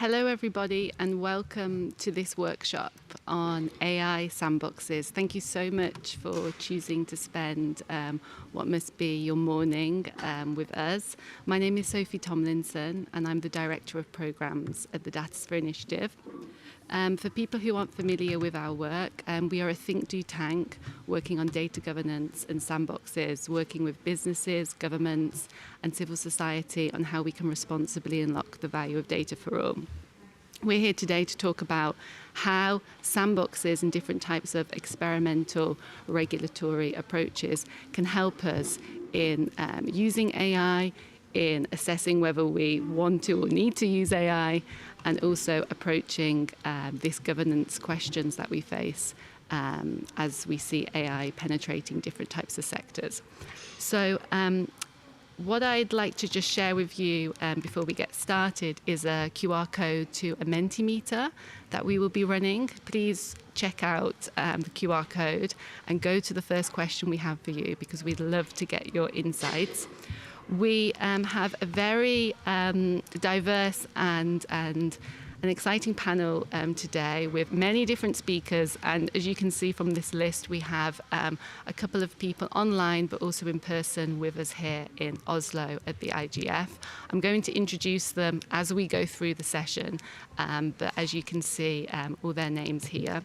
Hello everybody and welcome to this workshop on AI sandboxes. Thank you so much for choosing to spend what must be your morning with us. My name is Sophie Tomlinson and I'm the Director of Programs at the Datasphere Initiative. For people who aren't familiar with our work, we are a think, do, tank working on data governance and sandboxes, working with businesses, governments and civil society on how we can responsibly unlock the value of data for all. We're here today to talk about how sandboxes and different types of experimental regulatory approaches can help us in using AI, in assessing whether we want to or need to use AI, and also approaching these governance questions that we face as we see AI penetrating different types of sectors. So what I'd like to just share with you before we get started is a QR code to a Mentimeter that we will be running. Please check out the QR code and go to the first question we have for you because we'd love to get your insights. We have a very diverse and an exciting panel today with many different speakers, and as you can see from this list, we have a couple of people online but also in person with us here in Oslo at the IGF. I'm going to introduce them as we go through the session, but as you can see, all their names here.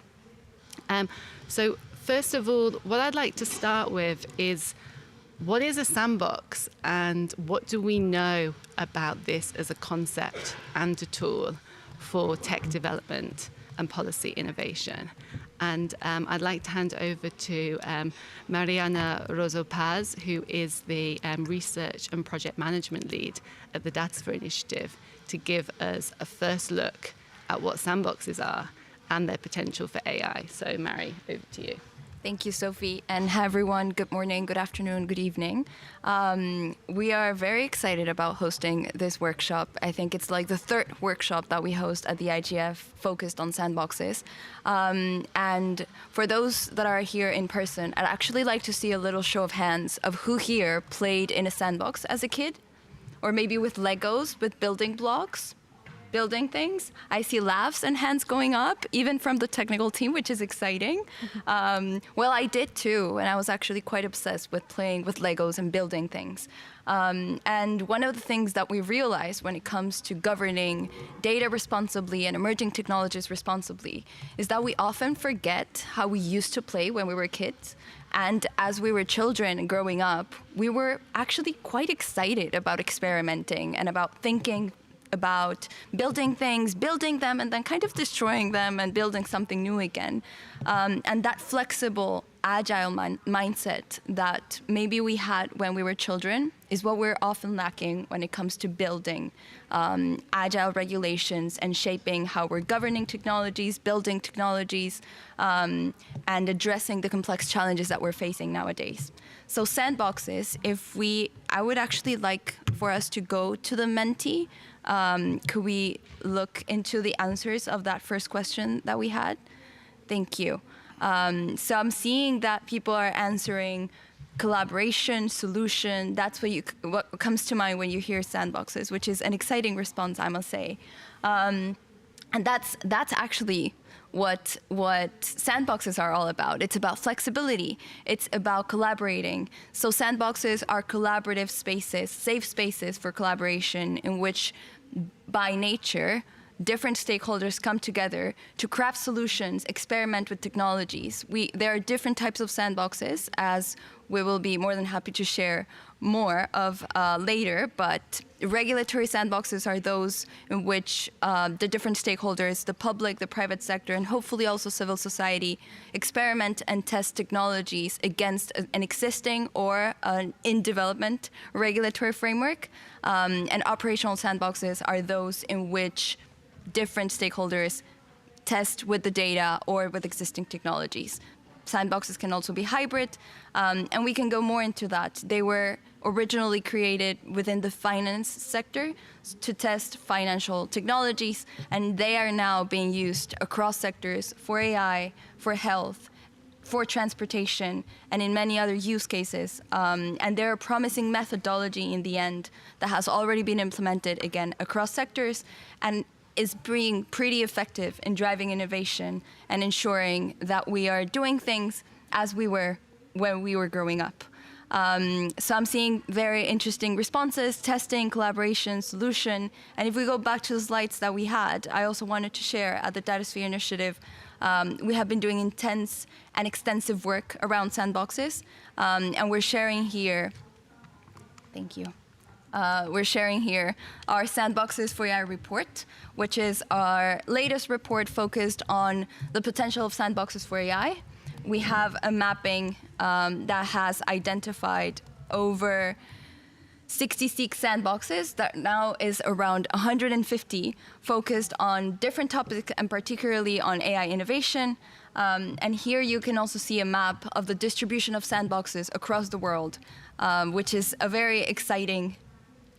So first of all, what I'd like to start with is, what is a sandbox and what do we know about this as a concept and a tool for tech development and policy innovation? And I'd like to hand over to Mariana Rozo Paz, who is the Research and Project Management Lead at the Datasphere Initiative, to give us a first look at what sandboxes are and their potential for AI. So Mari, over to you. Thank you, Sophie. And hi, everyone. Good morning, good afternoon, good evening. We are very excited about hosting this workshop. I think it's like the third workshop that we host at the IGF focused on sandboxes. And for those that are here in person, I'd actually like to see a little show of hands of who here played in a sandbox as a kid, or maybe with Legos, with building blocks. Building things. I see laughs and hands going up, even from the technical team, which is exciting. Well, I did too, and I was actually quite obsessed with playing with Legos and building things. And one of the things that we realize when it comes to governing data responsibly and emerging technologies responsibly is that we often forget how we used to play when we were kids. And as we were children and growing up, we were actually quite excited about experimenting and about thinking about building things, building them, and then kind of destroying them and building something new again. And that flexible, agile mindset that maybe we had when we were children is what we're often lacking when it comes to building agile regulations and shaping how we're governing technologies, building technologies, and addressing the complex challenges that we're facing nowadays. So sandboxes, I would actually like for us to go to the Menti. Could we look into the answers of that first question that we had? Thank you. So I'm seeing that people are answering collaboration, solution. That's what comes to mind when you hear sandboxes, which is an exciting response, I must say. And that's actually what sandboxes are all about. It's about flexibility. It's about collaborating. So sandboxes are collaborative spaces, safe spaces for collaboration in which, by nature, different stakeholders come together to craft solutions, experiment with technologies. There are different types of sandboxes, as we will be more than happy to share more of later, but regulatory sandboxes are those in which the different stakeholders, the public, the private sector, and hopefully also civil society, experiment and test technologies against an existing or an in-development regulatory framework. And operational sandboxes are those in which different stakeholders test with the data or with existing technologies. Sandboxes can also be hybrid, and we can go more into that. They were originally created within the finance sector to test financial technologies, and they are now being used across sectors for AI, for health, for transportation, and in many other use cases. And they're a promising methodology in the end that has already been implemented, again, across sectors. And is being pretty effective in driving innovation and ensuring that we are doing things as we were when we were growing up. So I'm seeing very interesting responses, testing, collaboration, solution. And if we go back to the slides that we had, I also wanted to share at the DataSphere Initiative, we have been doing intense and extensive work around sandboxes. And we're sharing here, thank you. We're sharing here our Sandboxes for AI report, which is our latest report focused on the potential of sandboxes for AI. We have a mapping that has identified over 66 sandboxes that now is around 150 focused on different topics and particularly on AI innovation. And here you can also see a map of the distribution of sandboxes across the world, which is a very exciting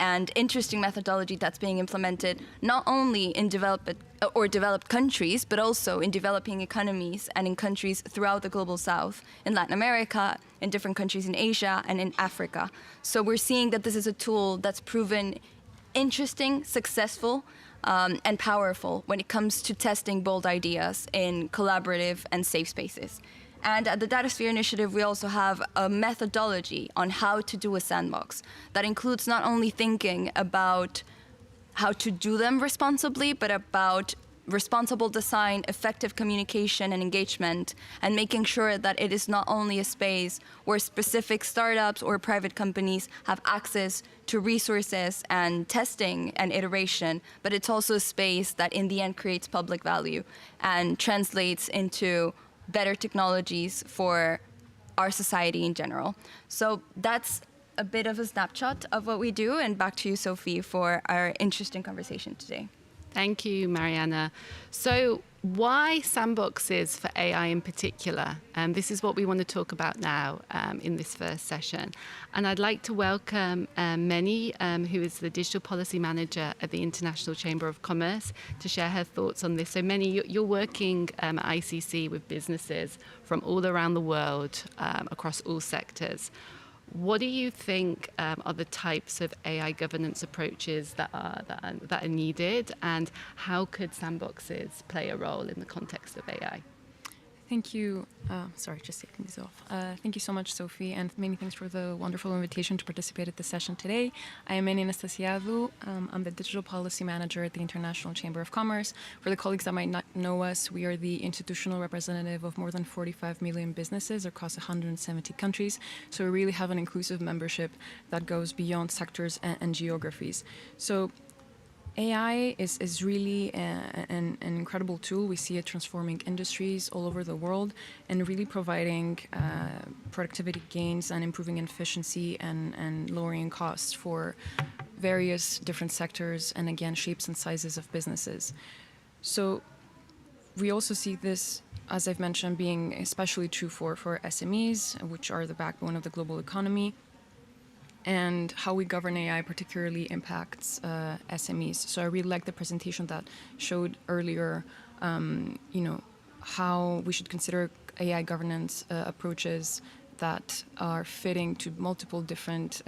and interesting methodology that's being implemented not only in developed countries, but also in developing economies and in countries throughout the global south, in Latin America, in different countries in Asia and in Africa. So we're seeing that this is a tool that's proven interesting, successful, and powerful when it comes to testing bold ideas in collaborative and safe spaces. And at the DataSphere Initiative, we also have a methodology on how to do a sandbox that includes not only thinking about how to do them responsibly, but about responsible design, effective communication and engagement, and making sure that it is not only a space where specific startups or private companies have access to resources and testing and iteration, but it's also a space that in the end creates public value and translates into better technologies for our society in general. So that's a bit of a snapshot of what we do, and back to you, Sophie, for our interesting conversation today. Thank you, Mariana. So why sandboxes for AI in particular? This is what we want to talk about now in this first session. And I'd like to welcome Meni, who is the Digital Policy Manager at the International Chamber of Commerce, to share her thoughts on this. So Meni, you're working at ICC with businesses from all around the world across all sectors. What do you think are the types of AI governance approaches that are needed, and how could sandboxes play a role in the context of AI? Thank you. Sorry, just taking this off. Thank you so much, Sophie, and many thanks for the wonderful invitation to participate at this session today. I am Eni Anastasiadou. I'm the Digital Policy Manager at the International Chamber of Commerce. For the colleagues that might not know us, we are the institutional representative of more than 45 million businesses across 170 countries. So we really have an inclusive membership that goes beyond sectors and geographies. So AI is really an incredible tool. We see it transforming industries all over the world and really providing productivity gains and improving efficiency and lowering costs for various different sectors and, again, shapes and sizes of businesses. So we also see this, as I've mentioned, being especially true for SMEs, which are the backbone of the global economy. And how we govern AI particularly impacts SMEs. So I really like the presentation that showed earlier, how we should consider AI governance approaches that are fitting to multiple different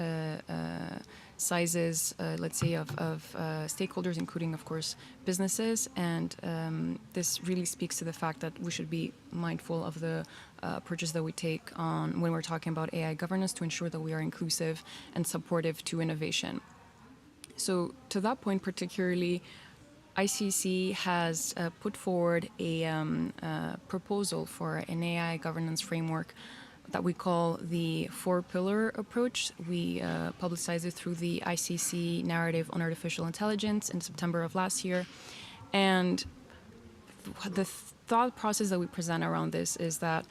sizes, let's say, of stakeholders, including, of course, businesses. And this really speaks to the fact that we should be mindful of the approaches that we take on when we're talking about AI governance to ensure that we are inclusive and supportive to innovation. So to that point particularly, ICC has put forward a proposal for an AI governance framework that we call the four-pillar approach. We publicized it through the ICC narrative on artificial intelligence in September of last year. And the thought process that we present around this is that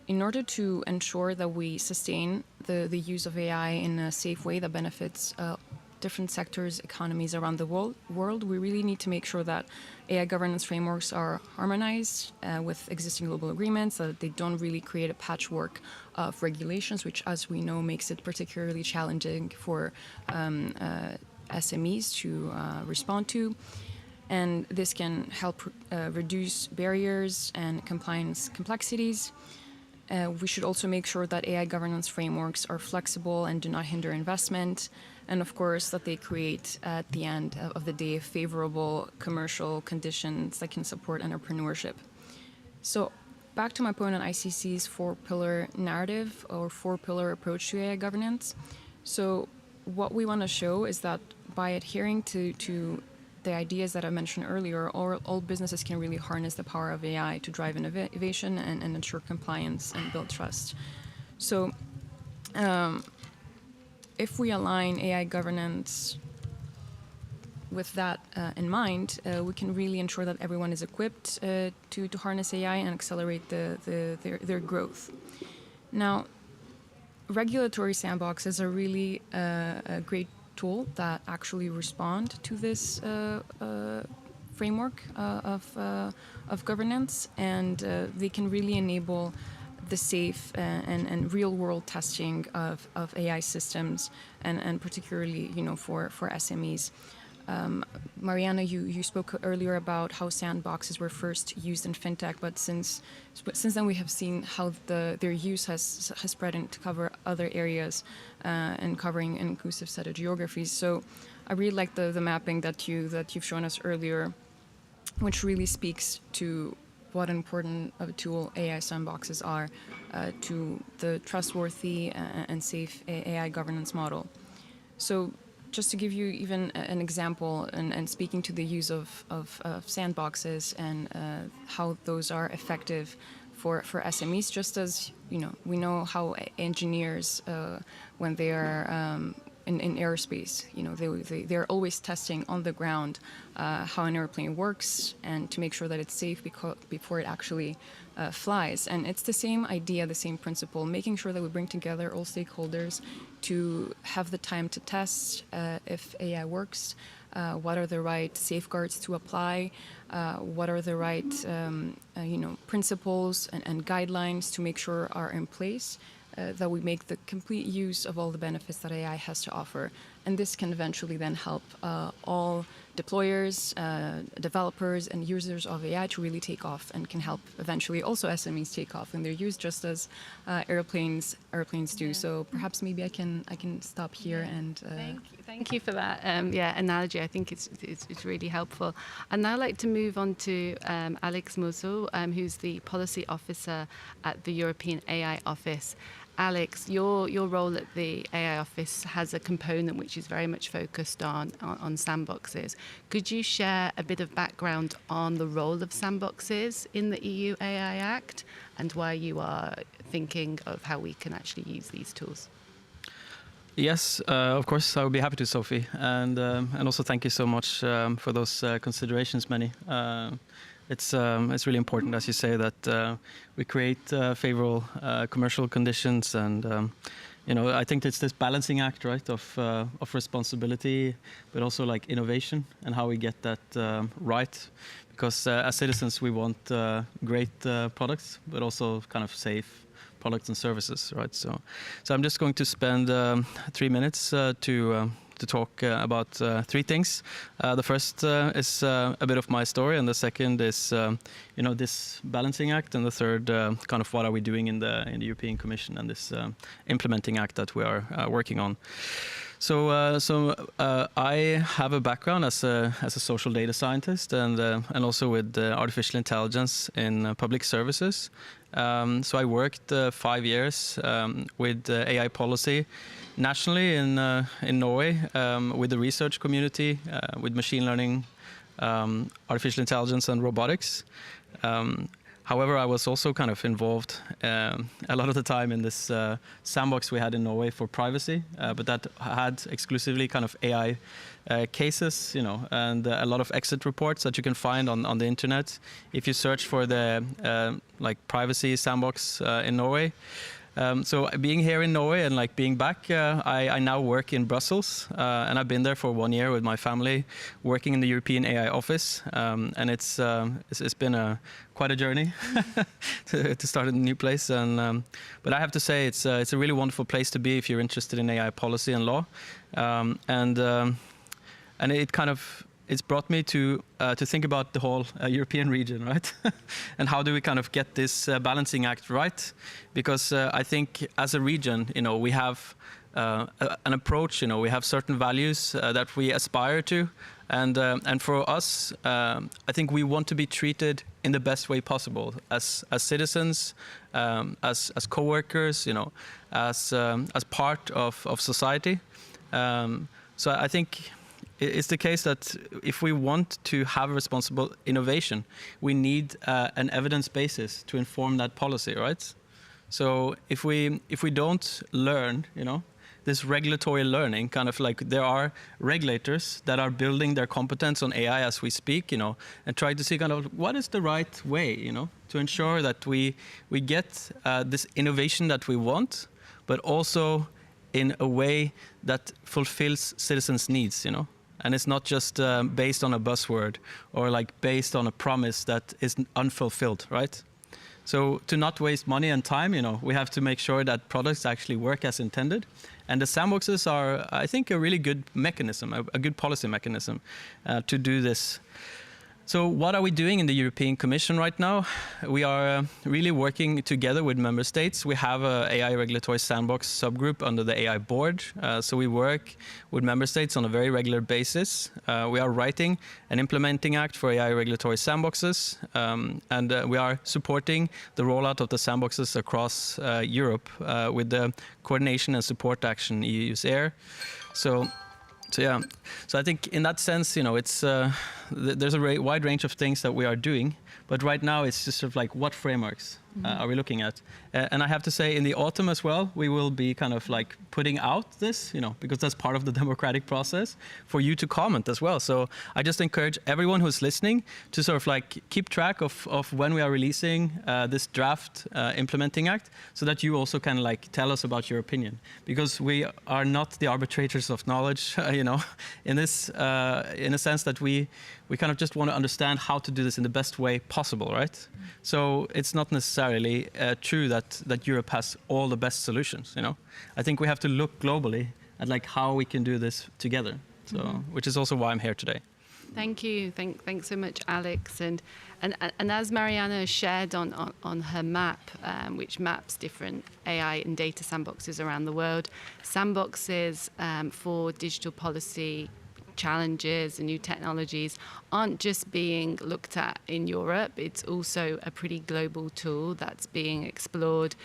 in order to ensure that we sustain the use of AI in a safe way that benefits different sectors, economies around the world, we really need to make sure that AI governance frameworks are harmonized with existing global agreements, that they don't really create a patchwork of regulations, which, as we know, makes it particularly challenging for SMEs to respond to. And this can help reduce barriers and compliance complexities. We should also make sure that AI governance frameworks are flexible and do not hinder investment. and of course that they create at the end of the day favorable commercial conditions that can support entrepreneurship. So back to my point on ICC's 4-pillar narrative or 4-pillar approach to AI governance. So what we want to show is that by adhering to the ideas that I mentioned earlier, all businesses can really harness the power of AI to drive innovation and ensure compliance and build trust. So if we align AI governance with that in mind, we can really ensure that everyone is equipped to harness AI and accelerate their growth. Now, regulatory sandboxes are really a great tool that actually respond to this framework of governance, and they can really enable the safe and real-world testing of AI systems, and particularly, for SMEs. Mariana, you spoke earlier about how sandboxes were first used in fintech, but since then we have seen how their use has spread and to cover other areas and covering an inclusive set of geographies. So I really like the mapping that you've shown us earlier, which really speaks to what an important of a tool AI sandboxes are to the trustworthy and safe AI governance model. So just to give you even an example, and speaking to the use of sandboxes and how those are effective for SMEs, just as we know how engineers, when they are in aerospace, they're always testing on the ground how an airplane works and to make sure that it's safe before it actually flies. And it's the same idea, the same principle, making sure that we bring together all stakeholders to have the time to test if AI works, what are the right safeguards to apply, what are the right principles and guidelines to make sure are in place, that we make the complete use of all the benefits that AI has to offer. And this can eventually then help all deployers, developers, and users of AI to really take off, and can help eventually also SMEs take off in their use, just as airplanes do. Yeah. So perhaps maybe I can stop here and. Thank you for that analogy. I think it's really helpful. I'd now like to move on to Alex Musso, who's the policy officer at the European AI Office. Alex, your role at the AI Office has a component which is very much focused on sandboxes. Could you share a bit of background on the role of sandboxes in the EU AI Act and why you are thinking of how we can actually use these tools? Yes, of course, I would be happy to, Sophie. And also thank you so much for those considerations, Manny. It's really important, as you say, that we create favorable commercial conditions, and I think it's this balancing act, right, of responsibility, but also like innovation and how we get that right. Because as citizens, we want great products, but also kind of safe products and services, right? So I'm just going to spend 3 minutes to talk about 3 things. The first is a bit of my story, and the second is this balancing act, and the third kind of what are we doing in the European Commission and this implementing act that we are working on. So I have a background as a social data scientist and also with artificial intelligence in public services. So I worked 5 years with AI policy nationally in Norway with the research community, with machine learning, artificial intelligence and robotics. However, I was also kind of involved a lot of the time in this sandbox we had in Norway for privacy, but that had exclusively kind of AI cases, and a lot of exit reports that you can find on the internet if you search for the privacy sandbox in Norway. So being here in Norway and being back, I now work in Brussels, and I've been there for 1 year with my family, working in the European AI office, and it's been quite a journey to start in a new place. And but I have to say it's a really wonderful place to be if you're interested in AI policy and law, and it kind of. It's brought me to think about the whole European region, right? And how do we kind of get this balancing act right? Because I think as a region, we have an approach. We have certain values that we aspire to, and for us, I think we want to be treated in the best way possible as citizens, as co-workers, as part of society. So I think it's the case that if we want to have responsible innovation, we need an evidence basis to inform that policy, right? So if we don't learn, this regulatory learning, kind of like there are regulators that are building their competence on AI as we speak, and try to see kind of what is the right way, to ensure that we get this innovation that we want, but also in a way that fulfills citizens' needs, And it's not just based on a buzzword or like based on a promise that is unfulfilled, right? So to not waste money and time, we have to make sure that products actually work as intended. And the sandboxes are, I think, a really good mechanism, a good policy mechanism to do this. So what are we doing in the European Commission right now? We are really working together with member states. We have an AI regulatory sandbox subgroup under the AI board. So we work with member states on a very regular basis. We are writing an implementing act for AI regulatory sandboxes. And we are supporting the rollout of the sandboxes across Europe with the coordination and support action EU's AIR. So yeah, so I think in that sense, it's there's a wide range of things that we are doing, but right now it's just sort of like what frameworks are we looking at? And I have to say, in the autumn as well, we will be kind of like putting out this, because that's part of the democratic process for you to comment as well. So I just encourage everyone who's listening to sort of like keep track of when we are releasing this draft implementing act, so that you also can like tell us about your opinion, because we are not the arbitrators of knowledge, in this, in a sense that we kind of just want to understand how to do this in the best way possible, right? So it's not necessarily true that Europe has all the best solutions, I think we have to look globally at like how we can do this together. So, which is also why I'm here today. Thank you. Thanks so much, Alex. And as Mariana shared on her map, which maps different AI and data sandboxes around the world, sandboxes for digital policy challenges and new technologies aren't just being looked at in Europe. It's also a pretty global tool that's being explored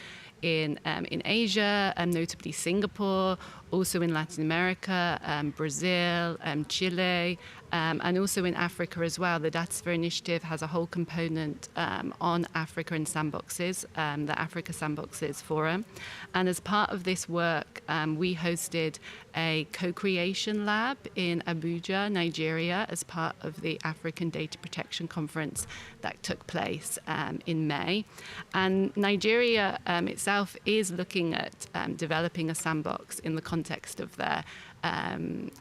in Asia, notably Singapore, also in Latin America, Brazil, Chile, and also in Africa as well. The Datasphere Initiative has a whole component on Africa and sandboxes, the Africa Sandboxes Forum. And as part of this work, we hosted a co-creation lab in Abuja, Nigeria, as part of the African Data Protection Conference that took place in May. And Nigeria itself is looking at developing a sandbox in the context of their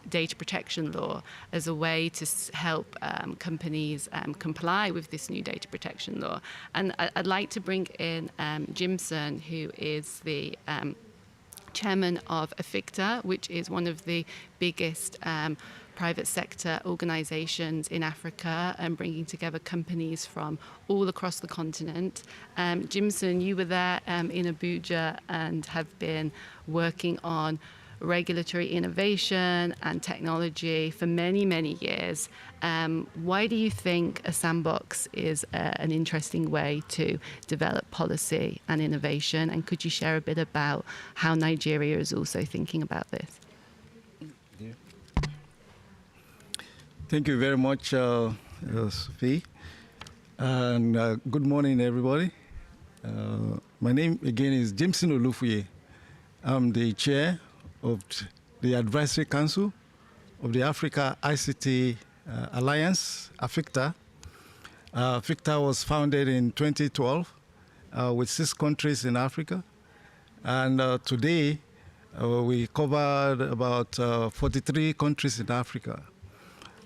data protection law as a way to help companies comply with this new data protection law. And I'd like to bring in Jimson, who is the chairman of AFICTA, which is one of the biggest private sector organizations in Africa, and bringing together companies from all across the continent. Jimson, you were there in Abuja and have been working on regulatory innovation and technology for many, many years. Why do you think a sandbox is an interesting way to develop policy and innovation? And could you share a bit about how Nigeria is also thinking about this? Thank you very much, Sophie. And good morning, everybody. My name again is Jimson Olufuye. I'm the chair of the Advisory Council of the Africa ICT Alliance, AFICTA. AFICTA was founded in 2012 with 6 countries in Africa. And today, we covered about 43 countries in Africa.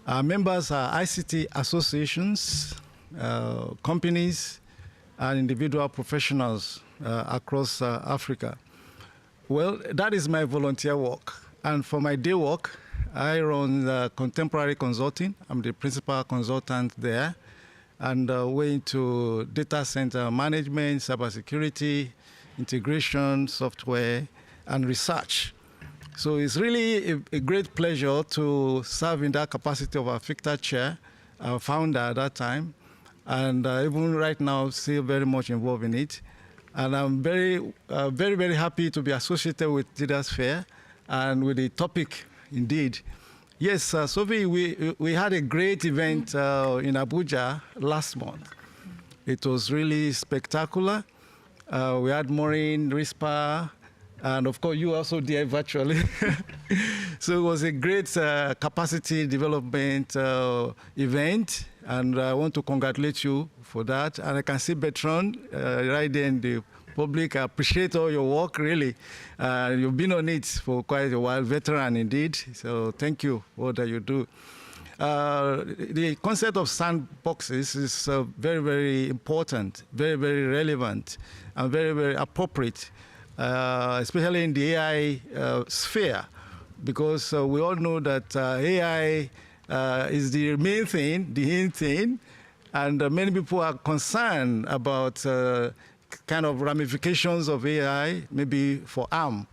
Our members are ICT associations, companies, and individual professionals across Africa. Well, that is my volunteer work. And for my day work, I run Contemporary Consulting. I'm the principal consultant there. And we're into data center management, cybersecurity, integration, software, and research. So it's really a great pleasure to serve in that capacity of our FICTA chair, our founder at that time, and even right now still very much involved in it. And I'm very, very happy to be associated with Leaders Fair and with the topic indeed. Yes, Sophie, we had a great event in Abuja last month. It was really spectacular. We had Maureen, Rispa, and of course you also there virtually. So it was a great capacity development event, and I want to congratulate you for that. And I can see Bertrand right there in the public. I appreciate all your work, really. You've been on it for quite a while, veteran indeed. So thank you for what you do. The concept of sandboxes is very, very important, very, very relevant, and very, very appropriate, especially in the AI sphere, because we all know that AI is the main thing, the in thing, and many people are concerned about kind of ramifications of AI, maybe for harm.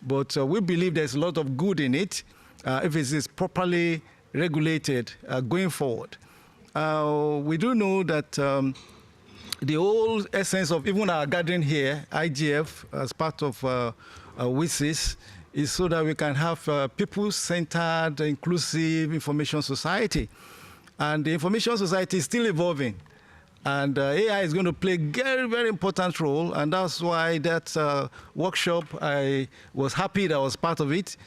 But we believe there's a lot of good in it if it is properly regulated going forward. We do know that the whole essence of even our gathering here, IGF, as part of WISIS, is so that we can have people-centered, inclusive information society. And the information society is still evolving. And AI is going to play a very, very important role. And that's why that workshop, I was happy that I was part of it.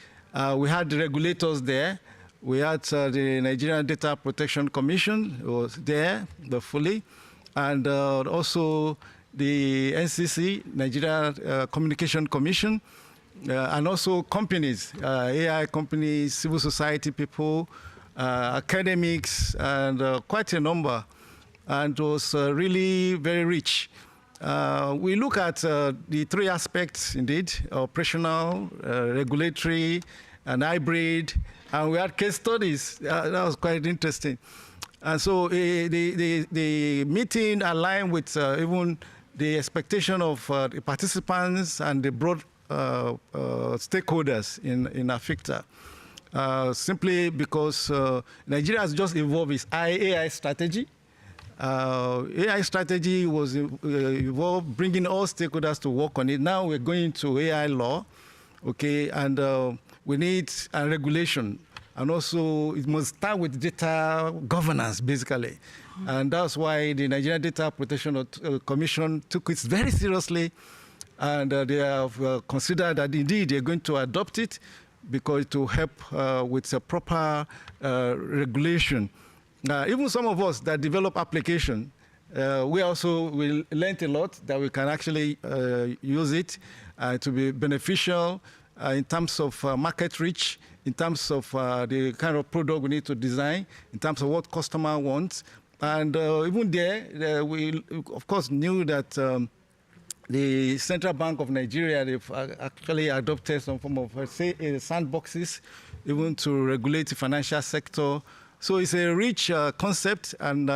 We had the regulators there. We had the Nigerian Data Protection Commission was there, fully, and also the NCC, Nigeria Communication Commission, and also companies, AI companies, civil society people, academics, and quite a number. And it was really very rich. We look at the three aspects, indeed, operational, regulatory, and hybrid. And we had case studies. That was quite interesting. And so the meeting aligned with even the expectation of the participants and the broad stakeholders in AFICTA. Simply because Nigeria has just evolved its AI strategy. AI strategy was evolved, bringing all stakeholders to work on it. Now we're going to AI law, okay, and we need a regulation. And also, it must start with data governance, basically. And that's why the Nigerian Data Protection Commission took it very seriously. And they have considered that, indeed, they're going to adopt it because it will help with a proper regulation. Even some of us that develop application, we learned a lot that we can actually use it to be beneficial in terms of market reach, in terms of the kind of product we need to design, in terms of what customer wants. And even there, we, of course, knew that the Central Bank of Nigeria, they've actually adopted some form of, say, sandboxes, even to regulate the financial sector. So it's a rich concept, and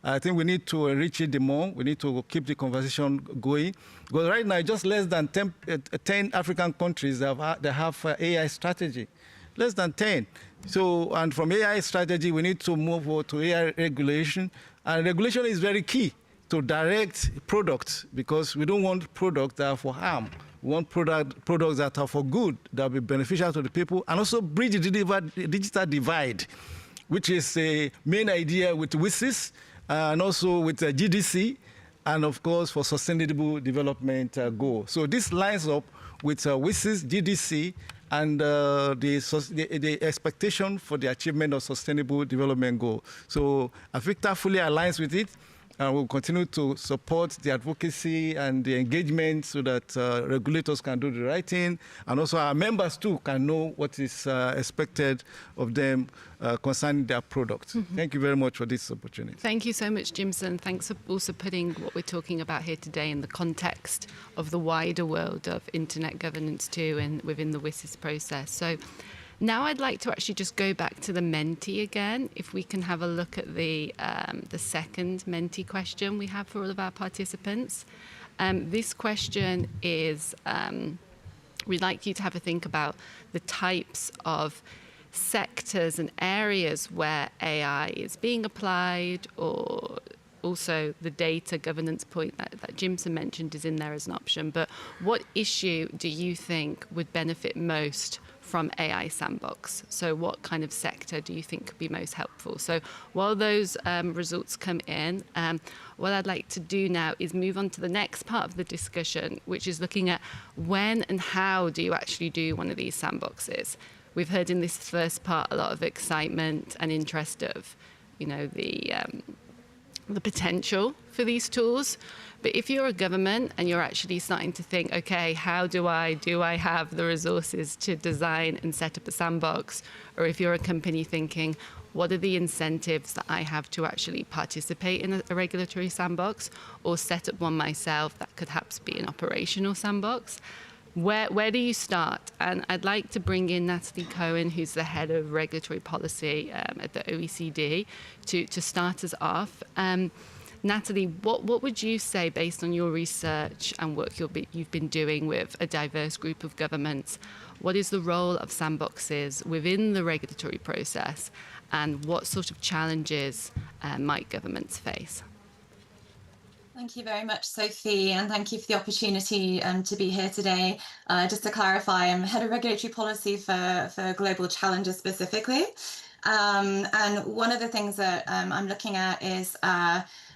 I think we need to enrich it more. We need to keep the conversation going. Because right now, just less than 10 African countries that have AI strategy. Less than 10. So, and from AI strategy, we need to move over to AI regulation. And regulation is very key to direct products, because we don't want products that are for harm. We want products that are for good, that will be beneficial to the people, and also bridge the digital divide, which is a main idea with WISIS, and also with GDC, and of course for sustainable development goal. So this lines up with WISIS, GDC, and the expectation for the achievement of sustainable development goal. So AFICTA fully aligns with it, and we'll continue to support the advocacy and the engagement so that regulators can do the right thing, and also our members too can know what is expected of them concerning their products. Mm-hmm. Thank you very much for this opportunity. Thank you so much, Jimson. Thanks for also putting what we're talking about here today in the context of the wider world of internet governance too, and within the WISIS process. So now I'd like to actually just go back to the Menti again, if we can have a look at the second Menti question we have for all of our participants. This question is we'd like you to have a think about the types of sectors and areas where AI is being applied, or also the data governance point that Jimson mentioned is in there as an option. But what issue do you think would benefit most from AI Sandbox? So what kind of sector do you think could be most helpful? So while those results come in, what I'd like to do now is move on to the next part of the discussion, which is looking at when and how do you actually do one of these sandboxes. We've heard in this first part a lot of excitement and interest of, the potential for these tools. But if you're a government and you're actually starting to think, okay, how do I have the resources to design and set up a sandbox? Or if you're a company thinking, what are the incentives that I have to actually participate in a regulatory sandbox or set up one myself that could perhaps be an operational sandbox? Where do you start? And I'd like to bring in Natalie Cohen, who's the head of regulatory policy at the OECD, to start us off. Natalie, what would you say, based on your research and work you've been doing with a diverse group of governments, what is the role of sandboxes within the regulatory process, and what sort of challenges might governments face? Thank you very much, Sophie, and thank you for the opportunity to be here today. Just to clarify, I'm head of regulatory policy for global challenges specifically. And one of the things that I'm looking at is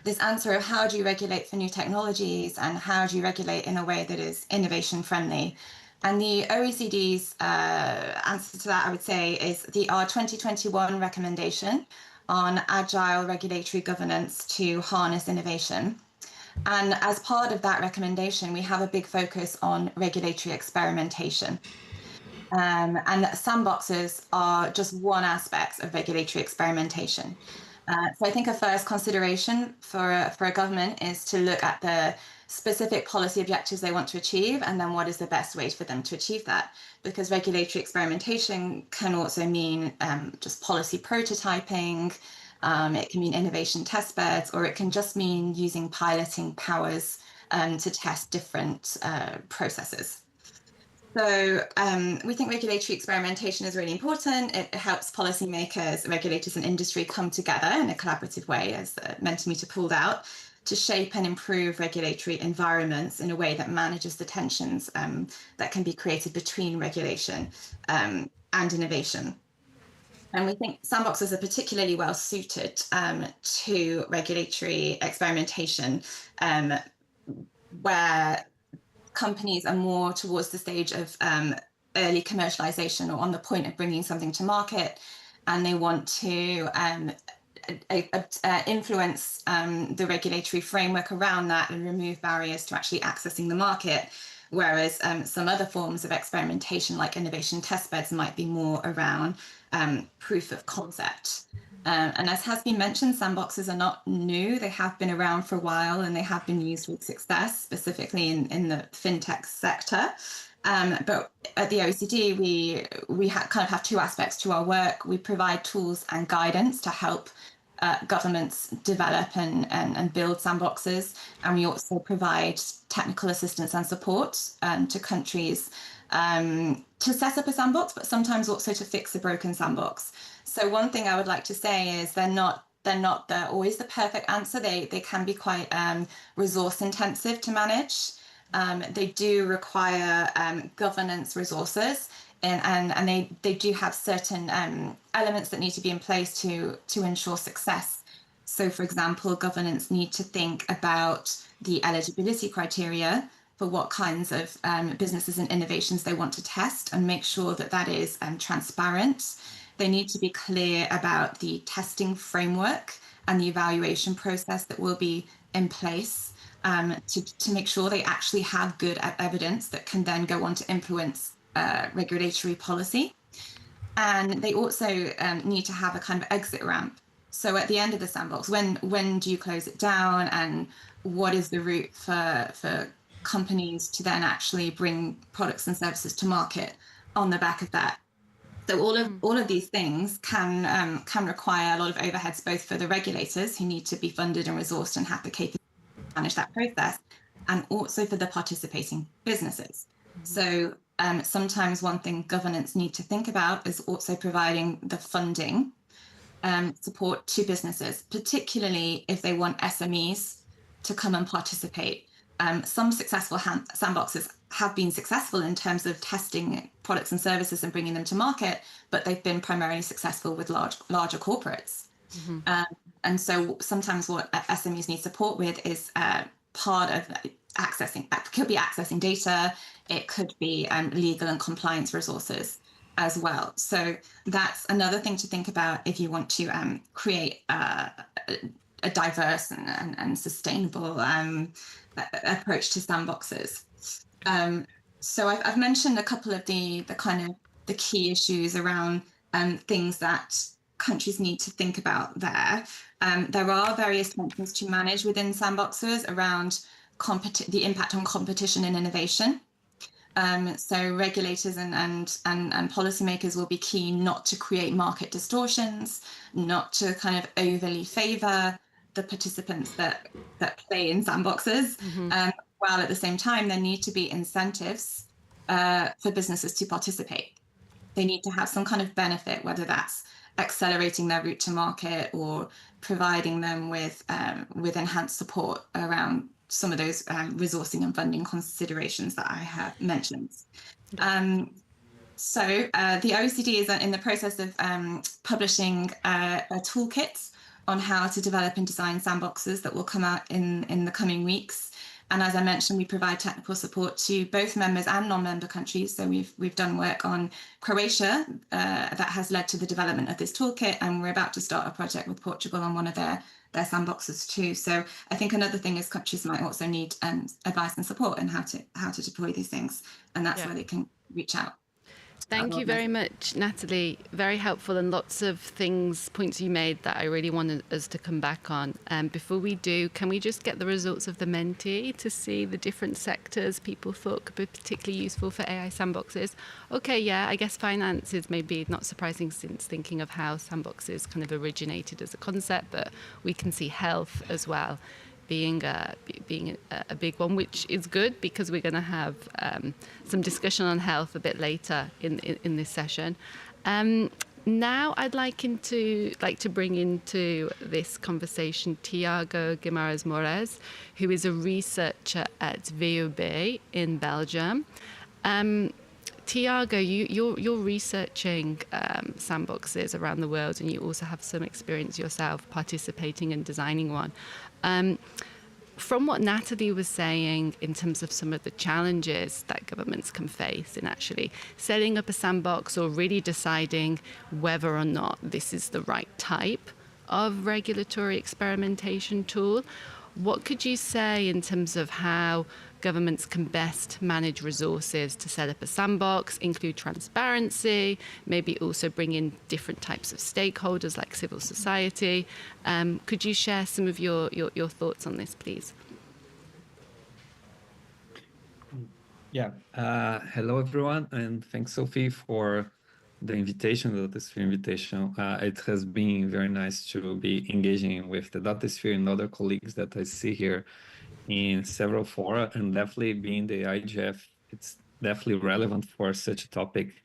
this answer of how do you regulate for new technologies and how do you regulate in a way that is innovation friendly. And the OECD's answer to that, I would say, is our 2021 recommendation on agile regulatory governance to harness innovation. And as part of that recommendation, we have a big focus on regulatory experimentation. And sandboxes are just one aspect of regulatory experimentation. So I think a first consideration for a government is to look at the specific policy objectives they want to achieve, and then what is the best way for them to achieve that. Because regulatory experimentation can also mean just policy prototyping, it can mean innovation testbeds, or it can just mean using piloting powers to test different processes. So we think regulatory experimentation is really important. It helps policymakers, regulators, and industry come together in a collaborative way, as Mentimeter pulled out, to shape and improve regulatory environments in a way that manages the tensions that can be created between regulation and innovation. And we think sandboxes are particularly well suited to regulatory experimentation, where companies are more towards the stage of early commercialization or on the point of bringing something to market, and they want to influence the regulatory framework around that and remove barriers to actually accessing the market. Whereas some other forms of experimentation, like innovation testbeds, might be more around proof of concept. And as has been mentioned, sandboxes are not new. They have been around for a while, and they have been used with success, specifically in the fintech sector. But at the OECD, we kind of have two aspects to our work. We provide tools and guidance to help governments develop and build sandboxes. And we also provide technical assistance and support to countries to set up a sandbox, but sometimes also to fix a broken sandbox. So one thing I would like to say is they're not always the perfect answer. They can be quite resource intensive to manage. They do require governance resources, and they do have certain elements that need to be in place to ensure success. So, for example, governments need to think about the eligibility criteria for what kinds of businesses and innovations they want to test, and make sure that that is transparent. They need to be clear about the testing framework and the evaluation process that will be in place to make sure they actually have good evidence that can then go on to influence regulatory policy. And they also need to have a kind of exit ramp. So at the end of the sandbox, when do you close it down, and what is the route for companies to then actually bring products and services to market on the back of that? So all of these things can require a lot of overheads, both for the regulators, who need to be funded and resourced and have the capability to manage that process, and also for the participating businesses. So sometimes one thing governance need to think about is also providing the funding support to businesses, particularly if they want SMEs to come and participate. Some successful sandboxes have been successful in terms of testing products and services and bringing them to market, but they've been primarily successful with larger corporates. And so sometimes what SMEs need support with is part of accessing, it could be accessing data, it could be legal and compliance resources as well. So that's another thing to think about if you want to create a diverse and sustainable approach to sandboxes. So I've mentioned a couple of the kind of the key issues around things that countries need to think about there. There are various tensions to manage within sandboxes around the impact on competition and innovation. So regulators and policymakers will be keen not to create market distortions, not to kind of overly favor the participants that play in sandboxes, while at the same time there need to be incentives for businesses to participate. They need to have some kind of benefit, whether that's accelerating their route to market or providing them with enhanced support around some of those resourcing and funding considerations that I have mentioned. So the OECD is in the process of publishing a toolkit on how to develop and design sandboxes that will come out in the coming weeks. And as I mentioned, we provide technical support to both members and non-member countries. So we've done work on Croatia that has led to the development of this toolkit, and we're about to start a project with Portugal on one of their sandboxes too. So I think another thing is countries might also need advice and support on how to deploy these things, and that's where they can reach out. Thank you very much, Natalie. Very helpful, and lots of points you made that I really wanted us to come back on. Before we do, can we just get the results of the Menti to see the different sectors people thought could be particularly useful for AI sandboxes? Okay, yeah, I guess finance is maybe not surprising since thinking of how sandboxes kind of originated as a concept, but we can see health as well being a big one, which is good because we're going to have some discussion on health a bit later in this session. Now I'd like to bring into this conversation Tiago Guimarães Moraes, who is a researcher at VUB in Belgium. Tiago, you're researching sandboxes around the world, and you also have some experience yourself participating and designing one. From what Natalie was saying in terms of some of the challenges that governments can face in actually setting up a sandbox or really deciding whether or not this is the right type of regulatory experimentation tool, what could you say in terms of how governments can best manage resources to set up a sandbox, include transparency, maybe also bring in different types of stakeholders like civil society? Could you share some of your thoughts on this, please? Yeah. Hello, everyone, and thanks, Sophie, for the invitation, the DataSphere invitation. It has been very nice to be engaging with the DataSphere and other colleagues that I see here in several fora, and definitely being the IGF, it's definitely relevant for such a topic.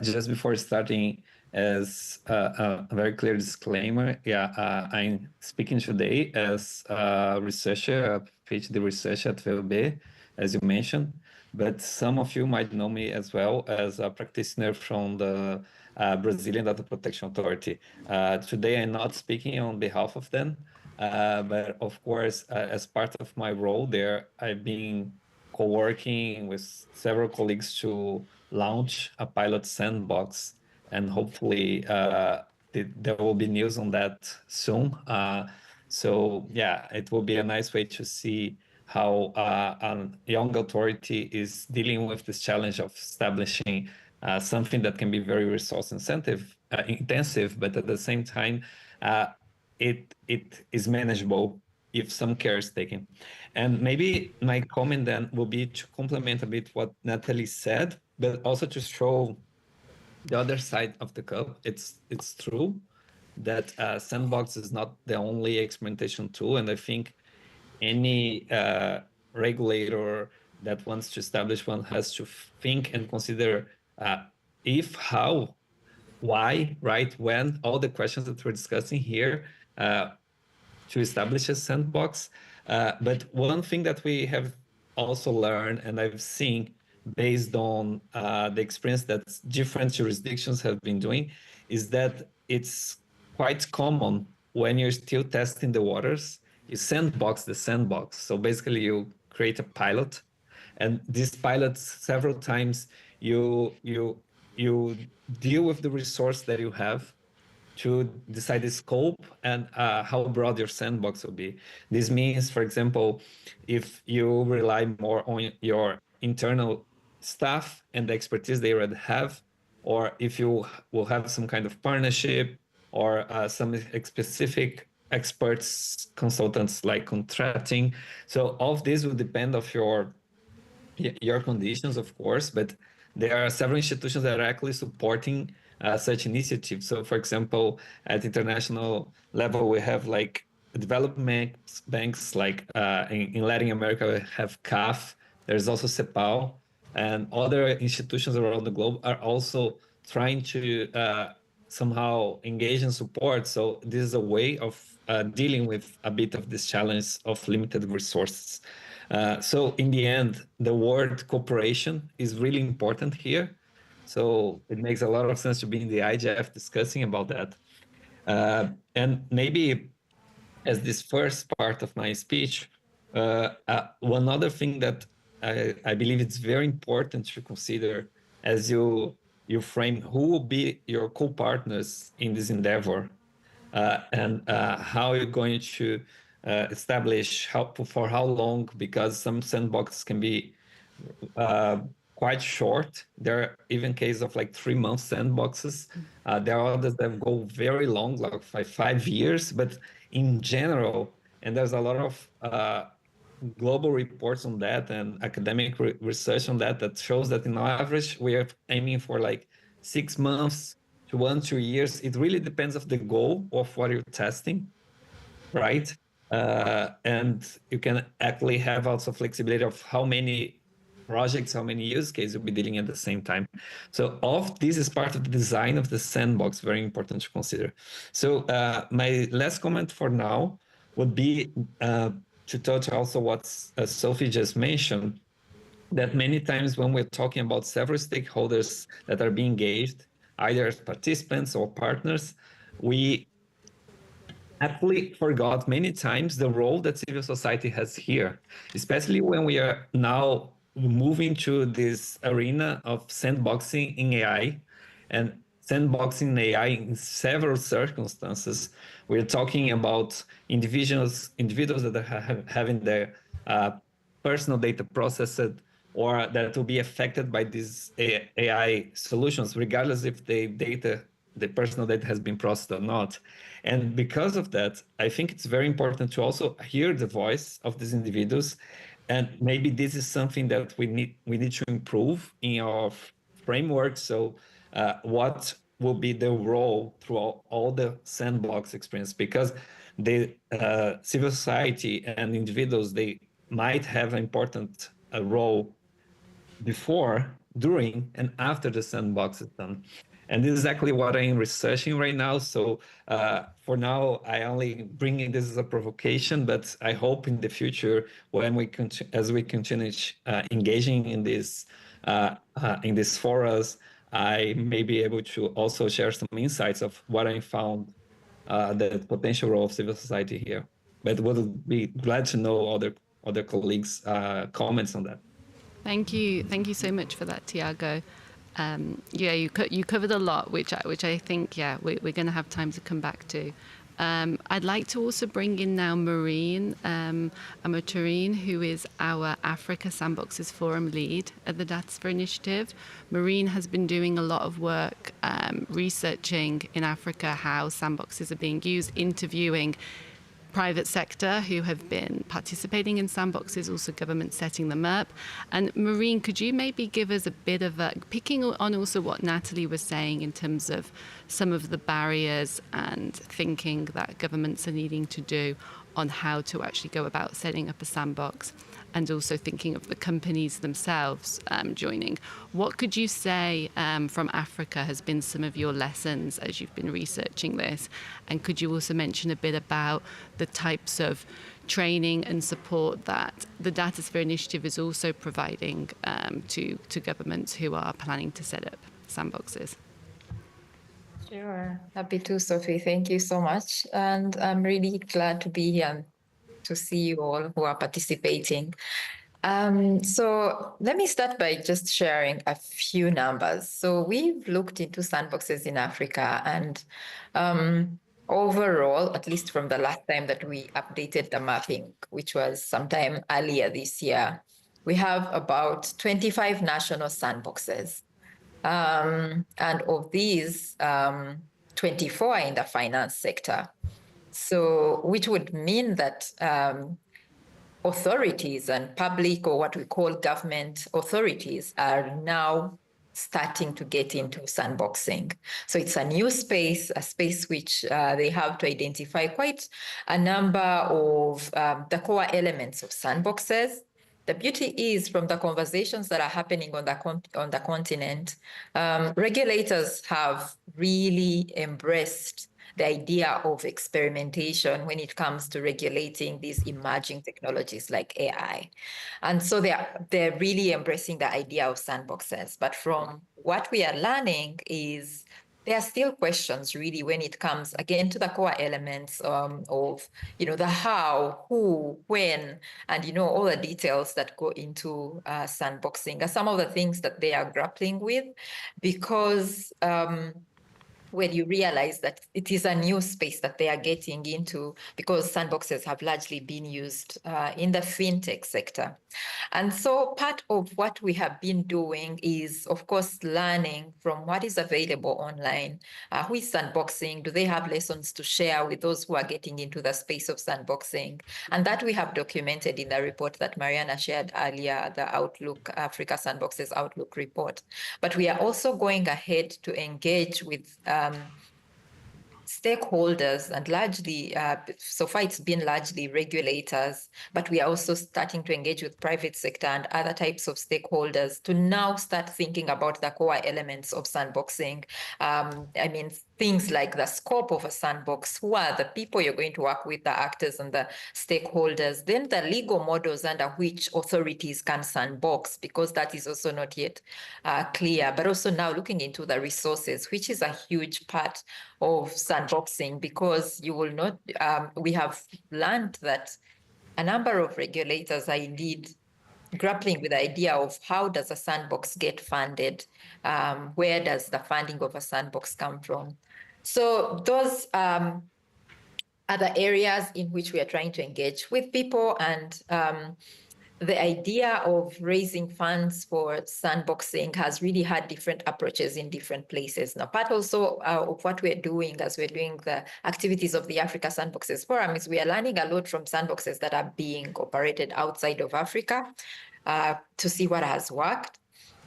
Just before starting, as a very clear disclaimer, I'm speaking today as a researcher, a PhD researcher at VUB, as you mentioned, but some of you might know me as well as a practitioner from the Brazilian Data Protection Authority. Today, I'm not speaking on behalf of them, but of course, as part of my role there, I've been co-working with several colleagues to launch a pilot sandbox, and hopefully there will be news on that soon. So yeah, it will be a nice way to see how a young authority is dealing with this challenge of establishing something that can be very resource intensive, but at the same time, it is manageable if some care is taken. And maybe my comment then will be to complement a bit what Natalie said, but also to show the other side of the cup. It's true that Sandbox is not the only experimentation tool, and I think any regulator that wants to establish one has to think and consider if, how, why, right, when, all the questions that we're discussing here to establish a sandbox. But one thing that we have also learned, and I've seen based on the experience that different jurisdictions have been doing, is that it's quite common when you're still testing the waters, you sandbox the sandbox. So basically you create a pilot, and these pilots several times you deal with the resource that you have to decide the scope and how broad your sandbox will be. This means, for example, if you rely more on your internal staff and the expertise they already have, or if you will have some kind of partnership or some specific experts, consultants like contracting. So all of this will depend of your conditions, of course, but there are several institutions that are actually supporting such initiatives. So, for example, at international level, we have like development banks, like in Latin America, we have CAF. There's also CEPAL, and other institutions around the globe are also trying to somehow engage and support. So this is a way of dealing with a bit of this challenge of limited resources. So in the end, the word cooperation is really important here. So it makes a lot of sense to be in the IGF discussing about that. And maybe as this first part of my speech, one other thing that I believe it's very important to consider as you frame who will be your co-partners in this endeavor, and how you're going to establish for how long, because some sandboxes can be quite short. There are even cases of like 3-month sandboxes. There are others that go very long, like 5 years. But in general, and there's a lot of global reports on that and academic research on that shows that in average we are aiming for like 6 months to 1-2 years. It really depends of the goal of what you're testing, right? And you can actually have also flexibility of how many projects, how many use cases you'll be dealing at the same time. So all of this is part of the design of the sandbox, very important to consider. So my last comment for now would be to touch also what Sophie just mentioned, that many times when we're talking about several stakeholders that are being engaged, either as participants or partners, we actually forgot many times the role that civil society has here, especially when we are now moving to this arena of sandboxing in AI and sandboxing AI in several circumstances. We're talking about individuals that are having their personal data processed or that will be affected by these AI solutions, regardless if the personal data has been processed or not. And because of that, I think it's very important to also hear the voice of these individuals. And maybe this is something that we need to improve in our framework. So what will be the role throughout all the sandbox experience? Because the civil society and individuals, they might have an important role before, during, and after the sandbox is done. And this is exactly what I'm researching right now. So for now, I only bring in this as a provocation, but I hope in the future, when as we continue engaging in this forums, I may be able to also share some insights of what I found the potential role of civil society here. But would be glad to know other colleagues' comments on that. Thank you so much for that, Tiago. Yeah, you covered a lot, which I think we're going to have time to come back to. I'd like to also bring in now Maureen Amaturine, who is our Africa Sandboxes Forum lead at the Datasphere Initiative. Maureen has been doing a lot of work researching in Africa how sandboxes are being used, interviewing private sector who have been participating in sandboxes, also government setting them up. And Maureen, could you maybe give us a bit of picking on also what Natalie was saying in terms of some of the barriers and thinking that governments are needing to do on how to actually go about setting up a sandbox, and also thinking of the companies themselves joining. What could you say from Africa has been some of your lessons as you've been researching this? And could you also mention a bit about the types of training and support that the Datasphere Initiative is also providing to governments who are planning to set up sandboxes? Sure, happy to, Sophie. Thank you so much. And I'm really glad to be here and to see you all who are participating. So let me start by just sharing a few numbers. So we've looked into sandboxes in Africa, and overall, at least from the last time that we updated the mapping, which was sometime earlier this year, we have about 25 national sandboxes. And of these, 24 are in the finance sector. So, which would mean that authorities and public, or what we call government authorities, are now starting to get into sandboxing. So it's a new space, a space which they have to identify quite a number of the core elements of sandboxes. The beauty is, from the conversations that are happening on the continent, regulators have really embraced the idea of experimentation when it comes to regulating these emerging technologies like AI. And so they're really embracing the idea of sandboxes. But from what we are learning is there are still questions really when it comes again to the core elements of the how, who, when, and all the details that go into sandboxing are some of the things that they are grappling with, because when you realize that it is a new space that they are getting into, because sandboxes have largely been used in the fintech sector. And so part of what we have been doing is, of course, learning from what is available online. Who is sandboxing? Do they have lessons to share with those who are getting into the space of sandboxing? And that we have documented in the report that Mariana shared earlier, the Outlook, Africa Sandboxes Outlook report. But we are also going ahead to engage with stakeholders, and largely, so far it's been largely regulators, but we are also starting to engage with private sector and other types of stakeholders to now start thinking about the core elements of sandboxing. I mean, things like the scope of a sandbox, who are the people you're going to work with, the actors and the stakeholders, then the legal models under which authorities can sandbox, because that is also not yet clear, but also now looking into the resources, which is a huge part of sandboxing, because you will not, we have learned that a number of regulators are indeed grappling with the idea of how does a sandbox get funded? Where does the funding of a sandbox come from? So those are the areas in which we are trying to engage with people, and the idea of raising funds for sandboxing has really had different approaches in different places. Now, part also of what we're doing as we're doing the activities of the Africa Sandboxes Forum is we are learning a lot from sandboxes that are being operated outside of Africa to see what has worked.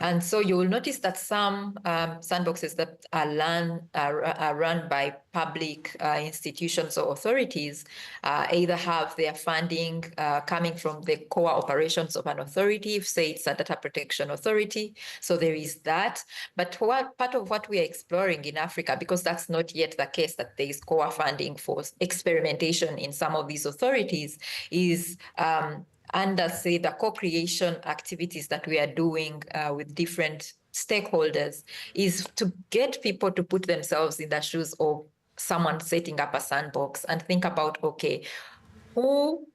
And so you will notice that some sandboxes that are run by public institutions or authorities either have their funding coming from the core operations of an authority, say it's a data protection authority. So there is that. But part of what we are exploring in Africa, because that's not yet the case that there is core funding for experimentation in some of these authorities, is under, say, the co-creation activities that we are doing with different stakeholders, is to get people to put themselves in the shoes of someone setting up a sandbox and think about, okay, who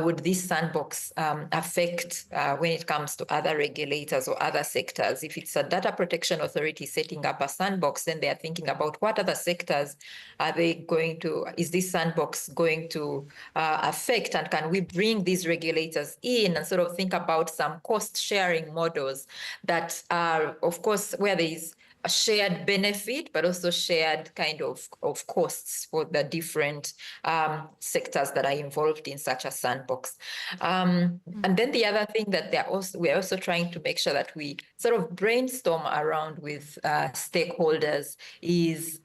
would this sandbox affect when it comes to other regulators or other sectors? If it's a data protection authority setting up a sandbox, then they are thinking about what other sectors are they going to, is this sandbox going to affect, and can we bring these regulators in and sort of think about some cost sharing models that are, of course, where there is a shared benefit, but also shared kind of costs for the different sectors that are involved in such a sandbox. And then the other thing that we're also trying to make sure that we sort of brainstorm around with stakeholders is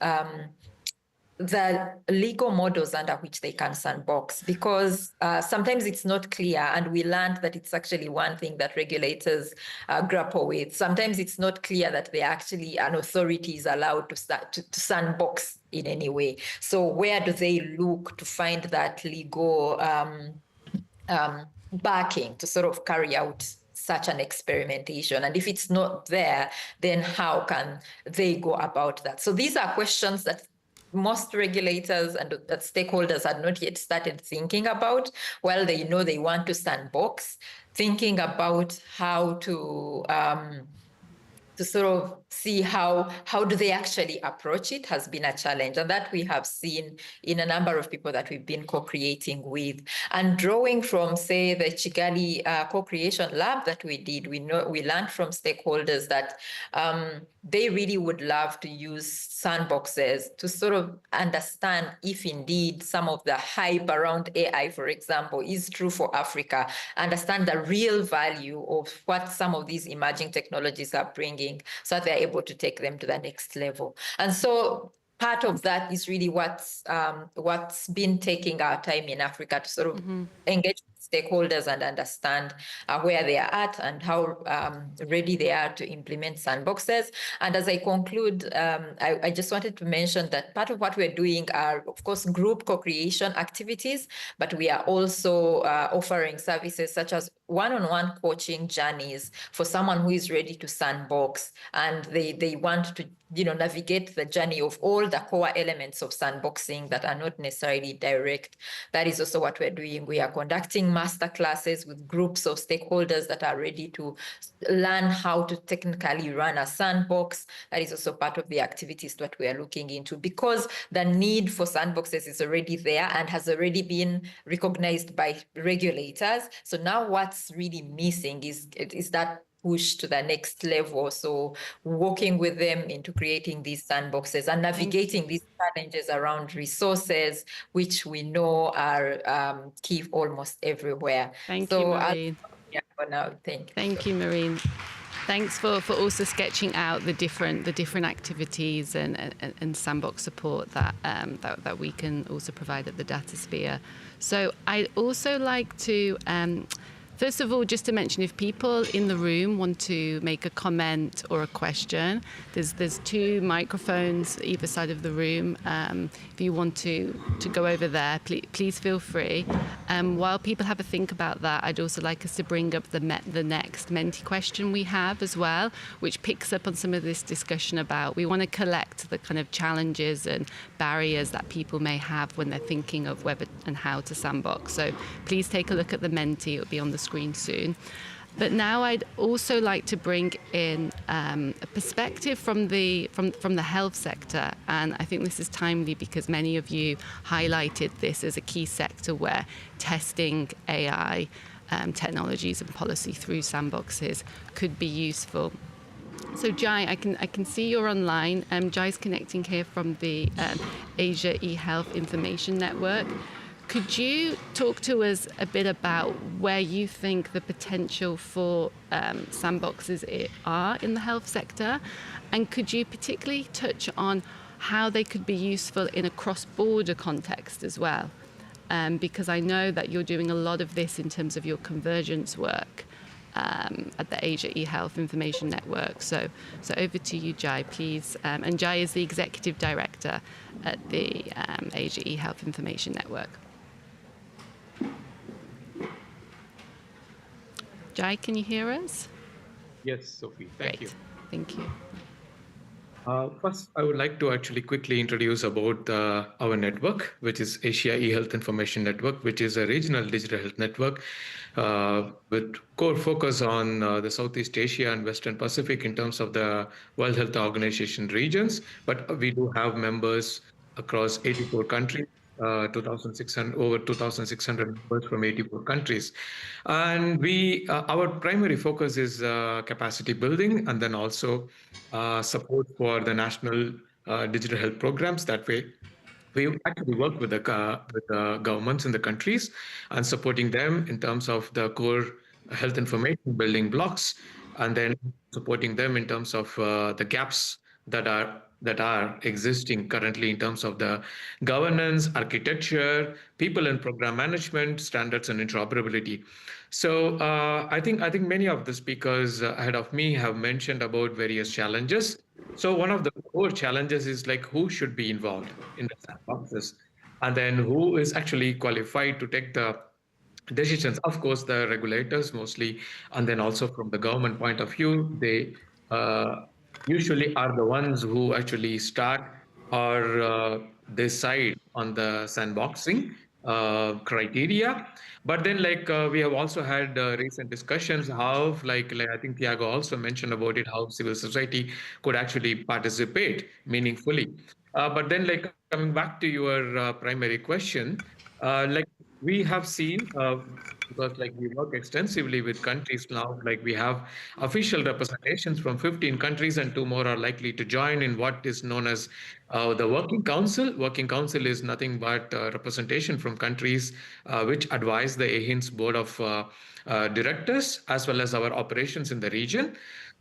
the legal models under which they can sandbox, because sometimes it's not clear, and we learned that it's actually one thing that regulators grapple with. Sometimes it's not clear that they actually an authority is allowed to sandbox in any way. So where do they look to find that legal backing to sort of carry out such an experimentation? And if it's not there, then how can they go about that? So these are questions that most regulators and that stakeholders had not yet started thinking about. Well, they know they want to sandbox, thinking about how to sort of see how do they actually approach it has been a challenge, and that we have seen in a number of people that we've been co-creating with. And drawing from, say, the Kigali co-creation lab that we did, we learned from stakeholders that they really would love to use sandboxes to sort of understand if indeed some of the hype around AI, for example, is true for Africa, understand the real value of what some of these emerging technologies are bringing, so that they're able to take them to the next level. And so part of that is really what's been taking our time in Africa to sort of engage stakeholders and understand where they are at and how ready they are to implement sandboxes. And as I conclude, I just wanted to mention that part of what we're doing are, of course, group co-creation activities, but we are also offering services such as one-on-one coaching journeys for someone who is ready to sandbox and they want to navigate the journey of all the core elements of sandboxing that are not necessarily direct. That is also what we're doing. We are conducting master classes with groups of stakeholders that are ready to learn how to technically run a sandbox. That is also part of the activities that we are looking into, because the need for sandboxes is already there and has already been recognized by regulators. So now what's really missing is that push to the next level. So working with them into creating these sandboxes and navigating these challenges around resources, which we know are key almost everywhere. Thank you, Maureen. For now, thank you, Maureen. Thanks for also sketching out the different activities and sandbox support that we can also provide at the Datasphere. So I'd also like to first of all, just to mention, if people in the room want to make a comment or a question, there's two microphones either side of the room. If you want to go over there, please feel free. While people have a think about that, I'd also like us to bring up the next Menti question we have as well, which picks up on some of this discussion about, we want to collect the kind of challenges and barriers that people may have when they're thinking of whether and how to sandbox. So please take a look at the Menti. It'll be on the screen soon. But now I'd also like to bring in a perspective from the health sector, and I think this is timely because many of you highlighted this as a key sector where testing AI technologies and policy through sandboxes could be useful. So Jai, I can see you're online. Jai's connecting here from the Asia eHealth Information Network. Could you talk to us a bit about where you think the potential for sandboxes are in the health sector? And could you particularly touch on how they could be useful in a cross-border context as well? Because I know that you're doing a lot of this in terms of your convergence work at the Asia eHealth Information Network. So over to you, Jai, please. And Jai is the Executive Director at the Asia eHealth Information Network. Jai, can you hear us? Yes, Sophie, thank you. Thank you. First, I would like to actually quickly introduce about our network, which is Asia eHealth Information Network, which is a regional digital health network with core focus on the Southeast Asia and Western Pacific in terms of the World Health Organization regions. But we do have members across 84 countries. 2,600 over 2,600 members from 84 countries, and we our primary focus is capacity building, and then also support for the national digital health programs. That way, we actually work with the governments in the countries and supporting them in terms of the core health information building blocks, and then supporting them in terms of the gaps that are that are existing currently in terms of the governance, architecture, people and program management, standards, and interoperability. So I think many of the speakers ahead of me have mentioned about various challenges. So one of the core challenges is like who should be involved in the sandboxes, and then who is actually qualified to take the decisions. Of course, the regulators mostly, and then also from the government point of view, they usually are the ones who actually start or decide on the sandboxing criteria. But then, like we have also had recent discussions how, like I think Tiago also mentioned about it, how civil society could actually participate meaningfully. But then, like coming back to your primary question, like we have seen because like we work extensively with countries now, like we have official representations from 15 countries and two more are likely to join in what is known as the working council. Working council is nothing but representation from countries which advise the AHIN's board of directors as well as our operations in the region.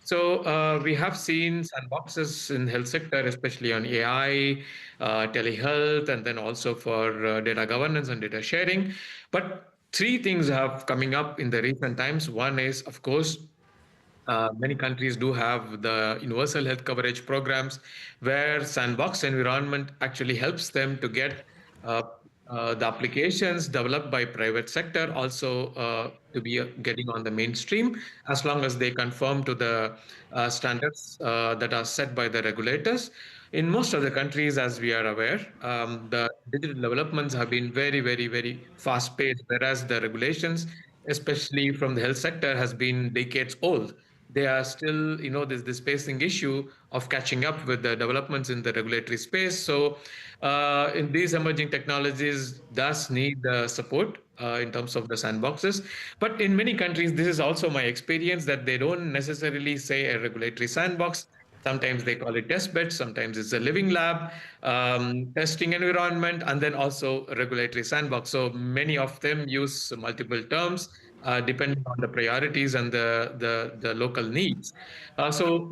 So we have seen sandboxes in health sector, especially on AI, telehealth, and then also for data governance and data sharing. But three things have coming up in the recent times. One is, of course, many countries do have the universal health coverage programs where sandbox environment actually helps them to get uh, the applications developed by private sector also to be getting on the mainstream as long as they conform to the standards that are set by the regulators. In most of the countries, as we are aware, the digital developments have been very, very, very fast paced, whereas the regulations, especially from the health sector, has been decades old. They are still, there's this pacing issue of catching up with the developments in the regulatory space. So in these emerging technologies does need the support in terms of the sandboxes. But in many countries, this is also my experience that they don't necessarily say a regulatory sandbox. Sometimes they call it test bed, sometimes it's a living lab, testing environment, and then also a regulatory sandbox. So many of them use multiple terms depending on the priorities and the local needs. So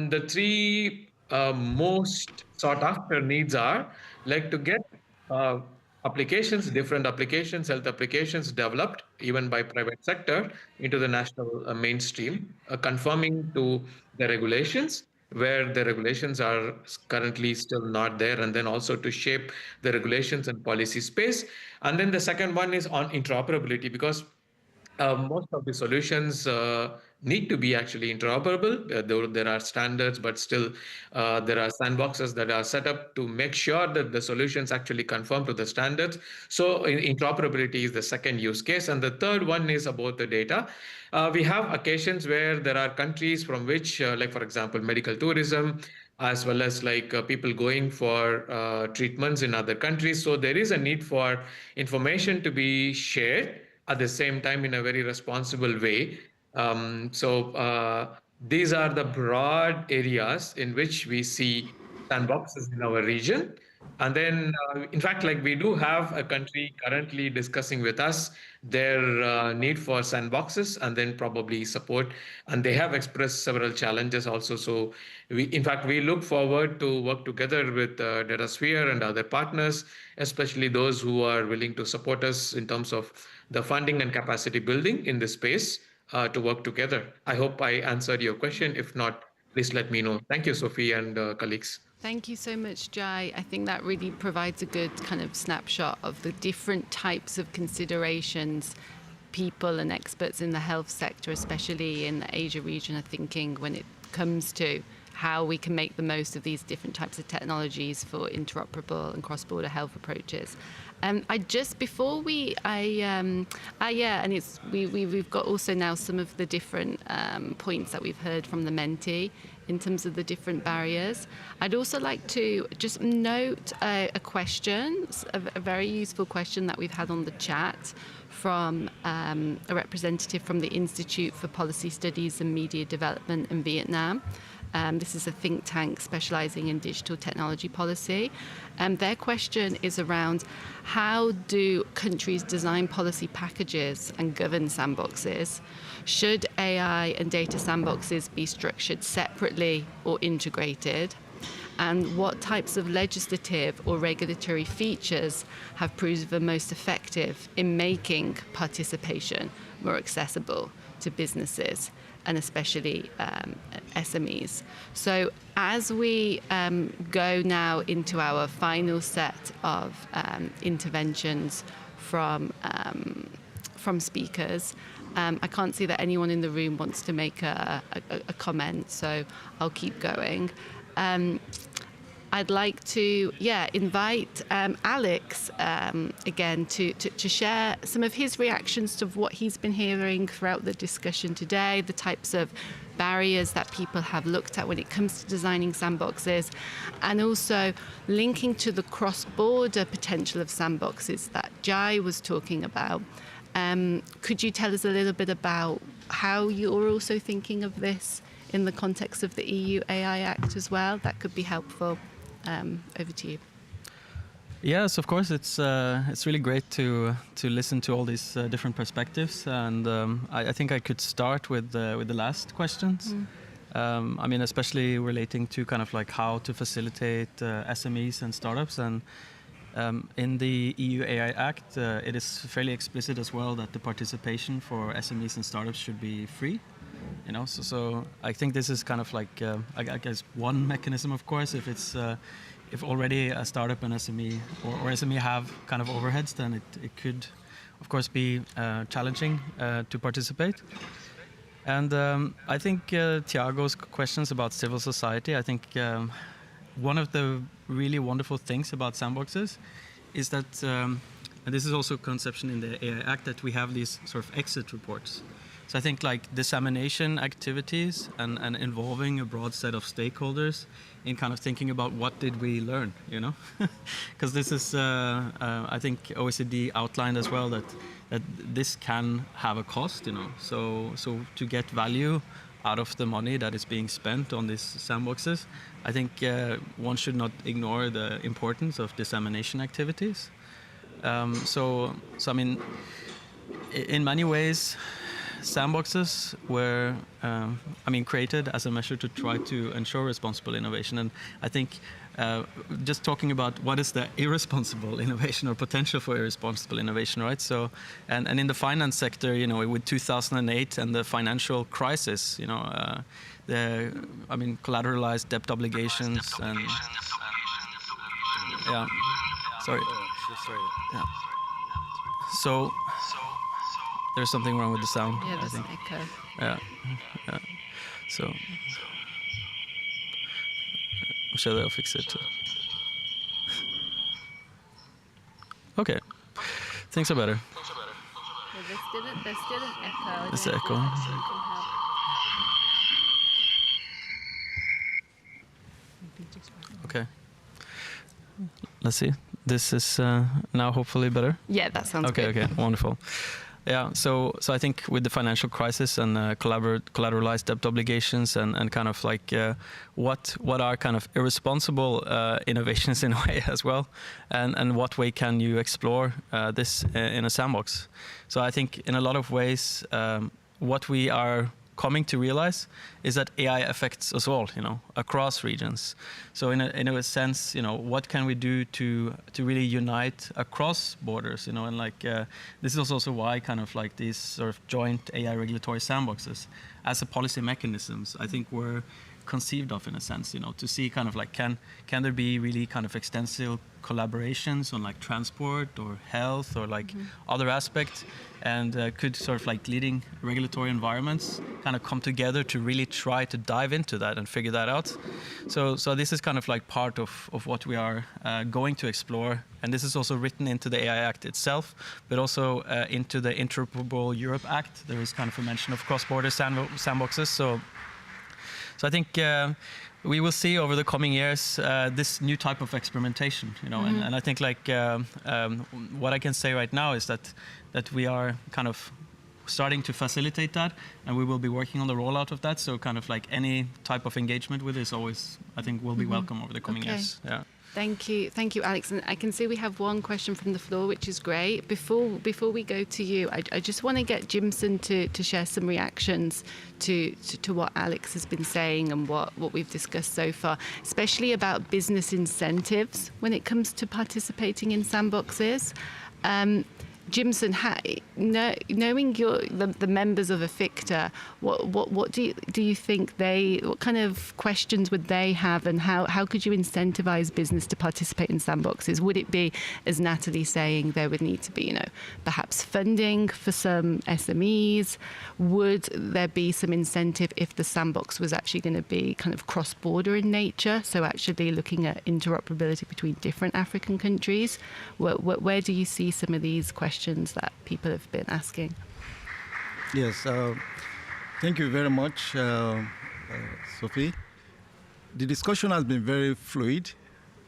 the three most sought after needs are like to get uh, applications, different applications, health applications developed even by private sector into the national mainstream, conforming to the regulations where the regulations are currently still not there, and then also to shape the regulations and policy space. And then the second one is on interoperability, because most of the solutions need to be actually interoperable. There are standards, but still there are sandboxes that are set up to make sure that the solutions actually conform to the standards. So interoperability is the second use case. And the third one is about the data. We have occasions where there are countries from which, like for example, medical tourism, as well as like people going for treatments in other countries. So there is a need for information to be shared at the same time in a very responsible way. So these are the broad areas in which we see sandboxes in our region. And then, in fact, like we do have a country currently discussing with us their need for sandboxes and then probably support. And they have expressed several challenges also. So in fact, we look forward to work together with DataSphere and other partners, especially those who are willing to support us in terms of the funding and capacity building in this space to work together. I hope I answered your question. If not, please let me know. Thank you, Sophie and colleagues. Thank you so much, Jai. I think that really provides a good kind of snapshot of the different types of considerations people and experts in the health sector, especially in the Asia region, are thinking when it comes to how we can make the most of these different types of technologies for interoperable and cross-border health approaches. We've got also now some of the different points that we've heard from the mentee in terms of the different barriers. I'd also like to just note a question, a very useful question that we've had on the chat from a representative from the Institute for Policy Studies and Media Development in Vietnam. This is a think tank specializing in digital technology policy. Their question is around how do countries design policy packages and govern sandboxes? Should AI and data sandboxes be structured separately or integrated? and what types of legislative or regulatory features have proven most effective in making participation more accessible to businesses and especially SMEs. So as we go now into our final set of interventions from speakers, I can't see that anyone in the room wants to make a comment, so I'll keep going. I'd like to, invite Alex again to share some of his reactions to what he's been hearing throughout the discussion today, the types of barriers that people have looked at when it comes to designing sandboxes, and also linking to the cross-border potential of sandboxes that Jai was talking about. Could you tell us a little bit about how you're also thinking of this in the context of the EU AI Act as well? That could be helpful. Over to you. Yes, of course. It's really great to listen to all these different perspectives, and I think I could start with the last questions. I mean, especially relating to kind of like how to facilitate SMEs and startups. And in the EU AI Act, it is fairly explicit as well that the participation for SMEs and startups should be free. You know, so I think this is kind of like I guess one mechanism, of course. If it's if already a startup and SME or SME have kind of overheads, then it could, of course, be challenging to participate. And I think Thiago's questions about civil society. I think one of the really wonderful things about sandboxes is that, and this is also a conception in the AI Act, that we have these sort of exit reports. So I think like dissemination activities and involving a broad set of stakeholders in kind of thinking about what did we learn, you know? Because this is, I think OECD outlined as well that this can have a cost, you know? So to get value out of the money that is being spent on these sandboxes, I think one should not ignore the importance of dissemination activities. So I mean, in many ways, sandboxes were, created as a measure to try to ensure responsible innovation. And I think just talking about what is the irresponsible innovation or potential for irresponsible innovation, right? So, and in the finance sector, you know, with 2008 and the financial crisis, you know, collateralized debt obligations and yeah, sorry. Yeah. So. There's something wrong with the sound. Yeah, there's I think. an echo. Yeah. So, I'm sure they'll fix it. Okay, things are better. Yeah, there's still an echo. There's an echo. Okay. Let's see. This is now hopefully better. Yeah, that sounds good. Okay, wonderful. Yeah, so I think with the financial crisis and collateralized debt obligations and kind of like what are kind of irresponsible innovations in a way as well, and what way can you explore this in a sandbox? So I think in a lot of ways, what we are coming to realize is that AI affects us all, you know, across regions. So in a sense, you know, what can we do to really unite across borders, you know, and like this is also why kind of like these sort of joint AI regulatory sandboxes as a policy mechanisms, I think were conceived of in a sense, you know, to see kind of like can there be really kind of extensive collaborations on like transport or health or like other aspects, and could sort of like leading regulatory environments kind of come together to really try to dive into that and figure that out. So this is kind of like part of what we are going to explore, and this is also written into the AI Act itself, but also into the Interoperable Europe Act. There is kind of a mention of cross-border sandboxes. So I think we will see over the coming years this new type of experimentation, you know, and I think like what I can say right now is that we are kind of starting to facilitate that, and we will be working on the rollout of that. So kind of like any type of engagement with this always, I think, will be welcome over the coming years. Yeah. Thank you, Alex. And I can see we have one question from the floor, which is great. Before we go to you, I just want to get Jimson to share some reactions to what Alex has been saying and what we've discussed so far, especially about business incentives when it comes to participating in sandboxes. Jimson, knowing the members of AFICTA, what do you think what kind of questions would they have, and how could you incentivize business to participate in sandboxes? Would it be, as Natalie's saying, there would need to be, perhaps funding for some SMEs? Would there be some incentive if the sandbox was actually going to be kind of cross-border in nature, so actually looking at interoperability between different African countries? Where do you see some of these questions that people have been asking? Yes, thank you very much, Sophie. The discussion has been very fluid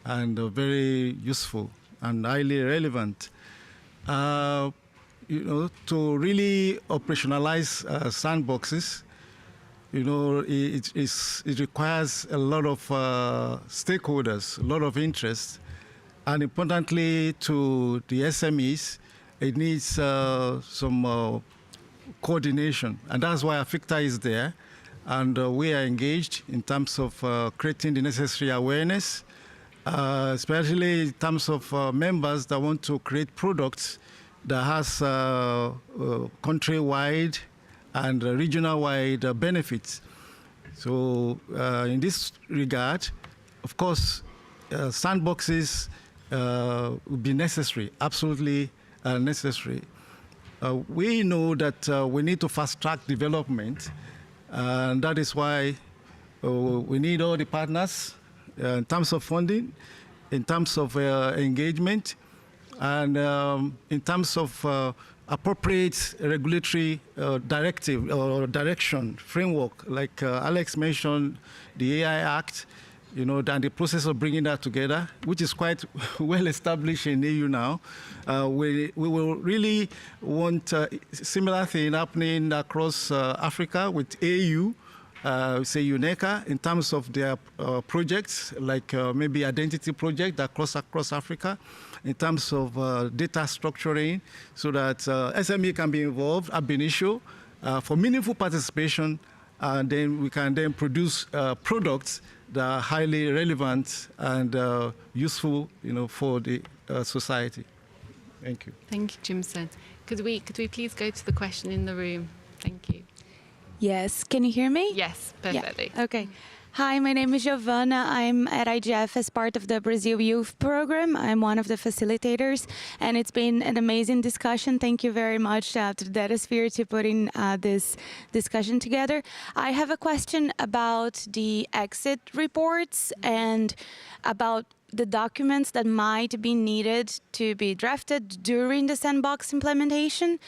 and very useful and highly relevant. To really operationalize sandboxes, it requires a lot of stakeholders, a lot of interest, and importantly to the SMEs, it needs some coordination, and that's why AFICTA is there, and we are engaged in terms of creating the necessary awareness, especially in terms of members that want to create products that has countrywide and regional-wide benefits. So in this regard, of course, sandboxes would be necessary, absolutely necessary. We know that we need to fast-track development, and that is why we need all the partners in terms of funding, in terms of engagement, and in terms of appropriate regulatory directive or direction framework, like Alex mentioned, the AI Act, and the process of bringing that together, which is quite well established in EU now. We will really want similar thing happening across Africa with AU, say UNECA, in terms of their projects, like maybe identity project across Africa, in terms of data structuring, so that SME can be involved ab initio for meaningful participation, and then we can then produce products that are highly relevant and useful, for the society. Thank you. Thank you, Jimson. Could we please go to the question in the room? Thank you. Yes, can you hear me? Yes, perfectly. Yeah. Okay. Hi, my name is Giovanna. I'm at IGF as part of the Brazil Youth Program. I'm one of the facilitators, and it's been an amazing discussion. Thank you very much to Datasphere to putting this discussion together. I have a question about the exit reports and about the documents that might be needed to be drafted during the sandbox implementation.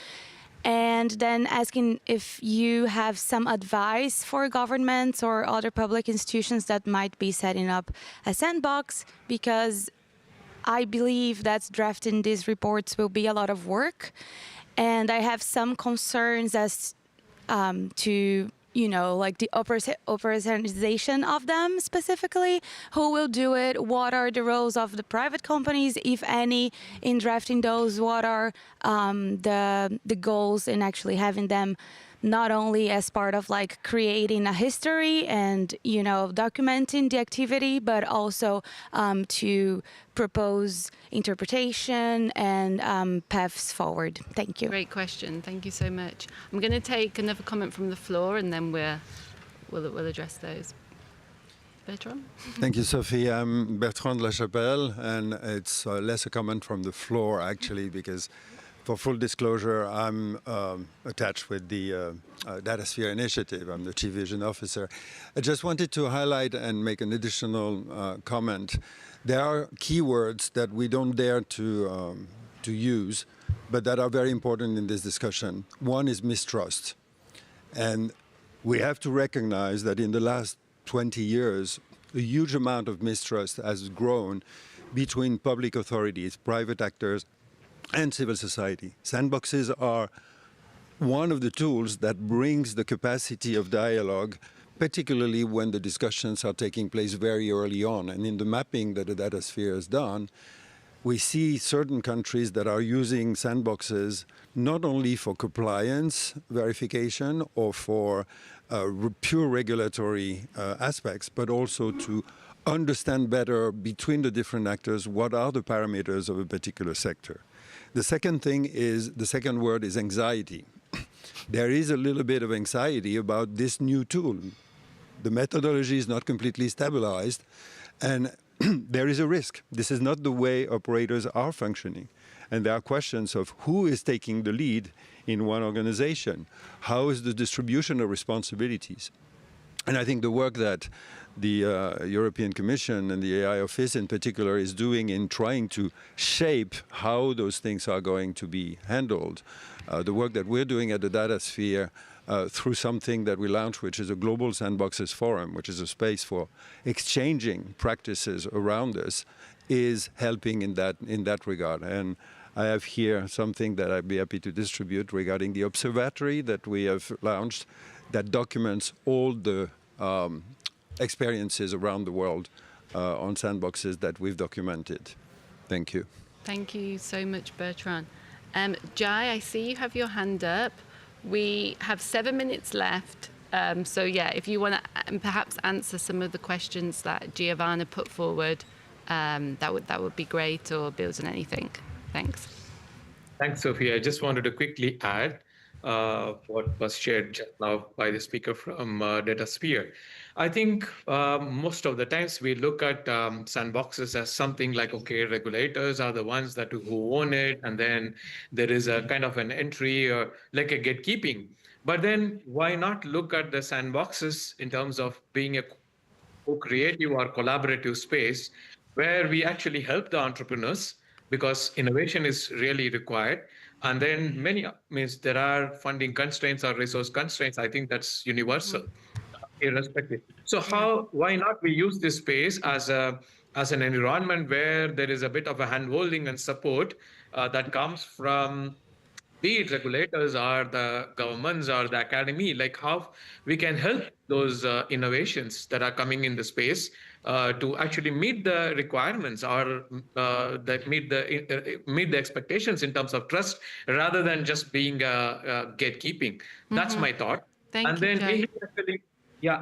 And then asking if you have some advice for governments or other public institutions that might be setting up a sandbox, because I believe that drafting these reports will be a lot of work. And I have some concerns as to, like the operationalization of them specifically. Who will do it? What are the roles of the private companies, if any, in drafting those? What are the goals in actually having them not only as part of like creating a history and, documenting the activity, but also to propose interpretation and paths forward. Thank you. Great question. Thank you so much. I'm going to take another comment from the floor, and then we'll address those. Bertrand? Thank you, Sophie. I'm Bertrand Lachapelle, and it's less a comment from the floor, actually, because for full disclosure, I'm attached with the Datasphere initiative. I'm the Chief Vision Officer. I just wanted to highlight and make an additional comment. There are keywords that we don't dare to use, but that are very important in this discussion. One is mistrust. And we have to recognize that in the last 20 years, a huge amount of mistrust has grown between public authorities, private actors, and civil society. Sandboxes are one of the tools that brings the capacity of dialogue particularly when the discussions are taking place very early on. And in the mapping that the data sphere has done, we see certain countries that are using sandboxes not only for compliance verification or for pure regulatory aspects, but also to understand better between the different actors what are the parameters of a particular sector. The second word is anxiety. There is a little bit of anxiety about this new tool. The methodology is not completely stabilized, and there is a risk. This is not the way operators are functioning. And there are questions of who is taking the lead in one organization. How is the distribution of responsibilities? And I think the work that the European Commission and the AI Office in particular is doing in trying to shape how those things are going to be handled, the work that we're doing at the Data Sphere through something that we launched, which is a Global Sandboxes Forum, which is a space for exchanging practices around us, is helping in that regard. And I have here something that I'd be happy to distribute regarding the observatory that we have launched that documents all the experiences around the world on sandboxes that we've documented. Thank you. Thank you so much, Bertrand. Jai, I see you have your hand up. We have 7 minutes left. So yeah, if you want to perhaps answer some of the questions that Giovanna put forward, that would be great, or build on anything. Thanks. Thanks, Sophie. I just wanted to quickly add what was shared just now by the speaker from DataSphere. I think most of the times we look at sandboxes as something like, okay, regulators are the ones who own it, and then there is a kind of an entry or like a gatekeeping. But then why not look at the sandboxes in terms of being a co-creative or collaborative space where we actually help the entrepreneurs, because innovation is really required. And then there are funding constraints or resource constraints. I think that's universal, irrespective. So why not we use this space as an environment where there is a bit of a hand-holding and support that comes from, be it regulators or the governments or the academy, like how we can help those innovations that are coming in the space to actually meet the requirements or that meet the expectations in terms of trust, rather than just being gatekeeping. That's my thought. Thank you, Jai.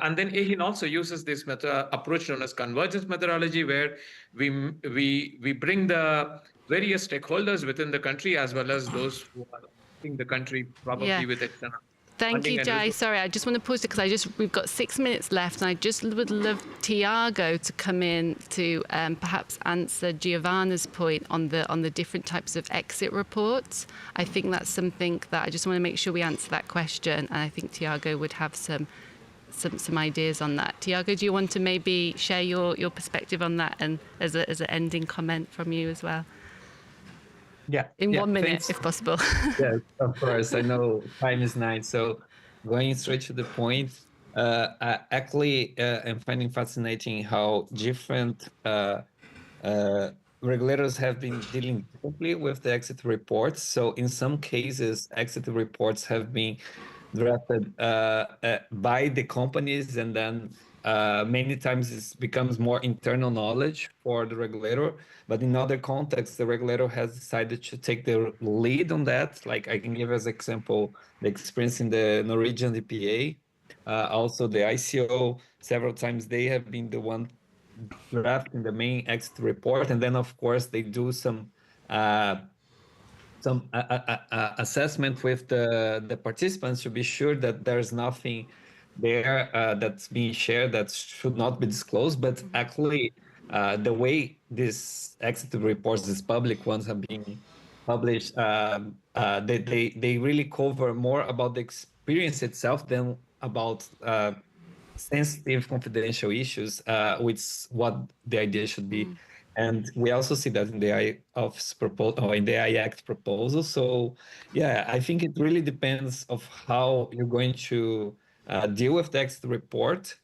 And then Ahin also uses this approach known as convergence methodology, where we bring the various stakeholders within the country as well as those who are in the country, probably with external. Thank you, Jai. Sorry, I just want to pause it because we've got 6 minutes left, and I just would love Tiago to come in to perhaps answer Giovanna's point on the different types of exit reports. I think that's something that I just want to make sure we answer that question, and I think Tiago would have some ideas on that. Tiago, do you want to maybe share your perspective on that, and as an ending comment from you as well? In 1 minute, thanks. If possible. Yes, of course. I know time is 9, so going straight to the point. Actually, I'm finding fascinating how different regulators have been dealing differently with the exit reports. So in some cases, exit reports have been drafted by the companies, and then many times it becomes more internal knowledge for the regulator. But in other contexts, the regulator has decided to take the lead on that. Like I can give as example the experience in the Norwegian EPA, also the ICO. Several times they have been the one drafting the main exit report, and then of course they do some assessment with the participants to be sure that there's nothing there that's being shared that should not be disclosed. But actually, the way these exit reports, these public ones, have been published, they really cover more about the experience itself than about sensitive confidential issues, which is what the idea should be. And we also see that in the AI Office proposal, or in the AI Act proposal. So yeah, I think it really depends of how you're going to deal with the exit report.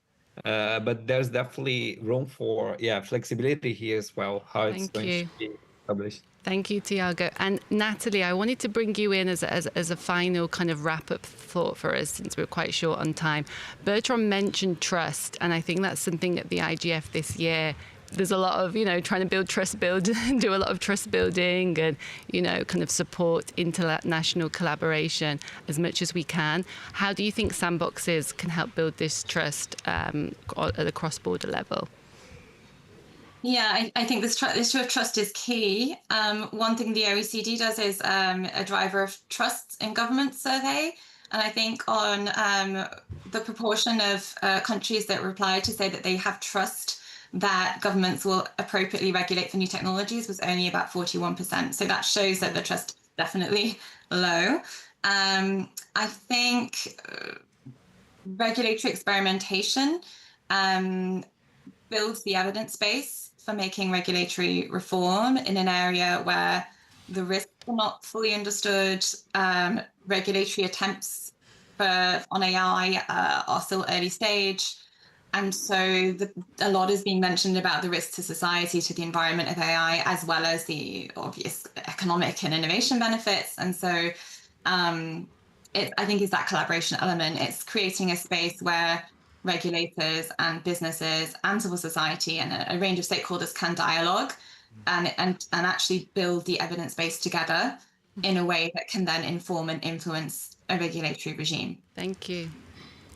But there's definitely room for flexibility here as well, how it's going to be published. Thank you, Tiago. And Natalie, I wanted to bring you in as a final kind of wrap-up thought for us, since we're quite short on time. Bertrand mentioned trust, and I think that's something at the IGF this year. There's a lot of, trying to do a lot of trust building and, kind of support international collaboration as much as we can. How do you think sandboxes can help build this trust at a cross-border level? Yeah, I think this issue of trust is key. One thing the OECD does is a driver of trust in government survey. And I think on the proportion of countries that reply to say that they have trust that governments will appropriately regulate for new technologies was only about 41%. So that shows that the trust is definitely low. I think regulatory experimentation builds the evidence base for making regulatory reform in an area where the risks are not fully understood. Regulatory attempts on AI are still early stage. And so a lot is being mentioned about the risks to society, to the environment of AI, as well as the obvious economic and innovation benefits. And so I think it's that collaboration element. It's creating a space where regulators and businesses and civil society and a range of stakeholders can dialogue and actually build the evidence base together in a way that can then inform and influence a regulatory regime. Thank you.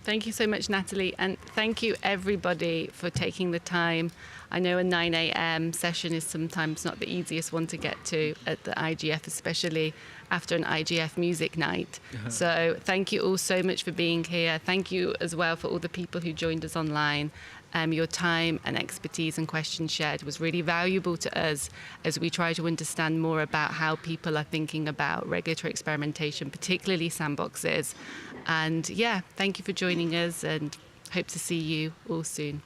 Thank you so much, Natalie. And thank you, everybody, for taking the time. I know a 9 a.m. session is sometimes not the easiest one to get to at the IGF, especially after an IGF music night. So thank you all so much for being here. Thank you as well for all the people who joined us online. Your time and expertise and questions shared was really valuable to us as we try to understand more about how people are thinking about regulatory experimentation, particularly sandboxes. And yeah, thank you for joining us and hope to see you all soon.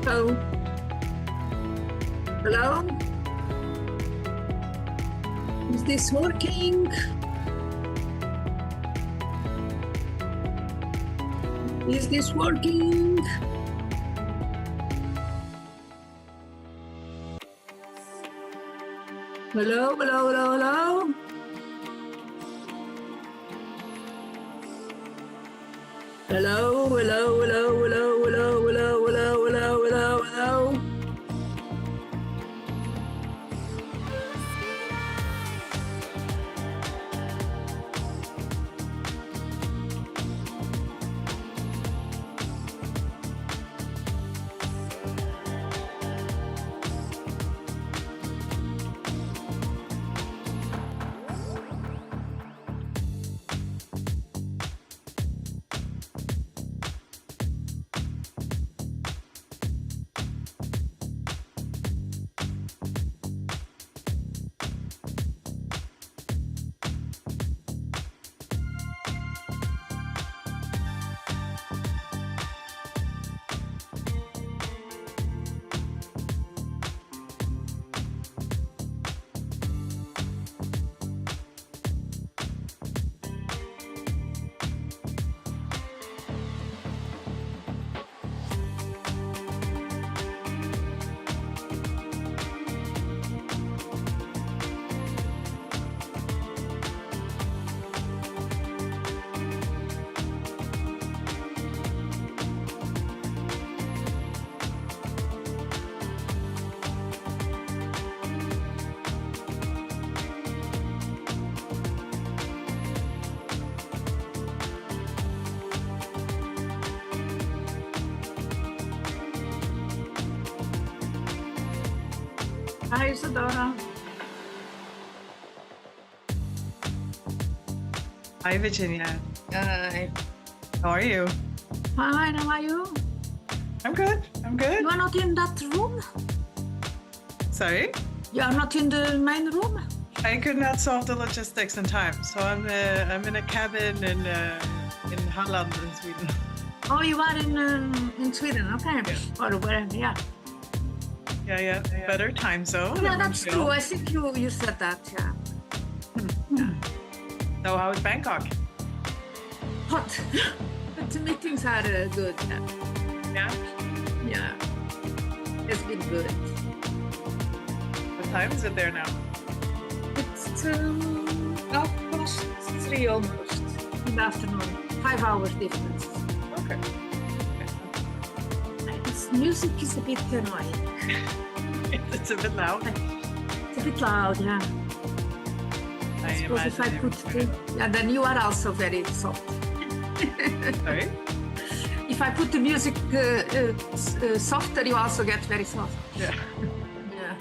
Hello? Hello? Is this working? Is this working? Hello, hello, hello, hello? Hello, hello, hello, hello, hello, hello, hello, hello, hello, hello. Hi, Isadora. Hi, Virginia. Hi. How are you? Fine, how are you? I'm good. I'm good. You are not in that room? Sorry? You are not in the main room? I could not solve the logistics in time, so I'm in a cabin in Halland in Sweden. Oh, you are in Sweden, okay. Yeah. Or wherever, yeah. Yeah. Better time zone. Yeah, than that's Montreal. true. I think you said that, yeah. So how is Bangkok? Hot. But the meetings are good, yeah. Yeah. Yeah. It's been good. What time is it there now? It's 3:30 almost in the afternoon. 5 hours difference. Okay. This music is a bit annoying. It's a bit loud. It's a bit loud, yeah. I Suppose if I imagine put the, yeah, then you are also very soft. Sorry? If I put the music softer, you also get very soft. Yeah. Yeah.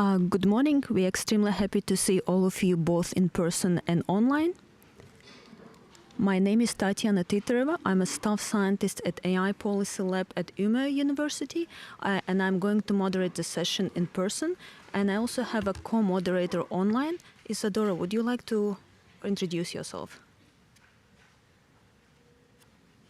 Good morning. We're extremely happy to see all of you both in person and online. My name is Tatiana Titareva. I'm a staff scientist at AI Policy Lab at Umeå University, and I'm going to moderate the session in person. And I also have a co-moderator online. Isadora, would you like to introduce yourself?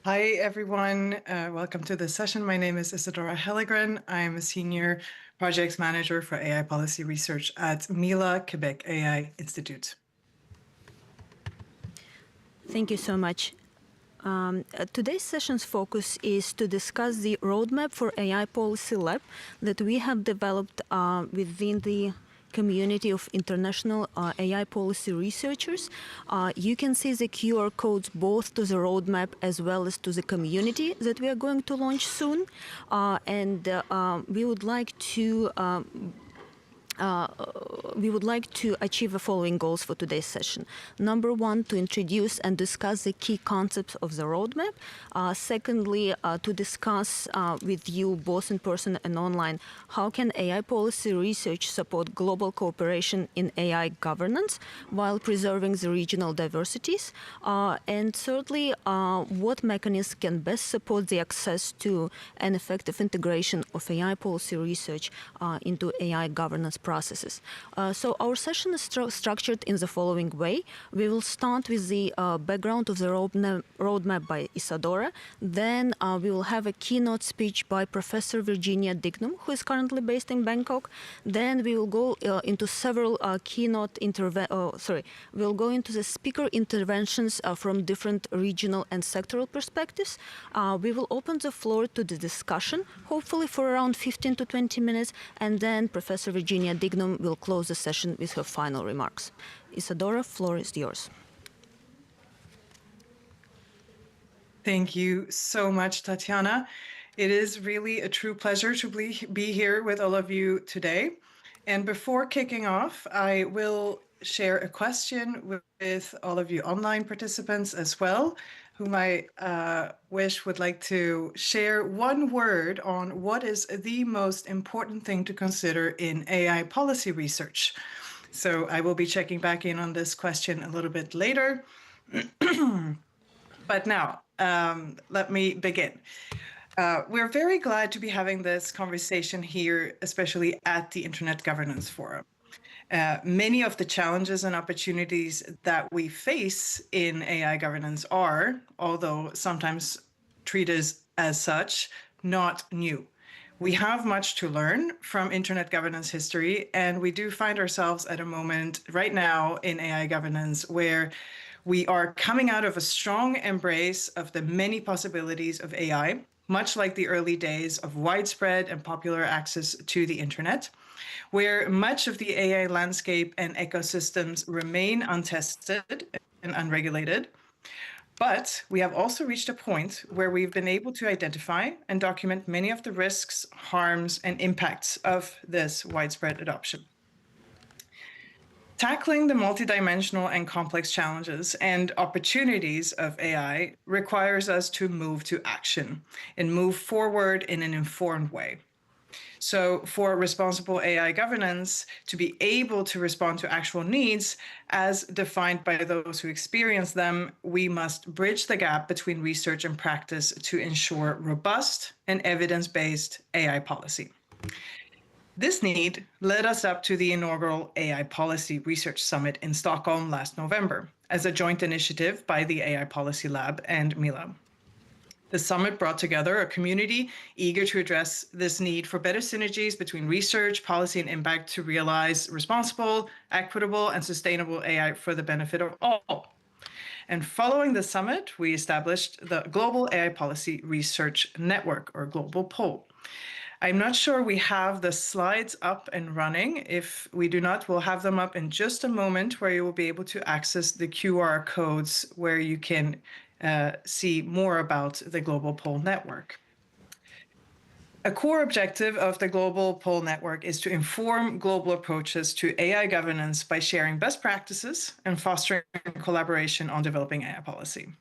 Hi, everyone. Welcome to this session. My name is Isadora Hellegren. I'm a senior projects manager for AI policy research at MILA, Quebec AI Institute. Thank you so much. Today's session's focus is to discuss the roadmap for AI Policy Lab that we have developed within the community of international AI policy researchers. You can see the QR codes both to the roadmap as well as to the community that we are going to launch soon. We would like to achieve the following goals for today's session. Number one, to introduce and discuss the key concepts of the roadmap. Secondly, to discuss with you both in person and online, how can AI policy research support global cooperation in AI governance while preserving the regional diversities? And thirdly, what mechanisms can best support the access to and effective integration of AI policy research into AI governance processes. So our session is structured in the following way. We will start with the background of the roadmap by Isadora. Then we will have a keynote speech by Professor Virginia Dignam, who is currently based in Bangkok. Then we will go into several we'll go into the speaker interventions from different regional and sectoral perspectives. We will open the floor to the discussion, hopefully for around 15 to 20 minutes, and then Professor Virginia Dignam will close the session with her final remarks. Isadora, floor is yours. Thank you so much, Tatiana. It is really a true pleasure to be here with all of you today. And before kicking off, I will share a question with all of you online participants as well, whom I wish would like to share one word on what is the most important thing to consider in AI policy research. So I will be checking back in on this question a little bit later. But now, let me begin. We're very glad to be having this conversation here, especially at the Internet Governance Forum. Many of the challenges and opportunities that we face in AI governance are, although sometimes treated as such, not new. We have much to learn from internet governance history, and we do find ourselves at a moment right now in AI governance where we are coming out of a strong embrace of the many possibilities of AI, much like the early days of widespread and popular access to the internet, where much of the AI landscape and ecosystems remain untested and unregulated. But we have also reached a point where we've been able to identify and document many of the risks, harms, and impacts of this widespread adoption. Tackling the multidimensional and complex challenges and opportunities of AI requires us to move to action and move forward in an informed way. So for responsible AI governance to be able to respond to actual needs as defined by those who experience them, we must bridge the gap between research and practice to ensure robust and evidence-based AI policy. This need led us up to the inaugural AI Policy Research Summit in Stockholm last November as a joint initiative by the AI Policy Lab and MILA. The summit brought together a community eager to address this need for better synergies between research, policy, and impact to realize responsible, equitable, and sustainable AI for the benefit of all. And following the summit, we established the Global AI Policy Research Network, or Global POL. I'm not sure we have the slides up and running. If we do not, we'll have them up in just a moment where you will be able to access the QR codes where you can see more about the Global POL network. A core objective of the Global POL network is to inform global approaches to AI governance by sharing best practices and fostering collaboration on developing AI policy.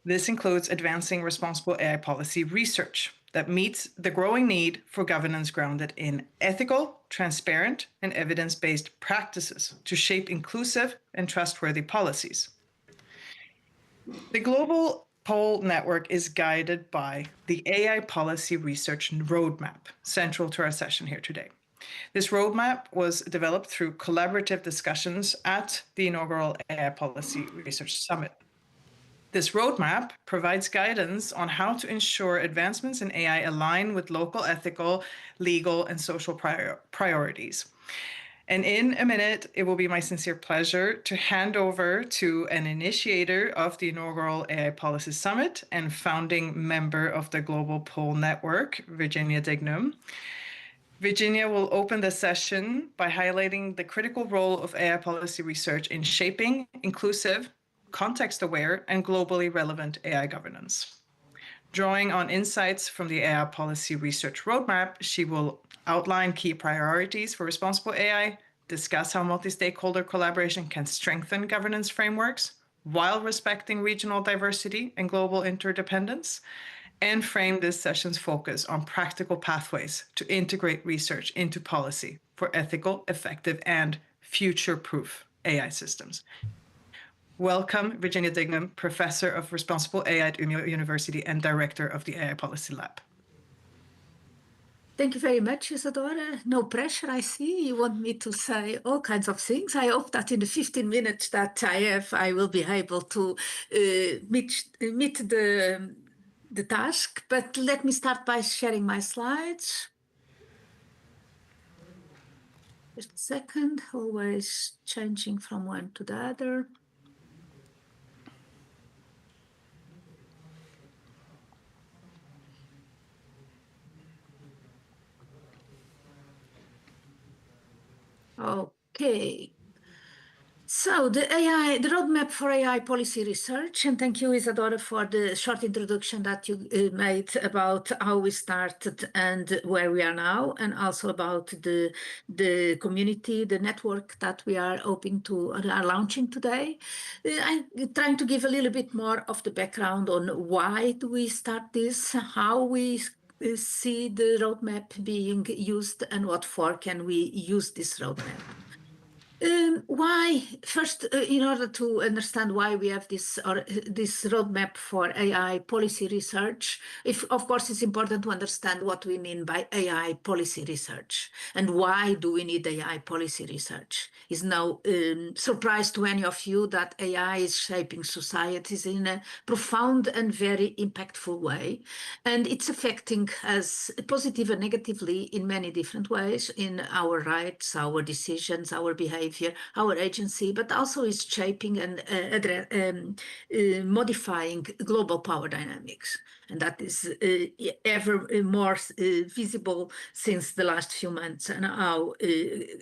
This includes advancing responsible AI policy research that meets the growing need for governance grounded in ethical, transparent, and evidence-based practices to shape inclusive and trustworthy policies. The Global Pole Network is guided by the AI Policy Research Roadmap, central to our session here today. This roadmap was developed through collaborative discussions at the inaugural AI Policy Research Summit. This roadmap provides guidance on how to ensure advancements in AI align with local ethical, legal, and social priorities. And in a minute, it will be my sincere pleasure to hand over to an initiator of the inaugural AI Policy Summit and founding member of the Global Pole Network, Virginia Dignam. Virginia will open the session by highlighting the critical role of AI policy research in shaping inclusive, context-aware, and globally relevant AI governance. Drawing on insights from the AI Policy Research Roadmap, she will outline key priorities for responsible AI, discuss how multi-stakeholder collaboration can strengthen governance frameworks while respecting regional diversity and global interdependence, and frame this session's focus on practical pathways to integrate research into policy for ethical, effective, and future-proof AI systems. Welcome, Virginia Dignam, Professor of Responsible AI at Umeå University and Director of the AI Policy Lab. Thank you very much, Isadora. No pressure, I see. You want me to say all kinds of things. I hope that in the 15 minutes that I have, I will be able to meet the task. But let me start by sharing my slides. Just a second, always changing from one to the other. Okay. So the roadmap for AI policy research, and thank you, Isadora, for the short introduction that you made about how we started and where we are now, and also about the community, the network that we are are launching today. I'm trying to give a little bit more of the background on why do we start this, how we see the roadmap being used, and what for can we use this roadmap. Why? First, in order to understand why we have this roadmap for AI policy research, of course, it's important to understand what we mean by AI policy research and why do we need AI policy research. It's no surprise to any of you that AI is shaping societies in a profound and very impactful way, and it's affecting us positively and negatively in many different ways in our rights, our decisions, our behavior, our agency, but also is shaping and modifying global power dynamics. And that is ever more visible since the last few months and how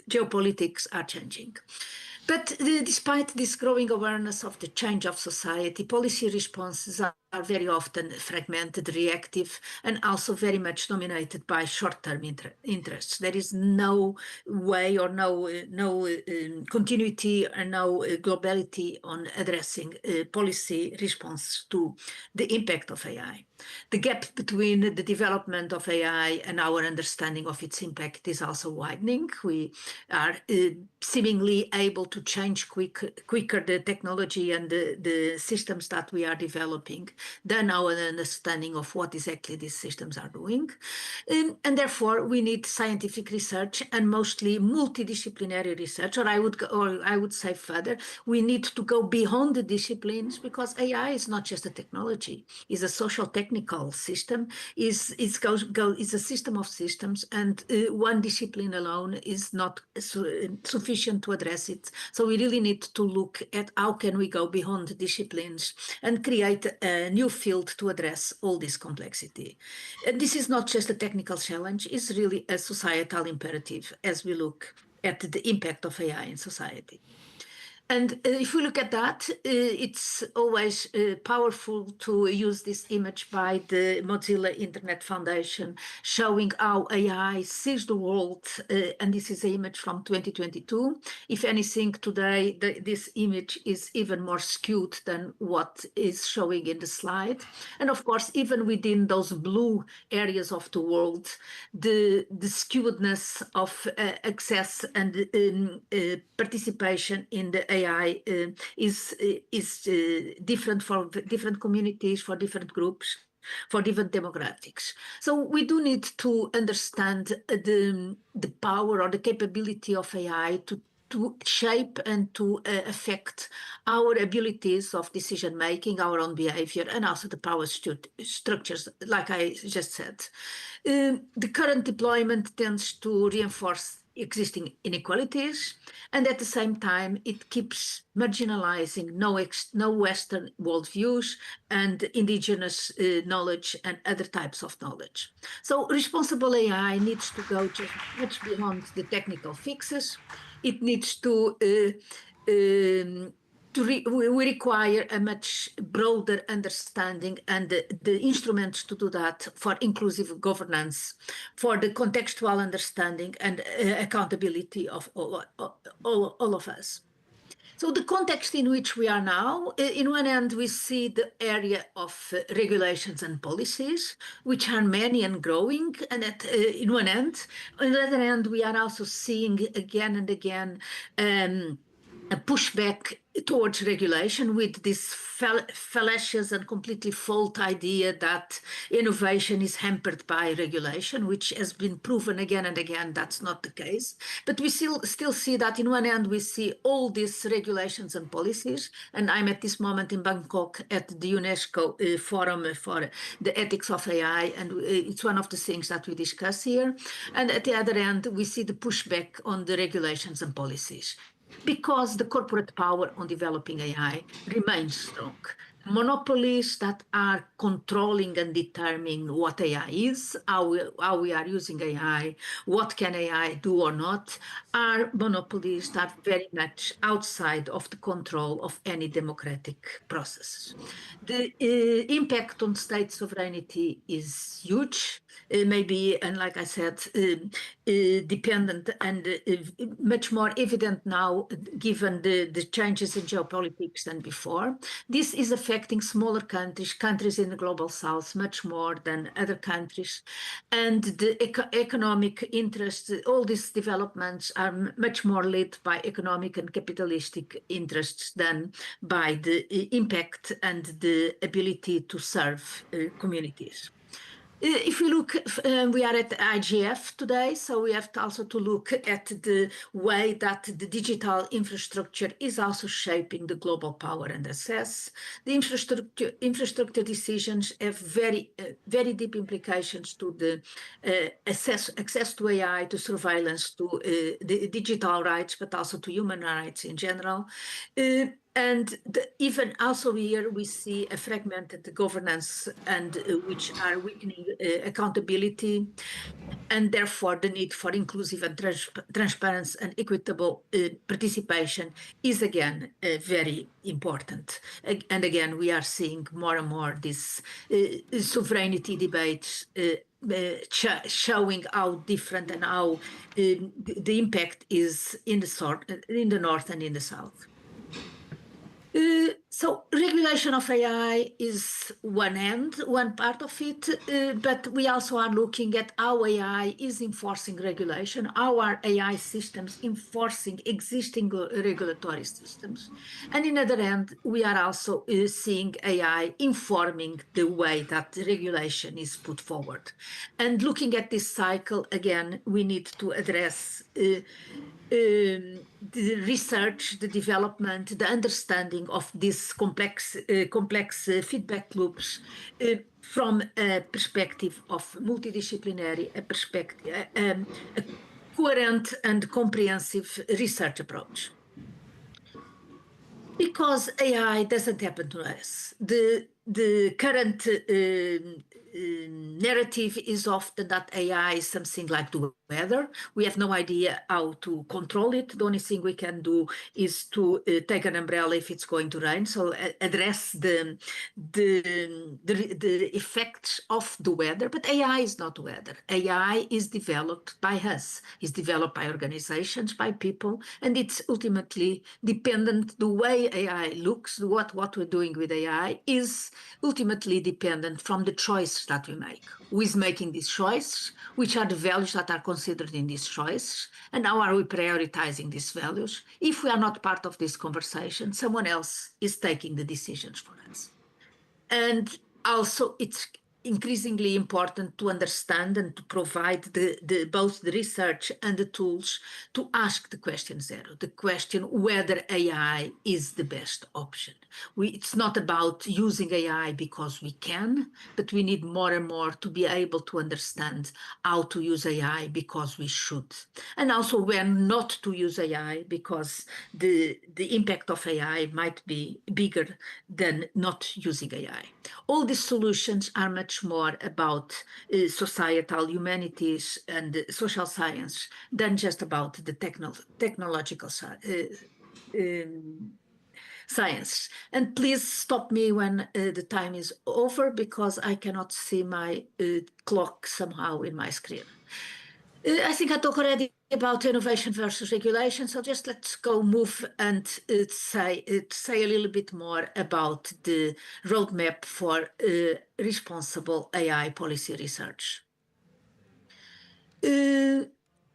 geopolitics are changing. But despite this growing awareness of the change of society, policy responses are very often fragmented, reactive, and also very much dominated by short-term interests. There is no way or no continuity or no globality on addressing policy response to the impact of AI. The gap between the development of AI and our understanding of its impact is also widening. We are seemingly able to change quicker the technology and the systems that we are developing than our understanding of what exactly these systems are doing. And therefore, we need scientific research and mostly multidisciplinary research, or I would say further, we need to go beyond the disciplines because AI is not just a technology, it's a social technical system, is a system of systems, and one discipline alone is not sufficient to address it. So we really need to look at how can we go beyond disciplines and create a new field to address all this complexity. And this is not just a technical challenge, it's really a societal imperative as we look at the impact of AI in society. And if we look at that, it's always powerful to use this image by the Mozilla Internet Foundation showing how AI sees the world. And this is an image from 2022. If anything, today, this image is even more skewed than what is showing in the slide. And of course, even within those blue areas of the world, the skewedness of access and participation in the AI is different for different communities, for different groups, for different demographics. So we do need to understand the power or the capability of AI to shape and to affect our abilities of decision making, our own behavior, and also the power structures, like I just said. The current deployment tends to reinforce existing inequalities, and at the same time, it keeps marginalizing no Western worldviews and indigenous knowledge and other types of knowledge. So responsible AI needs to go just much beyond the technical fixes. It needs to we require a much broader understanding and the instruments to do that for inclusive governance, for the contextual understanding and accountability of all of us. So the context in which we are now, in one end, we see the area of regulations and policies, which are many and growing, and in one end. On the other hand, we are also seeing again and again a pushback towards regulation with this fallacious and completely false idea that innovation is hampered by regulation, which has been proven again and again that's not the case. But we still see that in one end we see all these regulations and policies, and I'm at this moment in Bangkok at the UNESCO Forum for the Ethics of AI, and it's one of the things that we discuss here. And at the other end, we see the pushback on the regulations and policies, because the corporate power on developing AI remains strong. Monopolies that are controlling and determining what AI is, how we are using AI, what can AI do or not, are monopolies that are very much outside of the control of any democratic process. The impact on state sovereignty is huge, maybe, and like I said, dependent and much more evident now, given the changes in geopolitics than before. This is affecting smaller countries in the global south much more than other countries. And the economic interests, all these developments are much more led by economic and capitalistic interests than by the impact and the ability to serve communities. If we look, we are at IGF today, so we have to also to look at the way that the digital infrastructure is also shaping the global power and access. The infrastructure decisions have very deep implications to the access to AI, to surveillance, to the digital rights, but also to human rights in general. And even also here, we see a fragmented governance and which are weakening accountability, and therefore the need for inclusive and transparent and equitable participation is again very important. And again, we are seeing more and more this sovereignty debates showing how different and how the impact is in the north and in the south. So regulation of AI is one part of it, but we also are looking at how AI is enforcing regulation, how are AI systems enforcing existing regulatory systems. And in other hand, we are also seeing AI informing the way that regulation is put forward. And looking at this cycle, again, we need to address the research, the development, the understanding of these complex feedback loops from a perspective of multidisciplinary, a coherent and comprehensive research approach. Because AI doesn't happen to us. The the current narrative is often that AI is something like the weather. We have no idea how to control it. The only thing we can do is to take an umbrella if it's going to rain. So address the effects of the weather. But AI is not weather. AI is developed by us. It's developed by organizations, by people, and it's ultimately dependent. The way AI looks, what we're doing with AI is ultimately dependent from the choices that we make. Who is making these choices? Which are the values that are considered in these choices? And how are we prioritizing these values? If we are not part of this conversation, someone else is taking the decisions for us. And also, it's increasingly important to understand and to provide both the research and the tools to ask the question zero, the question whether AI is the best option. It's not about using AI because we can, but we need more and more to be able to understand how to use AI because we should. And also when not to use AI because the impact of AI might be bigger than not using AI. All these solutions are much more about societal humanities and social science than just about the technological science. And please stop me when the time is over because I cannot see my clock somehow in my screen. I think I talked already about innovation versus regulation, so just let's go move and say a little bit more about the roadmap for responsible AI policy research.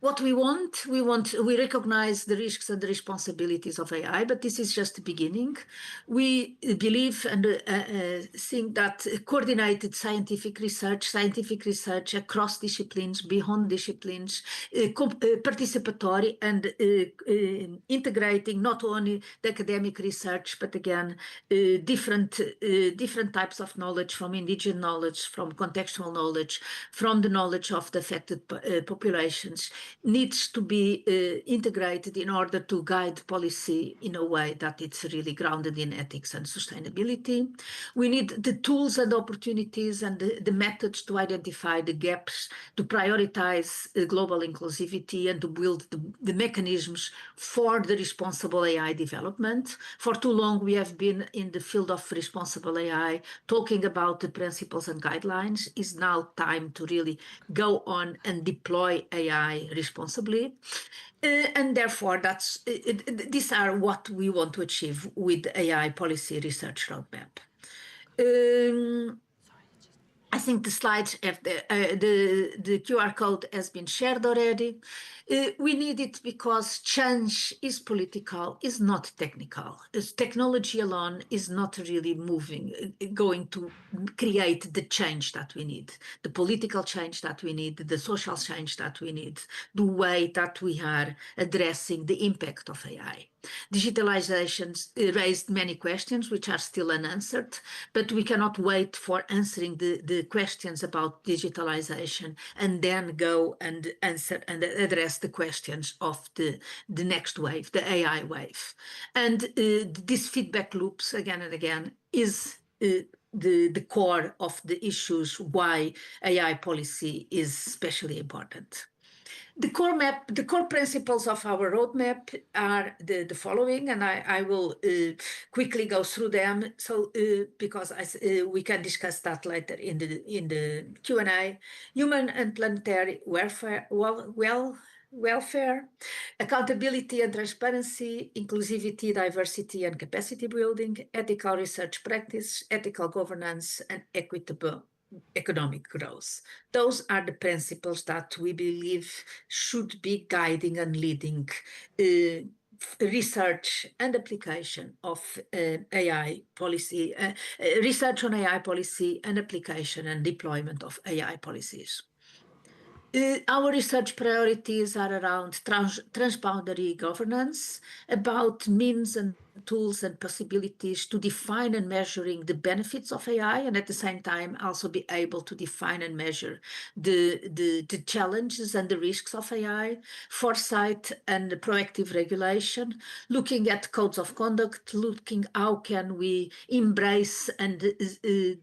What we recognize the risks and the responsibilities of AI, but this is just the beginning. We believe and think that coordinated scientific research across disciplines, beyond disciplines, participatory and integrating not only the academic research, but again, different types of knowledge, from indigenous knowledge, from contextual knowledge, from the knowledge of the affected populations, needs to be integrated in order to guide policy in a way that it's really grounded in ethics and sustainability. We need the tools and opportunities and the methods to identify the gaps, to prioritize global inclusivity and to build the mechanisms for the responsible AI development. For too long, we have been in the field of responsible AI talking about the principles and guidelines. It's now time to really go on and deploy AI responsibly. And therefore, these are what we want to achieve with AI policy research roadmap. I think the slides have the QR code has been shared already. We need it because change is political, is not technical. Technology alone is not really going to create the change that we need, the political change that we need, the social change that we need, the way that we are addressing the impact of AI. Digitalization raised many questions which are still unanswered, but we cannot wait for answering the questions about digitalization and then go and answer and address the questions of the next wave, the AI wave. And these feedback loops again and again is the core of the issues why AI policy is especially important. The core principles of our roadmap are the following, and I will quickly go through them. So because we can discuss that later in the Q&A. Human and planetary welfare, accountability and transparency, inclusivity, diversity and capacity building, ethical research practice, ethical governance, and equitable economic growth. Those are the principles that we believe should be guiding and leading research and application of AI policy, research on AI policy and application and deployment of AI policies. Our research priorities are around transboundary governance, about means and tools and possibilities to define and measuring the benefits of AI, and at the same time also be able to define and measure the challenges and the risks of AI, foresight and proactive regulation, looking at codes of conduct, looking how can we embrace and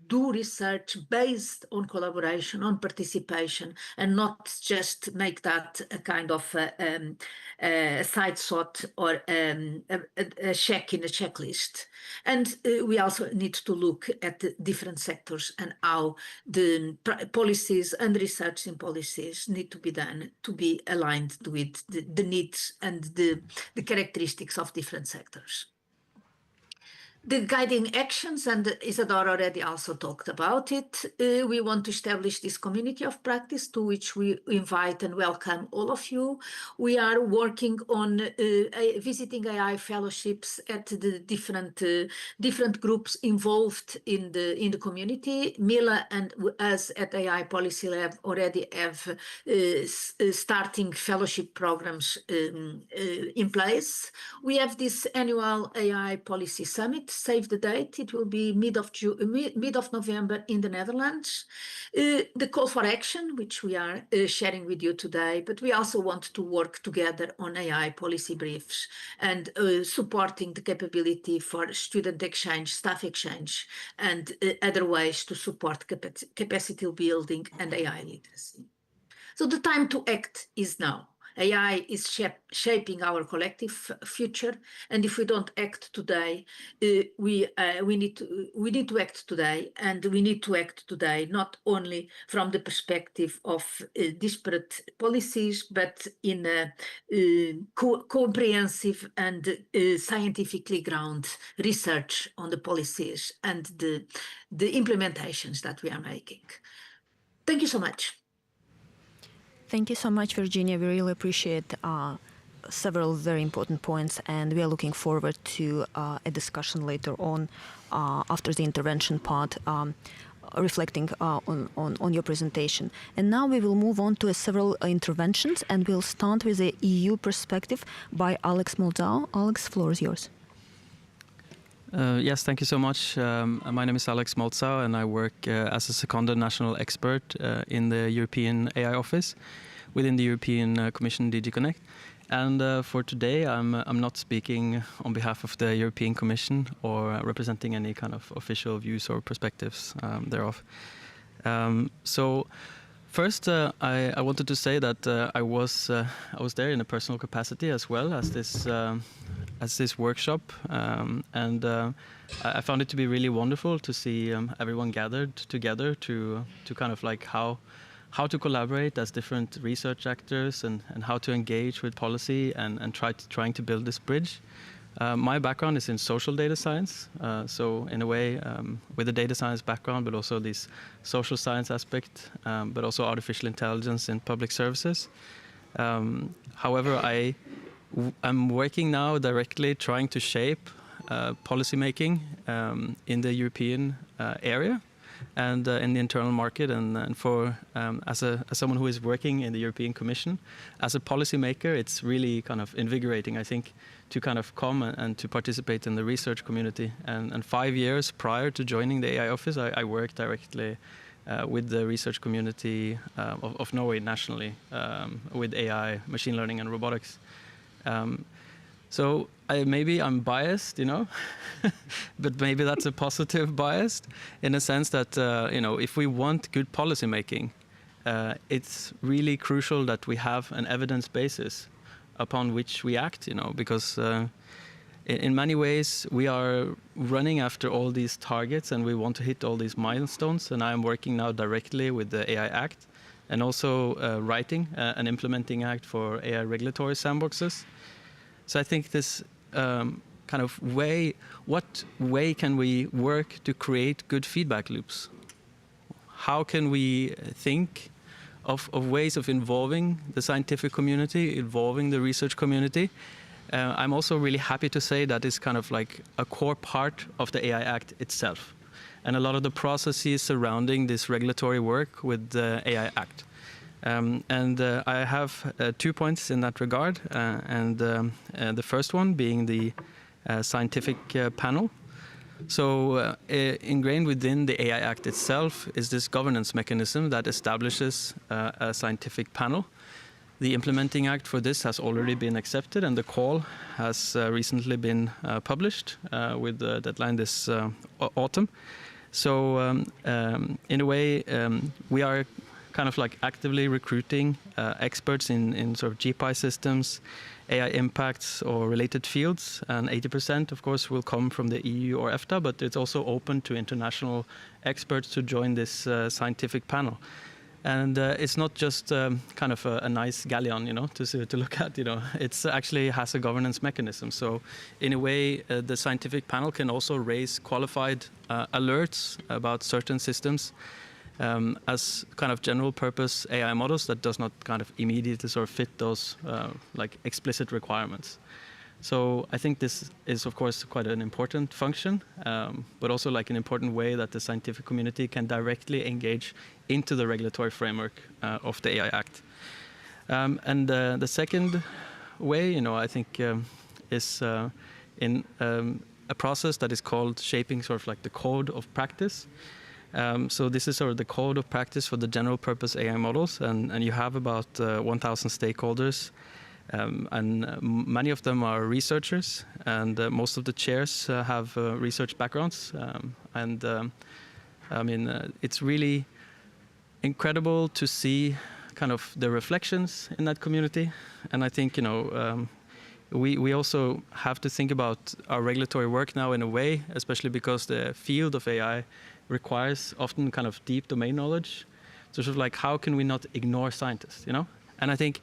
do research based on collaboration, on participation, and not just make that a kind of a side thought or a check in a checklist. And we also need to look at the different sectors and how the policies and research in policies need to be done to be aligned with the needs and the characteristics of different sectors. The guiding actions, and Isadora already also talked about it, we want to establish this community of practice to which we invite and welcome all of you. We are working on visiting AI fellowships at the different groups involved in the community. Mila and us at AI Policy Lab already have starting fellowship programs in place. We have this annual AI Policy Summit. Save the date. It will be mid of November in the Netherlands. The call for action, which we are sharing with you today, but we also want to work together on AI policy briefs and supporting the capability for student exchange, staff exchange, and other ways to support capacity building and AI literacy. So the time to act is now. AI is shaping our collective future, and if we don't act today, we need to act today, and we need to act today not only from the perspective of disparate policies, but in a comprehensive and scientifically grounded research on the policies and the implementations that we are making. Thank you so much. Thank you so much, Virginia. We really appreciate several very important points, and we are looking forward to a discussion later on after the intervention part, reflecting on your presentation. And now we will move on to several interventions, and we'll start with the EU perspective by Alex Moldau. Alex, floor is yours. Yes, thank you so much. My name is Alex Moltzau, and I work as a seconded national expert in the European AI Office within the European Commission DG Connect. And for today, I'm not speaking on behalf of the European Commission or representing any kind of official views or perspectives thereof. So first, I wanted to say that I was there in a personal capacity as well as this workshop, and I found it to be really wonderful to see everyone gathered together to kind of like how to collaborate as different research actors and how to engage with policy and trying to build this bridge. My background is in social data science, so in a way with a data science background, but also this social science aspect, but also artificial intelligence in public services. However, I'm working now directly trying to shape policymaking in the European area and in the internal market, and for as someone who is working in the European Commission, as a policymaker, it's really kind of invigorating, I think, to kind of come and to participate in the research community. And 5 years prior to joining the AI office, I worked directly with the research community of Norway nationally with AI, machine learning, and robotics. So maybe I'm biased, you know, but maybe that's a positive bias in a sense that, you know, if we want good policy making, it's really crucial that we have an evidence basis upon which we act, you know, because in many ways we are running after all these targets and we want to hit all these milestones. And I'm working now directly with the AI Act and also writing an implementing act for AI regulatory sandboxes. So I think this kind of way, what way can we work to create good feedback loops? How can we think of ways of involving the scientific community, involving the research community? I'm also really happy to say that it's kind of like a core part of the AI Act itself. And a lot of the processes surrounding this regulatory work with the AI Act. I have 2 points in that regard, and the first one being the scientific panel. So ingrained within the AI Act itself is this governance mechanism that establishes a scientific panel. The implementing act for this has already been accepted, and the call has recently been published with the deadline this autumn. So in a way, we are kind of like actively recruiting experts in sort of GPI systems, AI impacts or related fields, and 80% of course will come from the EU or EFTA, but it's also open to international experts to join this scientific panel. And it's not just kind of a nice galleon, you know, to look at, you know, it's actually has a governance mechanism. So in a way, the scientific panel can also raise qualified alerts about certain systems as kind of general purpose AI models that does not kind of immediately sort of fit those like explicit requirements. So I think this is, of course, quite an important function, but also like an important way that the scientific community can directly engage into the regulatory framework of the AI Act. And the second way, you know, I think is in a process that is called shaping sort of like the code of practice. So this is sort of the code of practice for the general purpose AI models, and you have about 1,000 stakeholders. And many of them are researchers, and most of the chairs have research backgrounds. I mean, it's really incredible to see kind of the reflections in that community. And I think, you know, we also have to think about our regulatory work now in a way, especially because the field of AI requires often kind of deep domain knowledge. So sort of like, how can we not ignore scientists, you know? And I think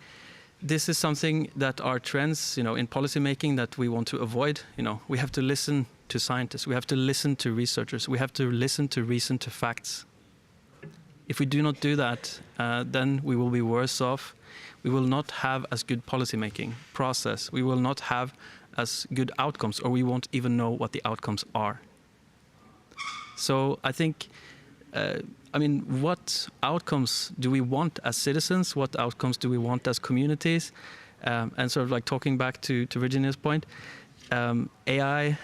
this is something that are trends, you know, in policymaking that we want to avoid. You know, we have to listen to scientists. We have to listen to researchers. We have to listen to reason, to facts. If we do not do that, then we will be worse off. We will not have as good policymaking process. We will not have as good outcomes, or we won't even know what the outcomes are. So I think, I mean, what outcomes do we want as citizens? What outcomes do we want as communities? And sort of like talking back to Virginia's point, AI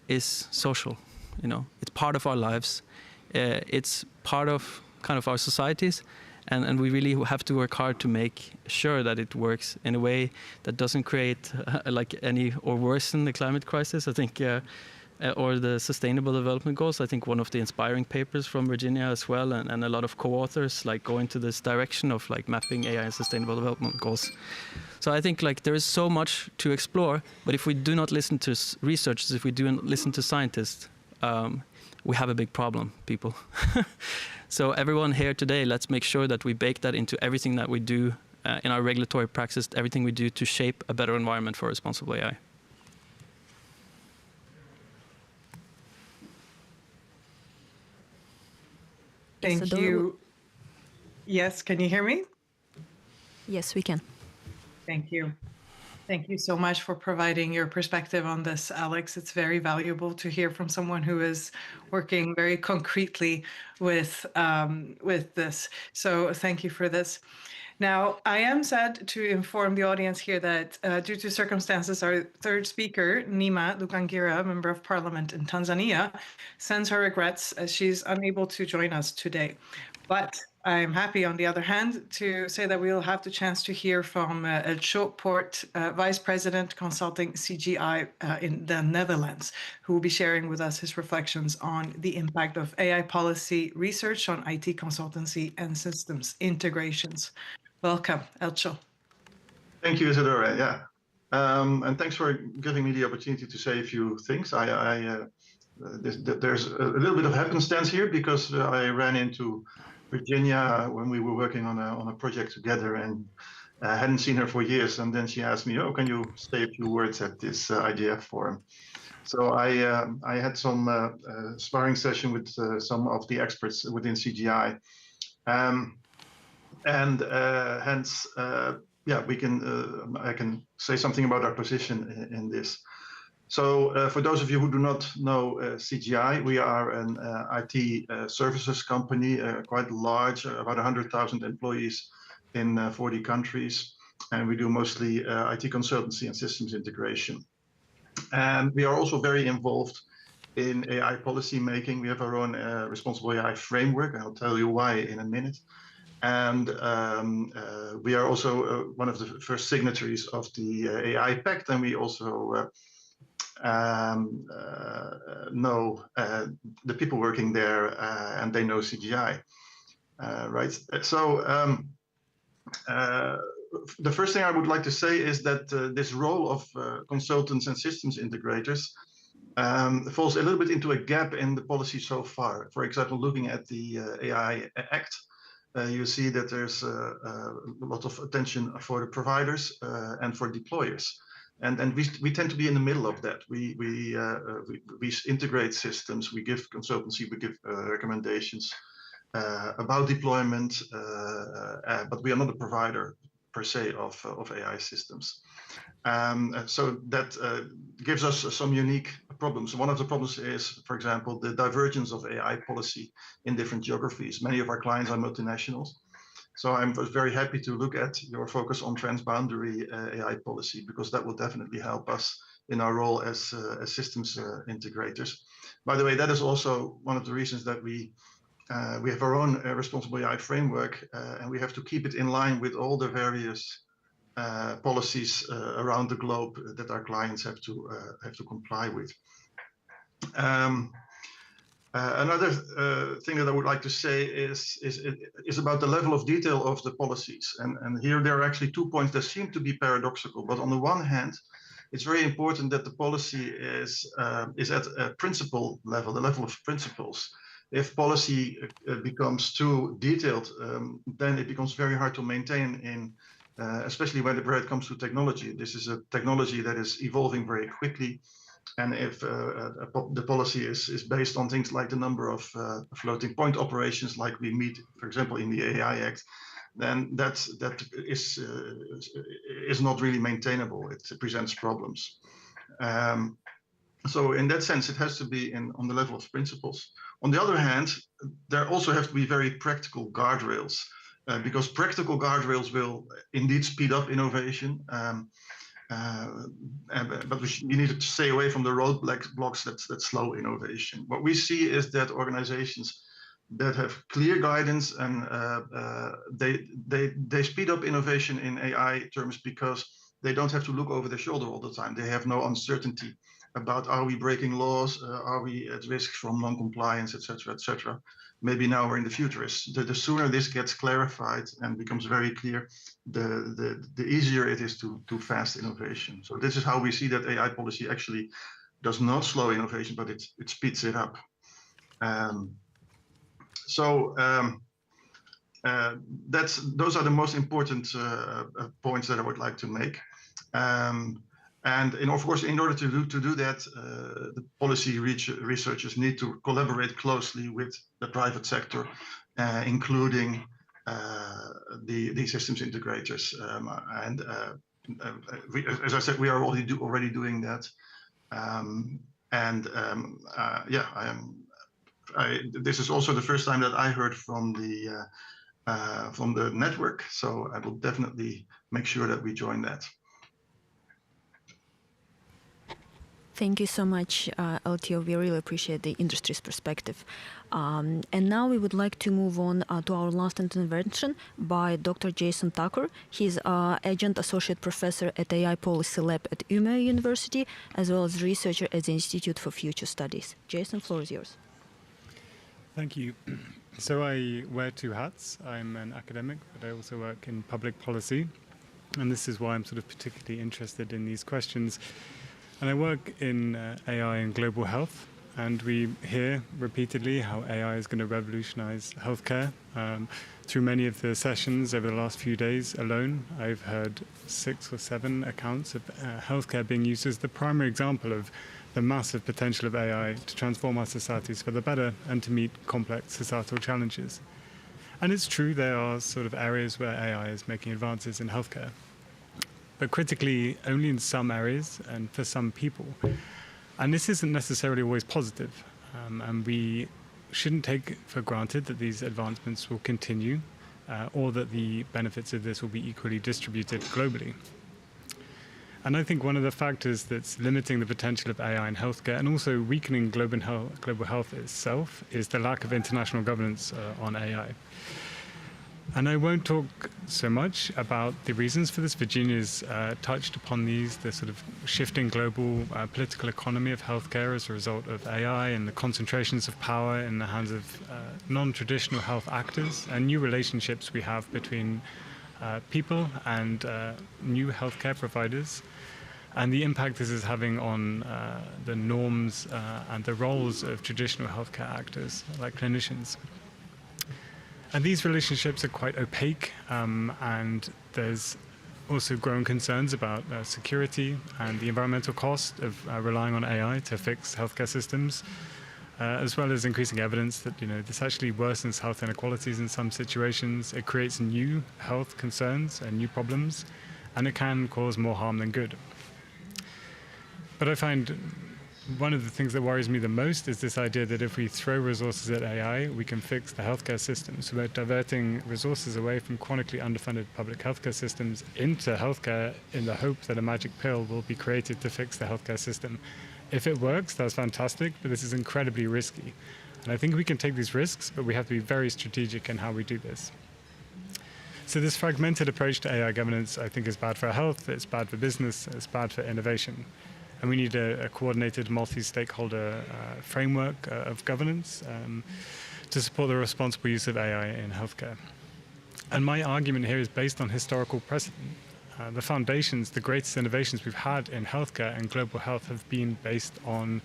is social, you know, it's part of our lives. It's part of kind of our societies. And we really have to work hard to make sure that it works in a way that doesn't create like any or worsen the climate crisis. I think or the Sustainable Development Goals. I think one of the inspiring papers from Virginia as well, and a lot of co-authors like go into this direction of like mapping AI and Sustainable Development Goals. So I think like there is so much to explore, but if we do not listen to researchers, if we do not listen to scientists, we have a big problem, people. So everyone here today, let's make sure that we bake that into everything that we do in our regulatory practice, everything we do to shape a better environment for responsible AI. Thank you. Yes, can you hear me? Yes, we can. Thank you. Thank you so much for providing your perspective on this, Alex. It's very valuable to hear from someone who is working very concretely with this. So thank you for this. Now, I am sad to inform the audience here that due to circumstances, our third speaker, Nima Lukangira, Member of Parliament in Tanzania, sends her regrets as she's unable to join us today. But I'm happy, on the other hand, to say that we'll have the chance to hear from Elcho Poort, Vice President Consulting CGI in the Netherlands, who will be sharing with us his reflections on the impact of AI policy research on IT consultancy and systems integrations. Welcome, Elcho. Thank you, Isadora. Yeah, and thanks for giving me the opportunity to say a few things. There's a little bit of happenstance here because I ran into Virginia when we were working on a project together, and I hadn't seen her for years. And then she asked me, "Oh, can you say a few words at this IGF forum?" So I had some sparring session with some of the experts within CGI. And hence, yeah, I can say something about our position in this. So for those of you who do not know CGI, we are an IT services company, quite large, about 100,000 employees in 40 countries. And we do mostly IT consultancy and systems integration. And we are also very involved in AI policy making. We have our own responsible AI framework. I'll tell you why in a minute. And we are also one of the first signatories of the AI Pact, and we also know the people working there, and they know CGI, right? So the first thing I would like to say is that this role of consultants and systems integrators falls a little bit into a gap in the policy so far. For example, looking at the AI Act, you see that there's a lot of attention for the providers and for deployers. And we tend to be in the middle of that. We integrate systems, we give consultancy, we give recommendations about deployment, but we are not a provider per se of AI systems. So that gives us some unique problems. One of the problems is, for example, the divergence of AI policy in different geographies. Many of our clients are multinationals. So I'm very happy to look at your focus on transboundary AI policy, because that will definitely help us in our role as systems integrators. By the way, that is also one of the reasons that we have our own responsible AI framework, and we have to keep it in line with all the various policies around the globe that our clients have to comply with. Another thing that I would like to say is about the level of detail of the policies. And here there are actually 2 points that seem to be paradoxical. But on the one hand, it's very important that the policy is at a principle level, the level of principles. If policy becomes too detailed, then it becomes very hard to maintain especially when it comes to technology. This is a technology that is evolving very quickly. And if the policy is based on things like the number of floating point operations, like we meet, for example, in the AI Act, then that is not really maintainable. It presents problems. So in that sense, it has to be on the level of principles. On the other hand, there also have to be very practical guardrails, because practical guardrails will indeed speed up innovation. But we need to stay away from the roadblocks that slow innovation. What we see is that organizations that have clear guidance and they speed up innovation in AI terms because they don't have to look over their shoulder all the time. They have no uncertainty about, are we breaking laws? Are we at risk from non-compliance, etc., etc. Maybe now or in the future. The sooner this gets clarified and becomes very clear, the easier it is to fast innovation. So this is how we see that AI policy actually does not slow innovation, but it speeds it up. Those are the most important points that I would like to make. And of course, in order to do that, the policy researchers need to collaborate closely with the private sector, including the systems integrators. As I said, we are already doing that. This is also the first time that I heard from the network. So I will definitely make sure that we join that. Thank you so much, LTO. We really appreciate the industry's perspective. And now we would like to move on to our last intervention by Dr. Jason Tucker. He's Adjunct Associate Professor at AI Policy Lab at Umeå University, as well as researcher at the Institute for Future Studies. Jason, the floor is yours. Thank you. So I wear two hats. I'm an academic, but I also work in public policy. And this is why I'm sort of particularly interested in these questions. And I work in AI and global health, and we hear repeatedly how AI is going to revolutionize healthcare. Through many of the sessions over the last few days alone, I've heard 6 or 7 accounts of healthcare being used as the primary example of the massive potential of AI to transform our societies for the better and to meet complex societal challenges. And it's true, there are sort of areas where AI is making advances in healthcare, but critically only in some areas and for some people. And this isn't necessarily always positive. And we shouldn't take for granted that these advancements will continue or that the benefits of this will be equally distributed globally. And I think one of the factors that's limiting the potential of AI in healthcare and also weakening global health itself is the lack of international governance on AI. And I won't talk so much about the reasons for this. Virginia's touched upon these, the sort of shifting global political economy of healthcare as a result of AI and the concentrations of power in the hands of non-traditional health actors and new relationships we have between people and new healthcare providers, and the impact this is having on the norms and the roles of traditional healthcare actors like clinicians. And these relationships are quite opaque, and there's also growing concerns about security and the environmental cost of relying on AI to fix healthcare systems, as well as increasing evidence that this actually worsens health inequalities in some situations. It creates new health concerns and new problems, and it can cause more harm than good. But I find one of the things that worries me the most is this idea that if we throw resources at AI, we can fix the healthcare system. So we're diverting resources away from chronically underfunded public healthcare systems into healthcare in the hope that a magic pill will be created to fix the healthcare system. If it works, that's fantastic, but this is incredibly risky. And I think we can take these risks, but we have to be very strategic in how we do this. So this fragmented approach to AI governance, I think, is bad for our health, it's bad for business, it's bad for innovation. And we need a coordinated multi-stakeholder framework of governance to support the responsible use of AI in healthcare. And my argument here is based on historical precedent. The foundations, the greatest innovations we've had in healthcare and global health have been based on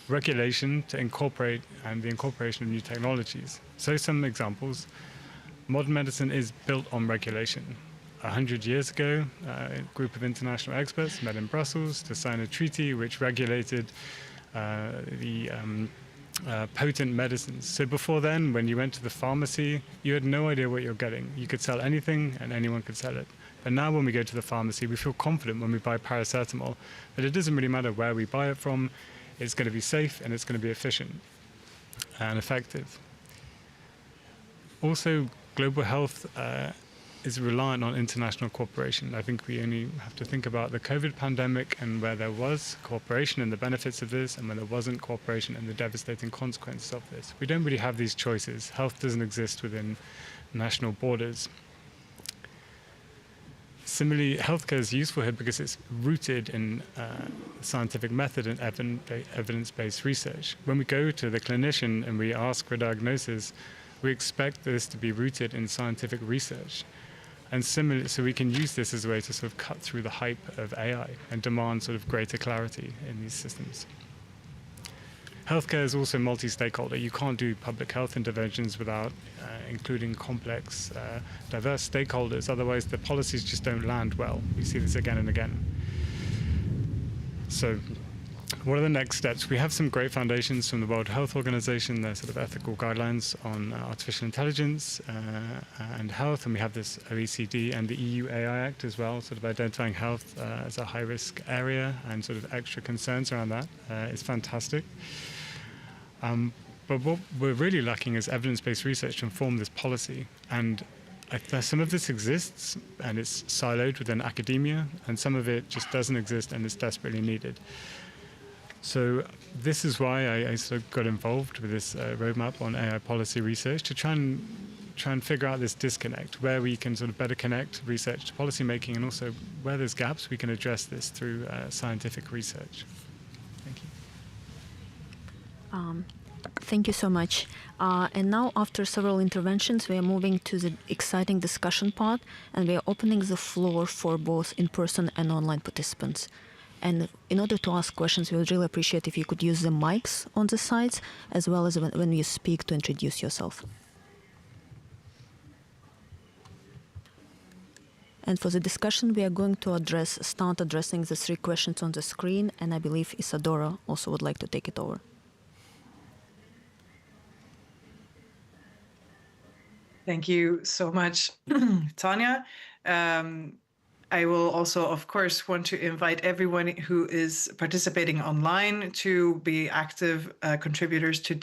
regulation to incorporate and the incorporation of new technologies. So some examples. Modern medicine is built on regulation. 100 years ago, a group of international experts met in Brussels to sign a treaty which regulated the potent medicines. So before then, when you went to the pharmacy, you had no idea what you're getting. You could sell anything and anyone could sell it. But now when we go to the pharmacy, we feel confident when we buy paracetamol that it doesn't really matter where we buy it from, it's going to be safe and it's going to be efficient and effective. Also, global health is reliant on international cooperation. I think we only have to think about the COVID pandemic and where there was cooperation and the benefits of this, and when there wasn't cooperation and the devastating consequences of this. We don't really have these choices. Health doesn't exist within national borders. Similarly, healthcare is useful here because it's rooted in scientific method and evidence-based research. When we go to the clinician and we ask for a diagnosis, we expect this to be rooted in scientific research. And similarly, so we can use this as a way to sort of cut through the hype of AI and demand sort of greater clarity in these systems. Healthcare is also multi-stakeholder. You can't do public health interventions without including complex, diverse stakeholders. Otherwise, the policies just don't land well. We see this again and again. So what are the next steps? We have some great foundations from the World Health Organization, their sort of ethical guidelines on artificial intelligence and health, and we have this OECD and the EU AI Act as well, sort of identifying health as a high-risk area and sort of extra concerns around that. It's fantastic. But what we're really lacking is evidence-based research to inform this policy. And some of this exists and it's siloed within academia, and some of it just doesn't exist and is desperately needed. So this is why I sort of got involved with this roadmap on AI policy research to try and figure out this disconnect, where we can sort of better connect research to policy making, and also where there's gaps, we can address this through scientific research. Thank you. Thank you so much. And now, after several interventions, we are moving to the exciting discussion part, and we are opening the floor for both in-person and online participants. And in order to ask questions, we would really appreciate if you could use the mics on the sides, as well as when you speak, to introduce yourself. And for the discussion, we are going to start addressing the 3 questions on the screen, and I believe Isadora also would like to take it over. Thank you so much, Tanya. I will also, of course, want to invite everyone who is participating online to be active contributors to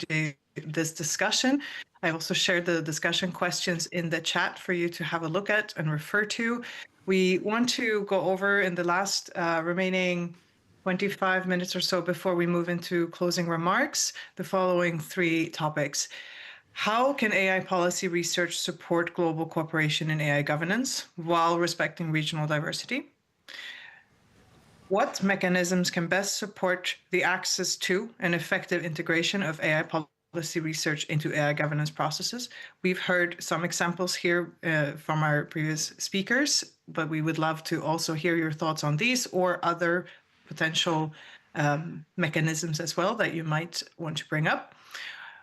this discussion. I also shared the discussion questions in the chat for you to have a look at and refer to. We want to go over in the last remaining 25 minutes or so before we move into closing remarks, the following 3 topics. How can AI policy research support global cooperation in AI governance while respecting regional diversity? What mechanisms can best support the access to and effective integration of AI policy research into AI governance processes? We've heard some examples here from our previous speakers, but we would love to also hear your thoughts on these or other potential mechanisms as well that you might want to bring up.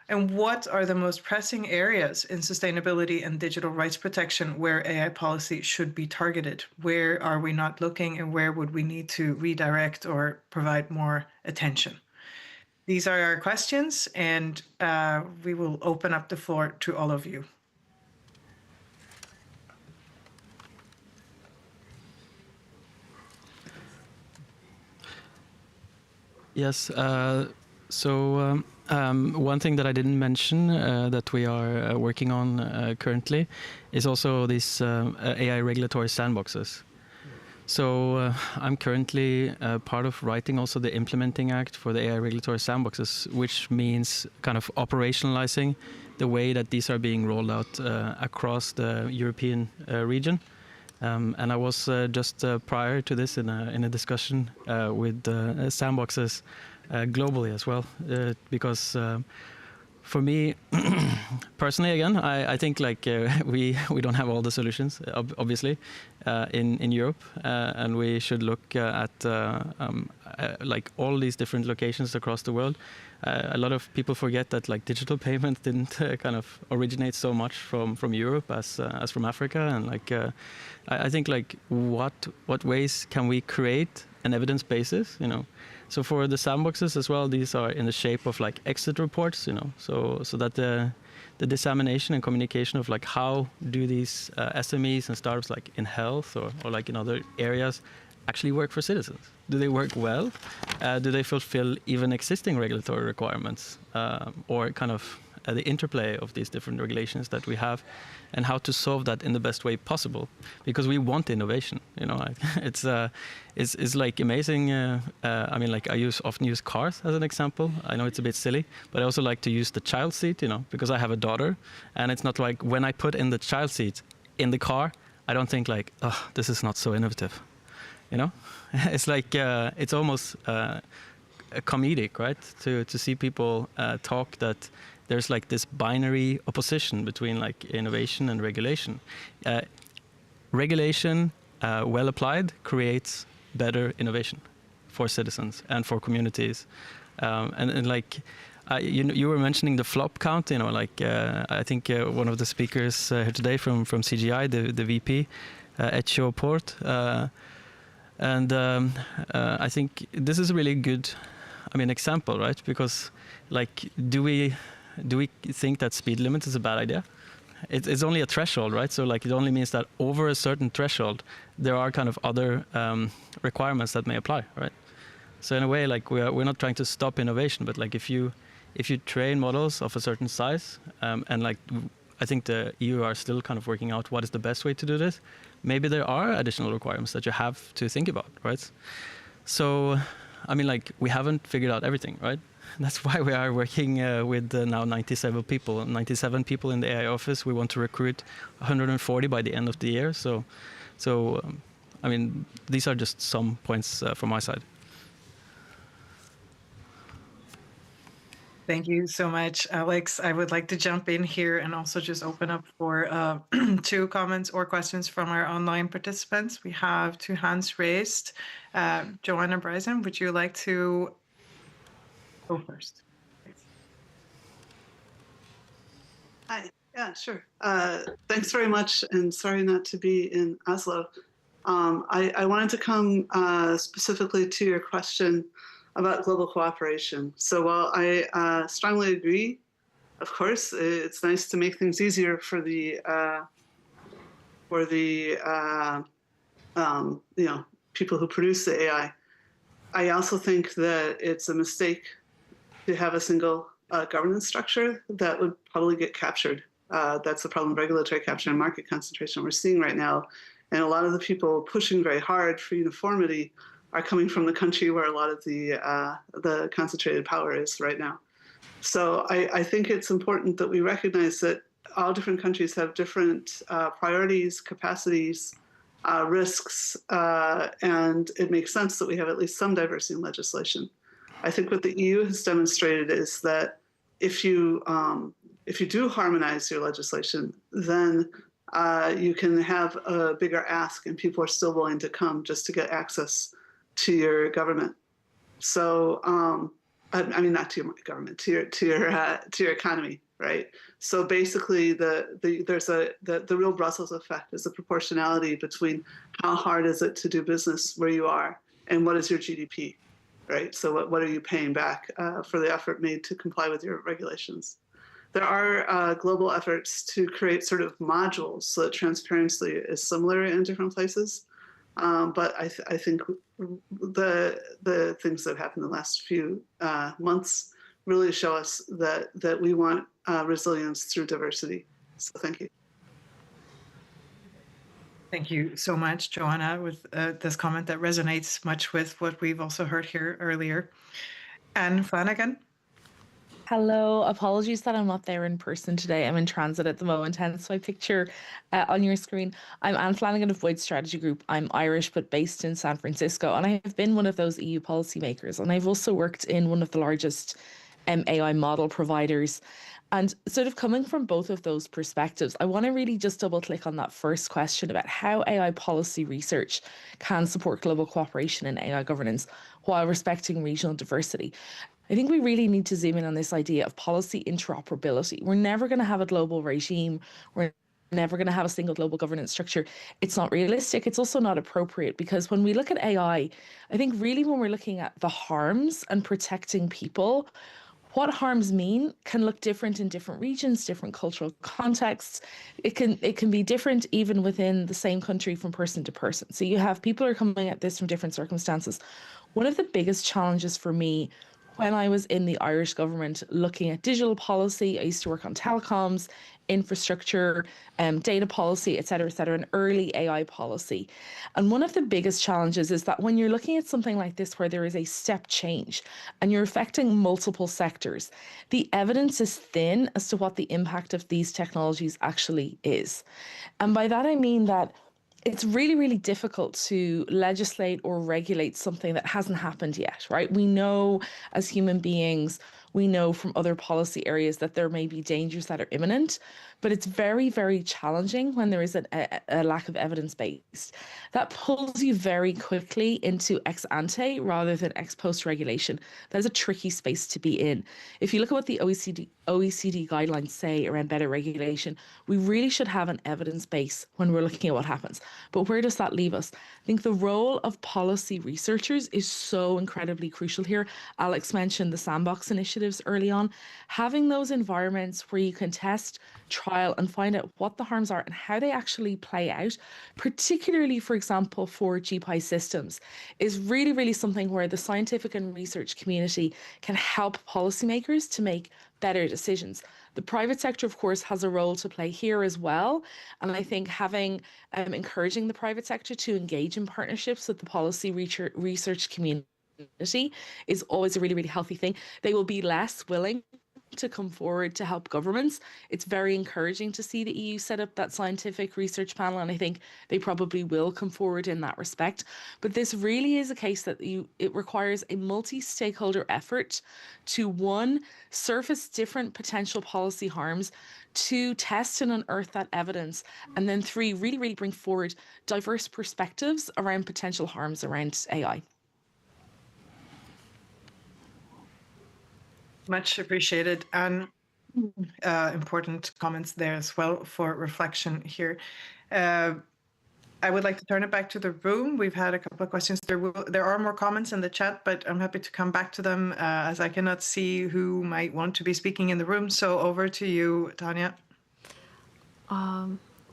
And what are the most pressing areas in sustainability and digital rights protection where AI policy should be targeted? Where are we not looking and where would we need to redirect or provide more attention? These are our questions, and we will open up the floor to all of you. Yes. One thing that I didn't mention that we are working on currently is also these AI regulatory sandboxes. So I'm currently part of writing also the implementing act for the AI regulatory sandboxes, which means kind of operationalizing the way that these are being rolled out across the European region. And I was just prior to this in a discussion with sandboxes globally as well, because for me personally, again, I think like we don't have all the solutions, obviously, in Europe, and we should look at like all these different locations across the world. A lot of people forget that like digital payments didn't kind of originate so much from Europe as from Africa, and like I think like what ways can we create an evidence basis, you know? So for the sandboxes as well, these are in the shape of like exit reports, you know, so that the dissemination and communication of like how do these SMEs and startups like in health or like in other areas actually work for citizens? Do they work well? Do they fulfill even existing regulatory requirements, or kind of the interplay of these different regulations that we have, and how to solve that in the best way possible? Because we want innovation, you know. It's like amazing. I mean, like I often use cars as an example. I know it's a bit silly, but I also like to use the child seat, you know, because I have a daughter, and it's not like when I put in the child seat in the car, I don't think like, oh, this is not so innovative. You know, it's like it's almost comedic, right? To see people talk that there's like this binary opposition between like innovation and regulation. Regulation, well applied, creates better innovation for citizens and for communities. And like you were mentioning the flop count. You know, like I think one of the speakers here today from CGI, the VP, Etio Port. And I think this is a really good, I mean, example, right? Because, like, do we think that speed limit is a bad idea? It's only a threshold, right? So, like, it only means that over a certain threshold, there are kind of other requirements that may apply, right? So, in a way, like, we're not trying to stop innovation, but like, if you train models of a certain size, and like, I think the EU are still kind of working out what is the best way to do this. Maybe there are additional requirements that you have to think about, right? So, I mean, like, we haven't figured out everything, right? That's why we are working with now 97 people in the AI office. We want to recruit 140 by the end of the year. So I mean, these are just some points from my side. Thank you so much, Alex. I would like to jump in here and also just open up for 2 comments or questions from our online participants. We have 2 hands raised. Joanna Bryson, would you like to go first? Hi, yeah, sure. Thanks very much, and sorry not to be in Oslo. I wanted to come specifically to your question about global cooperation. So while I strongly agree, of course, it's nice to make things easier for the you know, people who produce the AI. I also think that it's a mistake to have a single governance structure that would probably get captured. That's the problem: regulatory capture and market concentration we're seeing right now And a lot of the people pushing very hard for uniformity are coming from the country where a lot of the concentrated power is right now. So I think it's important that we recognize that all different countries have different priorities, capacities, risks, and it makes sense that we have at least some diversity in legislation. I think what the EU has demonstrated is that if you do harmonize your legislation, then you can have a bigger ask, and people are still willing to come just to get access to your government. So, I mean, not to your government, to your economy, right? So basically, there's the real Brussels effect is the proportionality between how hard is it to do business where you are and what is your GDP, right? So what are you paying back for the effort made to comply with your regulations? There are global efforts to create sort of modules so that transparency is similar in different places. But I think the things that happened in the last few months really show us that we want resilience through diversity. So thank you. Thank you so much, Joanna, with this comment that resonates much with what we've also heard here earlier. Anne Flanagan. Hello, apologies that I'm not there in person today. I'm in transit at the moment, hence my picture on your screen. I'm Anne Flanagan of Void Strategy Group. I'm Irish but based in San Francisco, and I have been one of those EU policymakers. And I've also worked in one of the largest AI model providers. And sort of coming from both of those perspectives, I want to really just double click on that first question about how AI policy research can support global cooperation in AI governance while respecting regional diversity. I think we really need to zoom in on this idea of policy interoperability. We're never going to have a global regime. We're never going to have a single global governance structure. It's not realistic. It's also not appropriate, because when we look at AI, I think really when we're looking at the harms and protecting people, what harms mean can look different in different regions, different cultural contexts. It can be different even within the same country from person to person. So you have people who are coming at this from different circumstances. One of the biggest challenges for me when I was in the Irish government looking at digital policy, I used to work on telecoms, infrastructure, data policy, et cetera, and early AI policy. And one of the biggest challenges is that when you're looking at something like this, where there is a step change and you're affecting multiple sectors, the evidence is thin as to what the impact of these technologies actually is. And by that, I mean that it's really, really difficult to legislate or regulate something that hasn't happened yet, right? We know as human beings, we know from other policy areas that there may be dangers that are imminent, but it's very, very challenging when there is a lack of evidence base. That pulls you very quickly into ex ante rather than ex post regulation. That is a tricky space to be in. If you look at what the OECD guidelines say around better regulation, we really should have an evidence base when we're looking at what happens. But where does that leave us? I think the role of policy researchers is so incredibly crucial here. Alex mentioned the sandbox initiatives early on. Having those environments where you can test, trial, and find out what the harms are and how they actually play out, particularly, for example, for GPI systems, is really, really something where the scientific and research community can help policymakers to make better decisions. The private sector, of course, has a role to play here as well. And I think encouraging the private sector to engage in partnerships with the policy research community is always a really, really healthy thing. They will be less willing to come forward to help governments. It's very encouraging to see the EU set up that scientific research panel, and I think they probably will come forward in that respect. But this really is a case that it requires a multi-stakeholder effort to, one, surface different potential policy harms, two, test and unearth that evidence, and then three, really, really bring forward diverse perspectives around potential harms around AI. Much appreciated, and important comments there as well for reflection here. I would like to turn it back to the room. We've had a couple of questions. There are more comments in the chat, but I'm happy to come back to them as I cannot see who might want to be speaking in the room. So over to you, Tanya.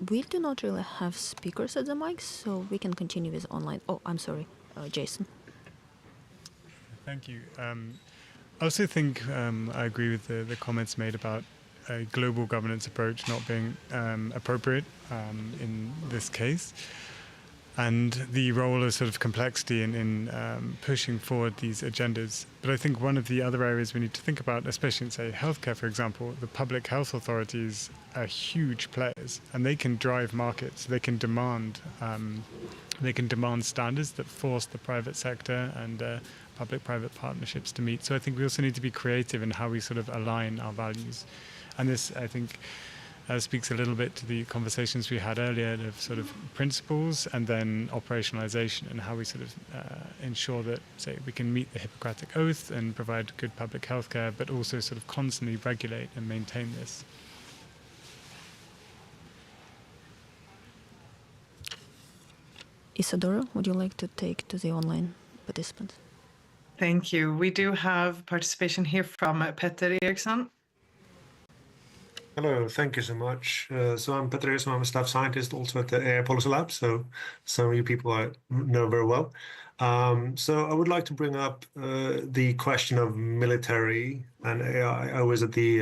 We do not really have speakers at the mic, so we can continue with online. Oh, I'm sorry, Jason. Thank you. I also think I agree with the comments made about a global governance approach not being appropriate in this case. and the role of sort of complexity in pushing forward these agendas. But I think one of the other areas we need to think about, especially in, say, healthcare, for example, the public health authorities are huge players, and they can drive markets. They can demand standards that force the private sector and public-private partnerships to meet. So I think we also need to be creative in how we sort of align our values. And this, I think, speaks a little bit to the conversations we had earlier of sort of principles and then operationalization, and how we sort of ensure that, say, we can meet the Hippocratic Oath and provide good public health care, but also sort of constantly regulate and maintain this. Isadora, would you like to take to the online participants? Thank you. We do have participation here from Petter Eriksson. Hello, thank you so much. So I'm Petter Eriksson, I'm a staff scientist also at the AI Policy Lab, so some of you people I know very well. So I would like to bring up the question of military and AI. I was at the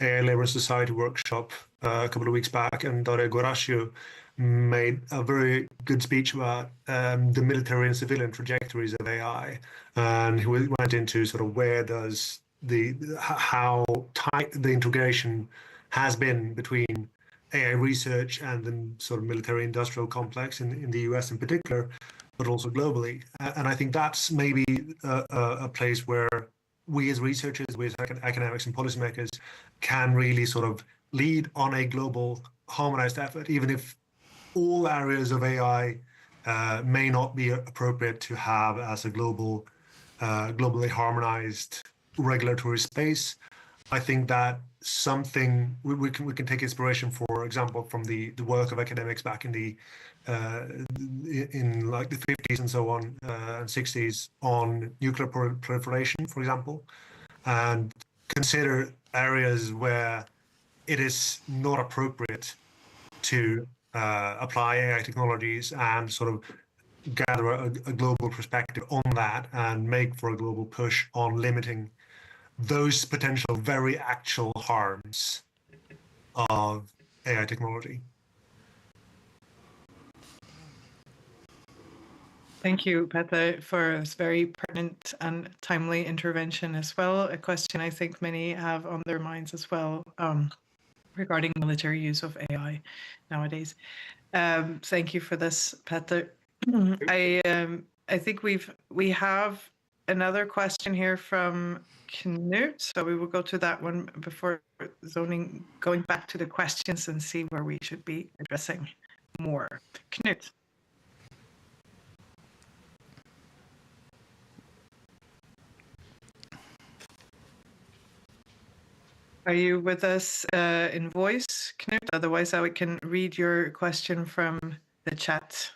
AI Labour and Society workshop a couple of weeks back, and Daria Gorasio made a very good speech about the military and civilian trajectories of AI, and he went into sort of where does how tight the integration has been between AI research and the sort of military-industrial complex in the US in particular, but also globally. And I think that's maybe a place where we as researchers, we as academics and policymakers can really sort of lead on a global harmonized effort, even if all areas of AI may not be appropriate to have as a globally harmonized regulatory space. I think that something we can take inspiration, for example, from the work of academics back in like the 50s and so on and 60s on nuclear proliferation, for example, and consider areas where it is not appropriate to apply AI technologies, and sort of gather a global perspective on that and make for a global push on limiting those potential very actual harms of AI technology. Thank you, Petter, for this very pertinent and timely intervention as well. A question I think many have on their minds as well regarding military use of AI nowadays. Thank you for this, Petter. I think we have another question here from Knut, so we will go to that one before going back to the questions and see where we should be addressing more. Knut. Are you with us in voice, Knut? Otherwise, I can read your question from the chat.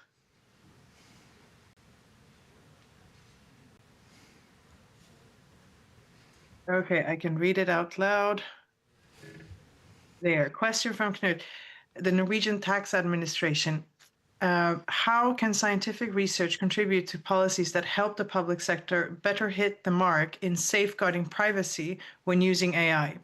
Okay, I can read it out loud. There, question from Knut. The Norwegian Tax Administration. How can scientific research contribute to policies that help the public sector better hit the mark in safeguarding privacy when using AI?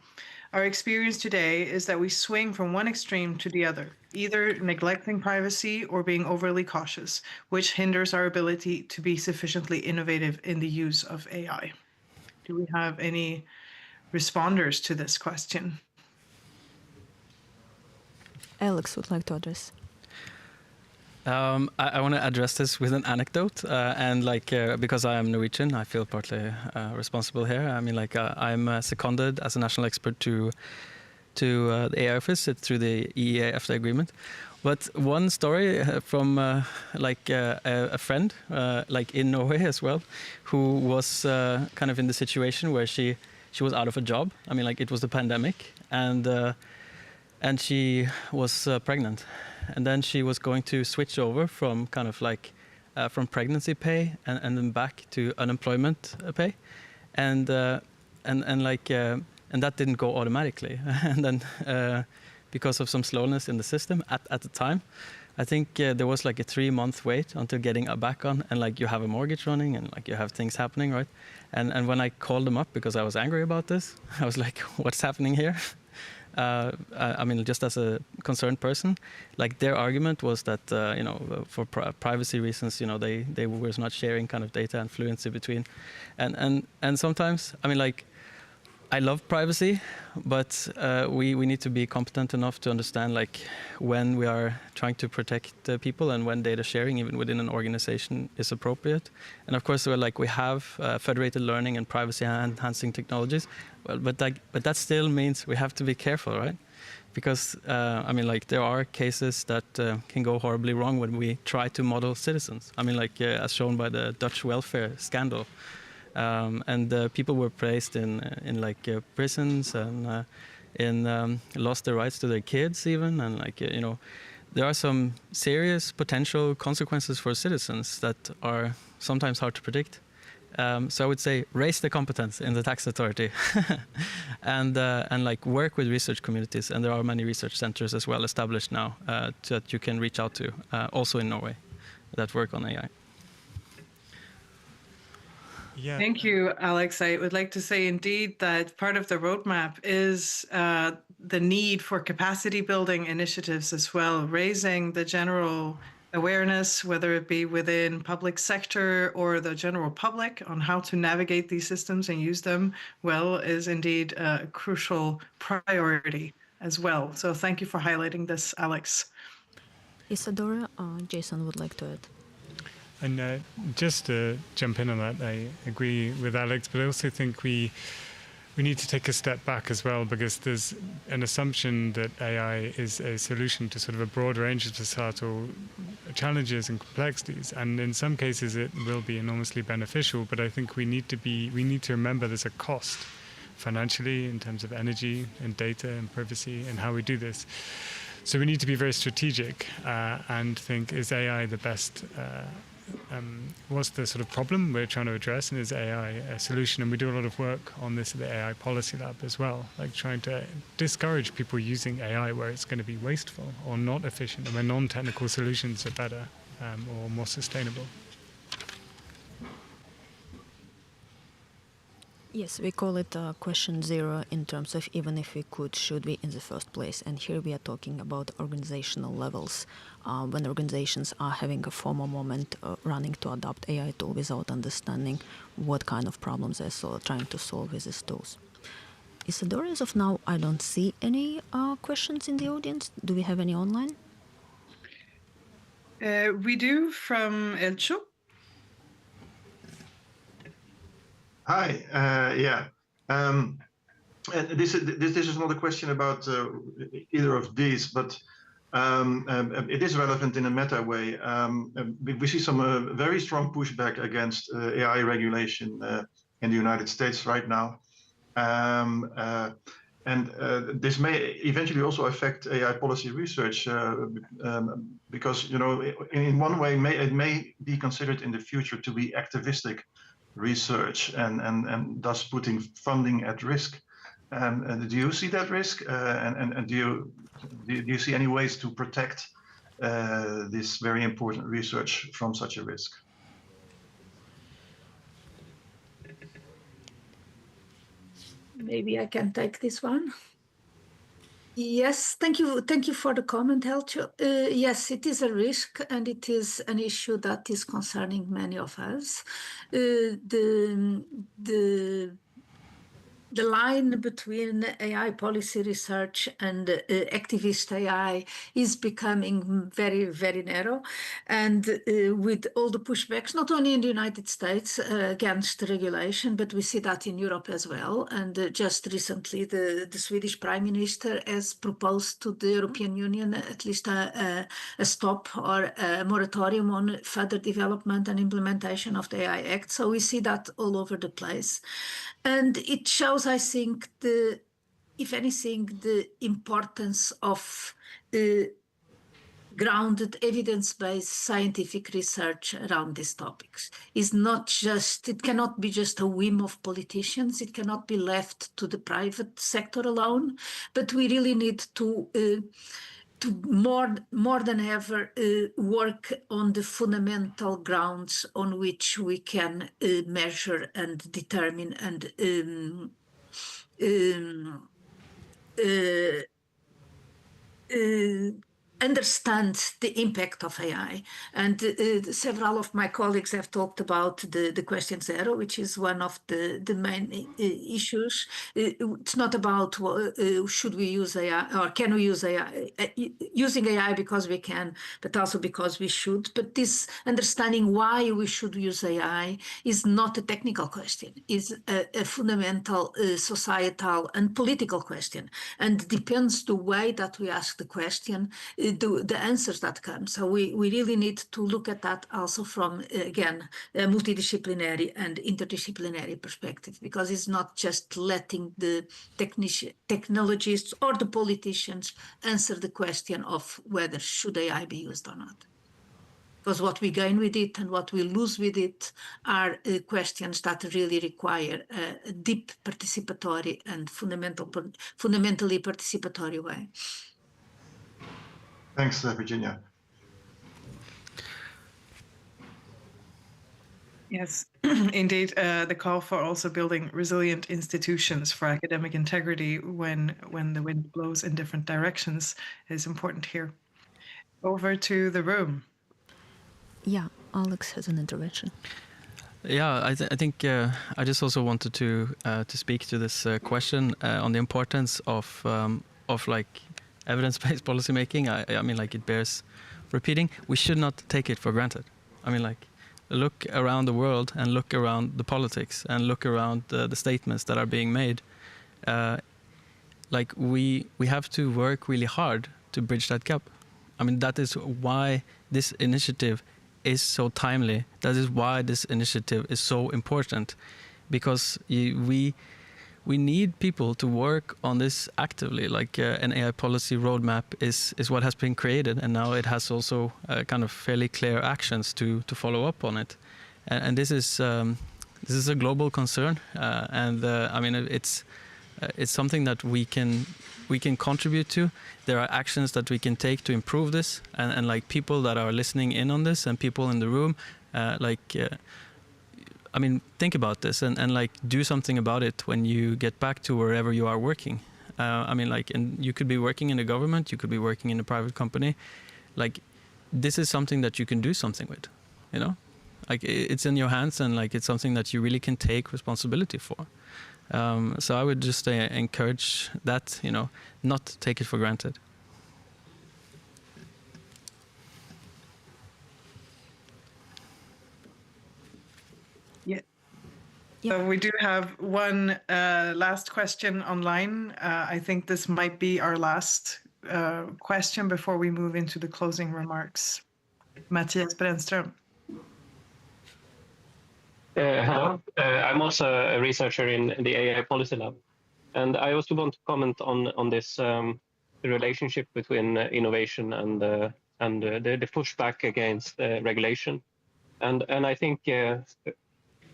Our experience today is that we swing from one extreme to the other, either neglecting privacy or being overly cautious, which hinders our ability to be sufficiently innovative in the use of AI. Do we have any responders to this question? Alex would like to address. I want to address this with an anecdote, and because I am Norwegian, I feel partly responsible here. I mean, I'm seconded as a national expert to the AI office through the EEA-EFTA agreement. But one story from a friend, in Norway as well, who was kind of in the situation where she was out of a job. I mean, it was the pandemic, and she was pregnant. And then she was going to switch over from from pregnancy pay and then back to unemployment pay, and that didn't go automatically. And then because of some slowness in the system at the time, I think there was a 3-month wait until getting back on, and you have a mortgage running and you have things happening, right? And when I called them up because I was angry about this, I was like, what's happening here? I mean, just as a concerned person, like their argument was that for privacy reasons, they were not sharing kind of data and fluency between, and sometimes, I mean, like, I love privacy, but we need to be competent enough to understand like when we are trying to protect people and when data sharing, even within an organization, is appropriate. And of course, we have federated learning and privacy enhancing technologies, well, but that still means we have to be careful, right? Because I mean, like, there are cases that can go horribly wrong when we try to model citizens. I mean, like as shown by the Dutch welfare scandal. And people were placed in prisons and lost their rights to their kids even, and there are some serious potential consequences for citizens that are sometimes hard to predict. So I would say raise the competence in the tax authority and work with research communities, and there are many research centers as well established now that you can reach out to, also in Norway, that work on AI. Yeah. Thank you, Alex. I would like to say indeed that part of the roadmap is the need for capacity building initiatives as well, raising the general awareness, whether it be within public sector or the general public, on how to navigate these systems and use them well is indeed a crucial priority as well. So thank you for highlighting this, Alex. Isadora, Jason would like to add. And just to jump in on that, I agree with Alex, but I also think we need to take a step back as well, because there's an assumption that AI is a solution to sort of a broad range of societal challenges and complexities, and in some cases it will be enormously beneficial. But I think we need to remember there's a cost financially in terms of energy and data and privacy and how we do this. So we need to be very strategic and think: is AI the best? What's the sort of problem we're trying to address, and is AI a solution? And we do a lot of work on this at the AI Policy Lab as well, like trying to discourage people using AI where it's going to be wasteful or not efficient, and where non-technical solutions are better or more sustainable. Yes, we call it question zero in terms of even if we could, should we in the first place. And here we are talking about organizational levels, when organizations are having a formal moment running to adopt AI tool without understanding what kind of problems they're trying to solve with these tools. Isadora, as of now, I don't see any questions in the audience. Do we have any online? We do, from Elcho. Hi, yeah. And this is not a question about either of these, but it is relevant in a meta way. We see some very strong pushback against AI regulation in the United States right now. And this may eventually also affect AI policy research because, in one way, it may be considered in the future to be activistic research and thus putting funding at risk. And do you see that risk? And do you see any ways to protect this very important research from such a risk? Maybe I can take this one. Yes, thank you for the comment, Elcho. Yes, it is a risk, and it is an issue that is concerning many of us. The line between AI policy research and activist AI is becoming very, very narrow. And with all the pushbacks, not only in the United States against regulation, but we see that in Europe as well. And just recently, the Swedish Prime Minister has proposed to the European Union at least a stop or a moratorium on further development and implementation of the AI Act. So we see that all over the place. And it shows, I think, if anything, the importance of grounded, evidence-based scientific research around these topics. It cannot be just a whim of politicians. It cannot be left to the private sector alone, but we really need to more than ever work on the fundamental grounds on which we can measure and determine and understand the impact of AI. And several of my colleagues have talked about the question zero, which is one of the main issues. It's not about should we use AI or can we use AI, using AI because we can, but also because we should. But this understanding why we should use AI is not a technical question, it's a fundamental societal and political question, and depends the way that we ask the question, the answers that come. So we really need to look at that also from, again, a multidisciplinary and interdisciplinary perspective, because it's not just letting the technologists or the politicians answer the question of whether should AI be used or not. Because what we gain with it and what we lose with it are questions that really require a deep participatory and fundamentally participatory way. Thanks, Virginia. Yes, indeed. The call for also building resilient institutions for academic integrity when the wind blows in different directions is important here. Over to the room. Yeah, Alex has an intervention. Yeah, I think I just also wanted to speak to this question on the importance of like evidence-based policymaking. I mean, like, it bears repeating. We should not take it for granted. I mean, like, look around the world and look around the politics and look around the statements that are being made. Like, we have to work really hard to bridge that gap. I mean, that is why this initiative is so timely. That is why this initiative is so important, because we need people to work on this actively. Like an AI policy roadmap is what has been created, and now it has also kind of fairly clear actions to follow up on it. And this is a global concern, and I mean, it's something that we can contribute to. There are actions that we can take to improve this, and like people that are listening in on this and people in the room, I mean, think about this and like do something about it when you get back to wherever you are working. I mean, like, and you could be working in the government, you could be working in a private company. Like, this is something that you can do something with, you know? Like, it's in your hands, and like, it's something that you really can take responsibility for. So I would just encourage that, you know, not take it for granted. Yeah. So we do have one last question online. I think this might be our last question before we move into the closing remarks. Matthias Brännström. Hello, I'm also a researcher in the AI Policy Lab, and I also want to comment on this relationship between innovation and the pushback against regulation, and I think I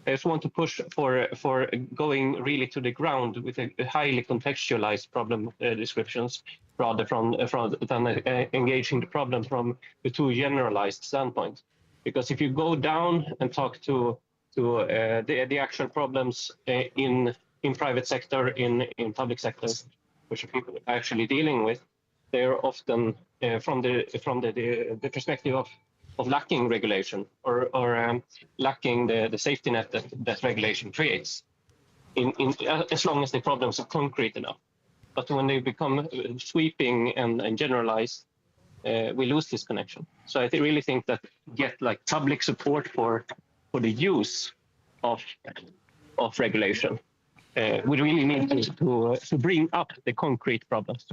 just want to push for going really to the ground with a highly contextualized problem descriptions rather than engaging the problem from the too generalized standpoint, because if you go down and talk to the actual problems in private sector, in public sector, which people are actually dealing with, they are often from the perspective of lacking regulation or lacking the safety net that regulation creates, as long as the problems are concrete enough. But when they become sweeping and generalized, we lose this connection. So I really think that get like public support for the use of regulation. We really need to bring up the concrete problems.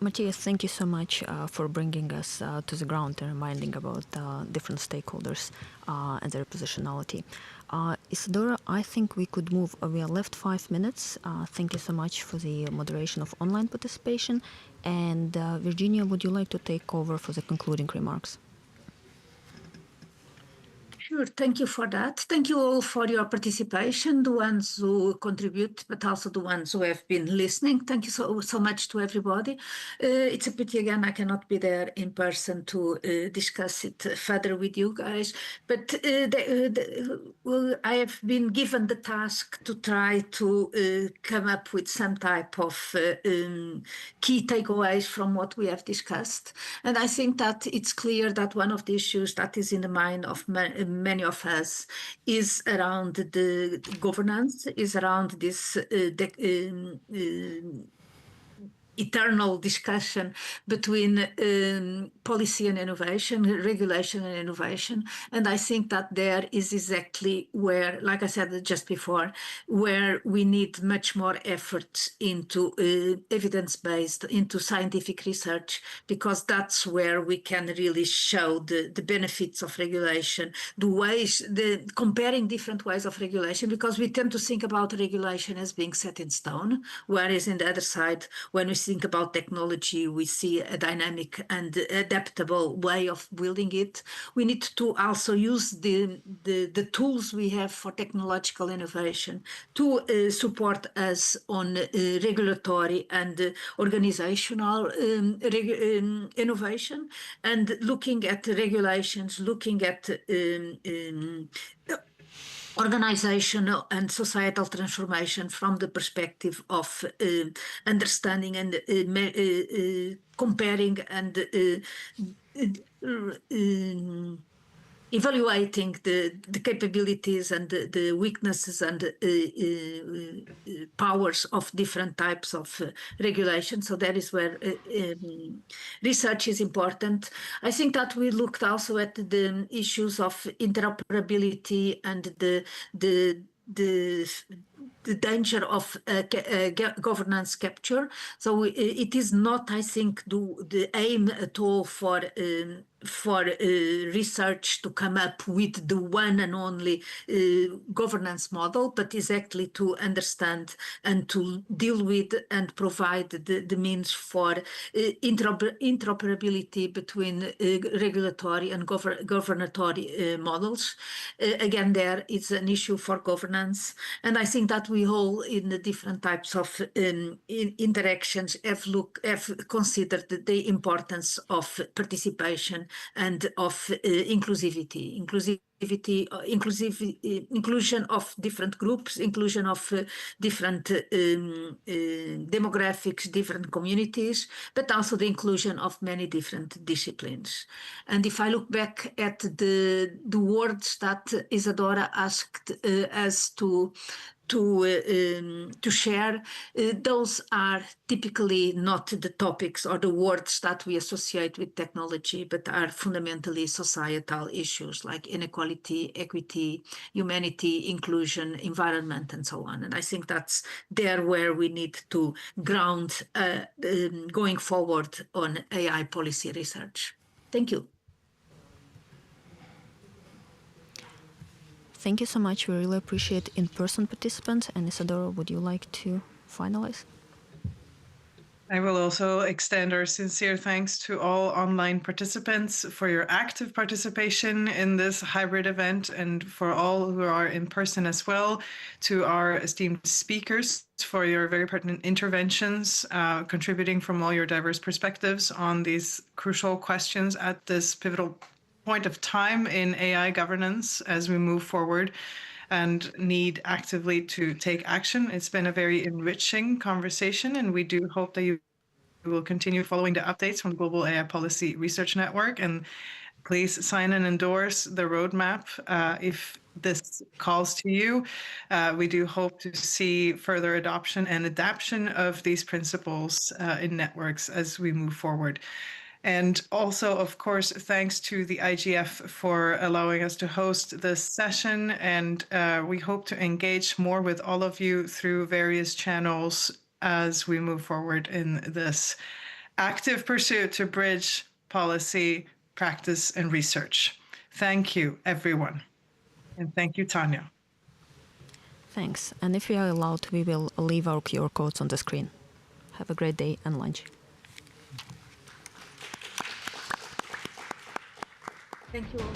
Matthias, thank you so much for bringing us to the ground and reminding about different stakeholders and their positionality. Isadora, I think we could move. We are left 5 minutes. Thank you so much for the moderation of online participation. And Virginia, would you like to take over for the concluding remarks? Sure, thank you for that. Thank you all for your participation, the ones who contribute, but also the ones who have been listening. Thank you so much to everybody. It's a pity, again, I cannot be there in person to discuss it further with you guys, but I have been given the task to try to come up with some type of key takeaways from what we have discussed. And I think that it's clear that one of the issues that is in the mind of many of us is around the governance, is around this eternal discussion between policy and innovation, regulation and innovation. And I think that there is exactly where, like I said just before, where we need much more effort into evidence-based, into scientific research, because that's where we can really show the benefits of regulation, comparing different ways of regulation, because we tend to think about regulation as being set in stone, whereas in the other side, when we think about technology, we see a dynamic and adaptable way of building it. We need to also use the tools we have for technological innovation to support us on regulatory and organizational innovation, and looking at regulations, looking at organizational and societal transformation from the perspective of understanding and comparing and evaluating the capabilities and the weaknesses and powers of different types of regulation. So that is where research is important. I think that we looked also at the issues of interoperability and the danger of governance capture. So it is not, I think, the aim at all for research to come up with the one and only governance model, but is actually to understand and to deal with and provide the means for interoperability between regulatory and governatory models. Again, there is an issue for governance. And I think that we all, in the different types of interactions, have considered the importance of participation and of inclusivity, inclusion of different groups, inclusion of different demographics, different communities, but also the inclusion of many different disciplines. And if I look back at the words that Isadora asked us to share, those are typically not the topics or the words that we associate with technology, but are fundamentally societal issues like inequality, equity, humanity, inclusion, environment, and so on. And I think that's there where we need to ground going forward on AI policy research. Thank you. Thank you so much. We really appreciate in-person participants. And Isadora, would you like to finalize? I will also extend our sincere thanks to all online participants for your active participation in this hybrid event, and for all who are in person as well, to our esteemed speakers for your very pertinent interventions, contributing from all your diverse perspectives on these crucial questions at this pivotal point of time in AI governance as we move forward and need actively to take action. It's been a very enriching conversation, and we do hope that you will continue following the updates from the Global AI Policy Research Network, and please sign and endorse the roadmap if this calls to you. We do hope to see further adoption and adaptation of these principles in networks as we move forward. And also, of course, thanks to the IGF for allowing us to host this session. And we hope to engage more with all of you through various channels as we move forward in this active pursuit to bridge policy, practice, and research. Thank you, everyone. And thank you, Tanya. Thanks. And if we are allowed, we will leave our QR codes on the screen. Have a great day and lunch. Thank you all.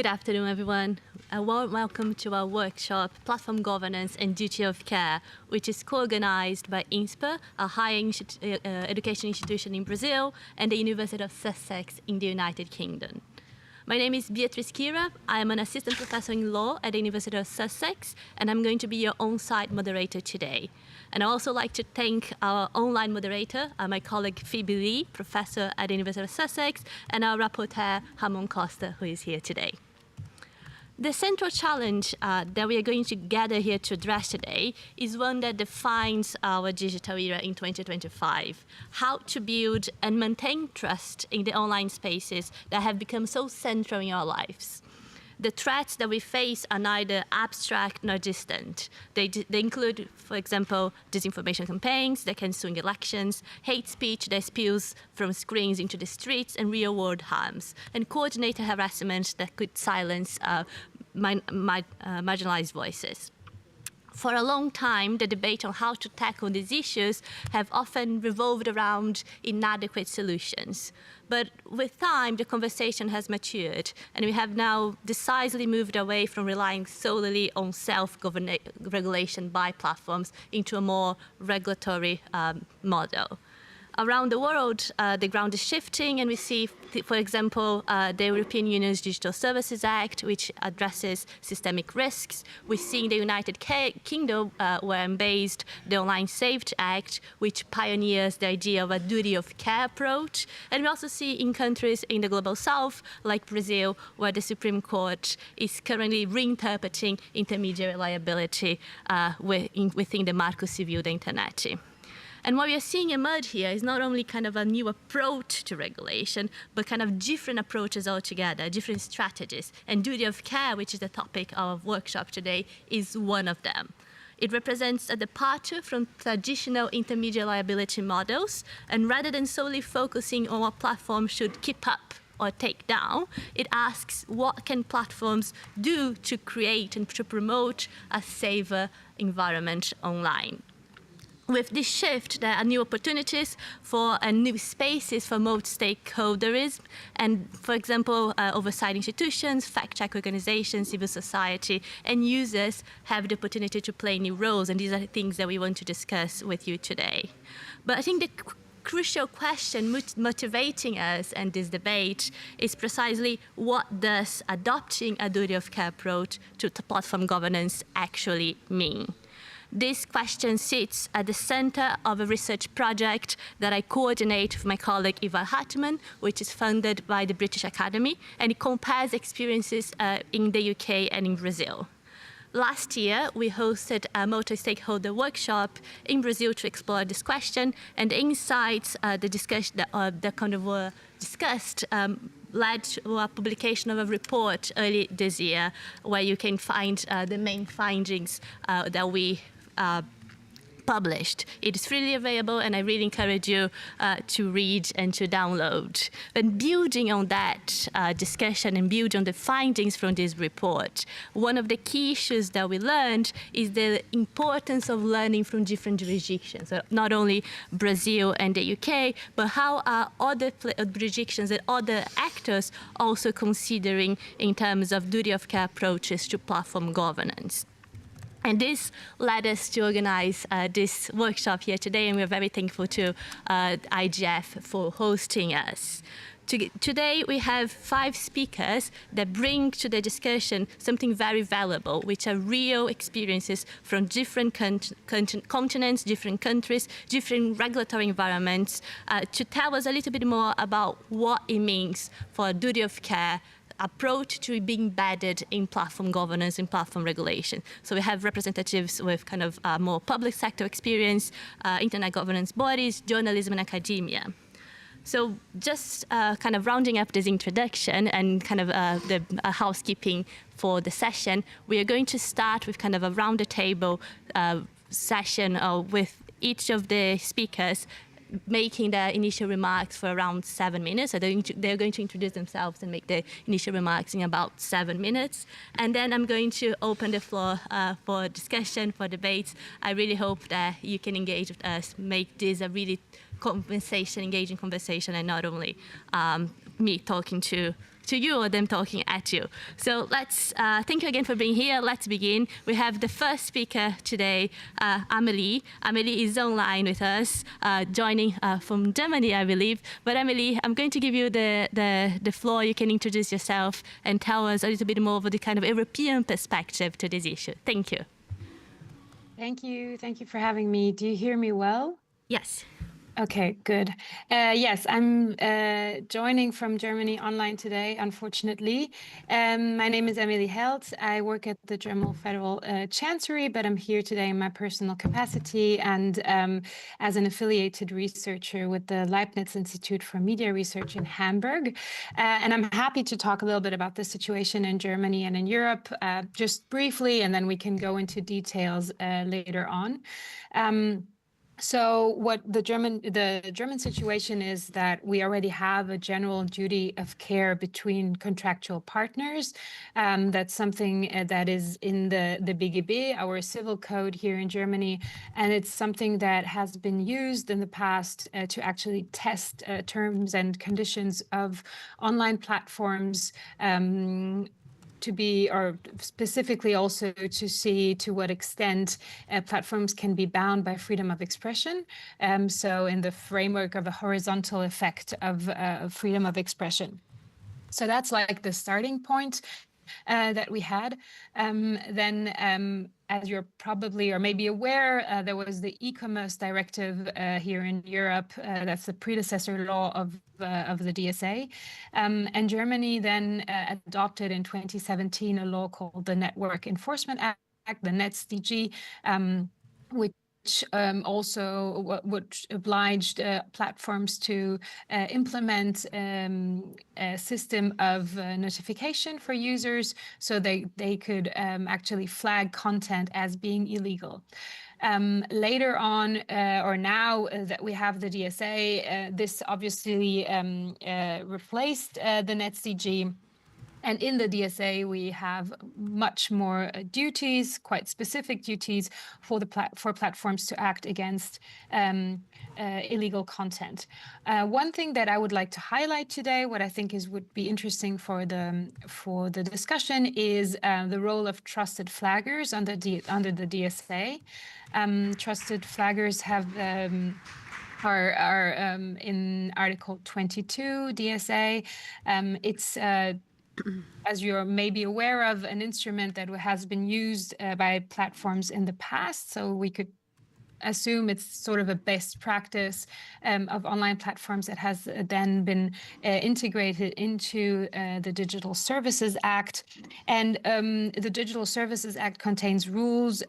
Good afternoon, everyone. A warm welcome to our workshop, Platform Governance and Duty of Care, which is co-organized by INSPER, a higher education institution in Brazil, and the University of Sussex in the United Kingdom. My name is Beatrice Kira. I am an assistant professor in law at the University of Sussex, and I'm going to be your on-site moderator today. And I'd also like to thank our online moderator, my colleague Phoebe Lee, professor at the University of Sussex, and our rapporteur, Ramon Costa, who is here today. The central challenge that we are going to gather here to address today is one that defines our digital era in 2025. How to build and maintain trust in the online spaces that have become so central in our lives. The threats that we face are neither abstract nor distant. They include, for example, disinformation campaigns that can swing elections, hate speech that spills from screens into the streets, and real-world harms, and coordinated harassment that could silence marginalized voices. For a long time, the debate on how to tackle these issues have often revolved around inadequate solutions. But with time, the conversation has matured, and we have now decisively moved away from relying solely on self-regulation by platforms into a more regulatory model. Around the world, the ground is shifting, and we see, for example, the European Union's Digital Services Act, which addresses systemic risks. We see in the United Kingdom, where I'm based, the Online Safety Act, which pioneers the idea of a duty of care approach. And we also see in countries in the global south, like Brazil, where the Supreme Court is currently reinterpreting intermediary liability within the Marco Civil da Internet. And what we are seeing emerge here is not only kind of a new approach to regulation, but kind of different approaches altogether, different strategies. And duty of care, which is the topic of our workshop today, is one of them. It represents a departure from traditional intermediate liability models, and rather than solely focusing on what platforms should keep up or take down, it asks what can platforms do to create and to promote a safer environment online. With this shift, there are new opportunities for new spaces for multi-stakeholderism, and, for example, oversight institutions, fact-check organizations, civil society, and users have the opportunity to play new roles, and these are the things that we want to discuss with you today. But I think the crucial question motivating us and this debate is precisely what does adopting a duty of care approach to platform governance actually mean? This question sits at the center of a research project that I coordinate with my colleague Eva Hartman, which is funded by the British Academy, and it compares experiences in the UK and in Brazil. Last year, we hosted a multi-stakeholder workshop in Brazil to explore this question, and the insights that kind of were discussed led to a publication of a report early this year, where you can find the main findings that we published. It is freely available, and I really encourage you to read and to download. And building on that discussion and building on the findings from this report, one of the key issues that we learned is the importance of learning from different jurisdictions, so not only Brazil and the UK, but how are other jurisdictions and other actors also considering in terms of duty of care approaches to platform governance. And this led us to organize this workshop here today, and we're very thankful to IGF for hosting us. Today, we have 5 speakers that bring to the discussion something very valuable, which are real experiences from different continents, different countries, different regulatory environments, to tell us a little bit more about what it means for a duty of care approach to being embedded in platform governance and platform regulation. So we have representatives with kind of more public sector experience, internet governance bodies, journalism, and academia. So just kind of rounding up this introduction and kind of the housekeeping for the session, we are going to start with kind of a round-the-table session with each of the speakers making their initial remarks for around 7 minutes. So they're going to introduce themselves and make the initial remarks in about 7 minutes. And then I'm going to open the floor for discussion, for debates. I really hope that you can engage with us, make this a really engaging conversation, and not only me talking to to you or them talking at you. So let's thank you again for being here. Let's begin. We have the first speaker today, Amelie. Amelie is online with us, joining from Germany, I believe. But Amelie, I'm going to give you the floor. You can introduce yourself and tell us a little bit more of the kind of European perspective to this issue. Thank you. Thank you. Thank you for having me. Do you hear me well? Yes. Okay, good. Yes, I'm joining from Germany online today, unfortunately. My name is Emilie Held. I work at the German Federal Chancery, but I'm here today in my personal capacity and as an affiliated researcher with the Leibniz Institute for Media Research in Hamburg. And I'm happy to talk a little bit about the situation in Germany and in Europe, just briefly, and then we can go into details later on. So what the German situation is that we already have a general duty of care between contractual partners. That's something that is in the BGB, our civil code here in Germany, and it's something that has been used in the past to actually test terms and conditions of online platforms, to be, or specifically also to see to what extent platforms can be bound by freedom of expression. So in the framework of a horizontal effect of freedom of expression. So that's like the starting point that we had. Then, as you're probably or maybe aware, there was the e-commerce directive here in Europe. That's the predecessor law of the DSA. And Germany then adopted in 2017 a law called the Network Enforcement Act, the NetzDG, which also which obliged platforms to implement a system of notification for users so they could actually flag content as being illegal. Later on, or now that we have the DSA, this obviously replaced the NetzDG. And in the DSA, we have much more duties, quite specific duties for platforms to act against illegal content. One thing that I would like to highlight today, what I think would be interesting for the discussion, is the role of trusted flaggers under the DSA. Trusted flaggers are in Article 22 DSA. It's as you're maybe aware of, an instrument that has been used by platforms in the past. So we could assume it's sort of a best practice of online platforms that has then been integrated into the Digital Services Act. And the Digital Services Act contains rules,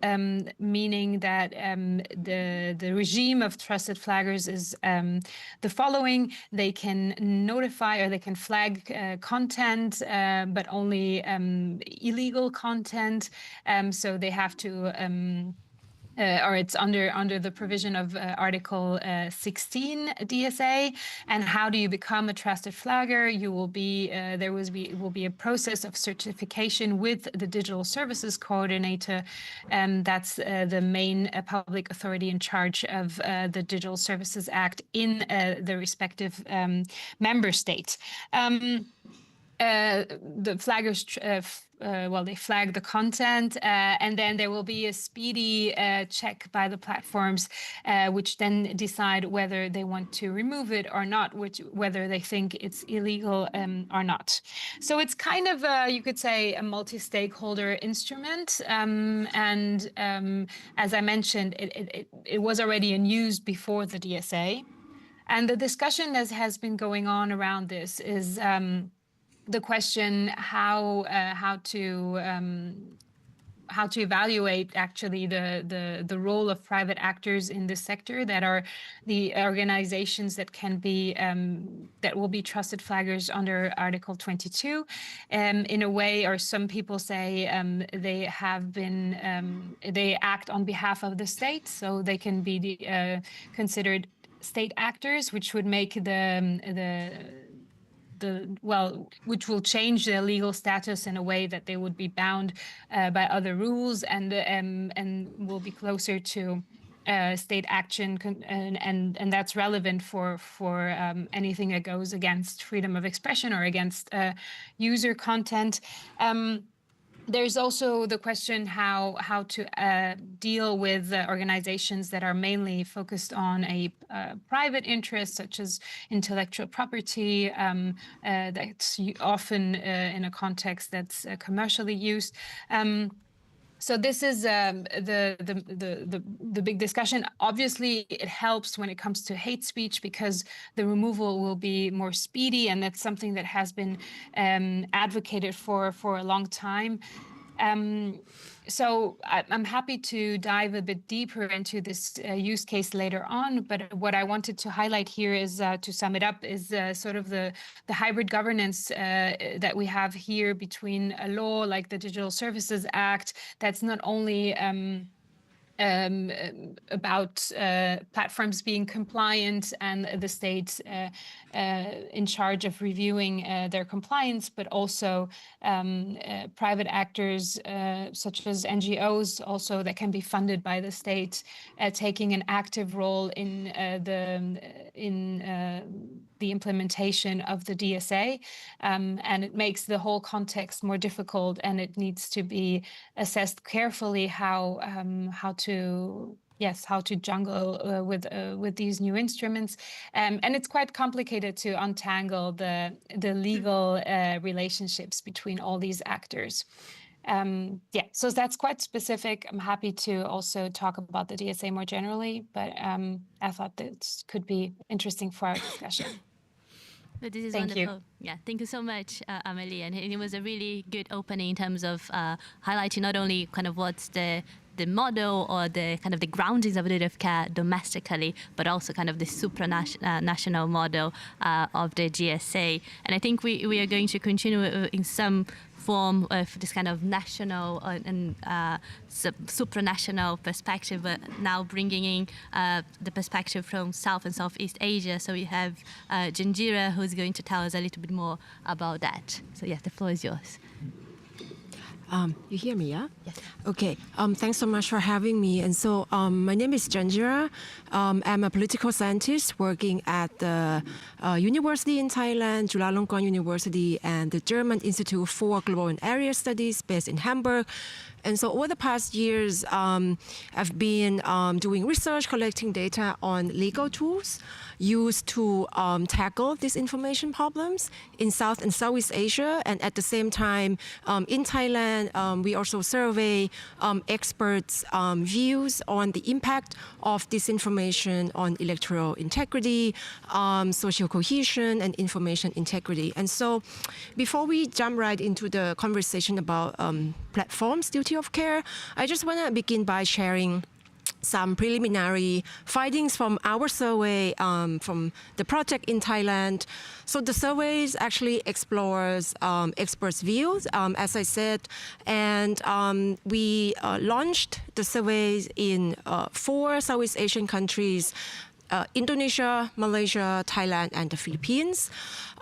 meaning that the regime of trusted flaggers is the following. They can notify or they can flag content, but only illegal content. So they have to or it's under the provision of Article 16 DSA. And how do you become a trusted flagger? You will be will be a process of certification with the Digital Services Coordinator, and that's the main public authority in charge of the Digital Services Act in the respective member state. The flaggers, they flag the content, and then there will be a speedy check by the platforms, which then decide whether they want to remove it or not, whether they think it's illegal or not. So it's kind of, you could say, a multi-stakeholder instrument. And as I mentioned, it was already in use before the DSA. And the discussion that has been going on around this is the question how to evaluate actually the role of private actors in this sector, that are the organizations that can be that will be trusted flaggers under Article 22. In a way, or some people say they have been they act on behalf of the state, so they can be considered state actors, which would make which will change their legal status in a way that they would be bound by other rules and will be closer to state action, and that's relevant for anything that goes against freedom of expression or against user content. There's also the question how to deal with organizations that are mainly focused on a private interest, such as intellectual property, that's often in a context that's commercially used. So this is the big discussion. Obviously, it helps when it comes to hate speech because the removal will be more speedy, and that's something that has been advocated for a long time. So I'm happy to dive a bit deeper into this use case later on, but what I wanted to highlight here is, to sum it up, is sort of the hybrid governance that we have here between a law like the Digital Services Act that's not only about platforms being compliant and the state in charge of reviewing their compliance, but also private actors such as NGOs also that can be funded by the state taking an active role in the implementation of the DSA, and it makes the whole context more difficult, and it needs to be assessed carefully how to jungle with these new instruments, and it's quite complicated to untangle the legal relationships between all these actors. So that's quite specific. I'm happy to also talk about the DSA more generally, but I thought this could be interesting for our discussion. But this is Thank wonderful. you. Yeah, thank you so much, Amelie. And it was a really good opening in terms of highlighting not only kind of what's the model or the kind of the groundings of duty of care domestically, but also kind of the supranational model of the GSA. And I think we are going to continue in some form of this kind of national and supranational perspective, but now bringing in the perspective from South and Southeast Asia. So we have Janjira, who's going to tell us a little bit more about that. So yes, the floor is yours. You hear me, yeah? Yes. Okay. Thanks so much for having me. And so my name is Janjira. I'm a political scientist working at the university in Thailand, Chulalongkorn University, and the German Institute for Global and Area Studies based in Hamburg. And so over the past years, I've been doing research, collecting data on legal tools used to tackle disinformation problems in South and Southeast Asia. And at the same time, in Thailand, we also survey experts' views on the impact of disinformation on electoral integrity, social cohesion, and information integrity. And so before we jump right into the conversation about platforms' duty of care, I just want to begin by sharing some preliminary findings from our survey from the project in Thailand. So the surveys actually explores experts' views, as I said, and we launched the surveys in 4 Southeast Asian countries: Indonesia, Malaysia, Thailand, and the Philippines.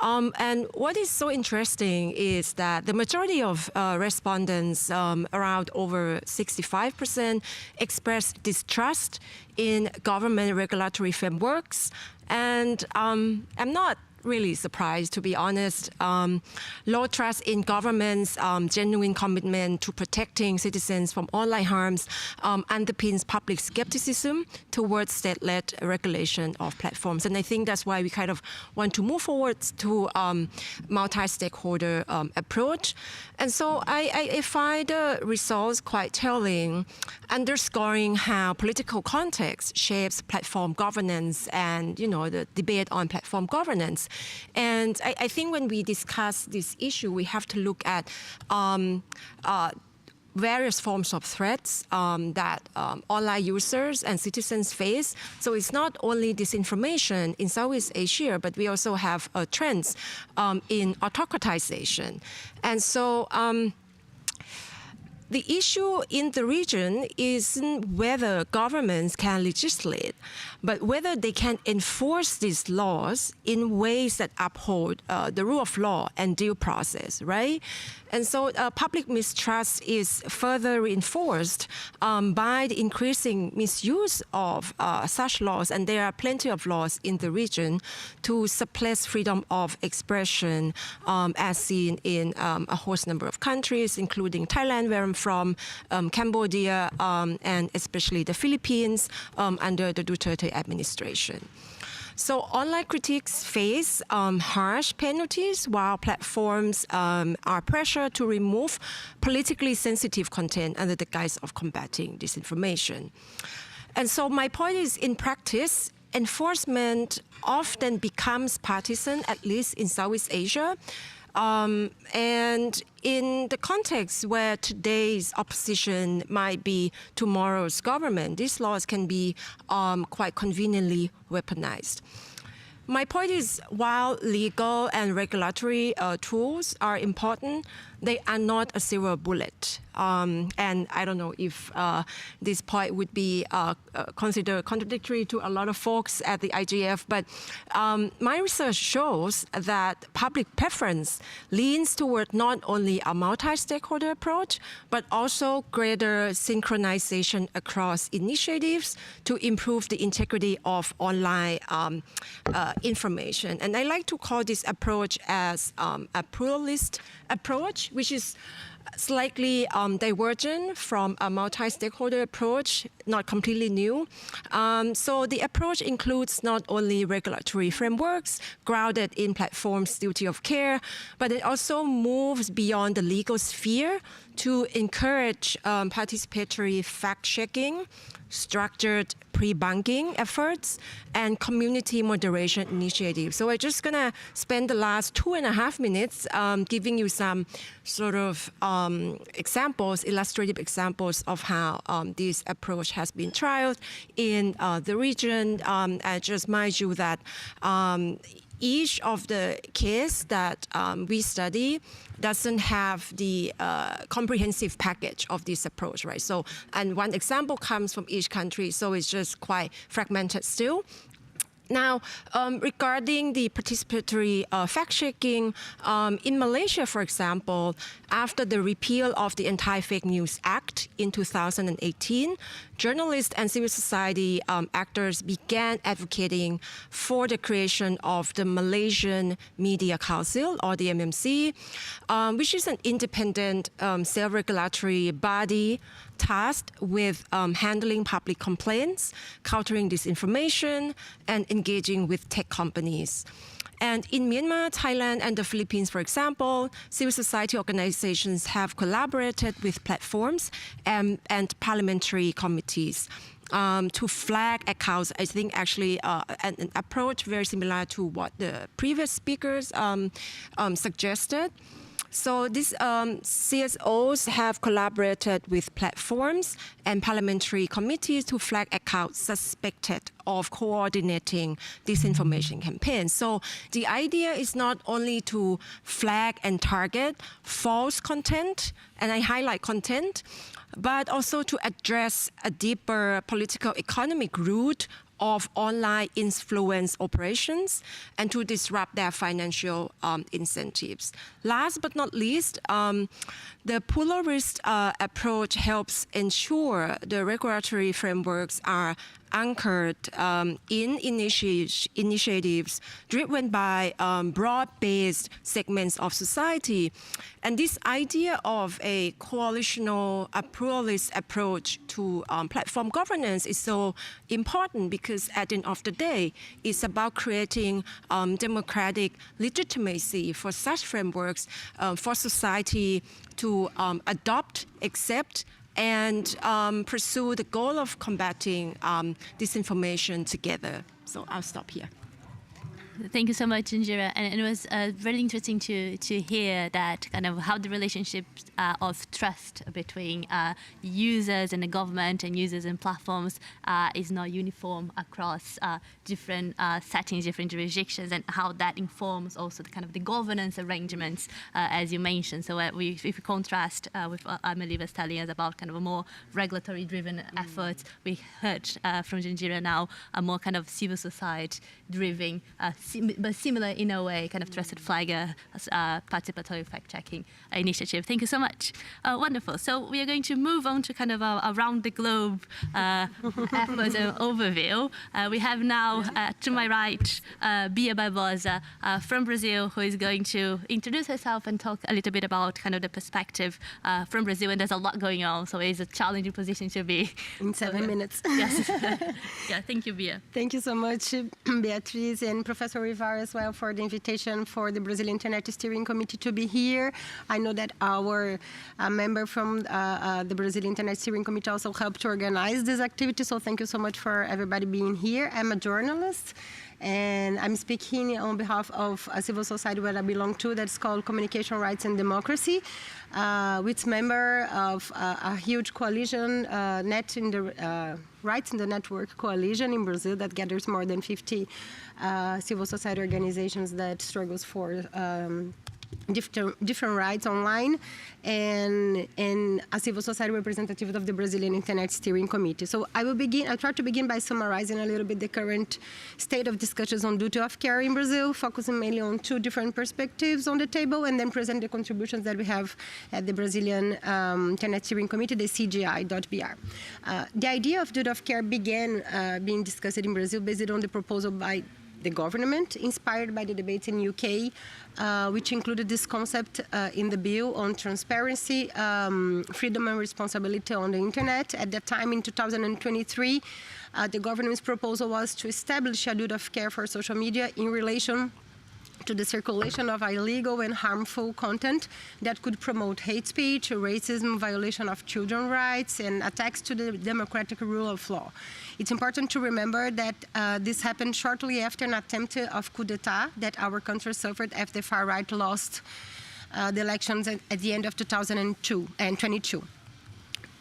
And what is so interesting is that the majority of respondents, around over 65%, expressed distrust in government regulatory frameworks. And I'm not really surprised, to be honest. Low trust in government's genuine commitment to protecting citizens from online harms underpins public skepticism towards state-led regulation of platforms. And I think that's why we kind of want to move forward to multi-stakeholder approach. And so I find the results quite telling, underscoring how political context shapes platform governance and, the debate on platform governance. And I think when we discuss this issue, we have to look at various forms of threats that online users and citizens face. So it's not only disinformation in Southeast Asia, but we also have trends in autocratization. And so the issue in the region isn't whether governments can legislate, but whether they can enforce these laws in ways that uphold the rule of law and due process, right? And so public mistrust is further reinforced by the increasing misuse of such laws, and there are plenty of laws in the region to suppress freedom of expression, as seen in a host number of countries, including Thailand, where I'm from, Cambodia, and especially the Philippines under the Duterte administration. So online critics face harsh penalties, while platforms are pressured to remove politically sensitive content under the guise of combating disinformation. And so my point is, in practice, enforcement often becomes partisan, at least in Southeast Asia. And in the context where today's opposition might be tomorrow's government, these laws can be quite conveniently weaponized. My point is, while legal and regulatory tools are important, they are not a silver bullet. And I don't know if this point would be considered contradictory to a lot of folks at the IGF, but my research shows that public preference leans toward not only a multi-stakeholder approach, but also greater synchronization across initiatives to improve the integrity of online information. And I like to call this approach as a pluralist approach, which is slightly divergent from a multi-stakeholder approach, not completely new. So the approach includes not only regulatory frameworks grounded in platforms' duty of care, but it also moves beyond the legal sphere to encourage participatory fact-checking, structured pre-bunking efforts, and community moderation initiatives. So I'm just going to spend the last 2.5 minutes giving you some sort of examples, illustrative examples of how this approach has been trialed in the region. I just mind you that each of the cases that we study doesn't have the comprehensive package of this approach, right? So, and one example comes from each country, so it's just quite fragmented still. Now, regarding the participatory fact-checking, in Malaysia, for example, after the repeal of the Anti-Fake News Act in 2018, journalists and civil society actors began advocating for the creation of the Malaysian Media Council, or the MMC, which is an independent self-regulatory body tasked with handling public complaints, countering disinformation, and engaging with tech companies. And in Myanmar, Thailand, and the Philippines, for example, civil society organizations have collaborated with platforms and parliamentary committees to flag accounts. I think actually an approach very similar to what the previous speakers suggested. So these CSOs have collaborated with platforms and parliamentary committees to flag accounts suspected of coordinating disinformation campaigns. So the idea is not only to flag and target false content, and I highlight content, but also to address a deeper political economic root of online influence operations and to disrupt their financial incentives. Last but not least, the pluralist approach helps ensure the regulatory frameworks are anchored in initiatives driven by broad-based segments of society. And this idea of a coalitional, a pluralist approach to platform governance is so important because at the end of the day, it's about creating democratic legitimacy for such frameworks for society to adopt, accept, and pursue the goal of combating disinformation together. So I'll stop here. Thank you so much, Indira. And it was really interesting to hear that kind of how the relationship of trust between users and the government and users and platforms is not uniform across different settings, different jurisdictions, and how that informs also the kind of the governance arrangements, as you mentioned. So if we contrast with what Amelie was telling us about kind of a more regulatory-driven effort, we heard from Indira now a more kind of civil society-driven, but similar in a way, kind of trusted flagger, participatory fact-checking initiative. Thank you so much. Wonderful. So we are going to move on to kind of a around the globe efforts and overview. We have now, to my right, Bia Barbosa from Brazil, who is going to introduce herself and talk a little bit about kind of the perspective from Brazil. And there's a lot going on, so it's a challenging position to be. In 7 minutes. Yes. Yeah, thank you, Bia. Thank you so much, Beatriz, and Professor Rivar as well for the invitation for the Brazilian Internet Steering Committee to be here. I know that our member from the Brazilian Internet Steering Committee also helped to organize this activity, so thank you so much for everybody being here. I'm a journalist, and I'm speaking on behalf of a civil society where I belong to that's called Communication Rights and Democracy, which member of a huge coalition, Rights in the Network coalition in Brazil that gathers more than 50 civil society organizations that struggles for different rights online, and a civil society representative of the Brazilian Internet Steering Committee. So I'll try to begin by summarizing a little bit the current state of discussions on duty of care in Brazil, focusing mainly on two different perspectives on the table, and then present the contributions that we have at the Brazilian Internet Steering Committee, the CGI.br. The idea of duty of care began being discussed in Brazil based on the proposal by the government, inspired by the debates in UK, which included this concept in the bill on transparency, freedom and responsibility on the internet. At that time, in 2023, the government's proposal was to establish a duty of care for social media in relation to the circulation of illegal and harmful content that could promote hate speech, racism, violation of children's rights, and attacks to the democratic rule of law. It's important to remember that this happened shortly after an attempt of coup d'etat that our country suffered after the far right lost the elections at the end of 2022.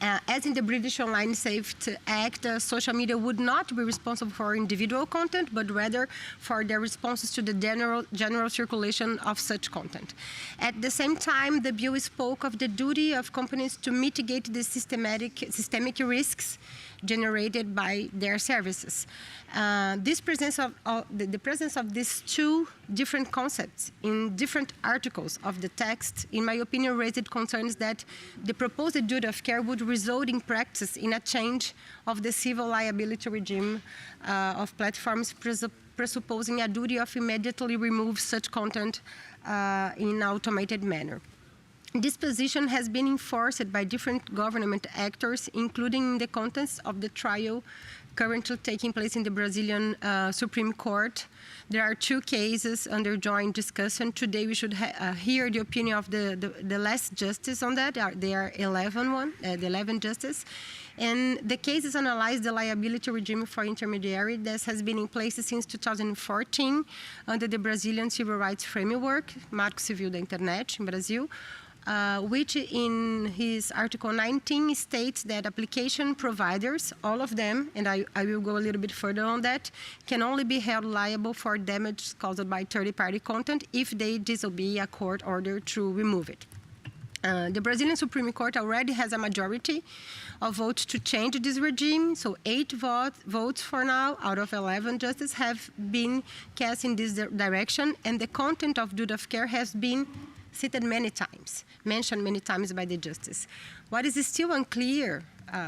As in the British Online Safety Act, social media would not be responsible for individual content, but rather for their responses to the general circulation of such content. At the same time, the bill spoke of the duty of companies to mitigate the systemic risks generated by their services. The presence of these two different concepts in different articles of the text, in my opinion, raised concerns that the proposed duty of care would result in practice in a change of the civil liability regime of platforms, presupposing a duty of immediately remove such content in an automated manner. This position has been enforced by different government actors, including in the context of the trial currently taking place in the Brazilian Supreme Court. There are two cases under joint discussion. Today we should hear the opinion of the last justice on that. There are 11 justices. And the cases analyze the liability regime for intermediary that has been in place since 2014 under the Brazilian Civil Rights Framework, Marco Civil da Internet in Brazil, which in his Article 19 states that application providers, all of them, and I will go a little bit further on that, can only be held liable for damage caused by third-party content if they disobey a court order to remove it. The Brazilian Supreme Court already has a majority of votes to change this regime, so 8 votes for now out of 11 justices have been cast in this direction, and the content of duty of care has been cited many times, mentioned many times by the justice. What is still unclear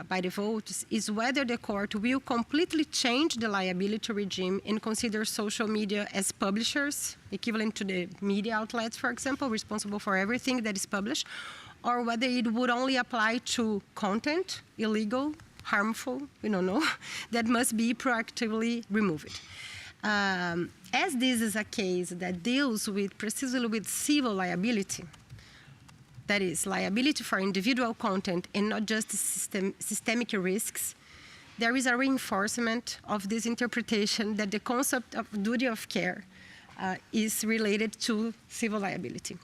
by the votes is whether the court will completely change the liability regime and consider social media as publishers, equivalent to the media outlets, for example, responsible for everything that is published, or whether it would only apply to content, illegal, harmful, we don't know, that must be proactively removed. As this is a case that deals precisely with civil liability, that is, liability for individual content and not just systemic risks, there is a reinforcement of this interpretation that the concept of duty of care is related to civil liability.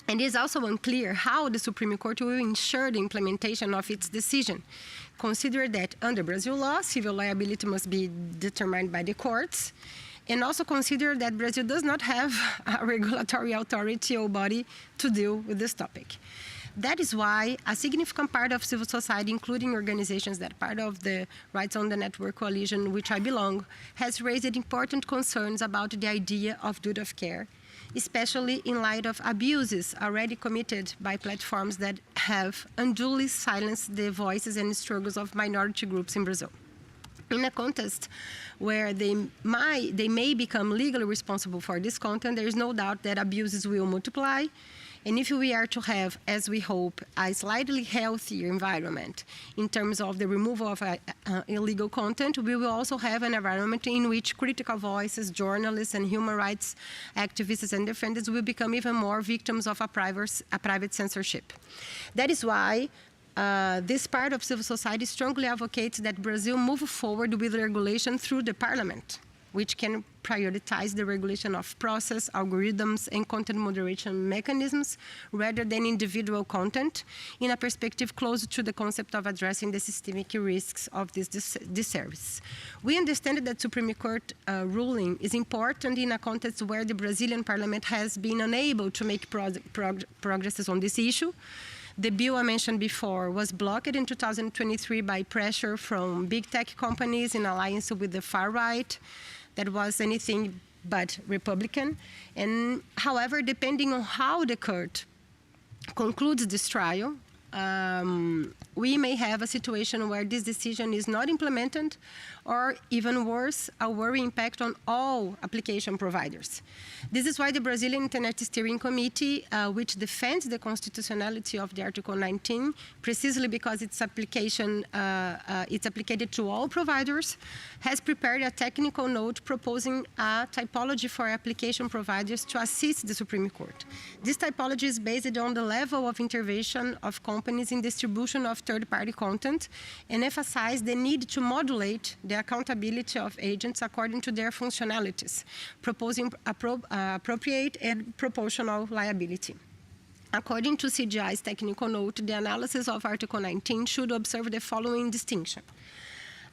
And it is also unclear how the Supreme Court will ensure the implementation of its decision. Consider that under Brazil law, civil liability must be determined by the courts, and also consider that Brazil does not have a regulatory authority or body to deal with this topic. That is why a significant part of civil society, including organizations that are part of the Rights on the Network Coalition, which I belong, has raised important concerns about the idea of duty of care, especially in light of abuses already committed by platforms that have unduly silenced the voices and struggles of minority groups in Brazil. In a context where they may become legally responsible for this content, there is no doubt that abuses will multiply. And if we are to have, as we hope, a slightly healthier environment in terms of the removal of illegal content, we will also have an environment in which critical voices, journalists, and human rights activists and defenders will become even more victims of a private censorship. That is why this part of civil society strongly advocates that Brazil move forward with regulation through the parliament, which can prioritize the regulation of process, algorithms, and content moderation mechanisms rather than individual content, in a perspective closer to the concept of addressing the systemic risks of this service. We understand that Supreme Court ruling is important in a context where the Brazilian parliament has been unable to make progresses on this issue. The bill I mentioned before was blocked in 2023 by pressure from big tech companies in alliance with the far right. That was anything but Republican. And however, depending on how the court concludes this trial, we may have a situation where this decision is not implemented, or even worse, a worrying impact on all application providers. This is why the Brazilian Internet Steering Committee, which defends the constitutionality of the Article 19, precisely because it's applied to all providers, has prepared a technical note proposing a typology for application providers to assist the Supreme Court. This typology is based on the level of intervention of companies in distribution of third-party content and emphasize the need to modulate the accountability of agents according to their functionalities, proposing appropriate and proportional liability. According to CGI's technical note, the analysis of Article 19 should observe the following distinction.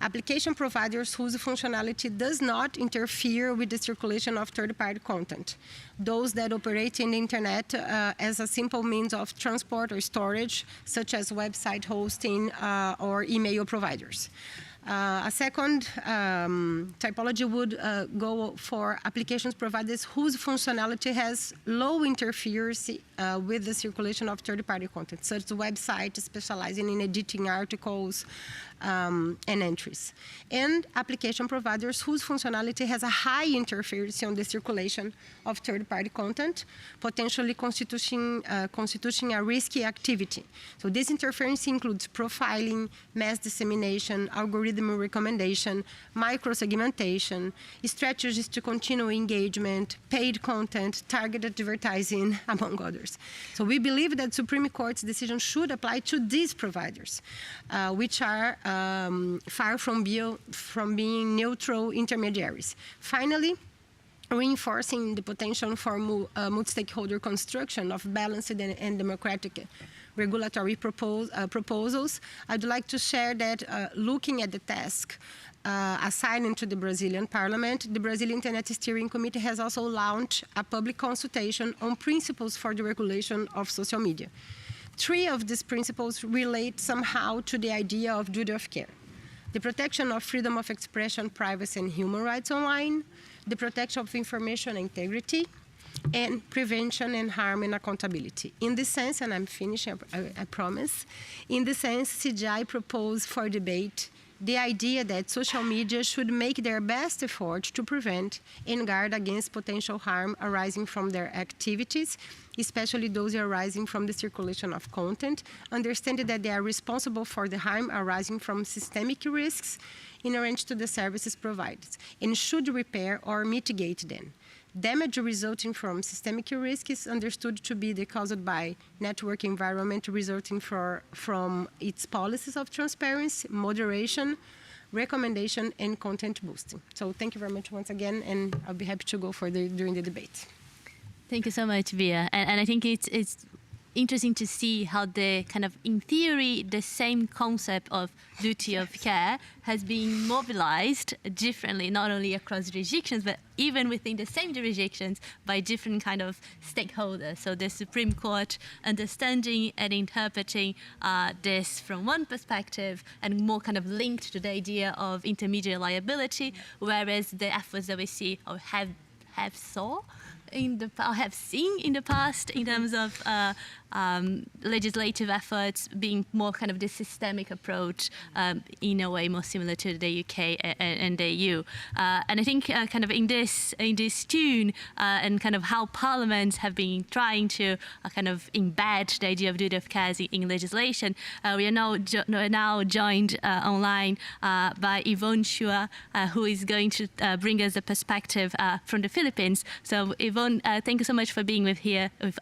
Application providers whose functionality does not interfere with the circulation of third-party content. Those that operate in the internet as a simple means of transport or storage, such as website hosting or email providers. A second typology would go for applications providers whose functionality has low interference with the circulation of third-party content, such as websites specializing in editing articles and entries. And application providers whose functionality has a high interference on the circulation of third-party content, potentially constituting a risky activity. So this interference includes profiling, mass dissemination, algorithm recommendation, micro-segmentation, strategies to continue engagement, paid content, targeted advertising, among others. So we believe that Supreme Court's decision should apply to these providers, which are far from being neutral intermediaries. Finally, reinforcing the potential for multi-stakeholder construction of balanced and democratic regulatory proposals, I'd like to share that looking at the task assigned to the Brazilian Parliament, the Brazilian Internet Steering Committee has also launched a public consultation on principles for the regulation of social media. 3 of these principles relate somehow to the idea of duty of care: the protection of freedom of expression, privacy, and human rights online, the protection of information integrity, and prevention and harm and accountability. In this sense, and I'm finishing, I promise, in this sense, CGI proposed for debate the idea that social media should make their best effort to prevent and guard against potential harm arising from their activities, especially those arising from the circulation of content, understanding that they are responsible for the harm arising from systemic risks inherent to the services provided, and should repair or mitigate them. Damage resulting from systemic risk is understood to be caused by network environment resulting from its policies of transparency, moderation, recommendation, and content boosting. So thank you very much once again, and I'll be happy to go further during the debate. Thank you so much, Via. And I think it's interesting to see how the kind of, in theory, the same concept of duty of care has been mobilized differently, not only across jurisdictions, but even within the same jurisdictions by different kind of stakeholders. So the Supreme Court understanding and interpreting this from one perspective and more kind of linked to the idea of intermediary liability, whereas the efforts that we see or have seen in the past in terms of legislative efforts being more kind of the systemic approach, in a way more similar to the UK and the EU. And I think kind of in this tune and kind of how parliaments have been trying to kind of embed the idea of duty of care in legislation, we are now joined online by Yvonne Chua, who is going to bring us a perspective from the Philippines. So Yvonne, thank you so much for being with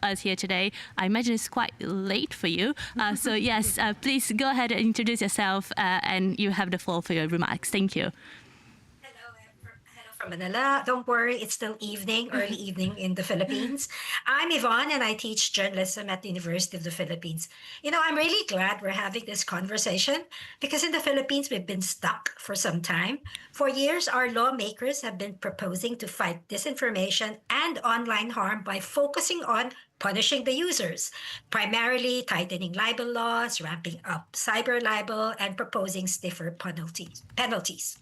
us here today. I imagine it's quite late for you. So yes, please go ahead and introduce yourself, and you have the floor for your remarks. Thank you. From Manila. Don't worry, it's still evening, early evening in the Philippines. I'm Yvonne and I teach journalism at the University of the Philippines. You know, I'm really glad we're having this conversation because in the Philippines, we've been stuck for some time. For years, our lawmakers have been proposing to fight disinformation and online harm by focusing on punishing the users, primarily tightening libel laws, ramping up cyber libel, and proposing stiffer penalties.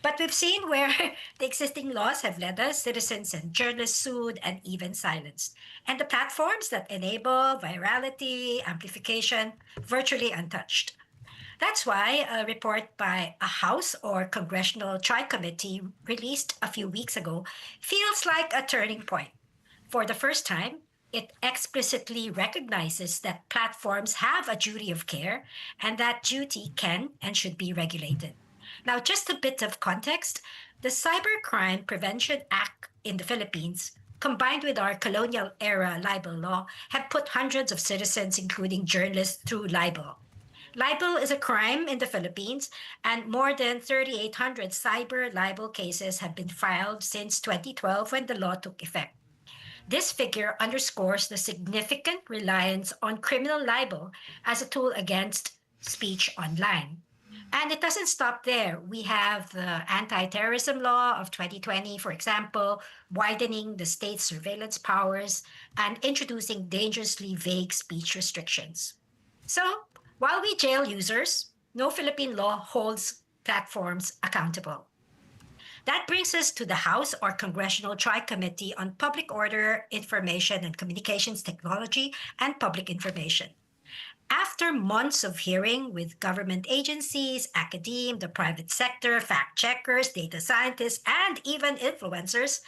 But we've seen where the existing laws have led us, citizens and journalists sued and even silenced. And the platforms that enable virality, amplification, virtually untouched. That's why a report by a House or Congressional Tri-Committee released a few weeks ago feels like a turning point. For the first time, it explicitly recognizes that platforms have a duty of care and that duty can and should be regulated. Now, just a bit of context, the Cybercrime Prevention Act in the Philippines, combined with our colonial-era libel law, have put hundreds of citizens, including journalists, through libel. Libel is a crime in the Philippines, and more than 3,800 cyber libel cases have been filed since 2012 when the law took effect. This figure underscores the significant reliance on criminal libel as a tool against speech online. And it doesn't stop there. We have the anti-terrorism law of 2020, for example, widening the state's surveillance powers and introducing dangerously vague speech restrictions. So while we jail users, no Philippine law holds platforms accountable. That brings us to the House or Congressional Tri-Committee on Public Order, Information and Communications Technology and Public Information. After months of hearing with government agencies, academia, the private sector, fact-checkers, data scientists, and even influencers,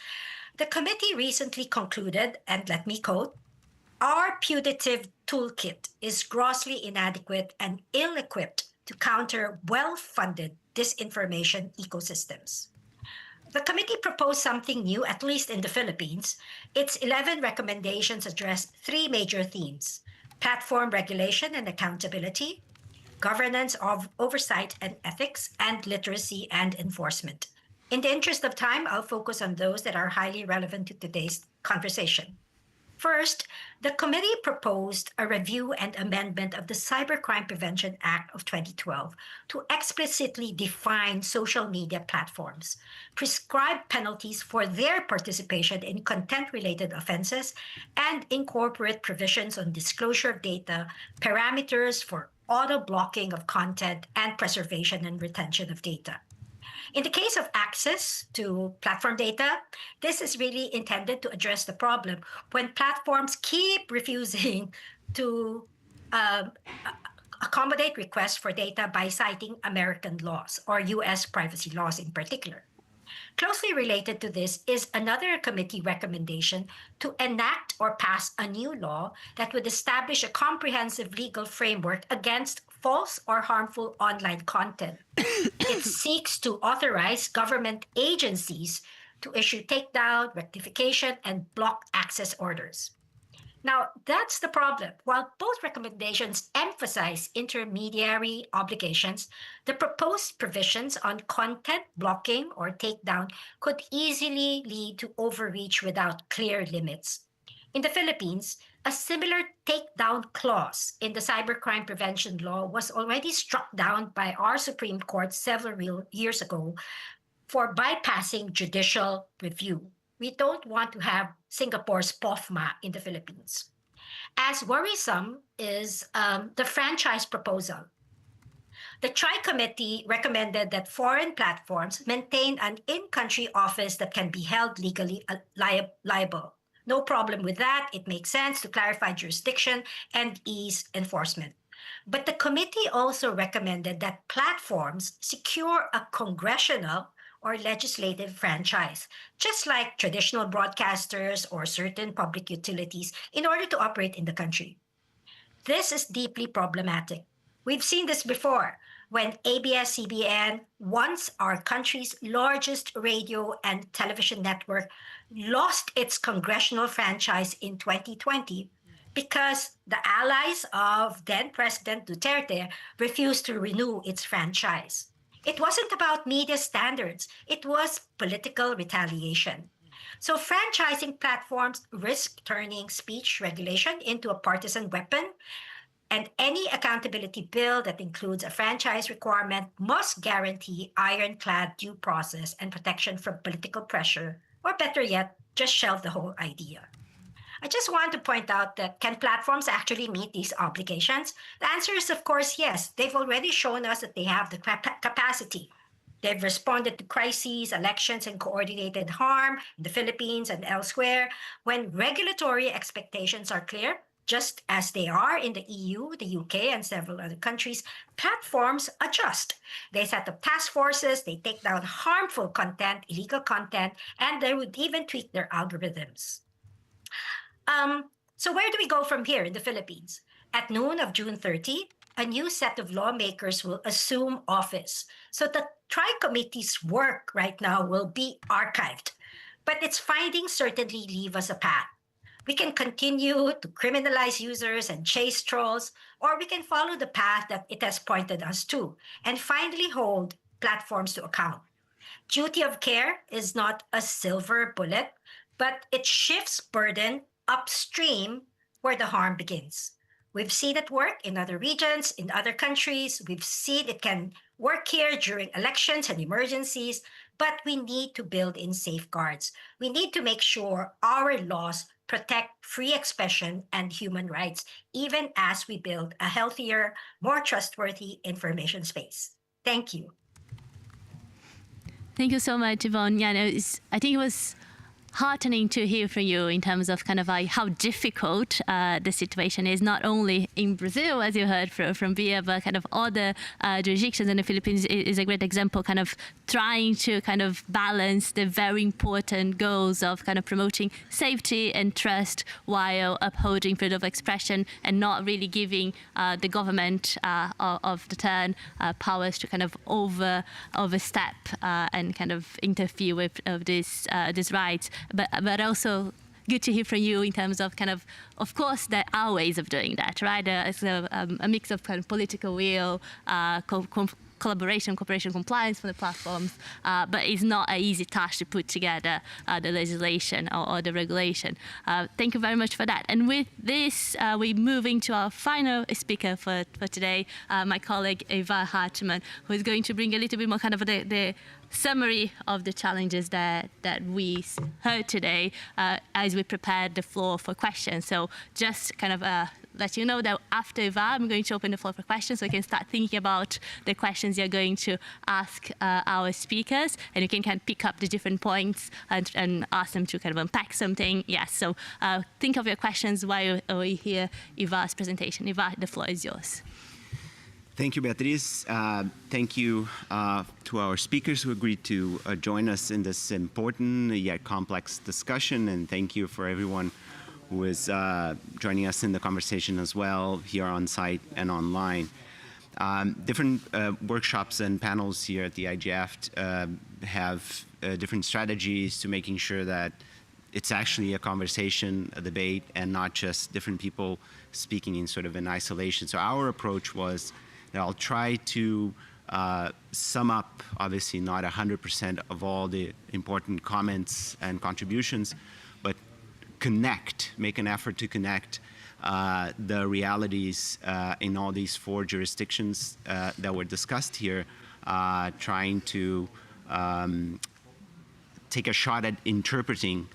the committee recently concluded, and let me quote, "Our putative toolkit is grossly inadequate and ill-equipped to counter well-funded disinformation ecosystems." The committee proposed something new, at least in the Philippines. Its 11 recommendations address three major themes: platform regulation and accountability, governance of oversight and ethics, and literacy and enforcement. In the interest of time, I'll focus on those that are highly relevant to today's conversation. First, the committee proposed a review and amendment of the Cybercrime Prevention Act of 2012 to explicitly define social media platforms, prescribe penalties for their participation in content-related offenses, and incorporate provisions on disclosure of data, parameters for auto-blocking of content, and preservation and retention of data. In the case of access to platform data, this is really intended to address the problem when platforms keep refusing to accommodate requests for data by citing American laws or US privacy laws in particular. Closely related to this is another committee recommendation to enact or pass a new law that would establish a comprehensive legal framework against false or harmful online content. It seeks to authorize government agencies to issue takedown, rectification, and block access orders. Now, that's the problem. While both recommendations emphasize intermediary obligations, the proposed provisions on content blocking or takedown could easily lead to overreach without clear limits. In the Philippines, a similar takedown clause in the cybercrime prevention law was already struck down by our Supreme Court several years ago for bypassing judicial review. We don't want to have Singapore's POFMA in the Philippines. As worrisome is the franchise proposal. The Tri-Committee recommended that foreign platforms maintain an in-country office that can be held legally liable. No problem with that. It makes sense to clarify jurisdiction and ease enforcement. But the committee also recommended that platforms secure a congressional or legislative franchise, just like traditional broadcasters or certain public utilities, in order to operate in the country. This is deeply problematic. We've seen this before when ABS-CBN, once our country's largest radio and television network, lost its congressional franchise in 2020 because the allies of then President Duterte refused to renew its franchise. It wasn't about media standards. It was political retaliation. So franchising platforms risk turning speech regulation into a partisan weapon, and any accountability bill that includes a franchise requirement must guarantee ironclad due process and protection from political pressure, or better yet, just shelve the whole idea. I just want to point out that can platforms actually meet these obligations? The answer is, of course, yes. They've already shown us that they have the capacity. They've responded to crises, elections, and coordinated harm in the Philippines and elsewhere. When regulatory expectations are clear, just as they are in the EU, the UK, and several other countries, platforms adjust. They set up task forces, they take down harmful content, illegal content, and they would even tweak their algorithms. So where do we go from here in the Philippines? At noon of June 30, a new set of lawmakers will assume office. So the Tri-Committee's work right now will be archived, but its findings certainly leave us a path. We can continue to criminalize users and chase trolls, or we can follow the path that it has pointed us to and finally hold platforms to account. Duty of care is not a silver bullet, but it shifts burden upstream where the harm begins. We've seen it work in other regions, in other countries. We've seen it can work here during elections and emergencies, but we need to build in safeguards. We need to make sure our laws protect free expression and human rights, even as we build a healthier, more trustworthy information space. Thank you. Thank you so much, Yvonne. Yeah, no, I think it was heartening to hear from you in terms of kind of like how difficult the situation is, not only in Brazil, as you heard from Bia, but kind of other jurisdictions. And the Philippines is a great example, kind of trying to kind of balance the very important goals of kind of promoting safety and trust while upholding freedom of expression and not really giving the government of the turn powers to kind of overstep and kind of interfere with these rights. But also good to hear from you in terms of kind of course, there are ways of doing that, right? It's a mix of kind of political will, collaboration, cooperation, compliance from the platforms, but it's not an easy task to put together the legislation or the regulation. Thank you very much for that. And with this, we're moving to our final speaker for today, my colleague Eva Hartmann, who is going to bring a little bit more kind of the summary of the challenges that we heard today as we prepared the floor for questions. So just kind of let you know that after Eva, I'm going to open the floor for questions, so you can start thinking about the questions you're going to ask our speakers, and you can kind of pick up the different points and ask them to kind of unpack something. Yes, so think of your questions while we hear Eva's presentation. Eva, the floor is yours. Thank you, Beatriz. Thank you to our speakers who agreed to join us in this important yet complex discussion, and thank you for everyone who is joining us in the conversation as well, here on site and online. Different workshops and panels here at the IGF have different strategies to making sure that it's actually a conversation, a debate, and not just different people speaking in sort of an isolation. So our approach was that I'll try to sum up, obviously not 100% of all the important comments and contributions, but make an effort to connect the realities in all these 4 jurisdictions that were discussed here, trying to take a shot at interpreting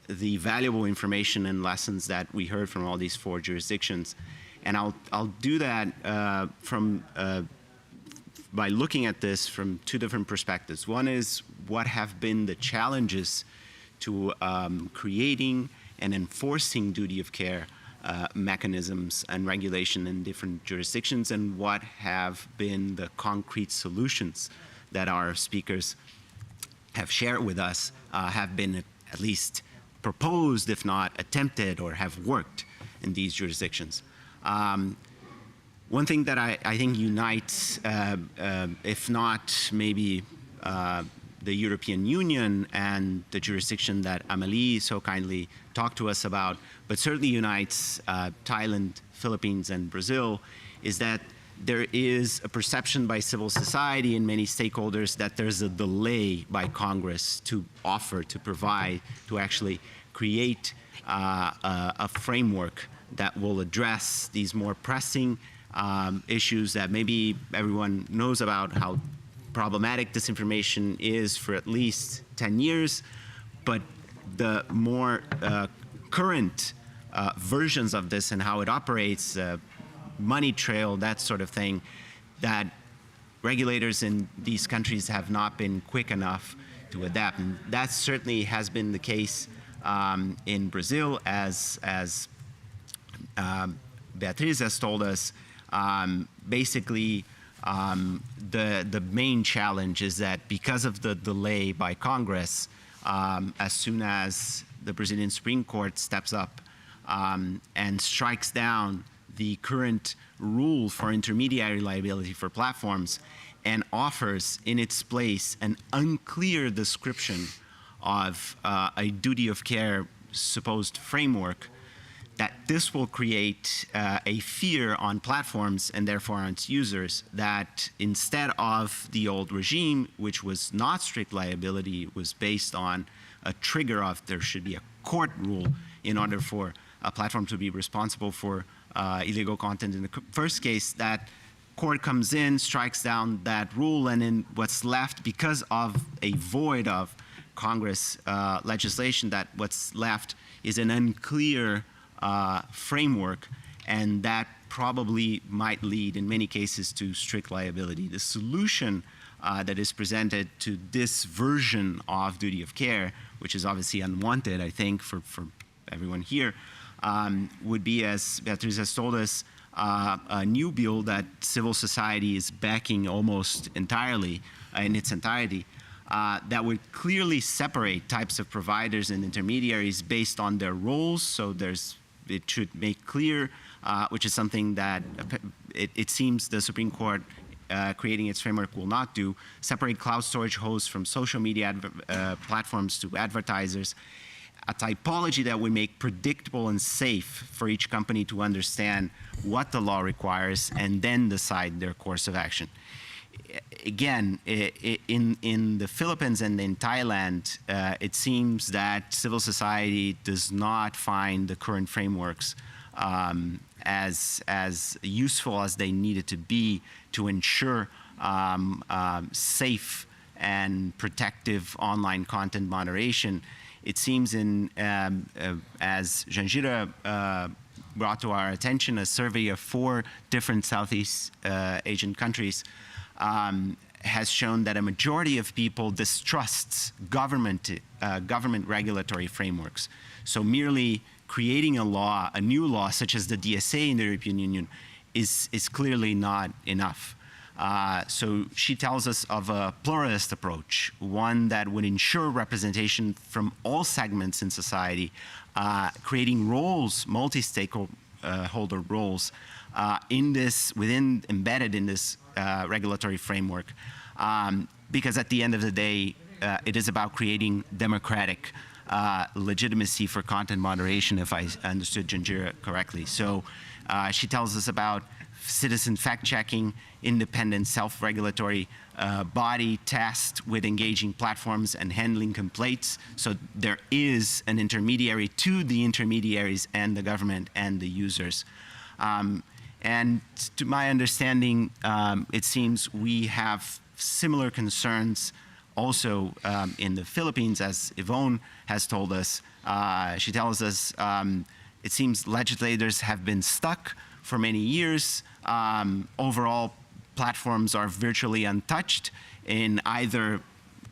the valuable information and lessons that we heard from all these 4 jurisdictions. And I'll do that by looking at this from 2 different perspectives. One is what have been the challenges to creating and enforcing duty of care mechanisms and regulation in different jurisdictions, and what have been the concrete solutions that our speakers have shared with us, have been at least proposed, if not attempted, or have worked in these jurisdictions. One thing that I think unites, if not maybe the European Union and the jurisdiction that Amélie so kindly talked to us about, but certainly unites Thailand, Philippines, and Brazil, is that there is a perception by civil society and many stakeholders that there's a delay by Congress to offer, to provide, to actually create a framework that will address these more pressing issues that maybe everyone knows about, how problematic disinformation is for at least 10 years, but the more current versions of this and how it operates, money trail, that sort of thing, that regulators in these countries have not been quick enough to adapt. And that certainly has been the case in Brazil, as Beatriz has told us. Basically, the main challenge is that because of the delay by Congress, as soon as the Brazilian Supreme Court steps up and strikes down the current rule for intermediary liability for platforms and offers in its place an unclear description of a duty of care supposed framework, that this will create a fear on platforms and therefore on its users that instead of the old regime, which was not strict liability, was based on a trigger of there should be a court rule in order for a platform to be responsible for illegal content. In the first case, that court comes in, strikes down that rule, and then what's left, because of a void of Congress legislation, that what's left is an unclear framework, and that probably might lead in many cases to strict liability. The solution that is presented to this version of duty of care, which is obviously unwanted, I think, for everyone here, would be, as Beatriz has told us, a new bill that civil society is backing almost entirely, in its entirety, that would clearly separate types of providers and intermediaries based on their roles. So it should make clear, which is something that it seems the Supreme Court creating its framework will not do, separate cloud storage hosts from social media platforms to advertisers, a typology that would make predictable and safe for each company to understand what the law requires and then decide their course of action. Again, in the Philippines and in Thailand, it seems that civil society does not find the current frameworks as useful as they needed to be to ensure safe and protective online content moderation. It seems as Janjira brought to our attention, a survey of 4 different Southeast Asian countries has shown that a majority of people distrusts government regulatory frameworks. So merely creating a new law such as the DSA in the European Union is clearly not enough. So she tells us of a pluralist approach, one that would ensure representation from all segments in society, creating roles, multi-stakeholder roles, embedded in this regulatory framework, because at the end of the day, it is about creating democratic legitimacy for content moderation, if I understood Janjira correctly. So she tells us about citizen fact-checking, independent self-regulatory body tasked with engaging platforms and handling complaints. So there is an intermediary to the intermediaries and the government and the users. And to my understanding, it seems we have similar concerns also in the Philippines, as Yvonne has told us. She tells us it seems legislators have been stuck for many years. Overall, platforms are virtually untouched in either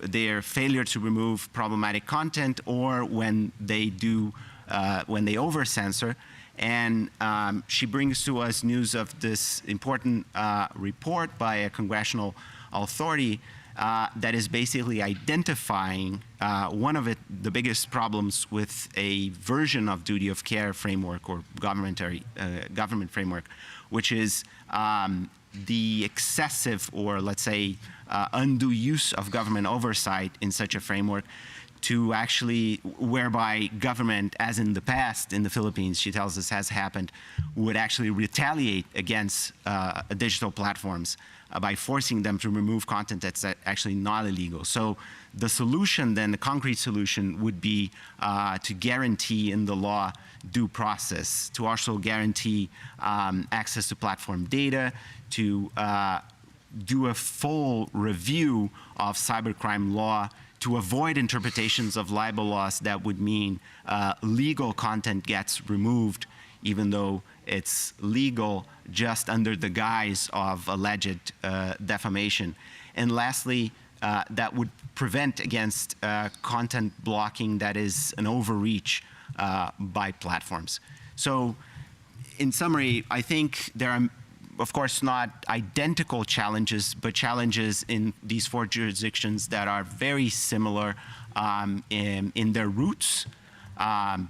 their failure to remove problematic content or when they do, when they over-censor. And she brings to us news of this important report by a congressional authority that is basically identifying one of the biggest problems with a version of duty of care framework or government framework, which is the excessive or, let's say, undue use of government oversight in such a framework, to actually, whereby government, as in the past in the Philippines, she tells us has happened, would actually retaliate against digital platforms by forcing them to remove content that's actually not illegal. So the solution then, the concrete solution, would be to guarantee in the law due process, to also guarantee access to platform data, to do a full review of cybercrime law, to avoid interpretations of libel laws that would mean legal content gets removed, even though it's legal, just under the guise of alleged defamation. And lastly, that would prevent against content blocking that is an overreach by platforms. So in summary, I think there are, of course, not identical challenges, but challenges in these four jurisdictions that are very similar in their roots,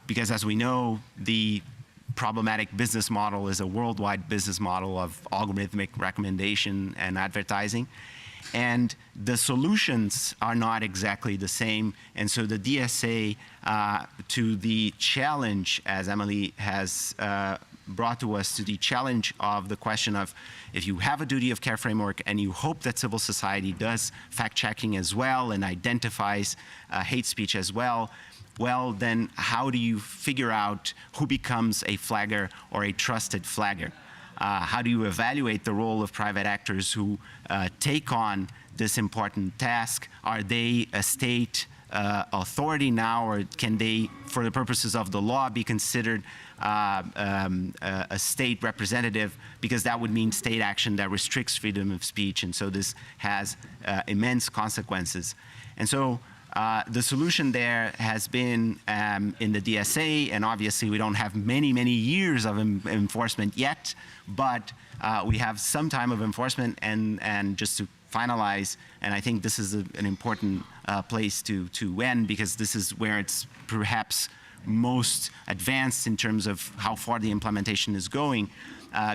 because as we know, the problematic business model is a worldwide business model of algorithmic recommendation and advertising. And the solutions are not exactly the same. And so the DSA to the challenge, as Emily has brought to us, to the challenge of the question of, if you have a duty of care framework and you hope that civil society does fact-checking as well and identifies hate speech as well, well, then how do you figure out who becomes a flagger or a trusted flagger? How do you evaluate the role of private actors who take on this important task? Are they a state authority now, or can they, for the purposes of the law, be considered a state representative? Because that would mean state action that restricts freedom of speech, and so this has immense consequences. And so the solution there has been in the DSA, and obviously we don't have many, many years of enforcement yet, but we have some time of enforcement. And just to finalize, and I think this is an important place to end, because this is where it's perhaps most advanced in terms of how far the implementation is going.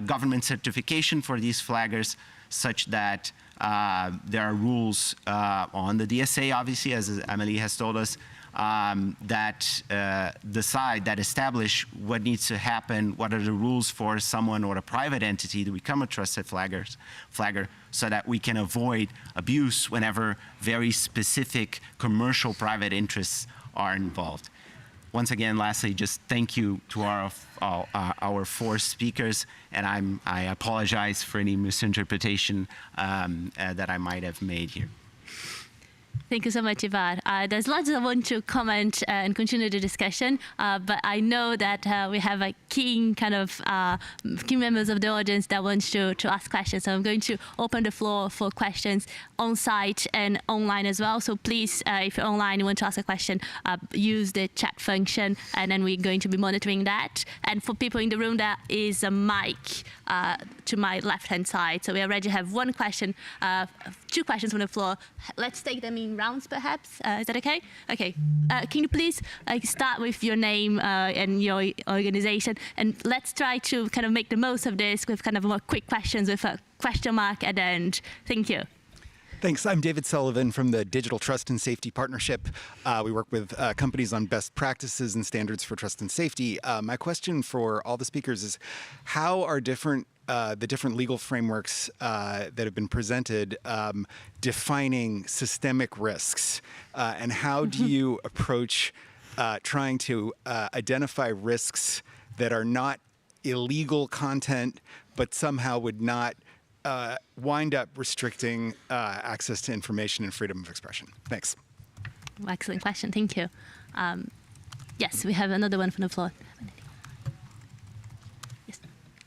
Government certification for these flaggers, such that there are rules on the DSA, obviously, as Emily has told us, that establish what needs to happen, what are the rules for someone or a private entity to become a trusted flagger, so that we can avoid abuse whenever very specific commercial private interests are involved. Once again, lastly, just thank you to our four speakers, and I apologize for any misinterpretation that I might have made here. Thank you so much, Ivan. There's lots I want to comment and continue the discussion, but I know that we have a key members of the audience that wants to ask questions. So I'm going to open the floor for questions on site and online as well. So please, if you're online, you want to ask a question, use the chat function, and then we're going to be monitoring that. And for people in the room, there is a mic to my left-hand side. So we already have one question, 2 questions from the floor. Let's take them in rounds, perhaps. Is that okay? Okay. Can you please start with your name and your organization, and let's try to kind of make the most of this with kind of more quick questions with a question mark at the end. Thank you. Thanks. I'm David Sullivan from the Digital Trust and Safety Partnership. We work with companies on best practices and standards for trust and safety. My question for all the speakers is, how are the different legal frameworks that have been presented defining systemic risks? And how do you approach trying to identify risks that are not illegal content, but somehow would not wind up restricting access to information and freedom of expression? Thanks. Excellent question. Thank you. Yes, we have another one from the floor. Yes,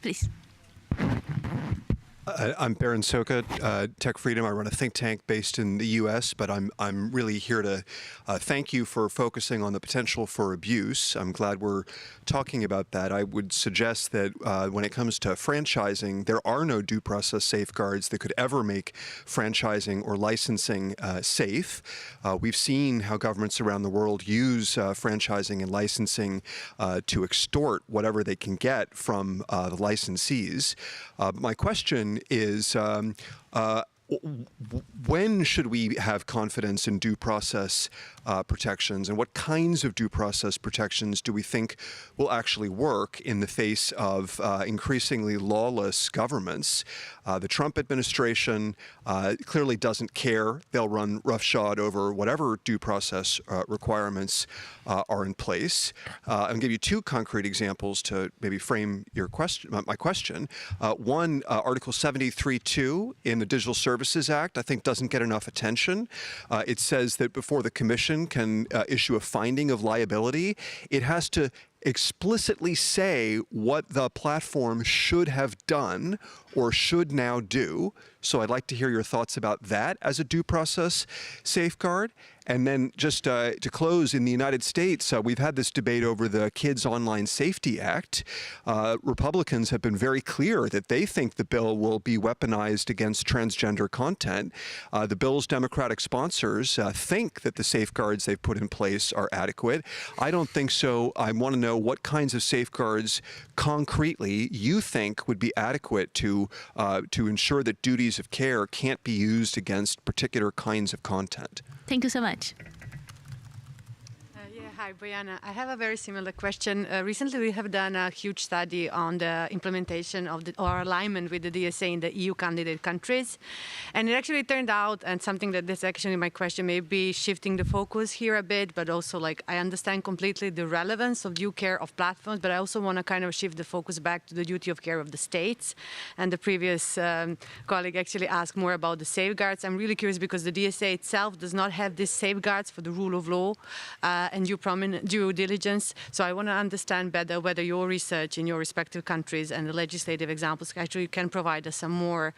please. I'm Baron Soka, Tech Freedom. I run a think tank based in the U.S., but I'm really here to thank you for focusing on the potential for abuse. I'm glad we're talking about that. I would suggest that when it comes to franchising, there are no due process safeguards that could ever make franchising or licensing safe. We've seen how governments around the world use franchising and licensing to extort whatever they can get from the licensees. My question is, when should we have confidence in due process protections, and what kinds of due process protections do we think will actually work in the face of increasingly lawless governments? The Trump administration clearly doesn't care. They'll run roughshod over whatever due process requirements are in place. I'll give you two concrete examples to maybe frame your question, my question. One, Article 73(2) in the Digital Services Act, I think doesn't get enough attention. It says that before the Commission can issue a finding of liability, it has to explicitly say what the platform should have done or should now do. So I'd like to hear your thoughts about that as a due process safeguard. And then just to close, in the United States, we've had this debate over the Kids Online Safety Act. Republicans have been very clear that they think the bill will be weaponized against transgender content. The bill's Democratic sponsors think that the safeguards they've put in place are adequate. I don't think so. I want to know what kinds of safeguards concretely you think would be adequate to ensure that duties of care can't be used against particular kinds of content. Thank you so much. Hi, Brianna. I have a very similar question. Recently, we have done a huge study on the implementation of or alignment with the DSA in the EU candidate countries. And it actually turned out, and something that this actually my question may be shifting the focus here a bit, but also like I understand completely the relevance of due care of platforms, but I also want to kind of shift the focus back to the duty of care of the states. And the previous colleague actually asked more about the safeguards. I'm really curious because the DSA itself does not have these safeguards for the rule of law and due diligence. So I want to understand better whether your research in your respective countries and the legislative examples actually can provide us some more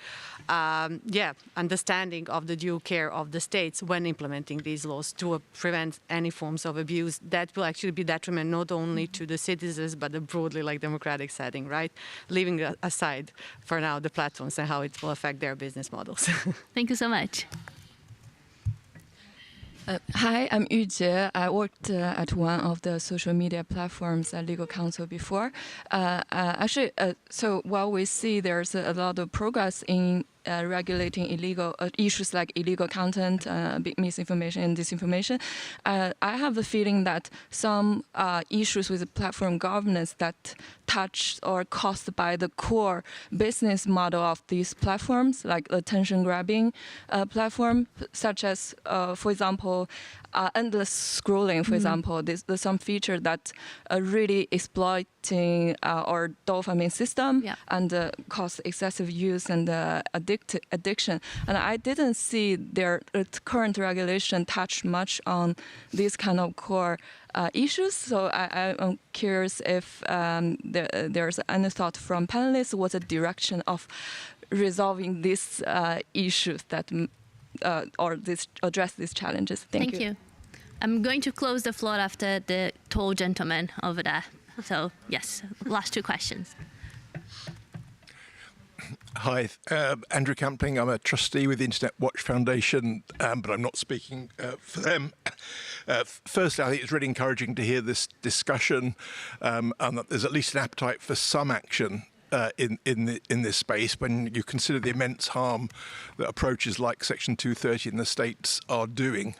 understanding of the due care of the states when implementing these laws to prevent any forms of abuse that will actually be detriment not only to the citizens but a broadly like democratic setting, right? Leaving aside for now the platforms and how it will affect their business models. Thank you so much. Hi, I'm Yu Jie. I worked at one of the social media platforms at Legal Counsel before. So while we see there's a lot of progress in regulating illegal issues like illegal content, misinformation and disinformation, I have the feeling that some issues with the platform governance that touch or caused by the core business model of these platforms, like attention-grabbing platform, such as, for example, endless scrolling, for example. There's some feature that really exploiting our dopamine system and cause excessive use and addiction. And I didn't see their current regulation touch much on these kind of core issues. So I'm curious if there's any thought from panelists, what's the direction of resolving these issues that address these challenges. Thank you. I'm going to close the floor after the tall gentleman over there. So yes, last two questions. Hi, Andrew Camping. I'm a trustee with the Internet Watch Foundation, but I'm not speaking for them. Firstly, I think it's really encouraging to hear this discussion and that there's at least an appetite for some action in this space when you consider the immense harm that approaches like Section 230 in the States are doing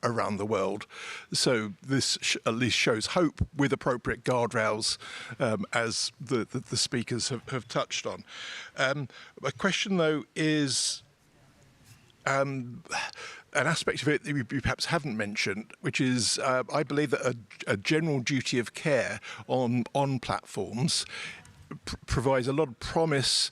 around the world. So this at least shows hope with appropriate guardrails, as the speakers have touched on. My question, though, is an aspect of it that you perhaps haven't mentioned, which is I believe that a general duty of care on platforms provides a lot of promise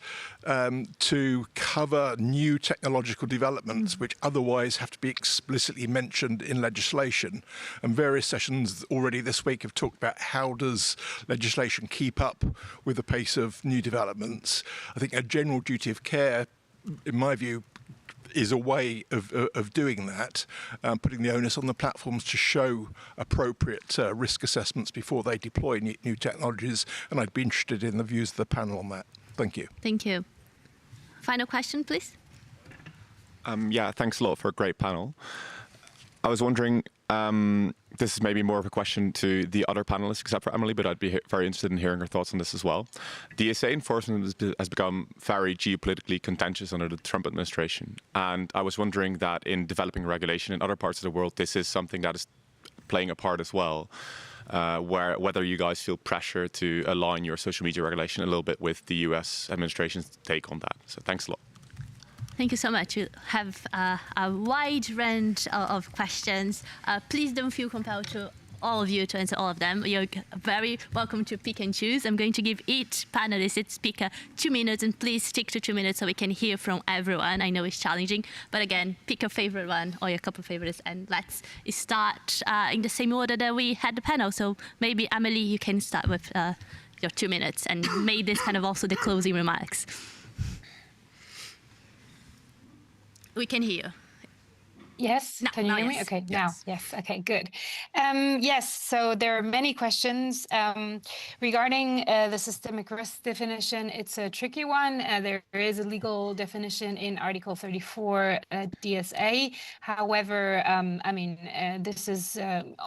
to cover new technological developments which otherwise have to be explicitly mentioned in legislation. And various sessions already this week have talked about how does legislation keep up with the pace of new developments. I think a general duty of care, in my view, is a way of doing that, putting the onus on the platforms to show appropriate risk assessments before they deploy new technologies. And I'd be interested in the views of the panel on that. Thank you. Thank you. Final question, please. Yeah, thanks a lot for a great panel. I was wondering, this is maybe more of a question to the other panelists except for Emily, but I'd be very interested in hearing her thoughts on this as well. DSA enforcement has become very geopolitically contentious under the Trump administration. And I was wondering that in developing regulation in other parts of the world, this is something that is playing a part as well. Whether you guys feel pressure to align your social media regulation a little bit with the US administration's take on that. So thanks a lot. Thank you so much. You have a wide range of questions. Please don't feel compelled to all of you to answer all of them. You're very welcome to pick and choose. I'm going to give each panelist, each speaker 2 minutes, and please stick to 2 minutes so we can hear from everyone. I know it's challenging, but again, pick your favorite one or your couple of favorites, and let's start in the same order that we had the panel. So maybe, Amelie, you can start with your 2 minutes and make this kind of also the closing remarks. We can hear you. Yes, can you hear me? Okay, now, yes, okay, good. Yes, so there are many questions regarding the systemic risk definition. It's a tricky one. There is a legal definition in Article 34 DSA. However, I mean, this is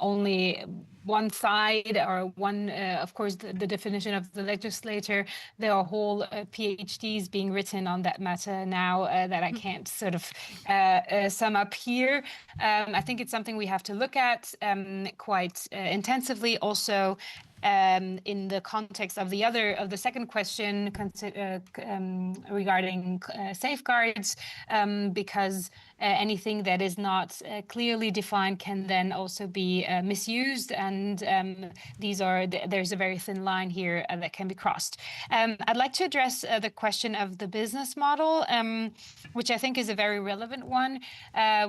only one side or one, of course, the definition of the legislator. There are whole PhDs being written on that matter now that I can't sort of sum up here. I think it's something we have to look at quite intensively. Also, in the context of the second question regarding safeguards, because anything that is not clearly defined can then also be misused, and there's a very thin line here that can be crossed. I'd like to address the question of the business model, which I think is a very relevant one.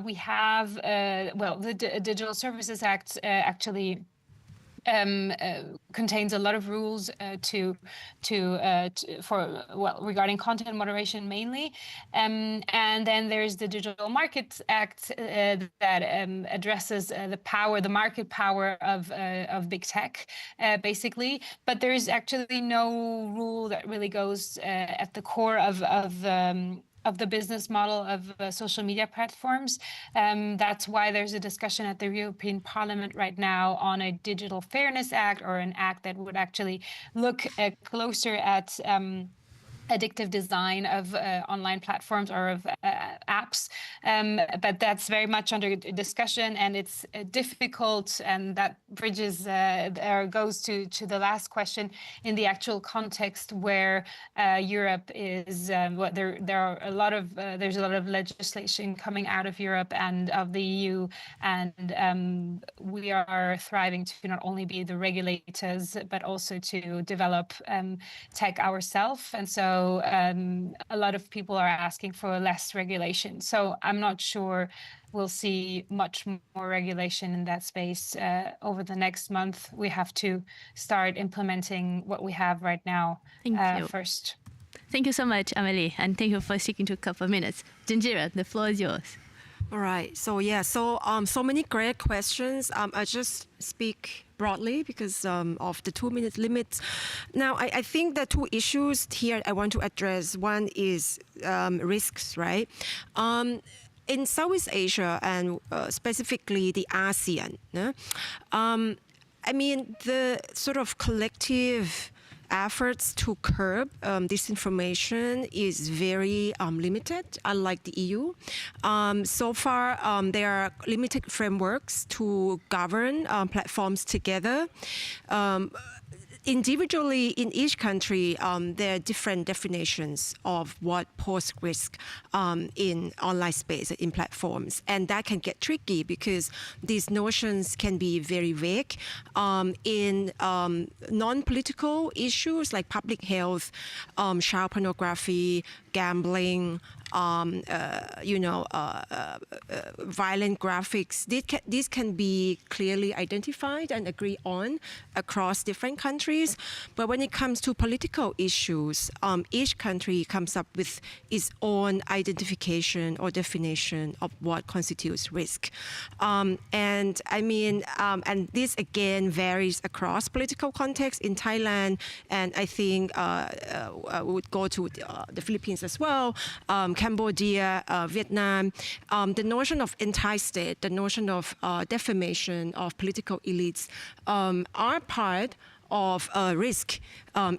We have, the Digital Services Act actually contains a lot of rules regarding content moderation mainly, and then there's the Digital Markets Act that addresses the market power of big tech, basically. But there is actually no rule that really goes at the core of the business model of social media platforms. That's why there's a discussion at the European Parliament right now on a Digital Fairness Act, or an act that would actually look closer at addictive design of online platforms or of apps, but that's very much under discussion, and it's difficult, and that bridges or goes to the last question in the actual context where Europe is. There's a lot of legislation coming out of Europe and of the EU, and we are thriving to not only be the regulators but also to develop tech ourselves, and so a lot of people are asking for less regulation. So I'm not sure we'll see much more regulation in that space over the next month. We have to start implementing what we have right now first. Thank you so much, Amelie, and thank you for sticking to a couple of minutes. Janjira, the floor is yours. All right. So so many great questions. I just speak broadly because of the 2 minute limit. Now, I think the two issues here I want to address. One is risks, right? In Southeast Asia and specifically the ASEAN, I mean, the sort of collective efforts to curb disinformation is very limited, unlike the EU. So far, there are limited frameworks to govern platforms together. Individually, in each country, there are different definitions of what pose risk in online space, in platforms. And that can get tricky because these notions can be very vague. In non-political issues like public health, child pornography, gambling, violent graphics, these can be clearly identified and agreed on across different countries. But when it comes to political issues, each country comes up with its own identification or definition of what constitutes risk. And this again varies across political contexts. In Thailand, and I think we would go to the Philippines as well, Cambodia, Vietnam, the notion of anti-state, the notion of defamation of political elites are part of risk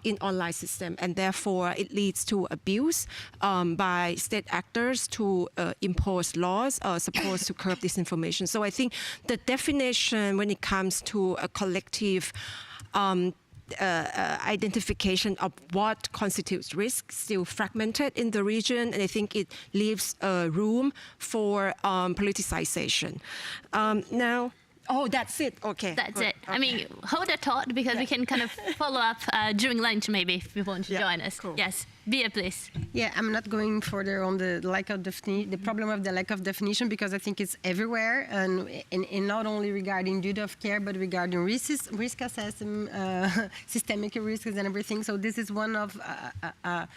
in online system, and therefore it leads to abuse by state actors to impose laws supposed to curb disinformation. So I think the definition when it comes to a collective identification of what constitutes risk still fragmented in the region, and I think it leaves room for politicization. Oh, that's it. Okay. That's it. Okay. I mean, hold that thought because we can kind of follow up during lunch maybe if you want to join us. Cool. Yes. Bia, please. Yeah, I'm not going further on the lack of the problem of the lack of definition, because I think it's everywhere, and not only regarding duty of care, but regarding risk assessment, systemic risks and everything. So this is one of a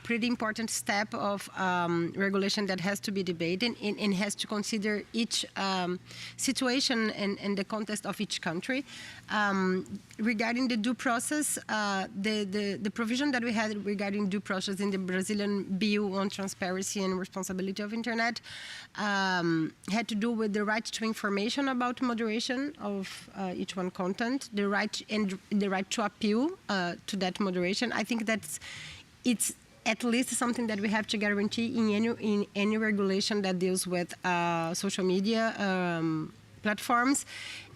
pretty important step of regulation that has to be debated and has to consider each situation and the context of each country. Regarding the due process, the provision that we had regarding due process in the Brazilian bill on transparency and responsibility of internet had to do with the right to information about moderation of each one content, the right to appeal to that moderation. I think it's at least something that we have to guarantee in any regulation that deals with social media platforms.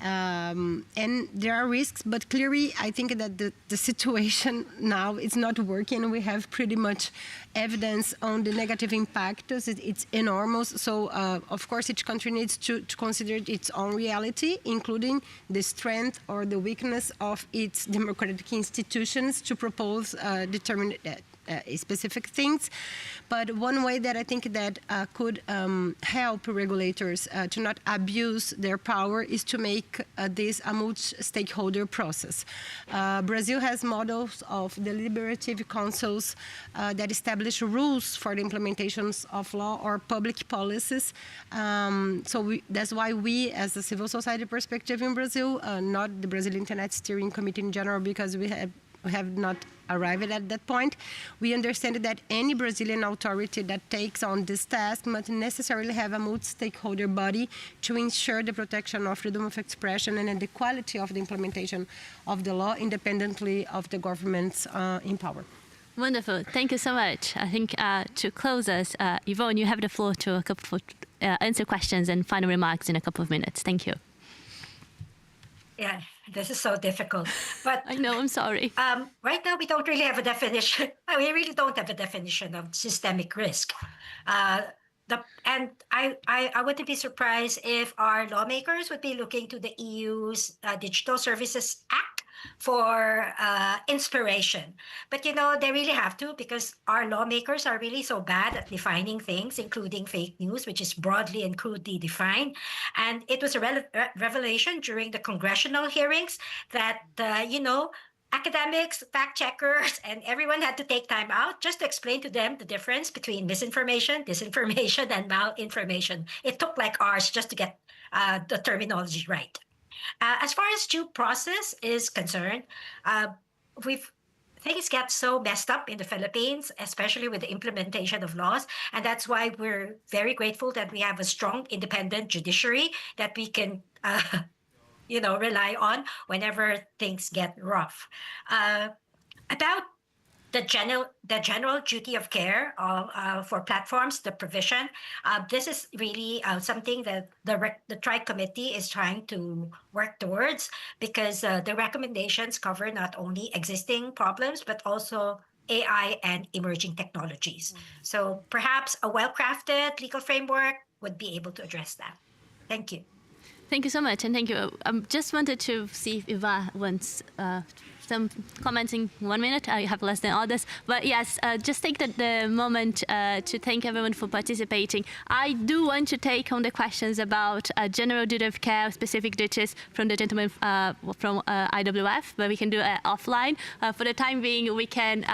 And there are risks, but clearly I think that the situation now is not working. We have pretty much evidence on the negative impact. It's enormous. So of course each country needs to consider its own reality, including the strength or the weakness of its democratic institutions to propose determined specific things. But one way that I think that could help regulators to not abuse their power is to make this a multi-stakeholder process. Brazil has models of deliberative councils that establish rules for the implementations of law or public policies. That's why we, as a civil society perspective in Brazil, not the Brazilian Internet Steering Committee in general, because we have not arrived at that point. We understand that any Brazilian authority that takes on this task must necessarily have a multi-stakeholder body to ensure the protection of freedom of expression and the quality of the implementation of the law independently of the governments in power. Wonderful. Thank you so much. I think to close us, Yvonne, you have the floor to answer questions and final remarks in a couple of minutes. Thank you. Yeah, this is so difficult. But I know, I'm sorry. Right now, we don't really have a definition. We really don't have a definition of systemic risk. And I wouldn't be surprised if our lawmakers would be looking to the EU's Digital Services Act for inspiration. But, they really have to, because our lawmakers are really so bad at defining things, including fake news, which is broadly and crudely defined. And it was a revelation during the congressional hearings that, academics, fact checkers, and everyone had to take time out just to explain to them the difference between misinformation, disinformation, and malinformation. It took like hours just to get the terminology right. As far as due process is concerned, things get so messed up in the Philippines, especially with the implementation of laws. And that's why we're very grateful that we have a strong, independent judiciary that we can rely on whenever things get rough. About the general duty of care for platforms, the provision. This is really something that the TRI committee is trying to work towards, because the recommendations cover not only existing problems but also AI and emerging technologies. So perhaps a well-crafted legal framework would be able to address that. Thank you. Thank you so much, and thank you. Just wanted to see if Eva wants some comments in 1 minute. I have less than others, but yes, just take the moment to thank everyone for participating. I do want to take on the questions about general duty of care, specific duties from the gentleman from IWF, but we can do it offline. For the time being, we can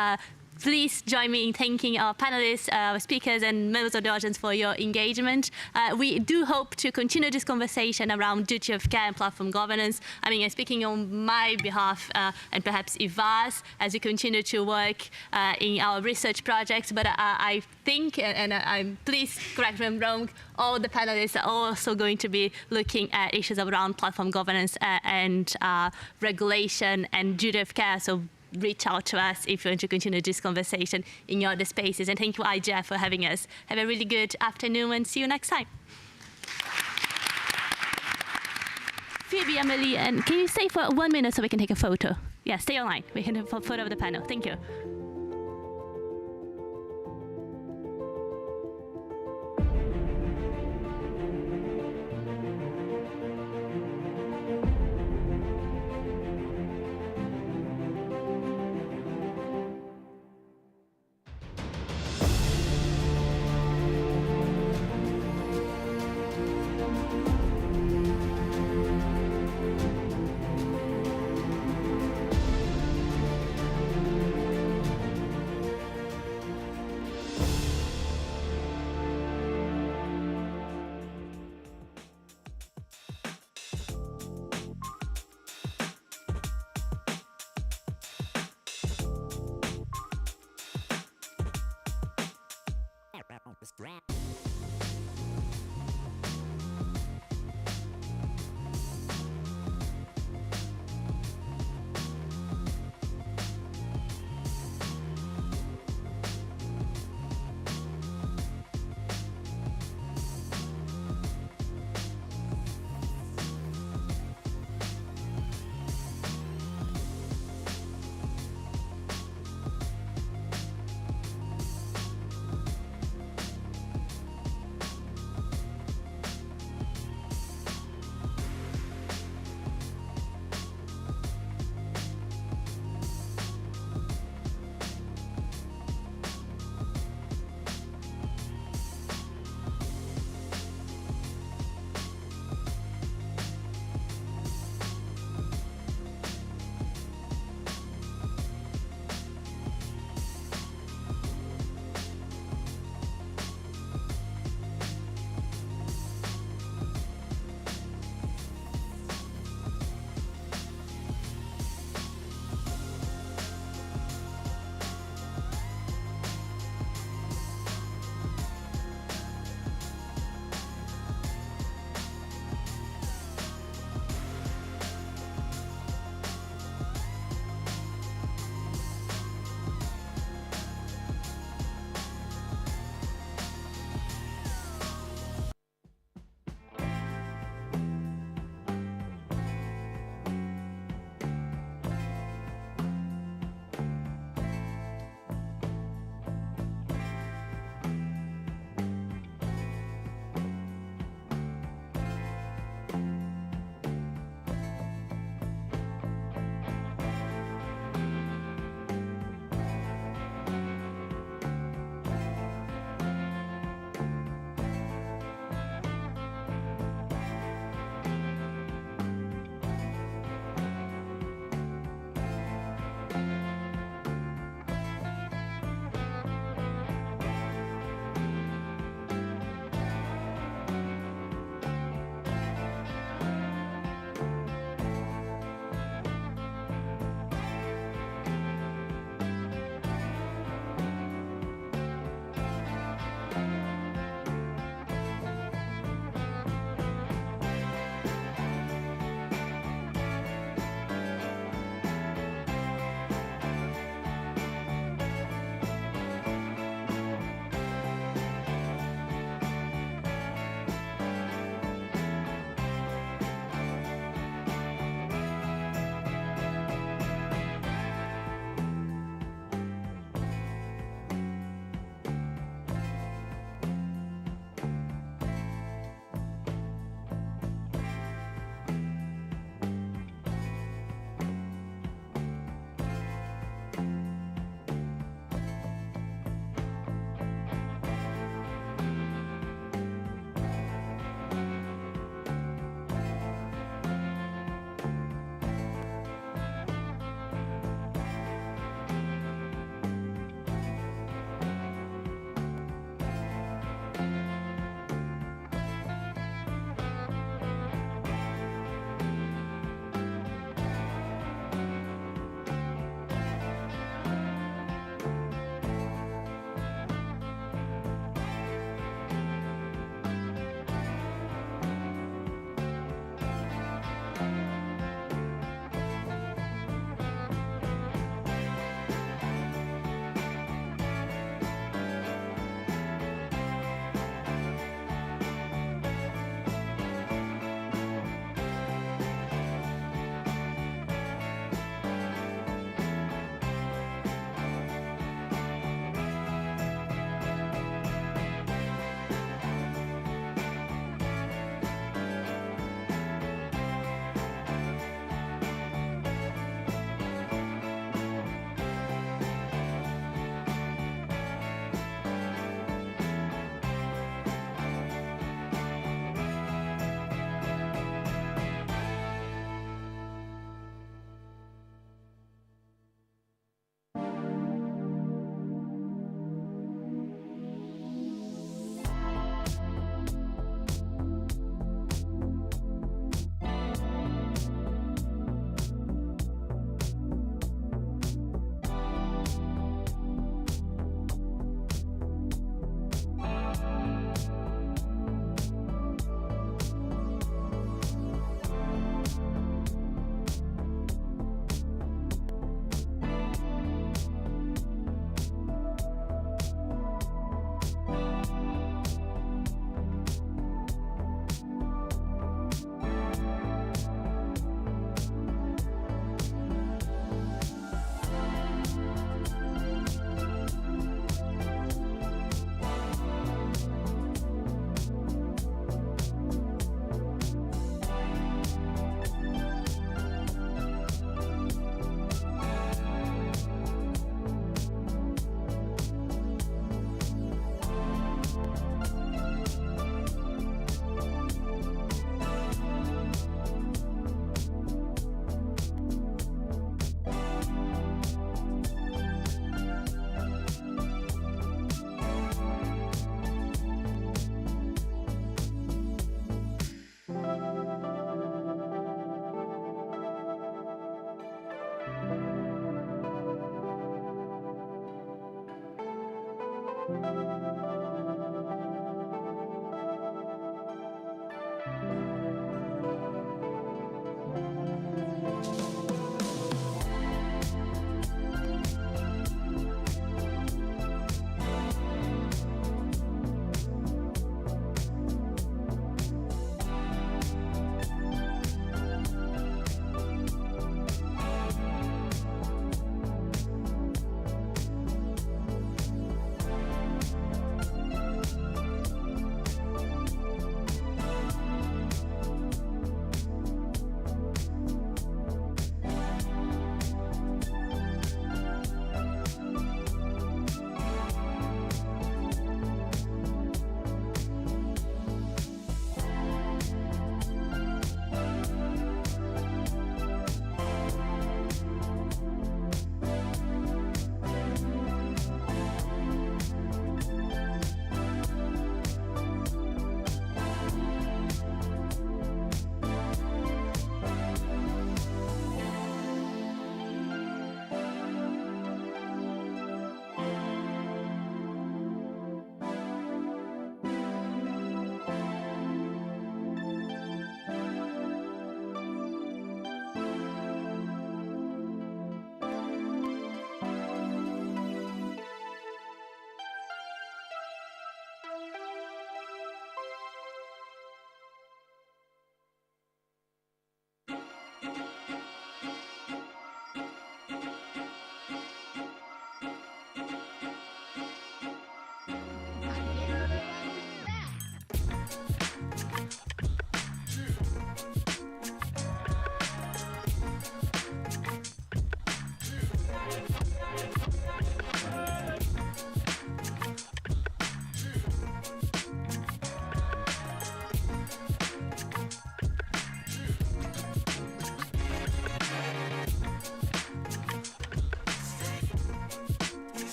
please join me in thanking our panelists, our speakers, and members of the audience for your engagement. We do hope to continue this conversation around duty of care and platform governance. I mean, I'm speaking on my behalf and perhaps Iva's as we continue to work in our research projects. But I think, and I'm please correct me if I'm wrong, all the panelists are also going to be looking at issues around platform governance and regulation and duty of care. So reach out to us if you want to continue this conversation in your other spaces. And thank you, IGF, for having us. Have a really good afternoon and see you next time. Phoebe, Emily, and can you stay for 1 minute so we can take a photo? Yeah, stay online. We can have a photo of the panel. Thank you.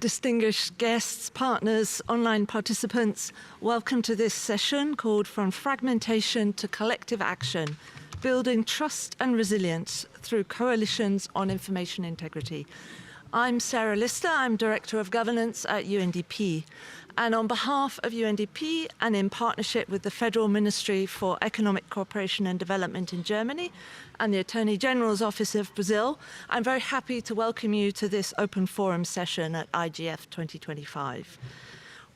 distinguished guests, partners, online participants, welcome to this session called From Fragmentation to Collective Action, Building Trust and Resilience Through Coalitions on Information Integrity. I'm Sarah Lister, I'm Director of Governance at UNDP. And on behalf of UNDP and in partnership with the Federal Ministry for Economic Cooperation and Development in Germany and the Attorney General's Office of Brazil, I'm very happy to welcome you to this open forum session at IGF 2025.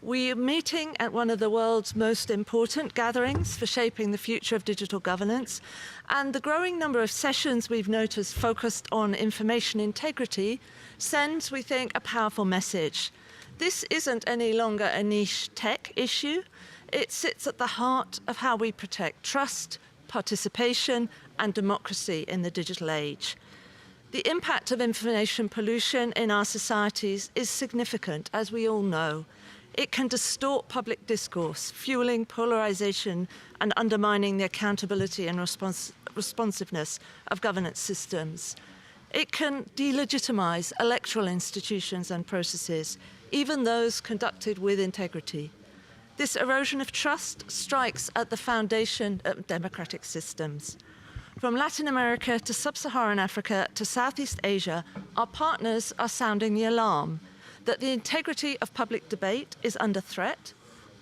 We are meeting at one of the world's most important gatherings for shaping the future of digital governance, and the growing number of sessions we've noticed focused on information integrity sends, we think, a powerful message. This isn't any longer a niche tech issue. It sits at the heart of how we protect trust, participation, and democracy in the digital age. The impact of information pollution in our societies is significant, as we all know. It can distort public discourse, fueling polarization and undermining the accountability and responsiveness of governance systems. It can delegitimize electoral institutions and processes, even those conducted with integrity. This erosion of trust strikes at the foundation of democratic systems. From Latin America to Sub-Saharan Africa to Southeast Asia, our partners are sounding the alarm that the integrity of public debate is under threat,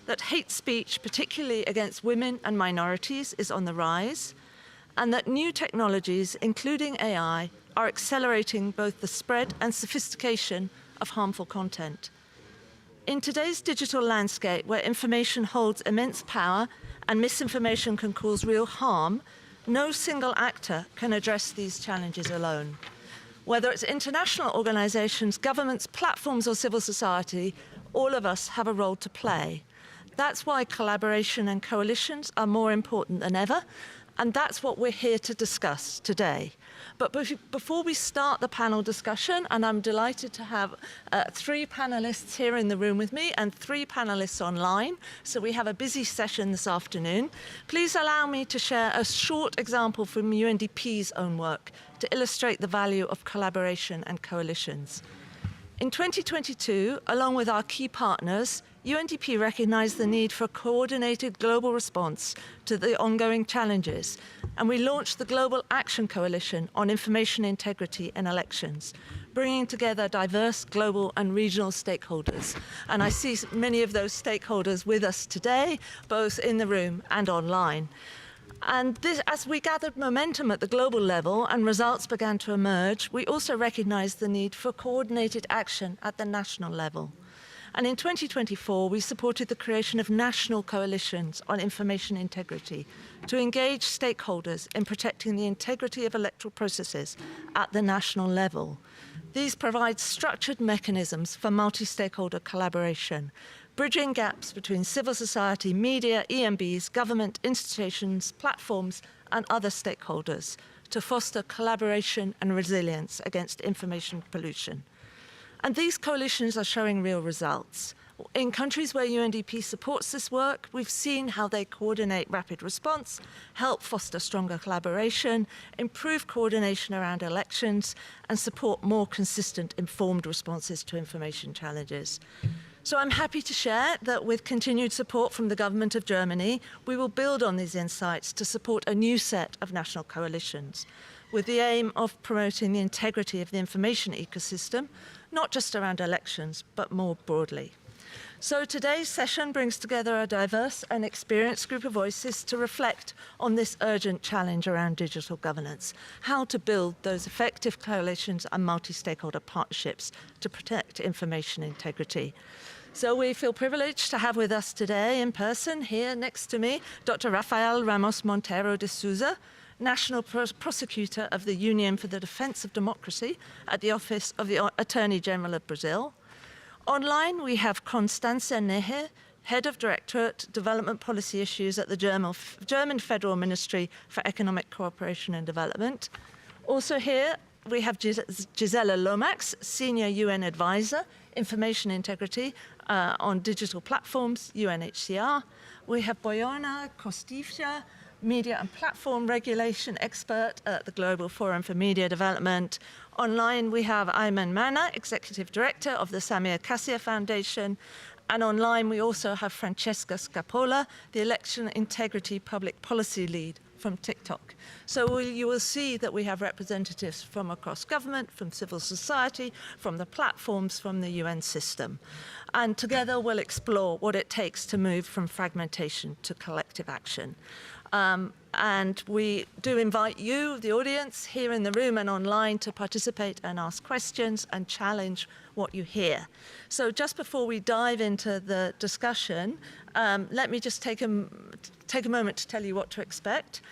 that hate speech, particularly against women and minorities, is on the rise, and that new technologies, including AI, are accelerating both the spread and sophistication of harmful content. In today's digital landscape, where information holds immense power and misinformation can cause real harm, no single actor can address these challenges alone. Whether it's international organizations, governments, platforms, or civil society, all of us have a role to play. That's why collaboration and coalitions are more important than ever, and that's what we're here to discuss today. But before we start the panel discussion, and I'm delighted to have 3 panelists here in the room with me and 3 panelists online, so we have a busy session this afternoon, please allow me to share a short example from UNDP's own work to illustrate the value of collaboration and coalitions. In 2022, along with our key partners, UNDP recognized the need for a coordinated global response to the ongoing challenges, and we launched the Global Action Coalition on Information Integrity in Elections, bringing together diverse global and regional stakeholders. And I see many of those stakeholders with us today, both in the room and online. And this, as we gathered momentum at the global level and results began to emerge, we also recognized the need for coordinated action at the national level. And in 2024, we supported the creation of national coalitions on information integrity to engage stakeholders in protecting the integrity of electoral processes at the national level. These provide structured mechanisms for multi-stakeholder collaboration, bridging gaps between civil society, media, EMBs, government, institutions, platforms, and other stakeholders to foster collaboration and resilience against information pollution. And these coalitions are showing real results. In countries where UNDP supports this work, we've seen how they coordinate rapid response, help foster stronger collaboration, improve coordination around elections, and support more consistent, informed responses to information challenges. So I'm happy to share that with continued support from the government of Germany, we will build on these insights to support a new set of national coalitions with the aim of promoting the integrity of the information ecosystem, not just around elections, but more broadly. So today's session brings together a diverse and experienced group of voices to reflect on this urgent challenge around digital governance, how to build those effective coalitions and multi-stakeholder partnerships to protect information integrity. So we feel privileged to have with us today in person, here next to me, Dr. Rafael Ramos Monteiro de Souza, National Prosecutor of the Union for the Defense of Democracy at the Office of the Attorney General of Brazil. Online, we have Constanze Nehe, Head of Directorate Development Policy Issues at the German Federal Ministry for Economic Cooperation and Development. Also here, we have Gisela Lomax, Senior UN Advisor, Information Integrity on Digital Platforms, UNHCR. We have Bojana Kostivca, media and platform regulation expert at the Global Forum for Media Development. Online, we have Ayman Mana, Executive Director of the Samir Kasia Foundation. And online, we also have Francesca Scapola, the Election Integrity Public Policy Lead from TikTok. So you will see that we have representatives from across government, from civil society, from the platforms, from the UN system. And together we'll explore what it takes to move from fragmentation to collective action. And we do invite you, the audience, here in the room and online to participate and ask questions and challenge what you hear. So just before we dive into the discussion, let me just take a moment to tell you what to expect.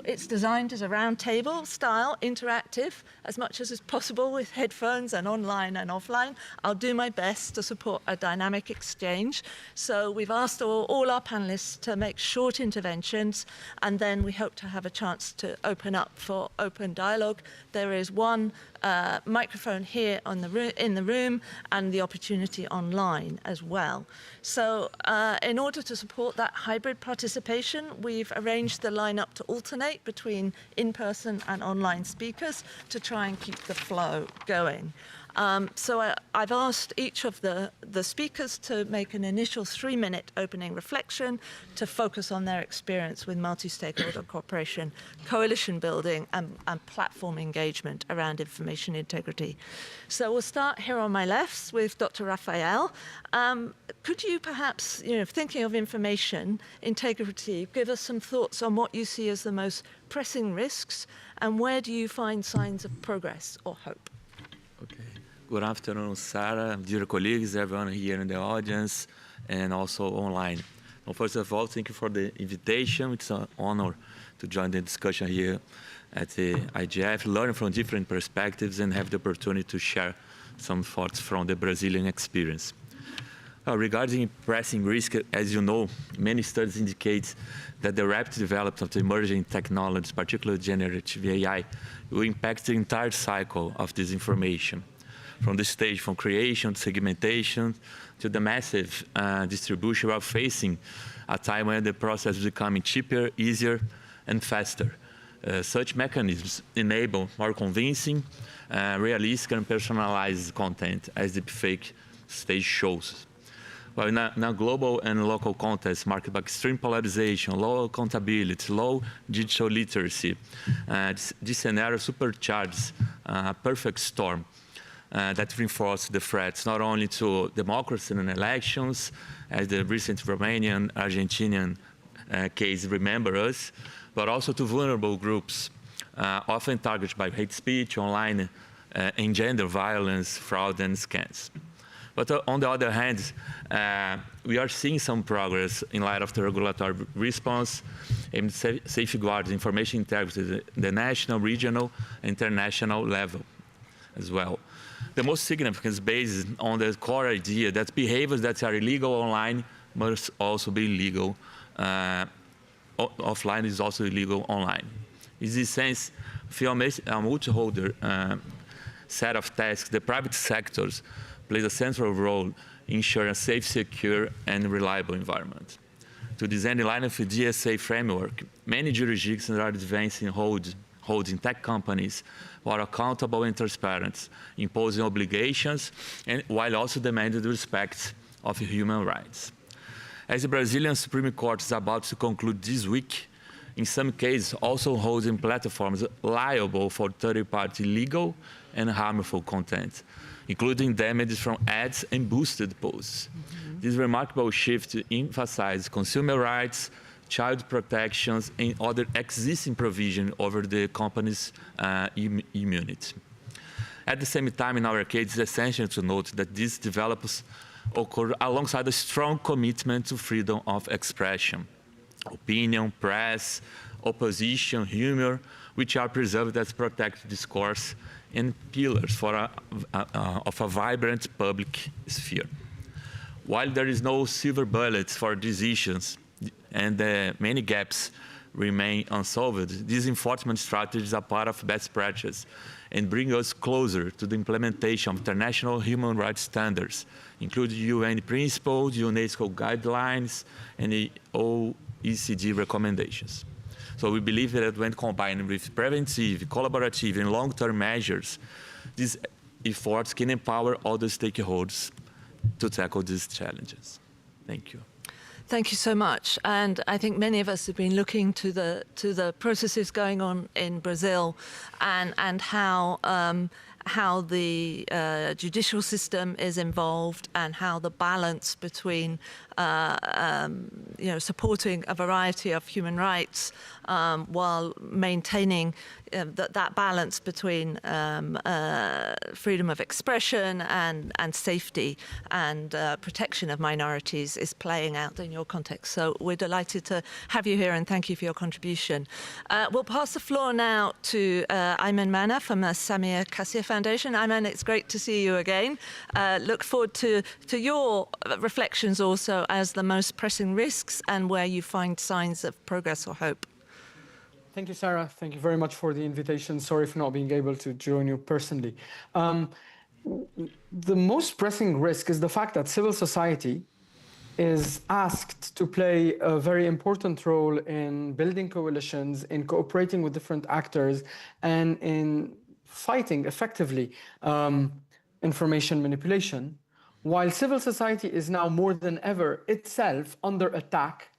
It's designed as a roundtable style, interactive, as much as is possible with headphones and online and offline. I'll do my best to support a dynamic exchange. So we've asked all our panelists to make short interventions, and then we hope to have a chance to open up for open dialogue. There is one microphone here in the room and the opportunity online as well. So in order to support that hybrid participation, we've arranged the lineup to alternate between in-person and online speakers to try and keep the flow going. So I've asked each of the speakers to make an initial 3-minute opening reflection to focus on their experience with multi-stakeholder cooperation, coalition building, and platform engagement around information integrity. So we'll start here on my left with Dr. Raphael. Could you perhaps, thinking of information integrity, give us some thoughts on what you see as the most pressing risks, and where do you find signs of progress or hope? Okay. Good afternoon, Sarah, dear colleagues, everyone here in the audience, and also online. Well, first of all, thank you for the invitation. It's an honor to join the discussion here at the IGF, learn from different perspectives, and have the opportunity to share some thoughts from the Brazilian experience. Regarding pressing risk, as you know, many studies indicate that the rapid development of the emerging technologies, particularly generative AI, will impact the entire cycle of this information. From the stage from creation, segmentation, to the massive distribution, we are facing a time when the process is becoming cheaper, easier, and faster. Such mechanisms enable more convincing, realistic, and personalized content, as the fake stage shows. Well, in a global and local context marked by extreme polarization, low accountability, low digital literacy, this scenario supercharges a perfect storm that reinforces the threats not only to democracy and elections, as the recent Romanian, Argentinian case remember us, but also to vulnerable groups, often targeted by hate speech, online, and gender violence, fraud, and scams. But on the other hand, we are seeing some progress in light of the regulatory response and safeguard information integrity at the national, regional, and international level as well. The most significant is based on the core idea that behaviors that are illegal online must also be legal. Offline is also illegal online. In this sense, from a multi-holder set of tasks, the private sectors plays a central role in ensuring a safe, secure, and reliable environment. To design the line of the DSA framework, many jurisdictions are advancing holding tech companies who are accountable and transparent, imposing obligations, and while also demanding the respect of human rights. As the Brazilian Supreme Court is about to conclude this week, in some cases also holding platforms liable for third-party illegal and harmful content, including damage from ads and boosted posts. This remarkable shift emphasizes consumer rights, child protections, and other existing provisions over the company's immunity. At the same time, in our case, it's essential to note that these developments occur alongside a strong commitment to freedom of expression, opinion, press, opposition, humor, which are preserved as protected discourse and pillars of a vibrant public sphere. While there is no silver bullet for these issues, and many gaps remain unsolved, these enforcement strategies are part of best practice and bring us closer to the implementation of international human rights standards, including UN principles, UNESCO guidelines, and the OECD recommendations. So we believe that when combined with preventive, collaborative, and long-term measures, these efforts can empower all the stakeholders to tackle these challenges. Thank you. Thank you so much. And I think many of us have been looking to the processes going on in Brazil and how the judicial system is involved and how the balance between supporting a variety of human rights while maintaining that balance between freedom of expression and safety and protection of minorities is playing out in your context. So we're delighted to have you here and thank you for your contribution. We'll pass the floor now to Ayman Mana from the Samir Kassir Foundation. Ayman, it's great to see you again. Look forward to your reflections also as the most pressing risks and where you find signs of progress or hope. Thank you, Sarah. Thank you very much for the invitation. Sorry for not being able to join you personally. The most pressing risk is the fact that civil society is asked to play a very important role in building coalitions, in cooperating with different actors, and in fighting effectively information manipulation, while civil society is now more than ever itself under attack,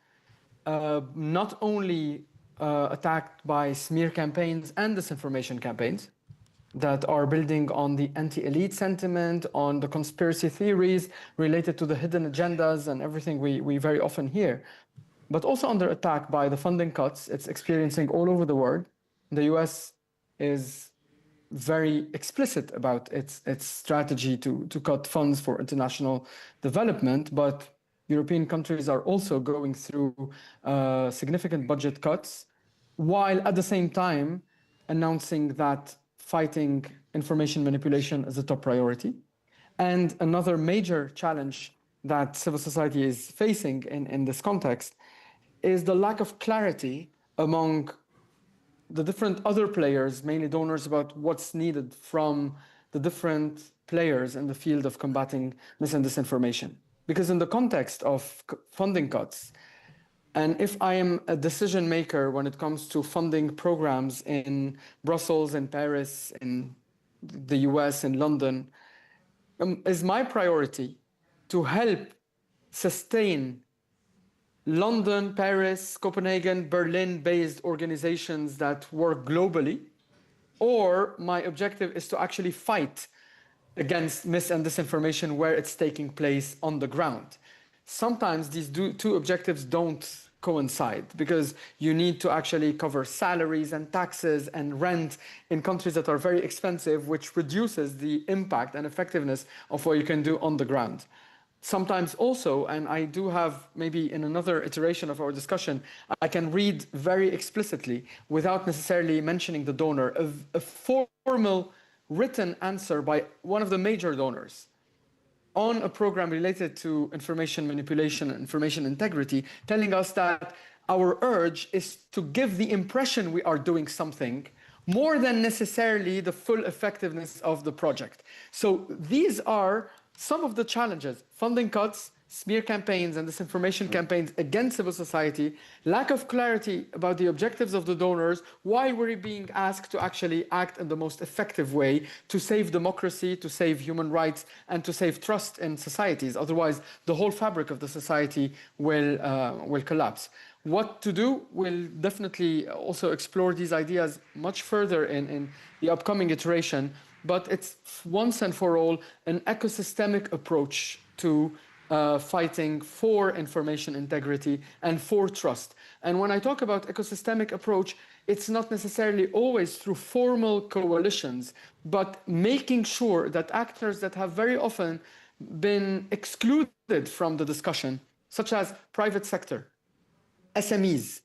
not only attacked by smear campaigns and disinformation campaigns that are building on the anti-elite sentiment, on the conspiracy theories related to the hidden agendas and everything we very often hear, but also under attack by the funding cuts it's experiencing all over the world. The US is very explicit about its strategy to cut funds for international development, but European countries are also going through significant budget cuts, while at the same time announcing that fighting information manipulation is a top priority. And another major challenge that civil society is facing in this context is the lack of clarity among the different other players, mainly donors, about what's needed from the different players in the field of combating mis and disinformation. Because in the context of funding cuts, and if I am a decision maker when it comes to funding programs in Brussels, in Paris, in the US, in London, is my priority to help sustain London, Paris, Copenhagen, Berlin-based organizations that work globally, or my objective is to actually fight against mis and disinformation where it's taking place on the ground? Sometimes these two objectives don't coincide because you need to actually cover salaries and taxes and rent in countries that are very expensive, which reduces the impact and effectiveness of what you can do on the ground. Sometimes also, and I do have maybe in another iteration of our discussion, I can read very explicitly without necessarily mentioning the donor, a formal written answer by one of the major donors on a program related to information manipulation and information integrity, telling us that our urge is to give the impression we are doing something more than necessarily the full effectiveness of the project. So these are some of the challenges: funding cuts, smear campaigns and disinformation campaigns against civil society, lack of clarity about the objectives of the donors, why we're being asked to actually act in the most effective way to save democracy, to save human rights, and to save trust in societies. Otherwise, the whole fabric of the society will collapse. What to do? We'll definitely also explore these ideas much further in the upcoming iteration, but it's once and for all an ecosystemic approach to fighting for information integrity and for trust. And when I talk about ecosystemic approach, it's not necessarily always through formal coalitions, but making sure that actors that have very often been excluded from the discussion, such as private sector, SMEs,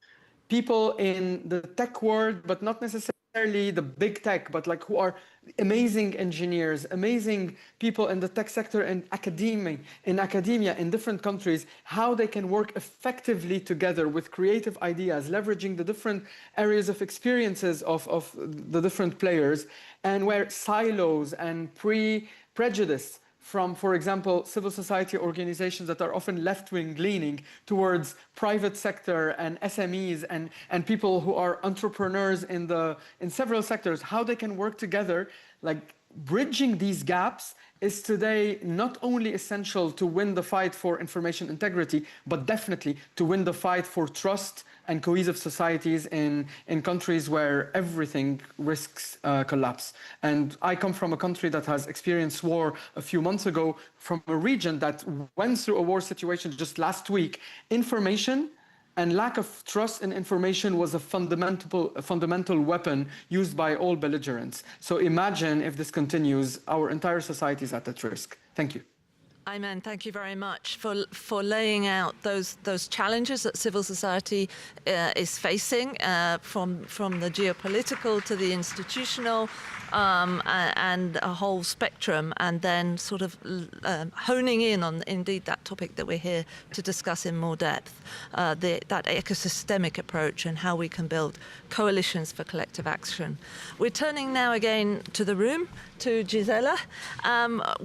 people in the tech world, but not necessarily the big tech, but like who are amazing engineers, amazing people in the tech sector and academia in different countries, how they can work effectively together with creative ideas, leveraging the different areas of experiences of the different players, and where silos and prejudice from, for example, civil society organizations that are often left-wing leaning towards private sector and SMEs and people who are entrepreneurs in several sectors, how they can work together, like bridging these gaps is today not only essential to win the fight for information integrity, but definitely to win the fight for trust and cohesive societies in countries where everything risks collapse. And I come from a country that has experienced war a few months ago, from a region that went through a war situation just last week. Information and lack of trust in information was a fundamental weapon used by all belligerents. So imagine if this continues, our entire society is at risk. Thank you. Ayman, thank you very much for laying out those challenges that civil society is facing, from the geopolitical to the institutional, and a whole spectrum, and then sort of honing in on indeed that topic that we're here to discuss in more depth, that ecosystemic approach and how we can build coalitions for collective action. We're turning now again to the room, to Gisela.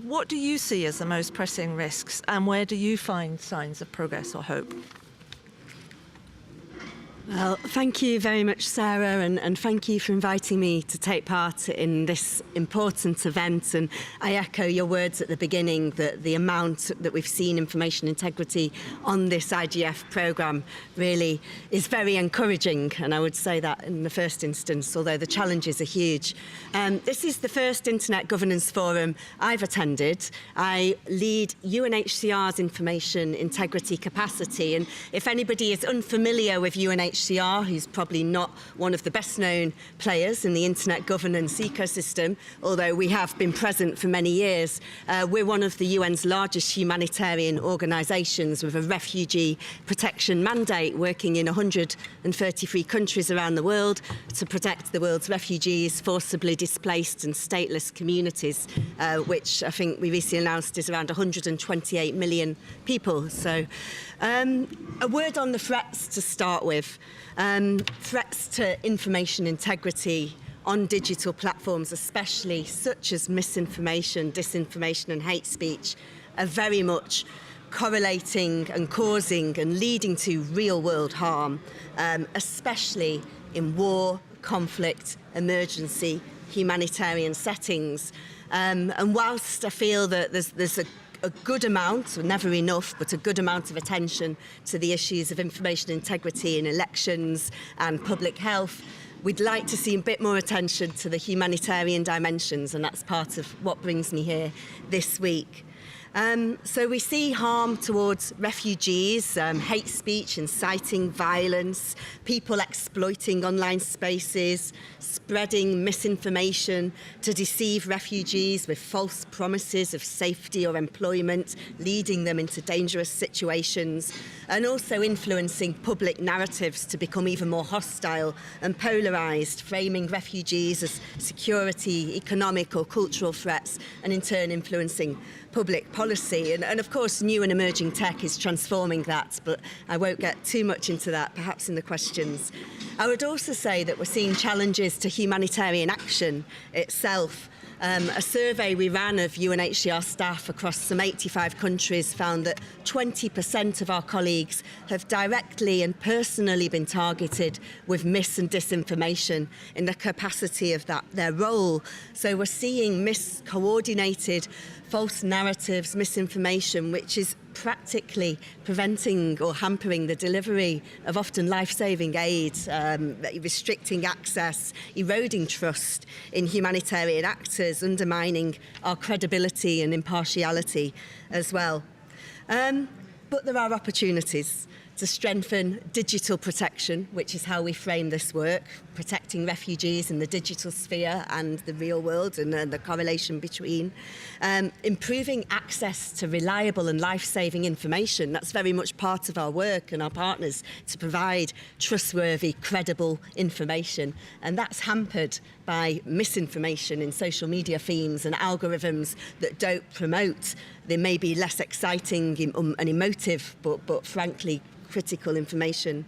What do you see as the most pressing risks, and where do you find signs of progress or hope? Well, thank you very much, Sarah, and thank you for inviting me to take part in this important event. And I echo your words at the beginning that the amount that we've seen information integrity on this IGF programme really is very encouraging, and I would say that in the first instance, although the challenges are huge. This is the first Internet Governance Forum I've attended. I lead UNHCR's information integrity capacity, and if anybody is unfamiliar with UNHCR, who's probably not one of the best known players in the internet governance ecosystem, although we have been present for many years. We're one of the UN's largest humanitarian organisations with a refugee protection mandate, working in 133 countries around the world to protect the world's refugees, forcibly displaced and stateless communities, which I think we recently announced is around 128 million people. So a word on the threats to start with. Threats to information integrity on digital platforms, especially such as misinformation, disinformation and hate speech, are very much correlating and causing and leading to real-world harm, especially in war, conflict, emergency, humanitarian settings. And whilst I feel that there's a good amount, never enough, but a good amount of attention to the issues of information integrity in elections and public health, we'd like to see a bit more attention to the humanitarian dimensions, and that's part of what brings me here this week. So we see harm towards refugees, hate speech, inciting violence, people exploiting online spaces, spreading misinformation to deceive refugees with false promises of safety or employment, leading them into dangerous situations, and also influencing public narratives to become even more hostile and polarised, framing refugees as security, economic or cultural threats, and in turn influencing public policy. And of course, new and emerging tech is transforming that, but I won't get too much into that, perhaps in the questions. I would also say that we're seeing challenges to humanitarian action itself. A survey we ran of UNHCR staff across some 85 countries found that 20% of our colleagues have directly and personally been targeted with mis and disinformation in the capacity of their role. So we're seeing miscoordinated false narratives, misinformation, which is practically preventing or hampering the delivery of often life-saving aid, restricting access, eroding trust in humanitarian actors, undermining our credibility and impartiality as well. But there are opportunities to strengthen digital protection, which is how we frame this work, protecting refugees in the digital sphere and the real world, and the correlation between. Improving access to reliable and life-saving information. That's very much part of our work and our partners, to provide trustworthy, credible information. And that's hampered by misinformation in social media themes and algorithms that don't promote. They may be less exciting and emotive, but frankly, critical information.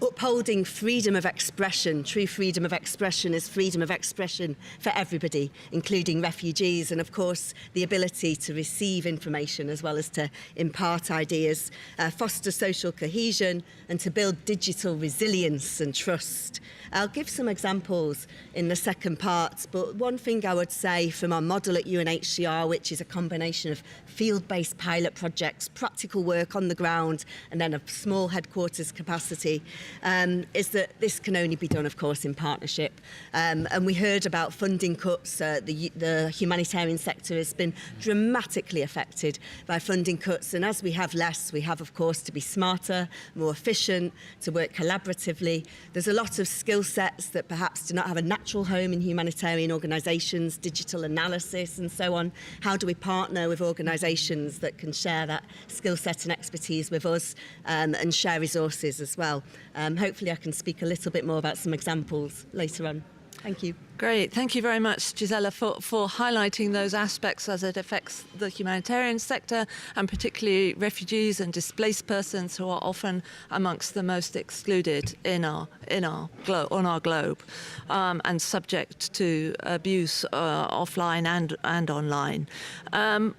upholding freedom of expression. True freedom of expression is freedom of expression for everybody, including refugees, and of course the ability to receive information as well as to impart ideas, foster social cohesion, and to build digital resilience and trust. I'll give some examples in the second part, but one thing I would say from our model at UNHCR, which is a combination of field-based pilot projects, practical work on the ground, and then a small headquarters capacity, is that this can only be done, of course, in partnership. And we heard about funding cuts. The humanitarian sector has been dramatically affected by funding cuts, and as we have less, we have, of course, to be smarter, more efficient, to work collaboratively. There's a lot of skill sets that perhaps do not have a natural home in humanitarian organisations, digital analysis and so on. How do we partner with organisations that can share that skill set and expertise with us, and share resources as well? Hopefully I can speak a little bit more about some examples later on. Thank you. Great. Thank you very much, Gisela, for highlighting those aspects as it affects the humanitarian sector, and particularly refugees and displaced persons who are often amongst the most excluded on our globe, and subject to abuse offline and online.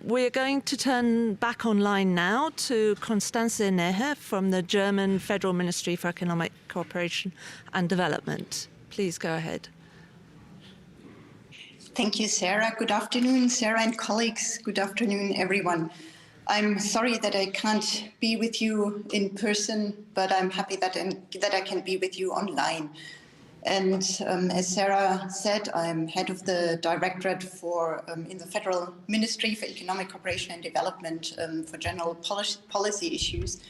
We're going to turn back online now to Constanze Neher from the German Federal Ministry for Economic Cooperation and Development. Please go ahead. Thank you, Sarah. Good afternoon, Sarah and colleagues. Good afternoon, everyone. I'm sorry that I can't be with you in person, but I'm happy that I can be with you online. And as Sarah said, I'm head of the Directorate in the Federal Ministry for Economic Cooperation and Development for general policy issues.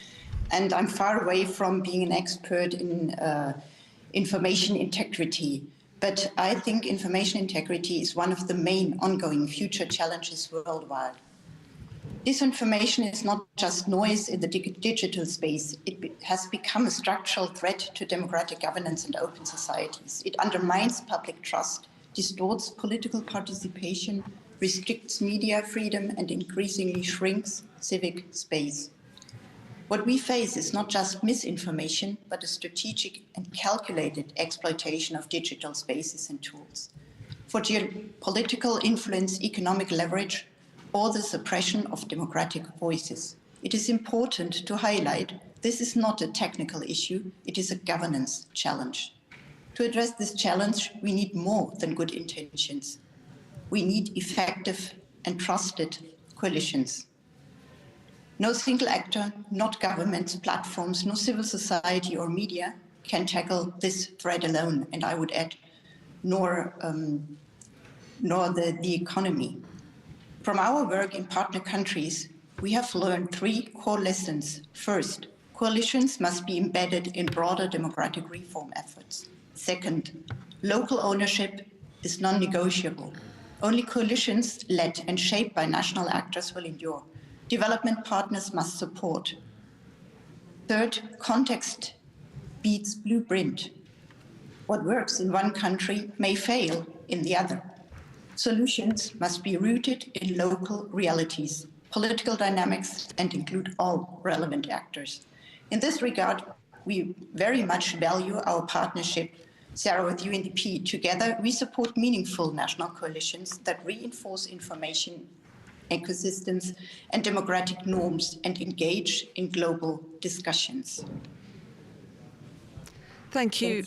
And I'm far away from being an expert in information integrity. But I think information integrity is one of the main ongoing future challenges worldwide. Disinformation is not just noise in the digital space. It has become a structural threat to democratic governance and open societies. It undermines public trust, distorts political participation, restricts media freedom, and increasingly shrinks civic space. What we face is not just misinformation, but a strategic and calculated exploitation of digital spaces and tools for geopolitical influence, economic leverage, or the suppression of democratic voices. It is important to highlight this is not a technical issue, it is a governance challenge. To address this challenge, we need more than good intentions. We need effective and trusted coalitions. No single actor, not governments, platforms, no civil society or media can tackle this threat alone, and I would add, nor the economy. From our work in partner countries, we have learned three core lessons. First, coalitions must be embedded in broader democratic reform efforts. Second, local ownership is non-negotiable. Only coalitions led and shaped by national actors will endure. Development partners must support. Third, context beats blueprint. What works in one country may fail in the other. Solutions must be rooted in local realities, political dynamics, and include all relevant actors. In this regard, we very much value our partnership, Sarah, with UNDP. Together, we support meaningful national coalitions that reinforce information ecosystems and democratic norms and engage in global discussions. Thank you.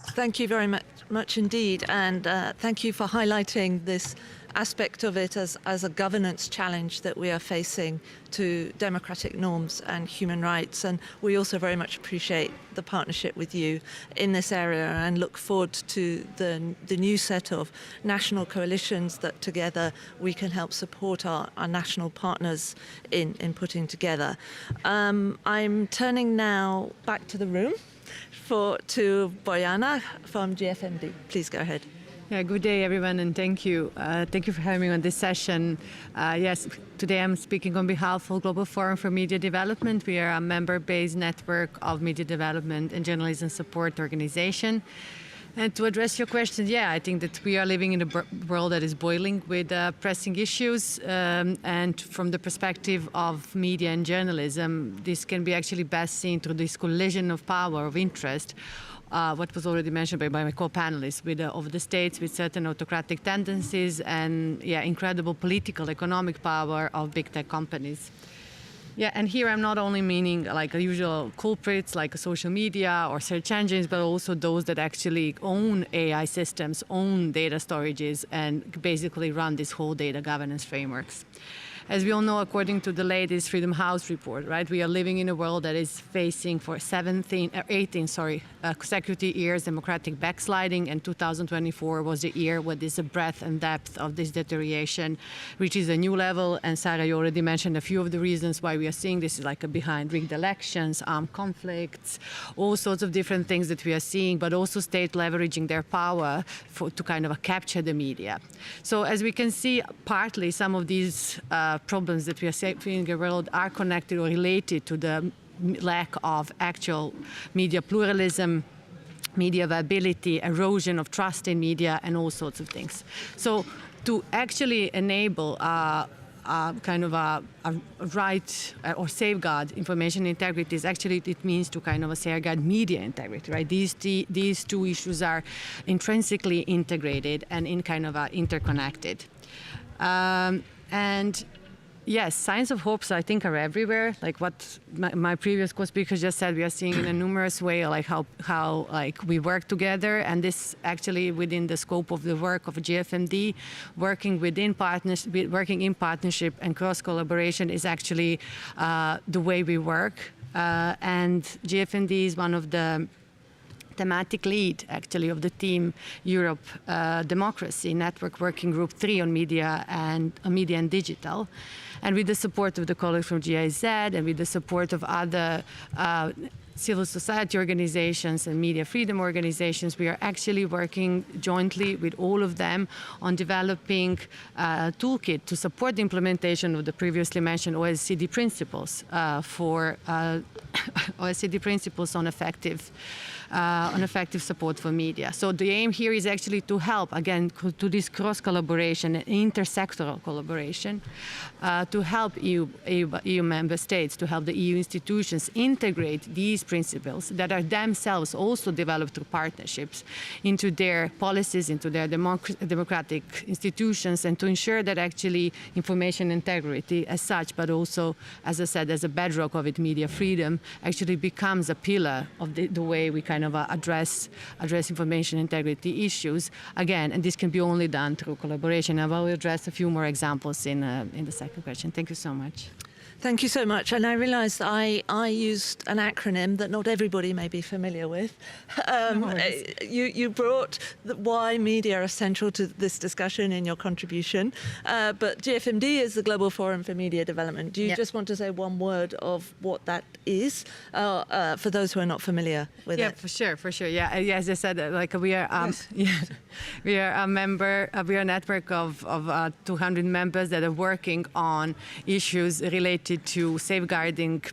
Thank you very much indeed. And thank you for highlighting this aspect of it as a governance challenge that we are facing to democratic norms and human rights. And we also very much appreciate the partnership with you in this area and look forward to the new set of national coalitions that together we can help support our national partners in putting together. I'm turning now back to the room to Bojana from GFMD. Please go ahead. Yeah, good day, everyone, and thank you. Thank you for having me on this session. Yes, today I'm speaking on behalf of Global Forum for Media Development. We are a member-based network of media development and journalism support organization. And to address your question, yeah, I think that we are living in a world that is boiling with pressing issues. And from the perspective of media and journalism, this can be actually best seen through this collision of power, of interest, what was already mentioned by my co-panelists, with of the states with certain autocratic tendencies and incredible political, economic power of big tech companies. Yeah, and here I'm not only meaning like usual culprits like social media or search engines, but also those that actually own AI systems, own data storages, and basically run this whole data governance frameworks. As we all know, according to the latest Freedom House report, right, we are living in a world that is facing for 18 consecutive years democratic backsliding, and 2024 was the year where this breadth and depth of this deterioration reaches a new level. And Sarah, you already mentioned a few of the reasons why we are seeing this, is like behind rigged elections, armed conflicts, all sorts of different things that we are seeing, but also state leveraging their power to kind of capture the media. So as we can see, partly some of these problems that we are seeing in the world are connected or related to the lack of actual media pluralism, media viability, erosion of trust in media, and all sorts of things. So to actually enable kind of a right or safeguard information integrity is actually, it means to kind of safeguard media integrity, right? These two issues are intrinsically integrated and in kind of interconnected. And yes, signs of hopes, I think, are everywhere. Like what my previous co-speaker just said, we are seeing in a numerous way like how like we work together, and this actually within the scope of the work of GFMD, working in partnership and cross collaboration is actually the way we work. And GFMD is one of the thematic lead, actually, of the Team Europe Democracy Network Working Group 3 on media and digital. And with the support of the colleagues from GIZ and with the support of other civil society organizations and media freedom organizations, we are actually working jointly with all of them on developing a toolkit to support the implementation of the previously mentioned OECD principles OECD principles on effective support for media. So the aim here is actually to help, again, to this cross-collaboration and intersectoral collaboration, to help EU member states, to help the EU institutions integrate these principles that are themselves also developed through partnerships into their policies, into their democratic institutions, and to ensure that actually information integrity as such, but also, as I said, as a bedrock of it, media freedom, actually becomes a pillar of the way we kind of address information integrity issues. Again, and this can be only done through collaboration. I will address a few more examples in the second question. Thank you so much. Thank you so much. And I realised I used an acronym that not everybody may be familiar with. You brought why media are central to this discussion in your contribution. But GFMD is the Global Forum for Media Development. Do you just want to say one word of what that is for those who are not familiar with it? Yeah, for sure. Yeah, as I said, like we are, we are a member. We are a network of 200 members that are working on issues related to safeguarding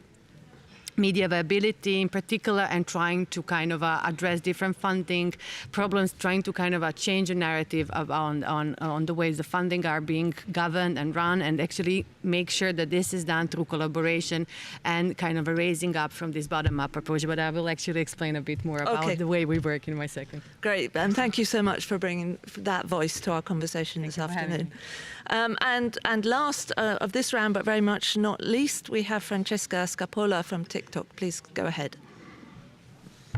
media viability in particular, and trying to kind of address different funding problems, trying to kind of change the narrative on the ways the funding are being governed and run, and actually make sure that this is done through collaboration and kind of a raising up from this bottom-up approach. But I will actually explain a bit more about the way we work in my second. Great, and thank you so much for bringing that voice to our conversation this afternoon. And last of this round, but very much not least, we have Francesca Scapola from TikTok. Please go ahead.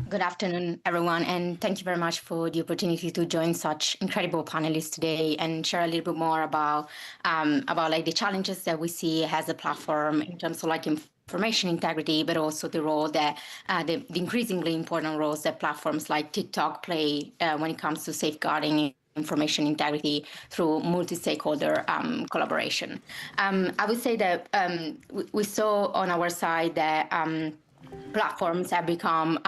Good afternoon, everyone, and thank you very much for the opportunity to join such incredible panelists today and share a little bit more about like the challenges that we see as a platform in terms of like information integrity, but also the role that the increasingly important roles that platforms like TikTok play when it comes to safeguarding information integrity through multi-stakeholder collaboration. I would say that we saw on our side that platforms have become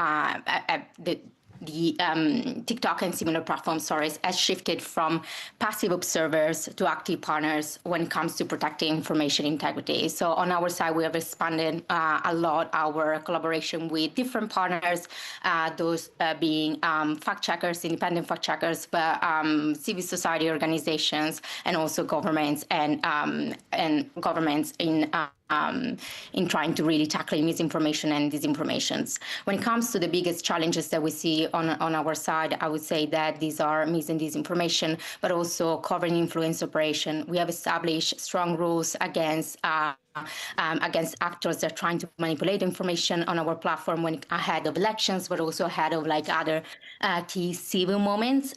the TikTok and similar platforms, has shifted from passive observers to active partners when it comes to protecting information integrity. So on our side, we have expanded a lot our collaboration with different partners, those being fact checkers, independent fact checkers, but civil society organizations, and also governments and governments in trying to really tackle misinformation and disinformations. When it comes to the biggest challenges that we see on our side, I would say that these are mis and disinformation, but also covering influence operation. We have established strong rules against actors that are trying to manipulate information on our platform when ahead of elections, but also ahead of other key civil moments.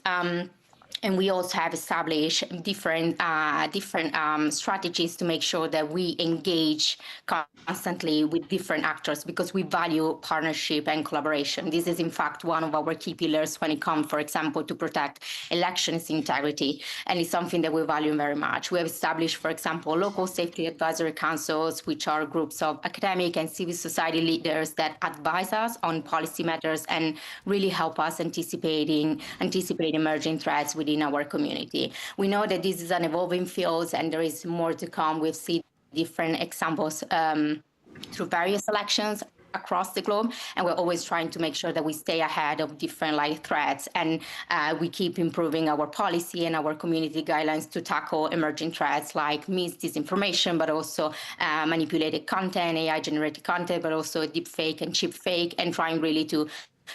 And we also have established different strategies to make sure that we engage constantly with different actors, because we value partnership and collaboration. This is, in fact, one of our key pillars when it comes, for example, to protect elections integrity, and it's something that we value very much. We have established, for example, local safety advisory councils, which are groups of academic and civil society leaders that advise us on policy matters and really help us anticipate emerging threats within our community. We know that this is an evolving field and there is more to come. We've seen different examples through various elections across the globe, and we're always trying to make sure that we stay ahead of different threats, and we keep improving our policy and our community guidelines to tackle emerging threats like disinformation, but also manipulated content, AI-generated content, but also deepfake and chipfake, and trying really to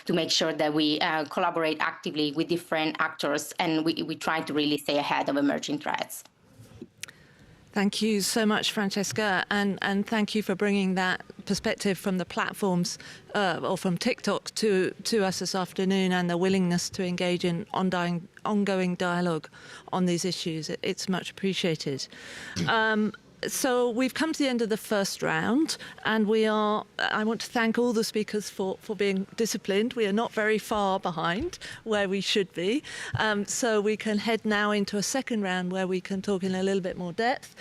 make sure that we collaborate actively with different actors, and we try to really stay ahead of emerging threats. Thank you so much, Francesca, and thank you for bringing that perspective from the platforms or from TikTok to us this afternoon, and the willingness to engage in ongoing dialogue on these issues. It's much appreciated. So we've come to the end of the first round, and I want to thank all the speakers for being disciplined. We are not very far behind where we should be. So we can head now into a second round where we can talk in a little bit more depth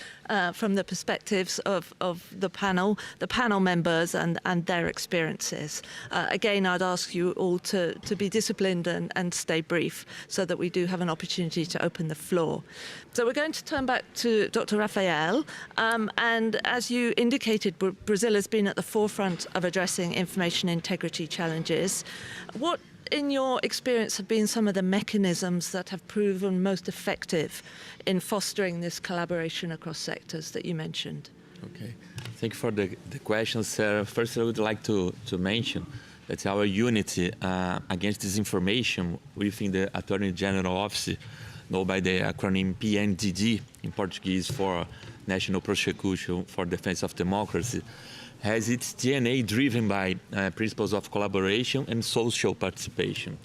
from the perspectives of the panel members and their experiences. Again, I'd ask you all to be disciplined and stay brief so that we do have an opportunity to open the floor. So we're going to turn back to Dr. Rafael. And as you indicated, Brazil has been at the forefront of addressing information integrity challenges. What, in your experience, have been some of the mechanisms that have proven most effective in fostering this collaboration across sectors that you mentioned? Okay, thank you for the question, Sarah. First, I would like to mention that our unity against disinformation within the Attorney General Office, known by the acronym PNDD in Portuguese for National Prosecution for Defense of Democracy, has its DNA driven by principles of collaboration and social participation.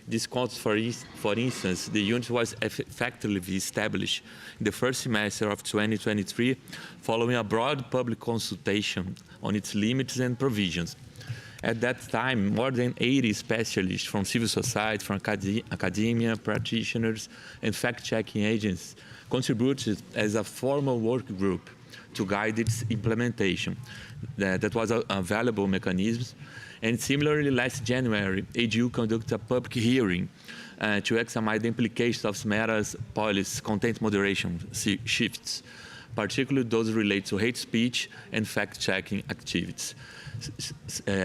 This context, for instance, the unit was effectively established in the first semester of 2023, following a broad public consultation on its limits and provisions. At that time, more than 80 specialists from civil society, from academia, practitioners, and fact-checking agents contributed as a formal work group to guide its implementation. That was a valuable mechanism. And similarly, last January, AGU conducted a public hearing to examine the implications of Meta's policy content moderation shifts, particularly those related to hate speech and fact-checking activities.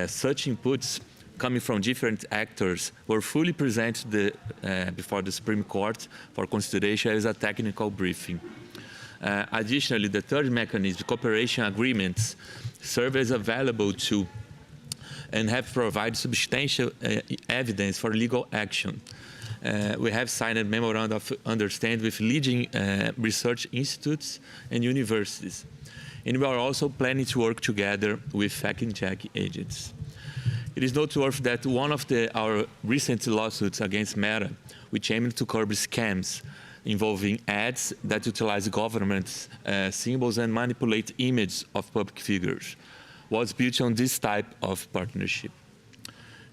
Such inputs coming from different actors were fully presented before the Supreme Court for consideration as a technical briefing. Additionally, the third mechanism, cooperation agreements, serve as a valuable tool and have provided substantial evidence for legal action. We have signed a memorandum of understanding with leading research institutes and universities. And we are also planning to work together with fact-checking agents. It is noteworthy that one of our recent lawsuits against Meta, which aimed to curb scams involving ads that utilize government symbols and manipulate images of public figures, was built on this type of partnership.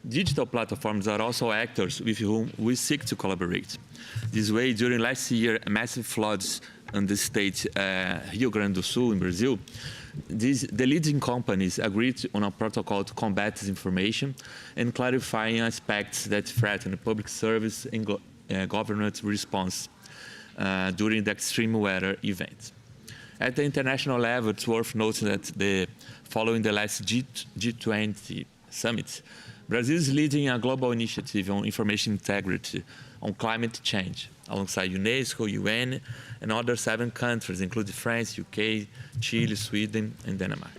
Digital platforms are also actors with whom we seek to collaborate. This way, during last year, massive floods in the state Rio Grande do Sul in Brazil, The leading companies agreed on a protocol to combat disinformation and clarifying aspects that threaten public service and government response during the extreme weather events. At the international level, it's worth noting that following the last G20 summit, Brazil is leading a global initiative on information integrity on climate change, alongside UNESCO, UN, and other 7 countries, including France, UK, Chile, Sweden, and Denmark.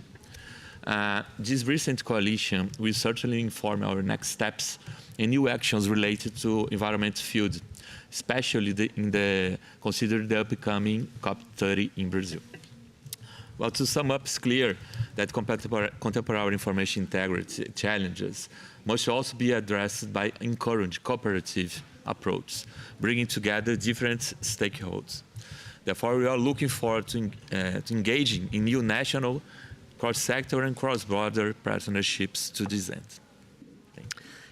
This recent coalition will certainly inform our next steps and new actions related to environment field, especially considering the upcoming COP30 in Brazil. Well, to sum up, it's clear that contemporary information integrity challenges must also be addressed by encouraging cooperative approach, bringing together different stakeholders. Therefore, we are looking forward to engaging in new national, cross-sector and cross-border partnerships to this end.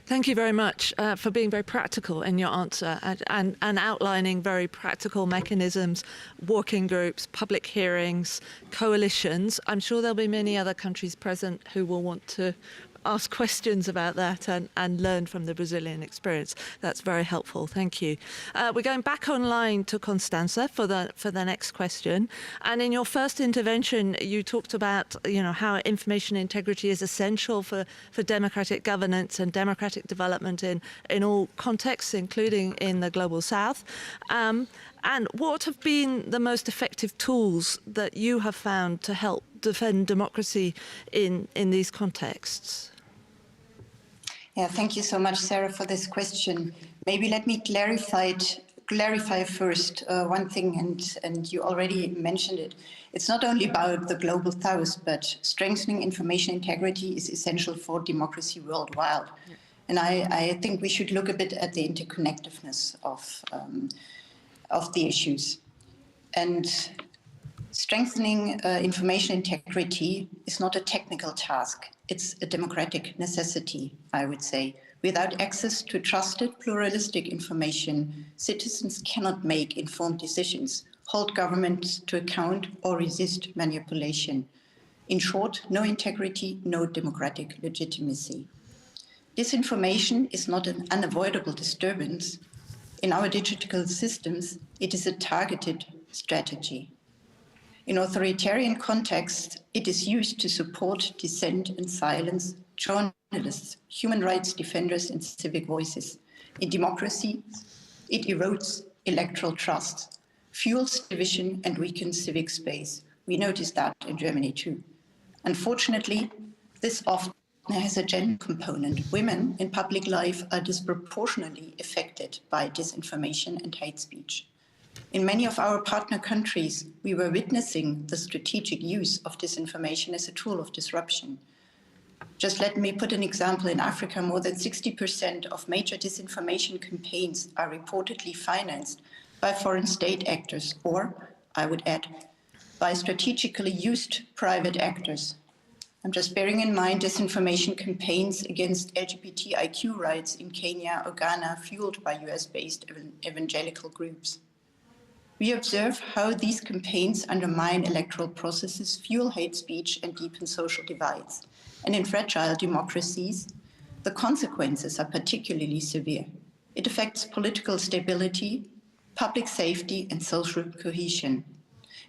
Thank you very much for being very practical in your answer and outlining very practical mechanisms, working groups, public hearings, coalitions. I'm sure there'll be many other countries present who will want to ask questions about that and learn from the Brazilian experience. That's very helpful. Thank you. We're going back online to Constanza for the next question. And in your first intervention, you talked about how information integrity is essential for democratic governance and democratic development in all contexts, including in the Global South. And what have been the most effective tools that you have found to help defend democracy in these contexts? Yeah, thank you so much, Sarah, for this question. Maybe let me clarify first one thing, and you already mentioned it. It's not only about the Global South, but strengthening information integrity is essential for democracy worldwide. Yeah. And I think we should look a bit at the interconnectedness of the issues. And strengthening information integrity is not a technical task. It's a democratic necessity, I would say. Without access to trusted, pluralistic information, citizens cannot make informed decisions, hold governments to account, or resist manipulation. In short, no integrity, no democratic legitimacy. Disinformation is not an unavoidable disturbance. In our digital systems, it is a targeted strategy. In authoritarian contexts, it is used to support dissent and silence journalists, human rights defenders, and civic voices. In democracy, it erodes electoral trust, fuels division, and weakens civic space. We noticed that in Germany too. Unfortunately, this often has a gender component. Women in public life are disproportionately affected by disinformation and hate speech. In many of our partner countries, we were witnessing the strategic use of disinformation as a tool of disruption. Just let me put an example. In Africa, more than 60% of major disinformation campaigns are reportedly financed by foreign state actors, or, I would add, by strategically used private actors. I'm just bearing in mind disinformation campaigns against LGBTIQ rights in Kenya or Ghana, fueled by US-based evangelical groups. We observe how these campaigns undermine electoral processes, fuel hate speech, and deepen social divides. And in fragile democracies, the consequences are particularly severe. It affects political stability, public safety, and social cohesion.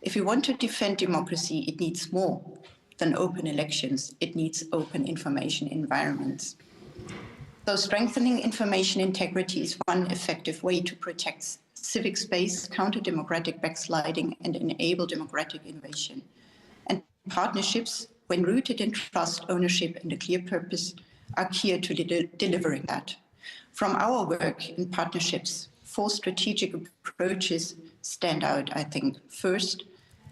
If we want to defend democracy, it needs more than open elections. It needs open information environments. So strengthening information integrity is one effective way to protect civic space, counter democratic backsliding, and enable democratic innovation. And partnerships, when rooted in trust, ownership, and a clear purpose, are key to delivering that. From our work in partnerships, 4 strategic approaches stand out, I think. First,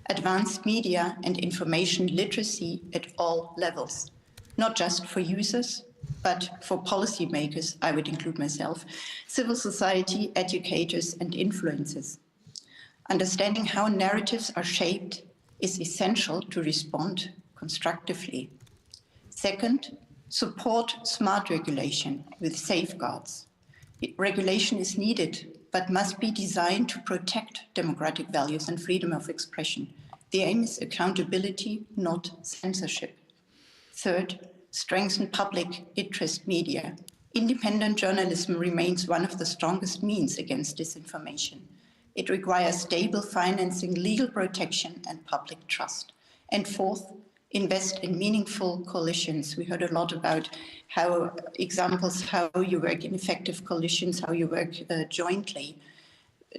advanced media and information literacy at all levels, not just for users, but for policymakers, I would include myself, civil society, educators, and influencers. Understanding how narratives are shaped is essential to respond constructively. Second, support smart regulation with safeguards. Regulation is needed, but must be designed to protect democratic values and freedom of expression. The aim is accountability, not censorship. Third, strengthen public interest media. Independent journalism remains one of the strongest means against disinformation. It requires stable financing, legal protection, and public trust. And fourth, invest in meaningful coalitions. We heard a lot about how you work in effective coalitions, how you work jointly.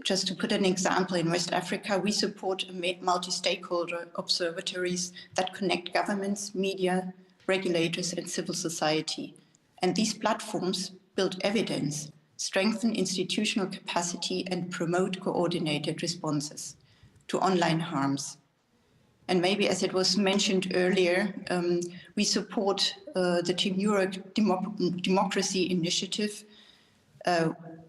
Just to put an example, in West Africa, we support multi-stakeholder observatories that connect governments, media, regulators, and civil society. And these platforms build evidence, strengthen institutional capacity, and promote coordinated responses to online harms. And maybe, as it was mentioned earlier, we support the Team Europe Democracy Initiative.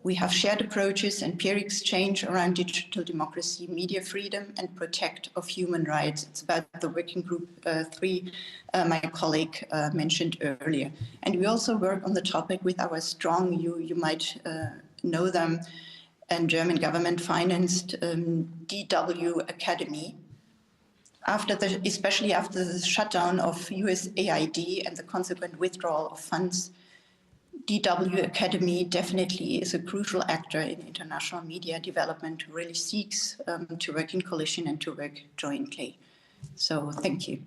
We have shared approaches and peer exchange around digital democracy, media freedom, and protect of human rights. It's about the working group 3 my colleague mentioned earlier. And we also work on the topic with our strong, you might know them, and German government-financed DW Academy. Especially after the shutdown of USAID and the consequent withdrawal of funds, DW Academy definitely is a crucial actor in international media development who really seeks to work in coalition and to work jointly. So thank you.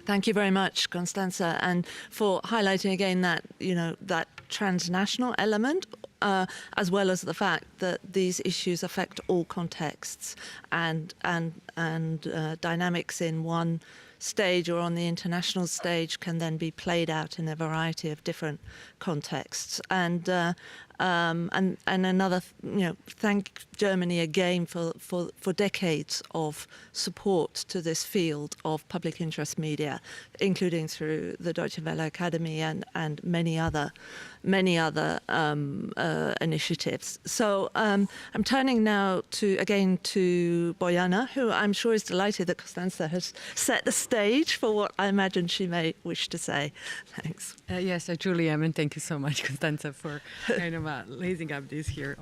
Thank you very much, Constanza, and for highlighting again that, that transnational element, as well as the fact that these issues affect all contexts and dynamics in one stage or on the international stage can then be played out in a variety of different contexts. And another, thank Germany again for decades of support to this field of public interest media, including through the Deutsche Welle Academy and many other initiatives. So I'm turning now to Bojana, who I'm sure is delighted that Constanza has set the stage for what I imagine she may wish to say. Thanks. Yes, I truly am, and thank you so much, Constanza, for kind of raising up this here.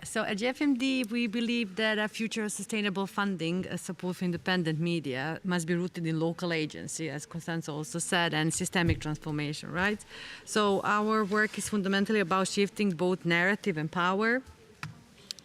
So at GFMD, we believe that a future of sustainable funding, support for independent media, must be rooted in local agency, as Constanza also said, and systemic transformation, right? So our work is fundamentally about shifting both narrative and power.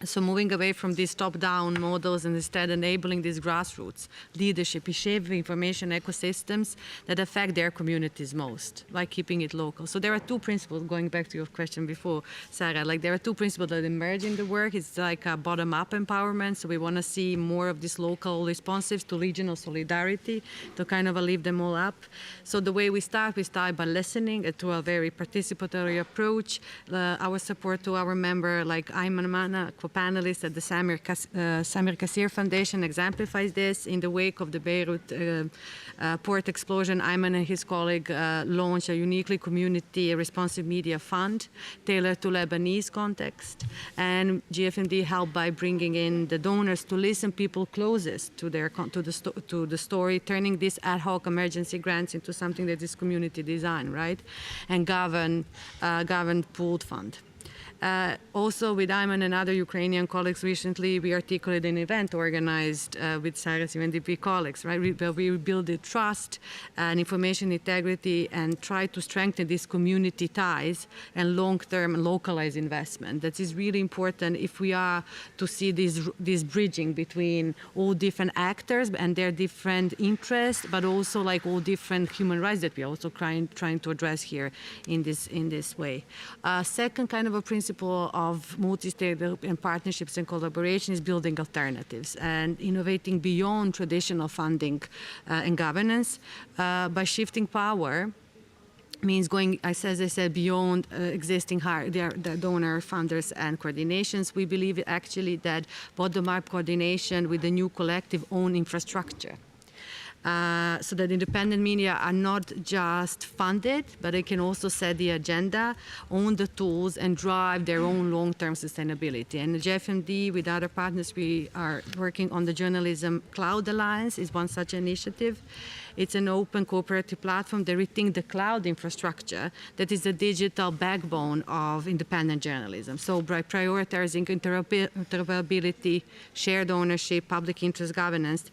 So moving away from these top-down models and instead enabling these grassroots leadership, shaping information ecosystems that affect their communities most, like keeping it local. So there are two principles, going back to your question before, Sarah, there are two principles that emerge in the work. It's like a bottom-up empowerment. So we want to see more of this local responses to regional solidarity to kind of lift them all up. So the way we start by listening to a very participatory approach. Our support to our member, like Ayman Mana, panelists at the Samir Kassir Foundation exemplifies this. In the wake of the Beirut port explosion, Ayman and his colleague launched a uniquely community responsive media fund tailored to Lebanese context. And GFMD helped by bringing in the donors to listen people closest to the story, turning these ad hoc emergency grants into something that is community design, right? And governed pooled fund. Also, with Ayman and other Ukrainian colleagues recently, we articulated an event organized with Sarah's UNDP colleagues, right? Where we build the trust and information integrity and try to strengthen these community ties and long-term localized investment. That is really important if we are to see this bridging between all different actors and their different interests, but also all different human rights that we are also trying to address here in this way. Second kind of a principle of multi-stakeholder and partnerships and collaboration is building alternatives and innovating beyond traditional funding and governance by shifting power. Means going, as I said, beyond existing the donor, funders, and coordinations. We believe actually that bottom-up coordination with the new collective-owned infrastructure. So that independent media are not just funded, but they can also set the agenda, own the tools, and drive their own long-term sustainability. And the GFMD, with other partners, we are working on the Journalism Cloud Alliance, is one such initiative. It's an open cooperative platform that rethinks the cloud infrastructure that is the digital backbone of independent journalism. So by prioritizing interoperability, shared ownership, public interest governance,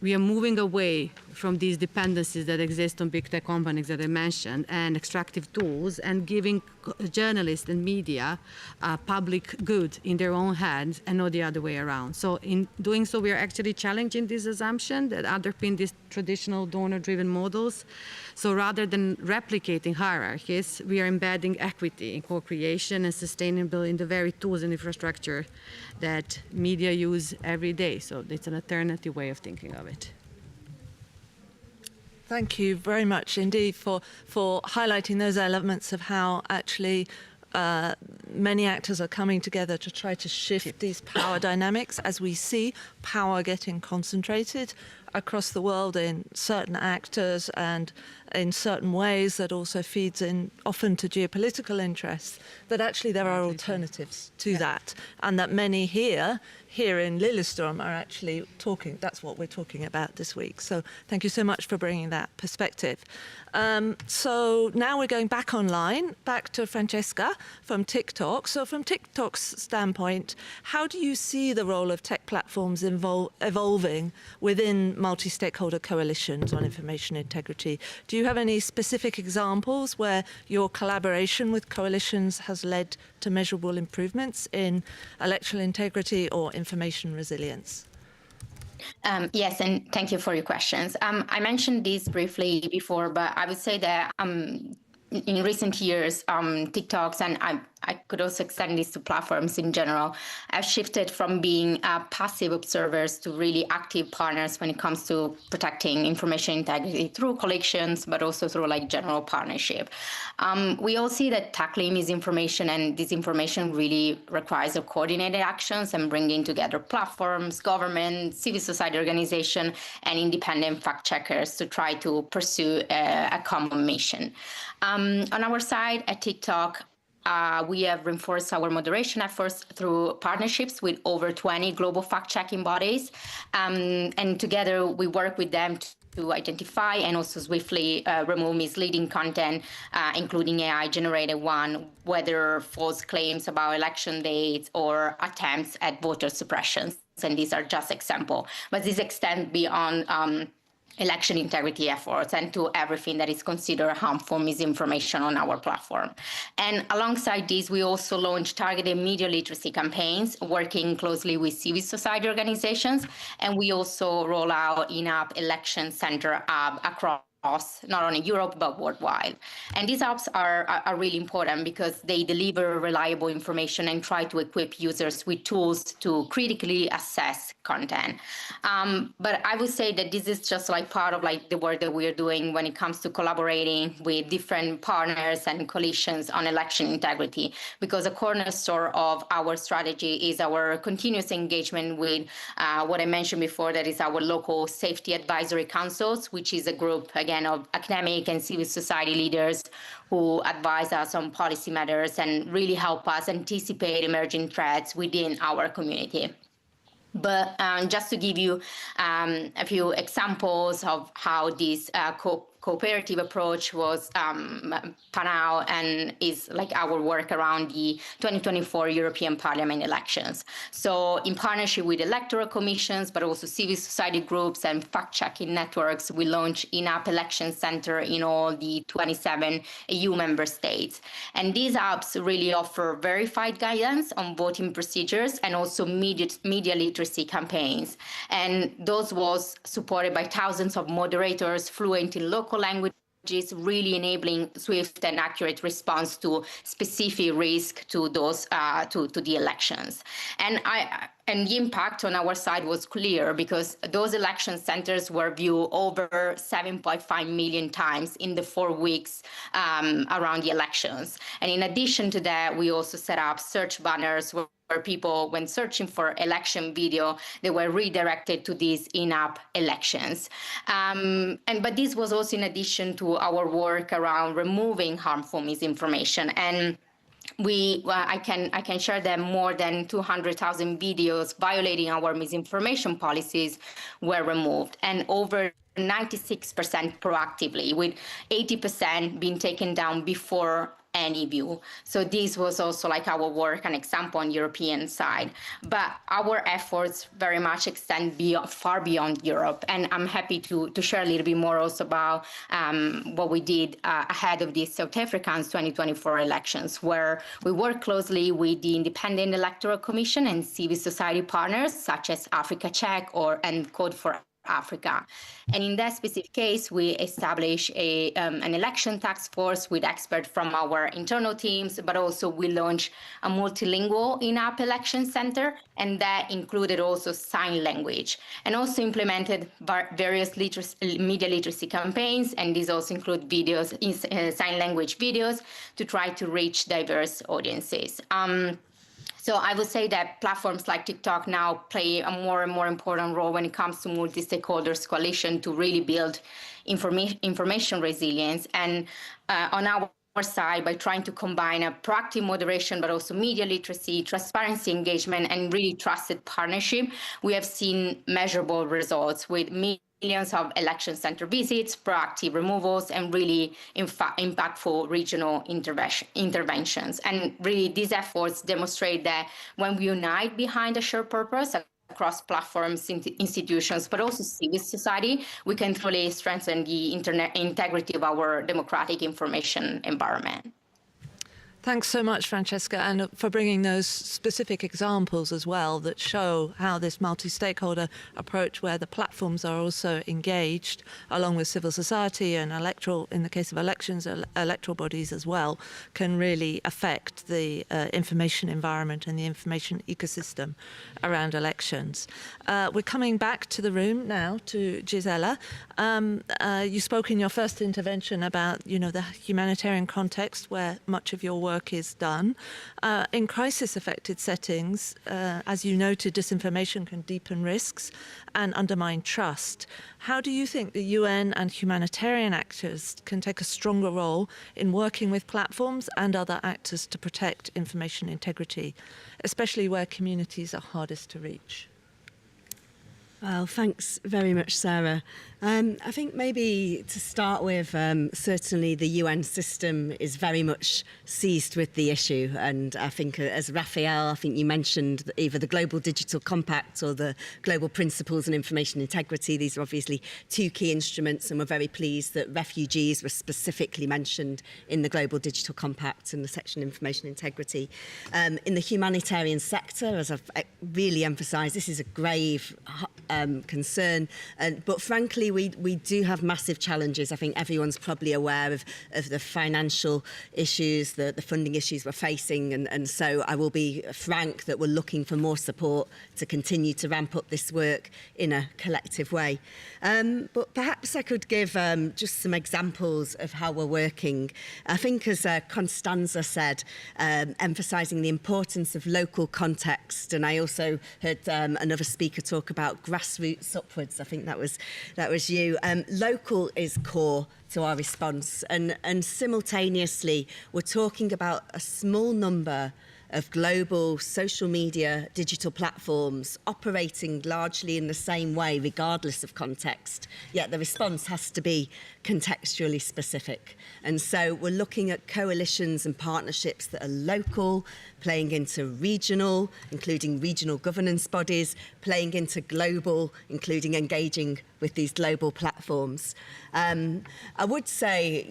we are moving away from these dependencies that exist on big tech companies that I mentioned and extractive tools, and giving journalists and media public good in their own hands and not the other way around. So in doing so, we are actually challenging this assumption that underpin these traditional donor-driven models. So rather than replicating hierarchies, we are embedding equity in co-creation and sustainability in the very tools and infrastructure that media use every day. So it's an alternative way of thinking of it. Thank you very much indeed for highlighting those elements of how actually many actors are coming together to try to shift these power dynamics as we see power getting concentrated across the world in certain actors and in certain ways that also feeds in often to geopolitical interests, that actually there are alternatives to that, and that many here in Lillestrøm are actually talking, that's what we're talking about this week. So thank you so much for bringing that perspective. So now we're going back online, back to Francesca from TikTok. So from TikTok's standpoint, how do you see the role of tech platforms evolving within multi-stakeholder coalitions on information integrity? Do you have any specific examples where your collaboration with coalitions has led to measurable improvements in electoral integrity or information resilience? Yes, and thank you for your questions. I mentioned this briefly before, but I would say that in recent years, TikToks, and I could also extend this to platforms in general, have shifted from being passive observers to really active partners when it comes to protecting information integrity through collections, but also through like general partnership. We all see that tackling misinformation and disinformation really requires a coordinated actions and bringing together platforms, government, civil society organization, and independent fact checkers to try to pursue a common mission. On our side at TikTok, we have reinforced our moderation efforts through partnerships with over 20 global fact-checking bodies. And together we work with them to identify and also swiftly remove misleading content, including AI-generated one, whether false claims about election dates or attempts at voter suppression. And these are just examples. But this extends beyond election integrity efforts and to everything that is considered harmful misinformation on our platform. And alongside this, we also launched targeted media literacy campaigns, working closely with civil society organizations. And we also roll out in-app election center app across not only Europe, but worldwide. And these apps are really important because they deliver reliable information and try to equip users with tools to critically assess content. But I would say that this is just like part of like the work that we're doing when it comes to collaborating with different partners and coalitions on election integrity, because a cornerstone of our strategy is our continuous engagement with what I mentioned before, that is our local safety advisory councils, which is a group, again, of academic and civil society leaders who advise us on policy matters and really help us anticipate emerging threats within our community. But just to give you a few examples of how this cooperative approach was pan out and is like our work around the 2024 European Parliament elections. So in partnership with electoral commissions, but also civil society groups and fact-checking networks, we launched in-app election center in all the 27 EU member states. And these apps really offer verified guidance on voting procedures and also media literacy campaigns. And those was supported by thousands of moderators fluent in local languages, really enabling swift and accurate response to specific risk to those to the elections. And the impact on our side was clear because those election centers were viewed over 7.5 million times in the 4 weeks around the elections. And in addition to that, we also set up search banners where people, when searching for election video, they were redirected to these in-app elections. But this was also in addition to our work around removing harmful misinformation. And I can share that more than 200,000 videos violating our misinformation policies were removed, and over 96% proactively, with 80% being taken down before any view. So this was also like our work and example on European side. But our efforts very much extend far beyond Europe. And I'm happy to share a little bit more also about what we did ahead of the South African's 2024 elections, where we worked closely with the Independent Electoral Commission and civil society partners such as Africa Check and Code for Africa. And in that specific case, we established an election task force with experts from our internal teams, but also we launched a multilingual in-app election center, and that included also sign language, and also implemented various media literacy campaigns, and these also include videos, sign language videos, to try to reach diverse audiences. So I would say that platforms like TikTok now play a more and more important role when it comes to multi-stakeholders coalition to really build information resilience. And on our side, by trying to combine a proactive moderation, but also media literacy, transparency engagement, and really trusted partnership, we have seen measurable results with millions of election center visits, proactive removals, and really impactful regional interventions. And really, these efforts demonstrate that when we unite behind a shared purpose across platforms, institutions, but also civil society, we can truly strengthen the integrity of our democratic information environment. Thanks so much, Francesca, and for bringing those specific examples as well that show how this multi-stakeholder approach, where the platforms are also engaged, along with civil society and electoral, in the case of elections, electoral bodies as well, can really affect the information environment and the information ecosystem around elections. We're coming back to the room now to Gisela. You spoke in your first intervention about, the humanitarian context where much of your work is done. In crisis-affected settings, as you noted, disinformation can deepen risks and undermine trust. How do you think the UN and humanitarian actors can take a stronger role in working with platforms and other actors to protect information integrity, especially where communities are hardest to reach? Well, thanks very much, Sarah. I think maybe to start with, certainly the UN system is very much seized with the issue. And I think, as Raphael, I think you mentioned either the Global Digital Compact or the Global Principles and Information Integrity. These are obviously two key instruments, and we're very pleased that refugees were specifically mentioned in the Global Digital Compact and the section Information Integrity. In the humanitarian sector, as I've really emphasised, this is a grave concern, but frankly we do have massive challenges. I think everyone's probably aware of the financial issues, the funding issues we're facing, and so I will be frank that we're looking for more support to continue to ramp up this work in a collective way. But perhaps I could give just some examples of how we're working. I think, as Constanza said, emphasising the importance of local context, and I also heard another speaker talk about grassroots upwards. I think that was you. Local is core to our response, and simultaneously we're talking about a small number of global social media digital platforms operating largely in the same way regardless of context, yet the response has to be contextually specific. And so we're looking at coalitions and partnerships that are local, playing into regional, including regional governance bodies, playing into global, including engaging with these global platforms. I would say,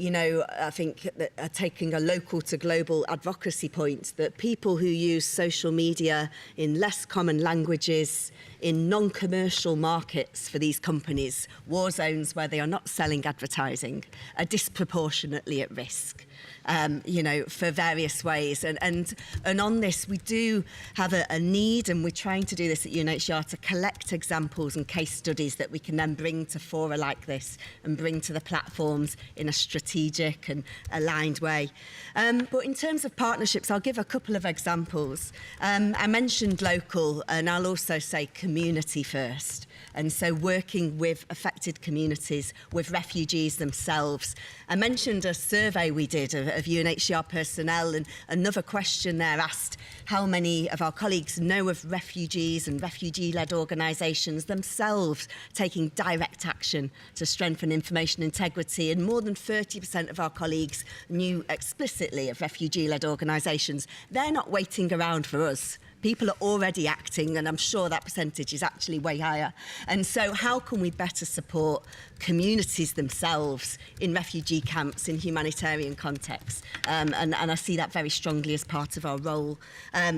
I think that taking a local to global advocacy point, that people who use social media in less common languages, in non-commercial markets for these companies, war zones where they are not selling advertising, are disproportionately at risk. For various ways. And on this, we do have a need, and we're trying to do this at UNHCR, to collect examples and case studies that we can then bring to fora like this and bring to the platforms in a strategic and aligned way. But in terms of partnerships, I'll give a couple of examples. I mentioned local, and I'll also say community first. And so working with affected communities, with refugees themselves. I mentioned a survey we did of UNHCR personnel, and another question there asked how many of our colleagues know of refugees and refugee-led organisations themselves taking direct action to strengthen information integrity, and more than 30% of our colleagues knew explicitly of refugee-led organisations. They're not waiting around for us. People are already acting, and I'm sure that percentage is actually way higher. And so how can we better support communities themselves in refugee camps, in humanitarian contexts? And I see that very strongly as part of our role.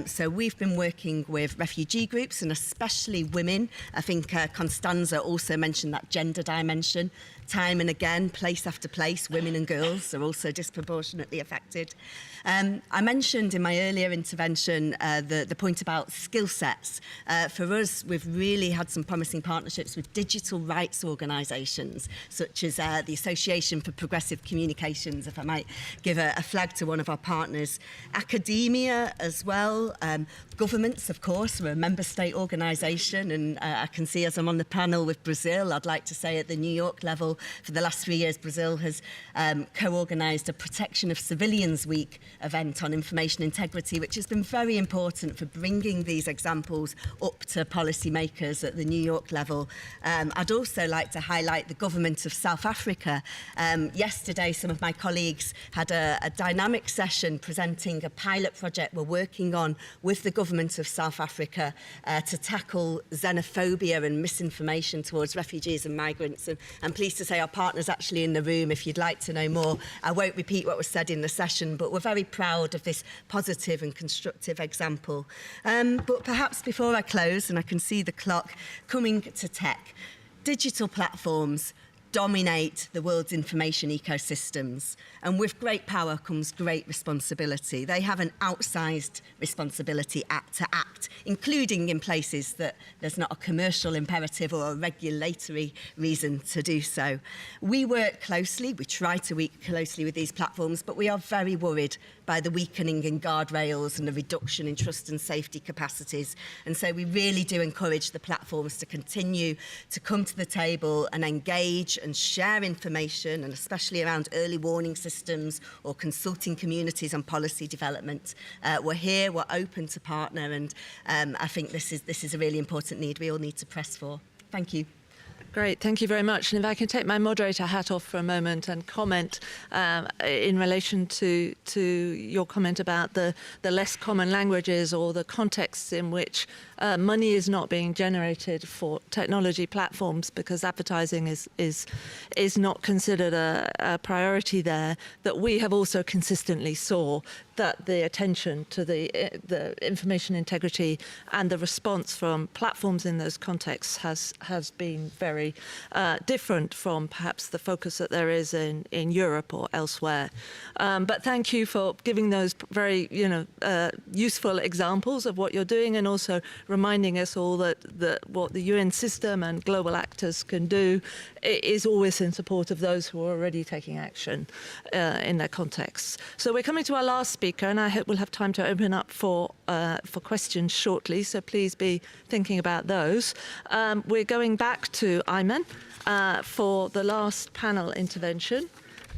So we've been working with refugee groups, and especially women. I think Constanza also mentioned that gender dimension. Time and again, place after place, women and girls are also disproportionately affected. I mentioned in my earlier intervention the point about skill sets. For us, we've really had some promising partnerships with digital rights organisations, such as the Association for Progressive Communications, if I might give a flag to one of our partners. Academia as well. Governments, of course, we're a member state organisation, and I can see as I'm on the panel with Brazil, I'd like to say at the New York level, for the last 3 years, Brazil has co-organised a Protection of Civilians Week event on information integrity, which has been very important for bringing these examples up to policymakers at the New York level. I'd also like to highlight the government of South Africa. Yesterday, some of my colleagues had a dynamic session presenting a pilot project we're working on with the government of South Africa to tackle xenophobia and misinformation towards refugees and migrants. And I'm pleased to say our partner's actually in the room if you'd like to know more. I won't repeat what was said in the session, but we're very proud of this positive and constructive example. But perhaps before I close, and I can see the clock, coming to tech, digital platforms dominate the world's information ecosystems. And with great power comes great responsibility. They have an outsized responsibility to act, including in places that there's not a commercial imperative or a regulatory reason to do so. We work closely, we try to work closely with these platforms, but we are very worried by the weakening in guardrails and the reduction in trust and safety capacities. And so we really do encourage the platforms to continue to come to the table and engage and share information, and especially around early warning systems or consulting communities on policy development. We're here, we're open to partner, and I think this is a really important need we all need to press for. Thank you. Great, thank you very much. And if I can take my moderator hat off for a moment and comment in relation to your comment about the less common languages or the contexts in which money is not being generated for technology platforms because advertising is not considered a priority there, that we have also consistently saw that the attention to the information integrity and the response from platforms in those contexts has been very different from perhaps the focus that there is in Europe or elsewhere. But thank you for giving those very useful examples of what you're doing, and also reminding us all that what the UN system and global actors can do is always in support of those who are already taking action in their contexts. So we're coming to our last speaker, and I hope we'll have time to open up for questions shortly, so please be thinking about those. We're going back to Ayman for the last panel intervention.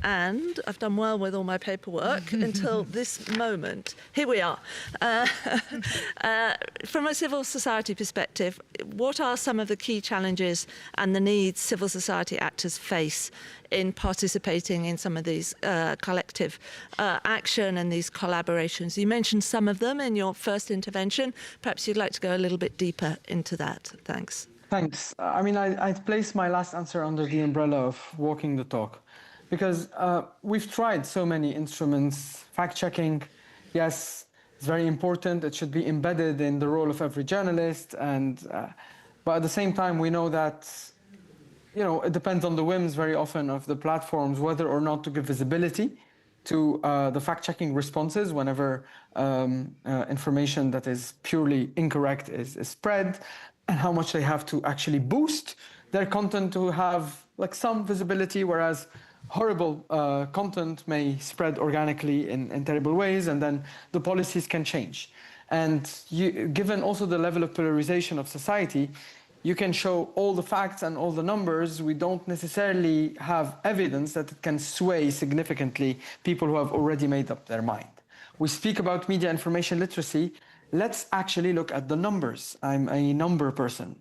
And I've done well with all my paperwork until this moment. Here we are. From a civil society perspective, what are some of the key challenges and the needs civil society actors face in participating in some of these collective action and these collaborations? You mentioned some of them in your first intervention. Perhaps you'd like to go a little bit deeper into that. Thanks. Thanks. I mean, I'd place my last answer under the umbrella of walking the talk. Because we've tried so many instruments. Fact-checking, yes, it's very important. It should be embedded in the role of every journalist. But at the same time, we know that it depends on the whims very often of the platforms whether or not to give visibility to the fact-checking responses whenever information that is purely incorrect is spread, and how much they have to actually boost their content to have some visibility, whereas horrible content may spread organically in terrible ways, and then the policies can change. And given also the level of polarization of society, you can show all the facts and all the numbers. We don't necessarily have evidence that it can sway significantly people who have already made up their mind. We speak about media information literacy. Let's actually look at the numbers. I'm a number person.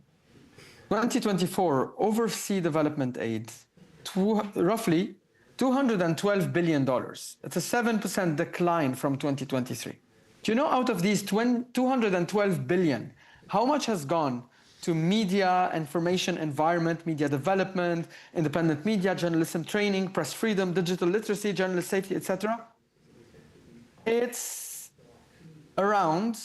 2024, overseas development aid, roughly $212 billion. It's a 7% decline from 2023. Do you know out of these 212 billion, how much has gone to media, information environment, media development, independent media, journalism training, press freedom, digital literacy, journalist safety, etc.? It's around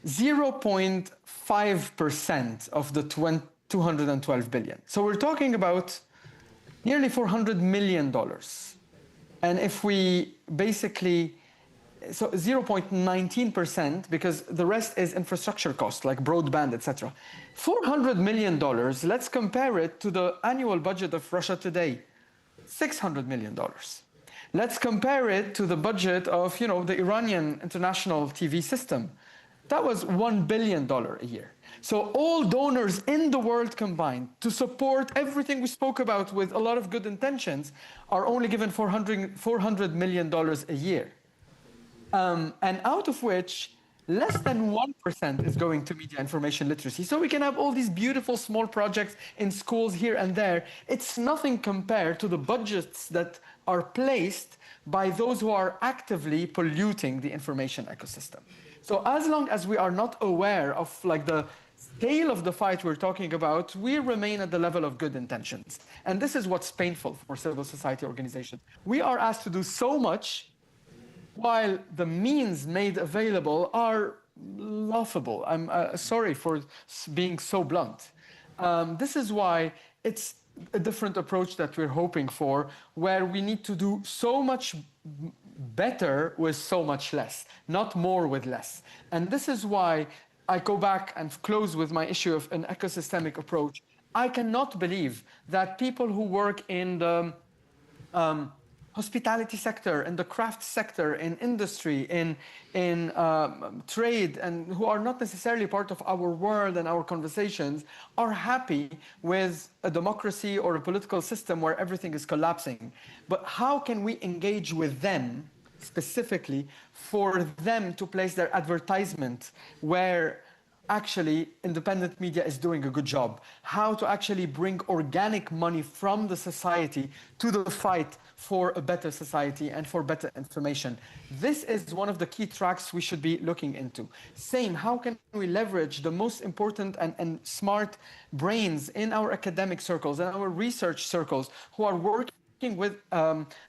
0.5% of the 212 billion. So we're talking about nearly $400 million. And if we basically, so 0.19%, because the rest is infrastructure costs like broadband, etc. $400 million, let's compare it to the annual budget of Russia today, $600 million. Let's compare it to the budget of, the Iranian international TV system. That was $1 billion a year. So all donors in the world combined to support everything we spoke about with a lot of good intentions are only given $400 million a year. And out of which less than 1% is going to media information literacy. So we can have all these beautiful small projects in schools here and there. It's nothing compared to the budgets that are placed by those who are actively polluting the information ecosystem. So as long as we are not aware of the scale of the fight we're talking about, we remain at the level of good intentions. And this is what's painful for civil society organizations. We are asked to do so much while the means made available are laughable. I'm sorry for being so blunt. This is why it's a different approach that we're hoping for, where we need to do so much better with so much less, not more with less. And this is why I go back and close with my issue of an ecosystemic approach. I cannot believe that people who work in the hospitality sector, in the craft sector, in industry, in trade, and who are not necessarily part of our world and our conversations, are happy with a democracy or a political system where everything is collapsing. But how can we engage with them specifically for them to place their advertisement where actually independent media is doing a good job? How to actually bring organic money from the society to the fight for a better society and for better information. This is one of the key tracks we should be looking into. Same, how can we leverage the most important and smart brains in our academic circles and our research circles who are working with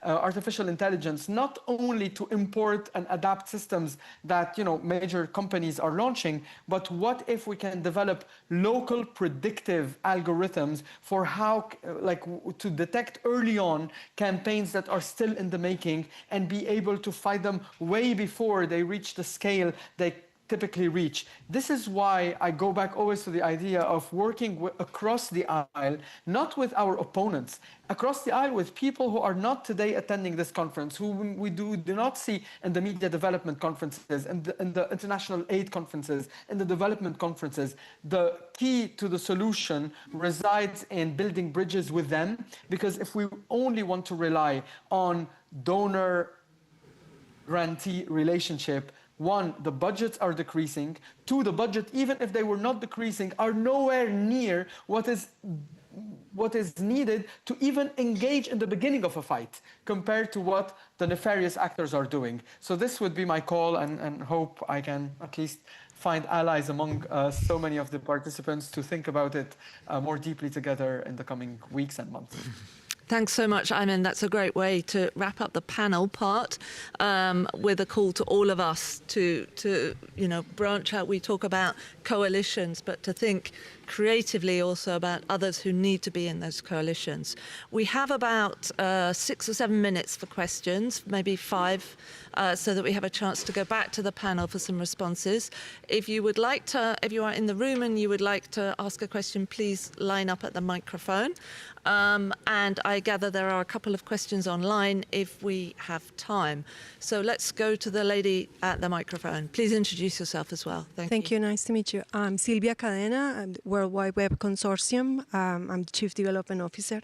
artificial intelligence, not only to import and adapt systems that major companies are launching, but what if we can develop local predictive algorithms for how to detect early on campaigns that are still in the making and be able to fight them way before they reach the scale they typically reach. This is why I go back always to the idea of working across the aisle, not with our opponents, across the aisle with people who are not today attending this conference, who we do not see in the media development conferences, in the international aid conferences, in the development conferences. The key to the solution resides in building bridges with them, because if we only want to rely on donor-grantee relationship, one, the budgets are decreasing. Two, the budget, even if they were not decreasing, are nowhere near what is needed to even engage in the beginning of a fight compared to what the nefarious actors are doing. So this would be my call, and hope I can at least find allies among so many of the participants to think about it more deeply together in the coming weeks and months. Thanks so much, Ayman. That's a great way to wrap up the panel part with a call to all of us to branch out. We talk about coalitions, but to think creatively also about others who need to be in those coalitions. We have about 6 or 7 minutes for questions, maybe 5, so that we have a chance to go back to the panel for some responses. If you would like to, if you are in the room and you would like to ask a question, please line up at the microphone. And I gather there are a couple of questions online if we have time. So let's go to the lady at the microphone. Please introduce yourself as well. Thank you. Nice to meet you. I'm Silvia Cadena. I'm the World Wide Web Consortium. I'm the Chief Development Officer.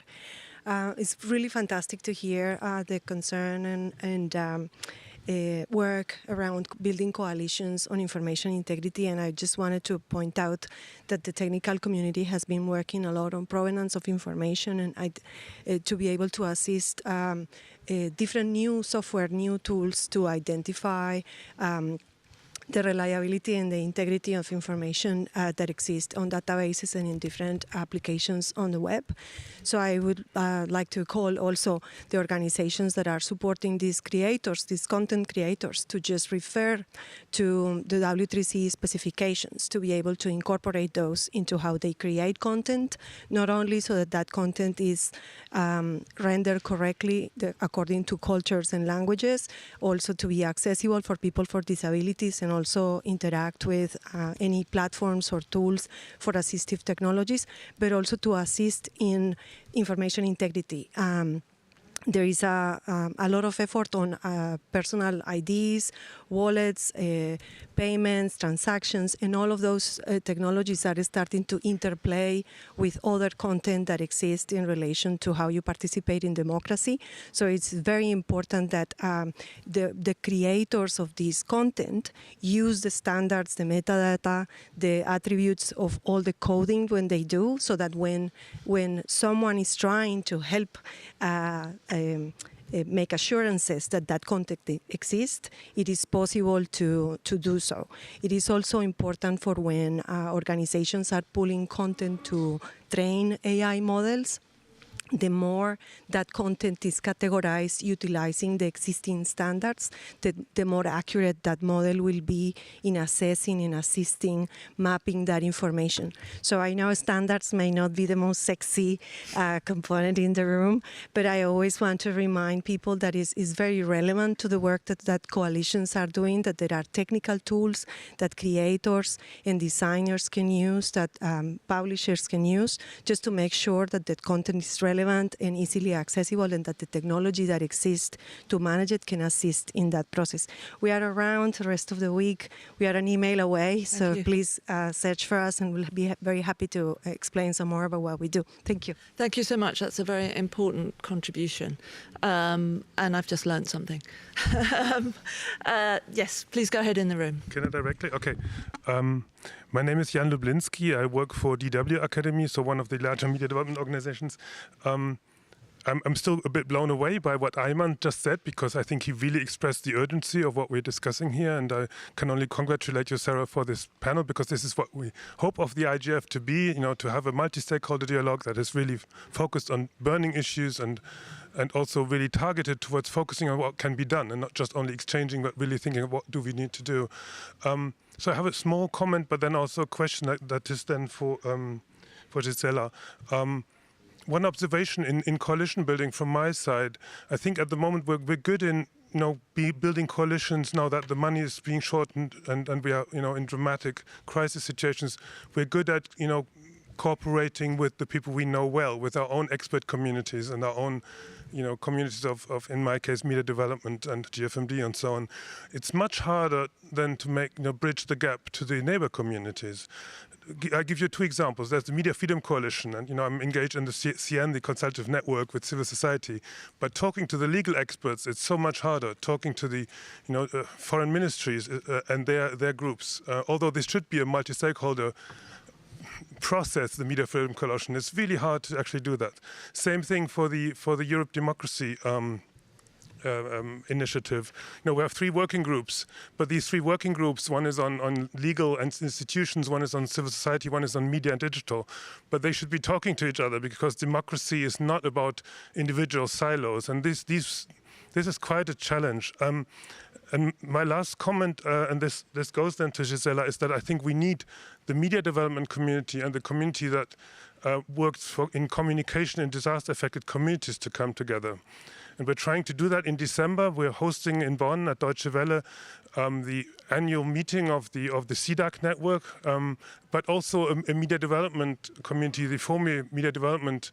It's really fantastic to hear the concern and work around building coalitions on information integrity, and I just wanted to point out that the technical community has been working a lot on provenance of information and to be able to assist different new software, new tools to identify the reliability and the integrity of information that exists on databases and in different applications on the web. So I would like to call also the organizations that are supporting these creators, these content creators, to just refer to the W3C specifications to be able to incorporate those into how they create content, not only so that that content is rendered correctly according to cultures and languages, also to be accessible for people with disabilities and also interact with any platforms or tools for assistive technologies, but also to assist in information integrity. There is a lot of effort on personal IDs, wallets, payments, transactions, and all of those technologies are starting to interplay with other content that exists in relation to how you participate in democracy. So it's very important that the creators of this content use the standards, the metadata, the attributes of all the coding when they do, so that when someone is trying to help make assurances that that content exists, it is possible to do so. It is also important for when organizations are pulling content to train AI models. The more that content is categorized utilizing the existing standards, the more accurate that model will be in assessing and assisting mapping that information. So I know standards may not be the most sexy component in the room, but I always want to remind people that is very relevant to the work that coalitions are doing, that there are technical tools that creators and designers can use, that publishers can use, just to make sure that the content is relevant and easily accessible, and that the technology that exists to manage it can assist in that process. We are around the rest of the week. We are an email away, so please search for us, and we'll be very happy to explain some more about what we do. Thank you. Thank you so much. That's a very important contribution. And I've just learned something. Yes, please go ahead in the room. Can I directly? Okay. My name is Jan Lublinsky. I work for DW Academy, so one of the larger media development organizations. I'm still a bit blown away by what Ayman just said, because I think he really expressed the urgency of what we're discussing here, and I can only congratulate you, Sarah, for this panel, because this is what we hope of the IGF to be, to have a multi-stakeholder dialogue that is really focused on burning issues and also really targeted towards focusing on what can be done, and not just only exchanging, but really thinking of what do we need to do. So I have a small comment, but then also a question that is then for Gisela. One observation in coalition building from my side, I think at the moment we're good in building coalitions now that the money is being shortened and we are in dramatic crisis situations. We're good at cooperating with the people we know well, with our own expert communities and our own communities of, in my case, media development and GFMD and so on. It's much harder than to bridge the gap to the neighbor communities. I give you 2 examples. There's the Media Freedom Coalition, and I'm engaged in the CN, the consultative network with civil society. But talking to the legal experts, it's so much harder. Talking to the foreign ministries and their groups, although this should be a multi-stakeholder process, the Media Freedom Coalition, it's really hard to actually do that. Same thing for the Europe Democracy initiative. We have 3 working groups, but these 3 working groups, one is on legal and institutions, one is on civil society, one is on media and digital, but they should be talking to each other, because democracy is not about individual silos, and these this is quite a challenge. And my last comment, and this goes then to Gisela, is that I think we need the media development community and the community that works in communication in disaster-affected communities to come together. And we're trying to do that in December. We're hosting in Bonn at Deutsche Welle the annual meeting of the CDAC network, but also a media development community, the FOMI Media Development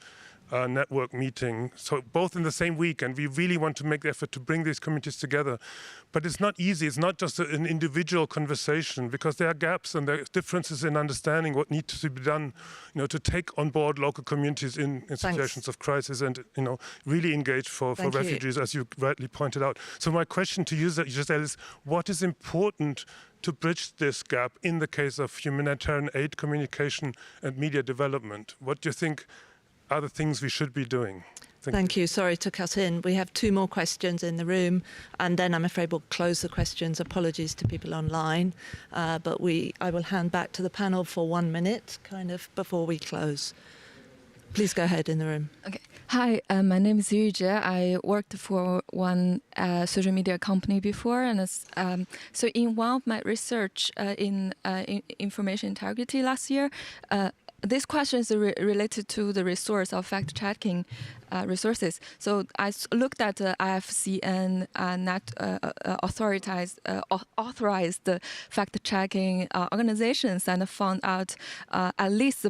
network meeting, so both in the same week, and we really want to make the effort to bring these communities together. But it's not easy. It's not just an individual conversation, because there are gaps and there are differences in understanding what needs to be done, to take on board local communities in situations of crisis and, really engage for refugees, as you rightly pointed out. So my question to you, Giselle, is what is important to bridge this gap in the case of humanitarian aid, communication, and media development? What do you think are the things we should be doing? Thank you. Sorry to cut in. We have 2 more questions in the room, and then I'm afraid we'll close the questions. Apologies to people online, but I will hand back to the panel for 1 minute, kind of before we close. Please go ahead in the room. Okay. Hi, my name is Yu Jie. I worked for one social media company before, and so in one of my research in information integrity last year, this question is related to the resource of fact-checking resources. So I looked at IFCN authorized fact-checking organizations, and found out, at least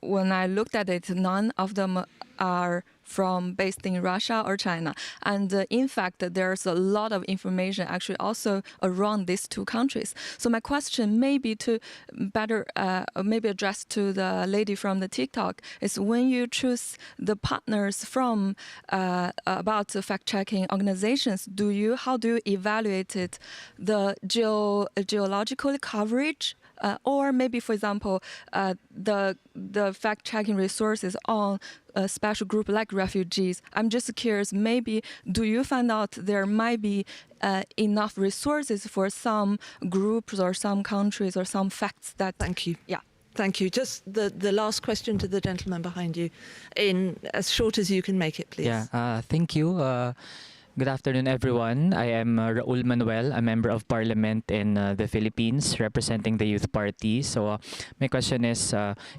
when I looked at it, none of them are based in Russia or China. And in fact, there's a lot of information actually also around these 2 countries. So my question may be to better, maybe address to the lady from the TikTok, is when you choose the partners from about fact-checking organizations, how do you evaluate it, the geological coverage? Or maybe, for example, the fact-checking resources on a special group like refugees. I'm just curious, maybe do you find out there might be enough resources for some groups or some countries or some facts that... Thank you. Yeah. Thank you. Just the last question to the gentleman behind you, in as short as you can make it, please. Yeah, thank you. Good afternoon, everyone. I am Raul Manuel, a member of parliament in the Philippines, representing the Youth Party. So my question is,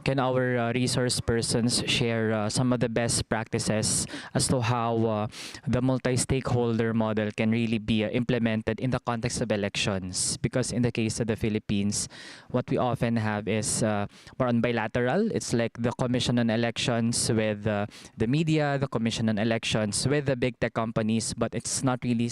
can our resource persons share some of the best practices as to how the multi-stakeholder model can really be implemented in the context of elections? Because in the case of the Philippines, what we often have is more on bilateral. It's like the Commission on Elections with the media, the Commission on Elections with the big tech companies, but it's not really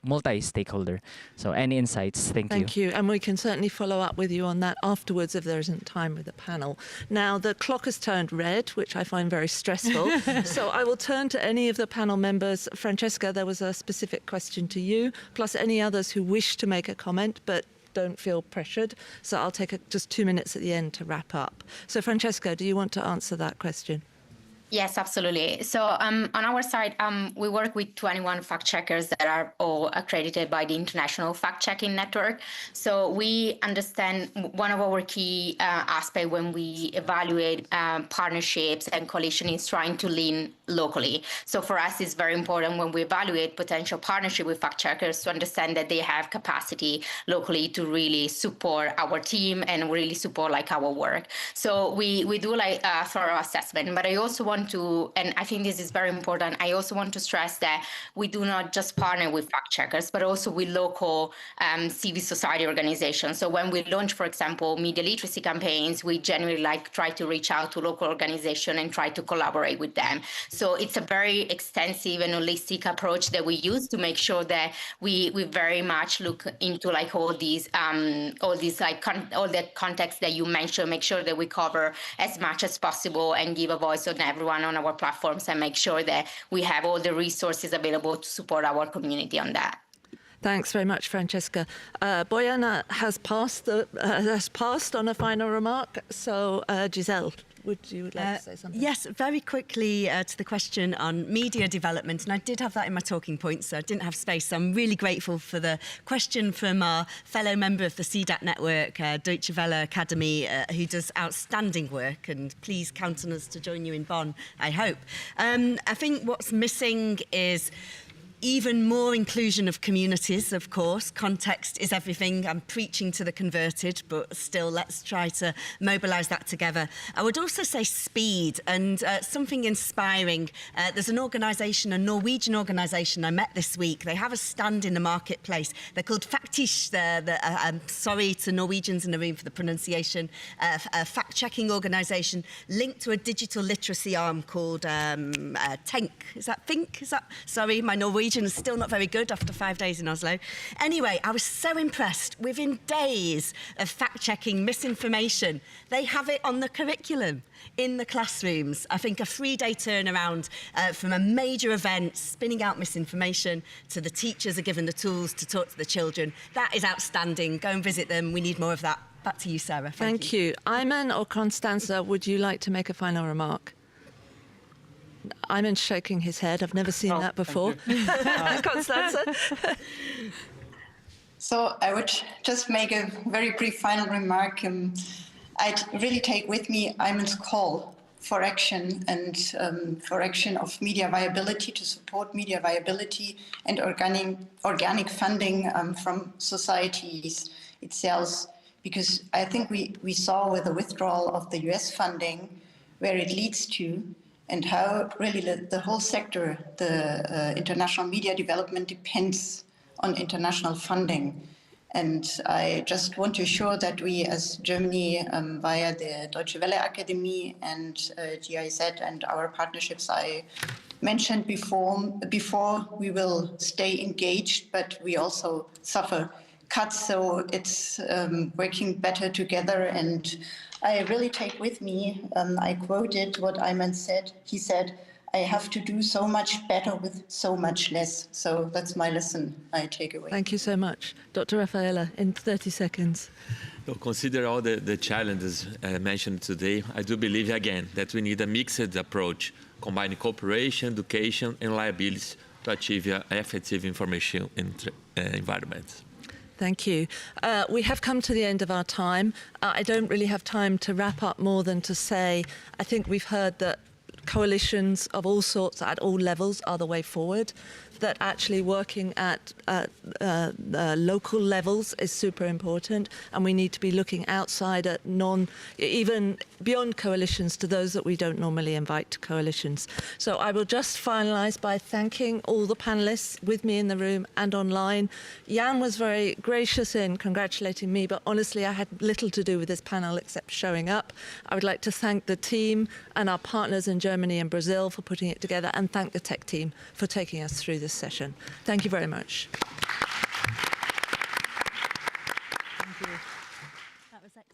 multi-stakeholder. So any insights? Thank you. Thank you. And we can certainly follow up with you on that afterwards if there isn't time with the panel. Now, the clock has turned red, which I find very stressful. So I will turn to any of the panel members. Francesca, there was a specific question to you, plus any others who wish to make a comment, but don't feel pressured. So I'll take just 2 minutes at the end to wrap up. So Francesca, do you want to answer that question? Yes, absolutely. So on our side, we work with 21 fact-checkers that are all accredited by the International Fact-Checking Network. So we understand one of our key aspects when we evaluate partnerships and coalition is trying to lean locally. So for us, it's very important when we evaluate potential partnership with fact-checkers to understand that they have capacity locally to really support our team and really support our work. So we do a thorough assessment, but I also want to, and I think this is very important, I also want to stress that we do not just partner with fact checkers, but also with local civil society organizations. So when we launch, for example, media literacy campaigns, we generally try to reach out to local organizations and try to collaborate with them. So it's a very extensive and holistic approach that we use to make sure that we very much look into all the context that you mentioned, make sure that we cover as much as possible and give a voice on everyone on our platforms and make sure that we have all the resources available to support our community on that. Thanks very much, Francesca. Bojana has passed on a final remark. So, Giselle, would you like to say something? Yes, very quickly to the question on media development. And I did have that in my talking points, so I didn't have space. So I'm really grateful for the question from our fellow member of the CDAC network, Deutsche Welle Academy, who does outstanding work. And please count on us to join you in Bonn, I hope. I think what's missing is Even more inclusion of communities, of course. Context is everything. I'm preaching to the converted, but still, let's try to mobilise that together. I would also say speed and something inspiring. There's an organisation, a Norwegian organisation I met this week. They have a stand in the marketplace. They're called Faktish. I'm sorry to Norwegians in the room for the pronunciation. A fact-checking organisation linked to a digital literacy arm called Tenk. Is that Think? Is that? Sorry, my Norwegian is still not very good after 5 days in Oslo. Anyway, I was so impressed. Within days of fact-checking misinformation, they have it on the curriculum in the classrooms. I think a 3-day turnaround from a major event, spinning out misinformation, to the teachers are given the tools to talk to the children. That is outstanding. Go and visit them. We need more of that. Back to you, Sarah. Thank you. Ayman or Constanza, would you like to make a final remark? Ayman's shaking his head. I've never seen that before. Constanza? So I would just make a very brief final remark. I'd really take with me Ayman's call for action and for action of media viability, to support media viability and organic funding from societies itself. Because I think we saw with the withdrawal of the US funding where it leads to, and how really the whole sector, the international media development, depends on international funding. And I just want to assure that we as Germany, via the Deutsche Welle Academy and GIZ and our partnerships I mentioned before, we will stay engaged, but we also suffer cuts, so it's working better together. And I really take with me, I quoted what Ayman said. He said, I have to do so much better with so much less. So that's my lesson I take away. Thank you so much. Dr. Raffaella, in 30 seconds. So consider all the challenges mentioned today. I do believe, again, that we need a mixed approach, combining cooperation, education, and liabilities to achieve an effective information environment. Thank you. We have come to the end of our time. I don't really have time to wrap up more than to say, I think we've heard that coalitions of all sorts at all levels are the way forward, that actually working at local levels is super important, and we need to be looking outside at even beyond coalitions to those that we don't normally invite to coalitions. So I will just finalise by thanking all the panellists with me in the room and online. Jan was very gracious in congratulating me, but honestly I had little to do with this panel except showing up. I would like to thank the team and our partners in Germany and Brazil for putting it together, and thank the tech team for taking us through this session. Thank you very much. Thank you. That was excellent.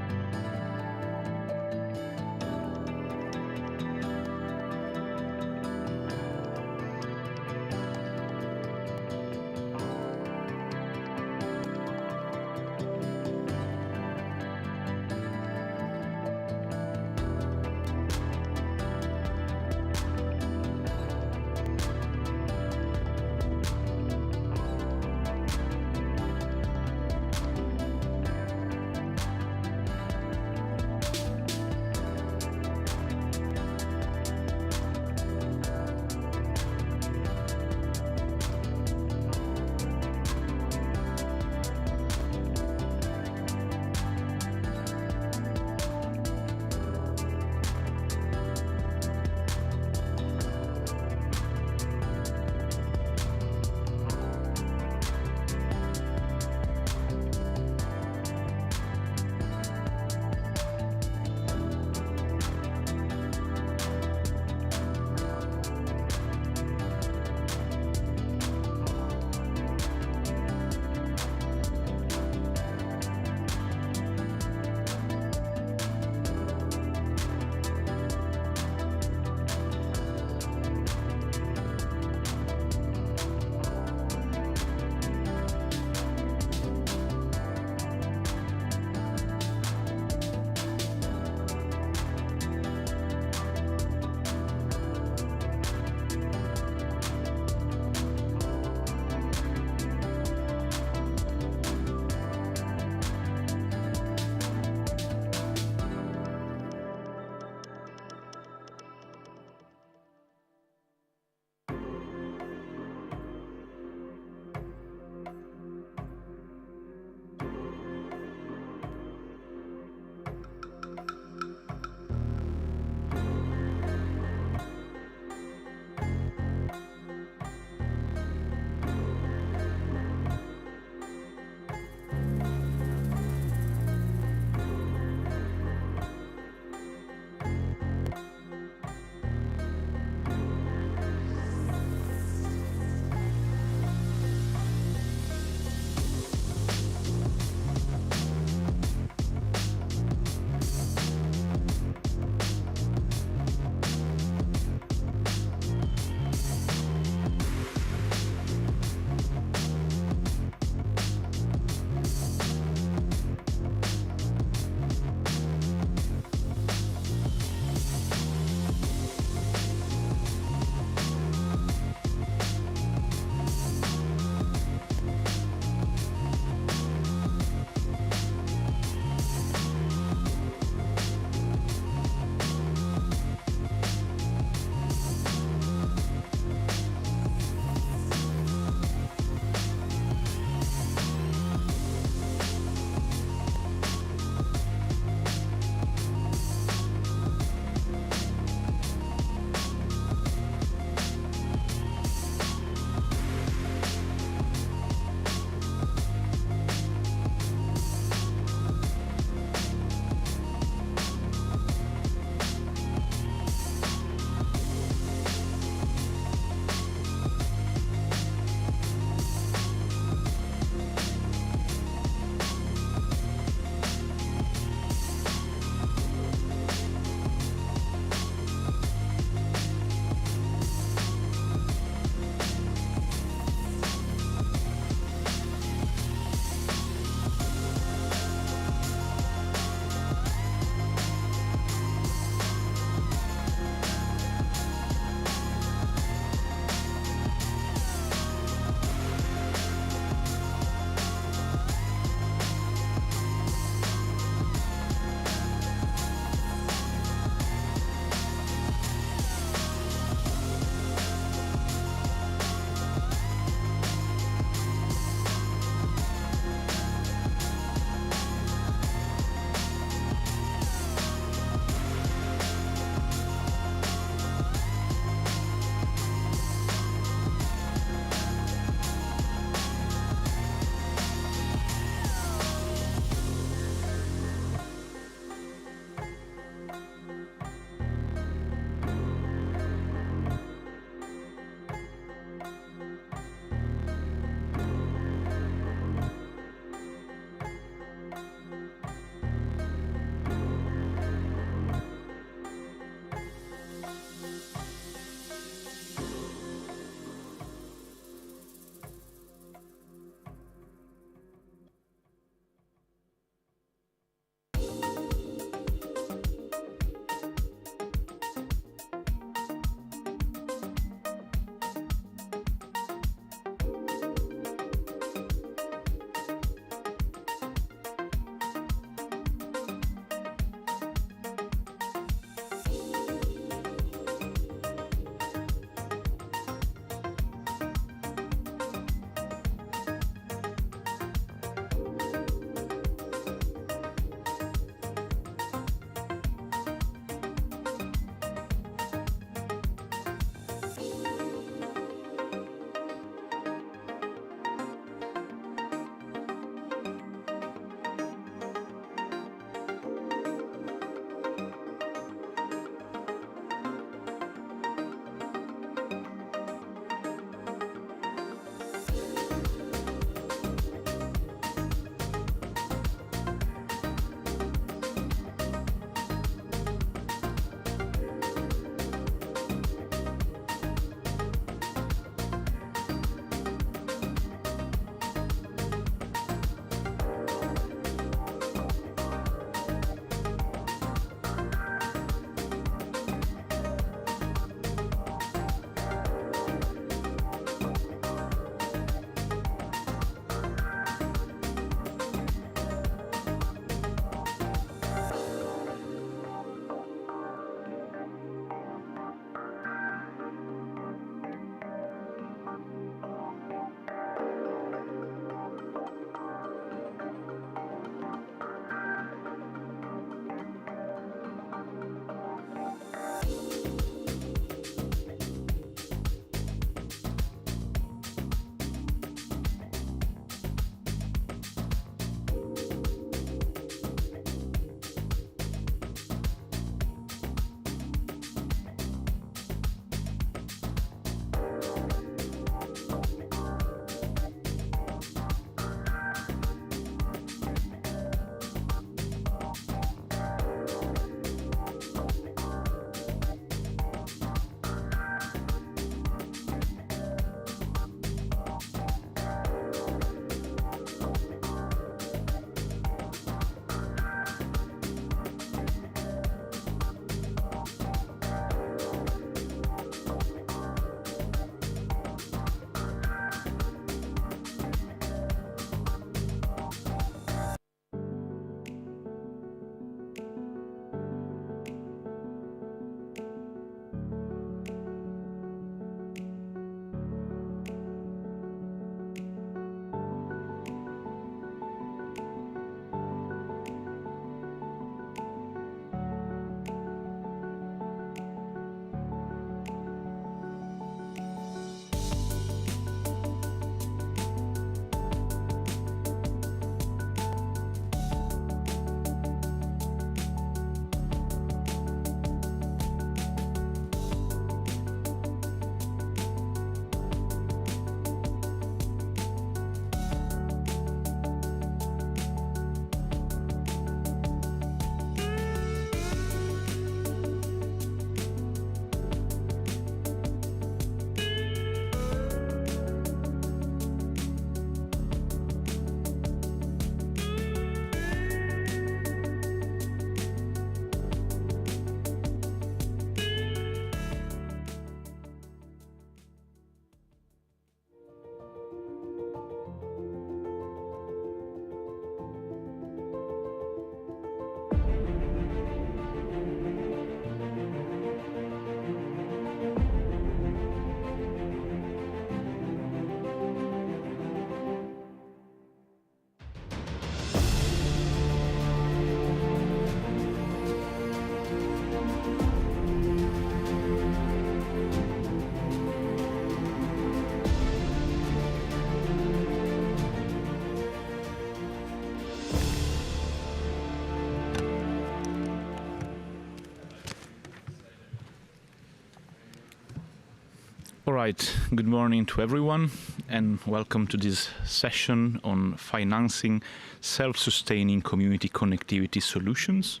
right, good morning to everyone and welcome to this session on financing self-sustaining community connectivity solutions.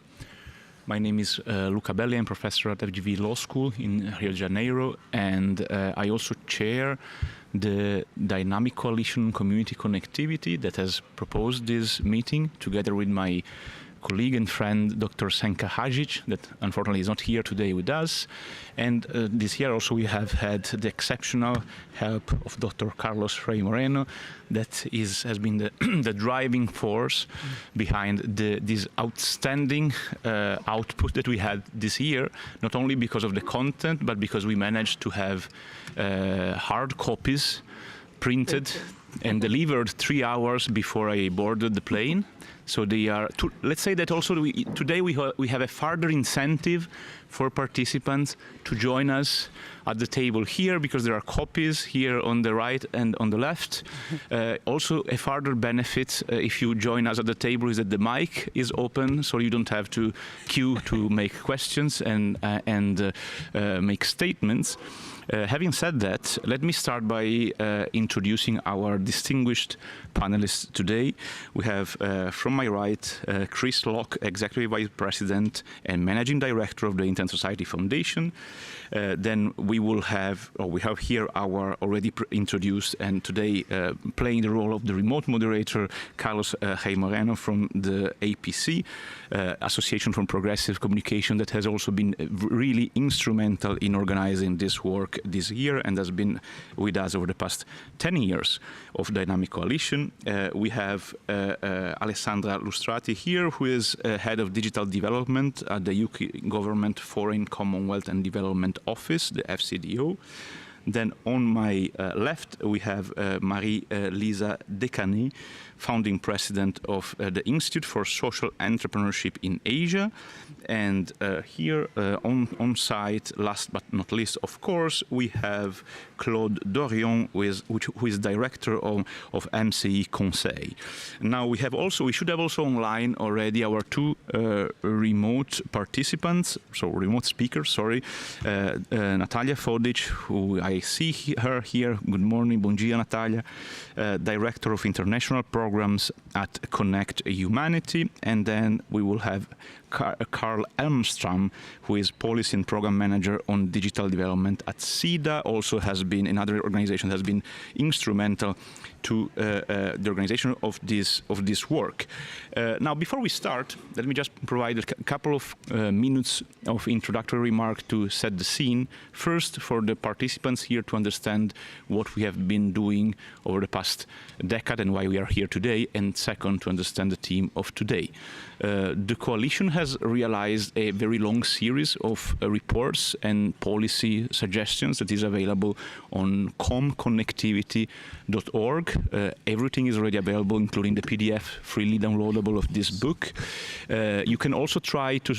My name is Luca Belli, I'm professor at FGV Law School in Rio de Janeiro, and I also chair the Dynamic Coalition on Community Connectivity that has proposed this meeting together with my colleague and friend Dr. Senka Hajic, that unfortunately is not here today with us. And this year also we have had the exceptional help of Dr. Carlos Frei Moreno, that has been the driving force behind this outstanding output that we had this year, not only because of the content, but because we managed to have hard copies printed and delivered 3 hours before I boarded the plane. So they are, let's say that also today we have a further incentive for participants to join us at the table here, because there are copies here on the right and on the left. Also a further benefit if you join us at the table is that the mic is open, so you don't have to queue to make questions and make statements. Having said that, let me start by introducing our distinguished panelists today. We have from my right Chris Locke, Executive Vice President and Managing Director of the Internet Society Foundation. Then we have here our already introduced and today playing the role of the remote moderator, Carlos Frei Moreno from the APC, Association for Progressive Communication, that has also been really instrumental in organizing this work this year and has been with us over the past 10 years of Dynamic Coalition. We have Alessandra Lustrati here, who is Head of Digital Development at the UK Government Foreign, Commonwealth and Development Office, the FCDO. Then on my left, we have Marie-Lisa Decanet, founding president of the Institute for Social Entrepreneurship in Asia. And here on site, last but not least, of course, we have Claude Dorion, who is director of MCI Conseil. Now we should have also online already our two remote participants, so remote speakers, sorry. Natalia Fodic, who I see her here. Good morning, bom dia, Natalia. Director of International Programs at Connect Humanity. And then we will have Carl Elmström, who is Policy and Program Manager on Digital Development at SIDA, also has been, in other organizations, has been instrumental to the organization of this work. Now, before we start, let me just provide a couple of minutes of introductory remark to set the scene. First, for the participants here to understand what we have been doing over the past decade and why we are here today, and second, to understand the theme of today. The coalition has realized a very long series of reports and policy suggestions that is available on comconnectivity.org. Everything is already available, including the PDF freely downloadable of this book. You can also try to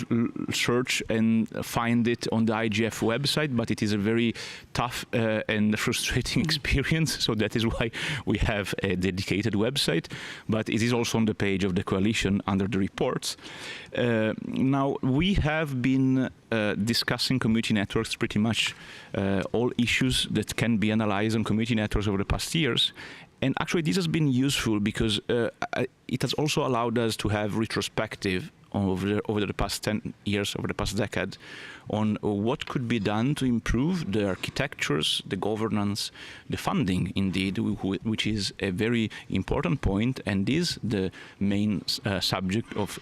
search and find it on the IGF website, but it is a very tough and frustrating experience, so that is why we have a dedicated website, but it is also on the page of the coalition under the reports. Now, we have been discussing community networks, pretty much all issues that can be analyzed on community networks over the past years. And actually, this has been useful because it has also allowed us to have retrospective over the past 10 years, over the past decade, on what could be done to improve the architectures, the governance, the funding, indeed, which is a very important point and is the main subject of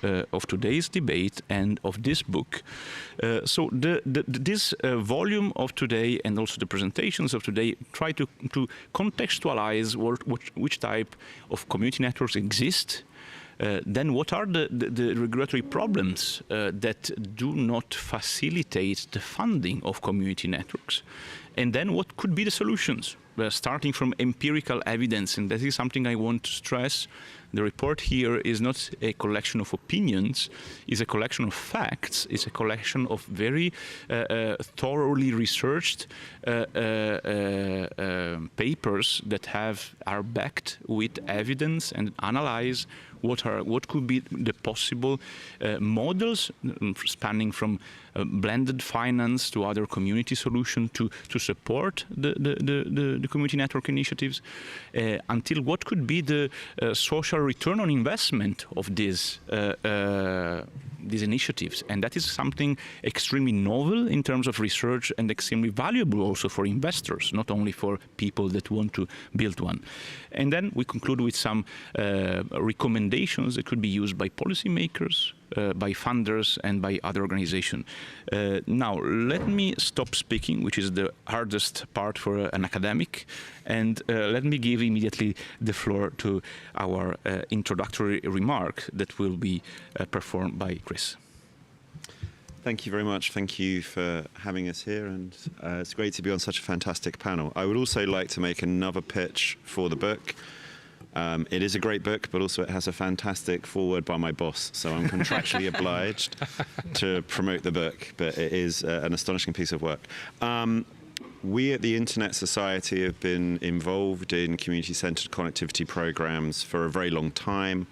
today's debate and of this book. So this volume of today and also the presentations of today try to contextualize which type of community networks exist. Then what are the regulatory problems that do not facilitate the funding of community networks? And then what could be the solutions? Starting from empirical evidence, and that is something I want to stress. The report here is not a collection of opinions, it's a collection of facts, it's a collection of very thoroughly researched papers that are backed with evidence and analyze what could be the possible models spanning from blended finance to other community solutions to support the community network initiatives, until what could be the social return on investment of these initiatives. And that is something extremely novel in terms of research and extremely valuable also for investors, not only for people that want to build one. And then we conclude with some recommendations that could be used by policymakers, by funders, and by other organizations. Now, let me stop speaking, which is the hardest part for an academic, and let me give immediately the floor to our introductory remark that will be performed by Chris. Thank you very much. Thank you for having us here, and it's great to be on such a fantastic panel. I would also like to make another pitch for the book. It is a great book, but also it has a fantastic foreword by my boss, so I'm contractually obliged to promote the book, but it is an astonishing piece of work. We at the Internet Society have been involved in community-centered connectivity programs for a very long time.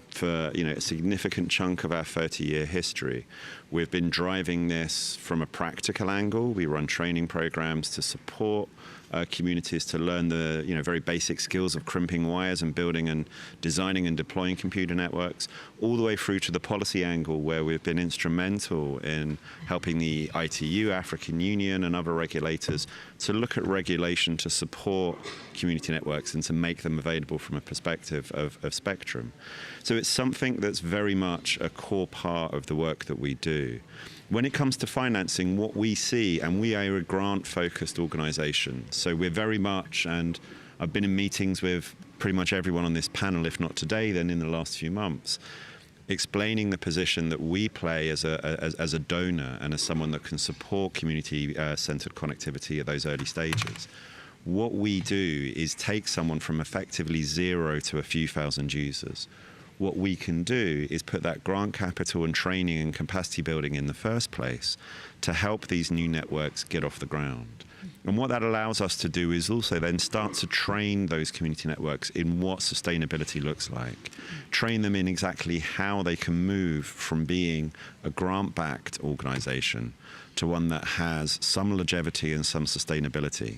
For a significant chunk of our 30-year history. We've been driving this from a practical angle. We run training programs to support communities to learn the very basic skills of crimping wires and building and designing and deploying computer networks, all the way through to the policy angle, where we've been instrumental in helping the ITU, African Union, and other regulators to look at regulation to support community networks and to make them available from a perspective of spectrum. So it's something that's very much a core part of the work that we do. When it comes to financing, what we see, and we are a grant-focused organization, so we're very much, and I've been in meetings with pretty much everyone on this panel, if not today, then in the last few months, explaining the position that we play as a donor and as someone that can support community-centered connectivity at those early stages. What we do is take someone from effectively 0 to a few thousand users. What we can do is put that grant capital and training and capacity building in the first place to help these new networks get off the ground. And what that allows us to do is also then start to train those community networks in what sustainability looks like. Train them in exactly how they can move from being a grant-backed organization to one that has some longevity and some sustainability.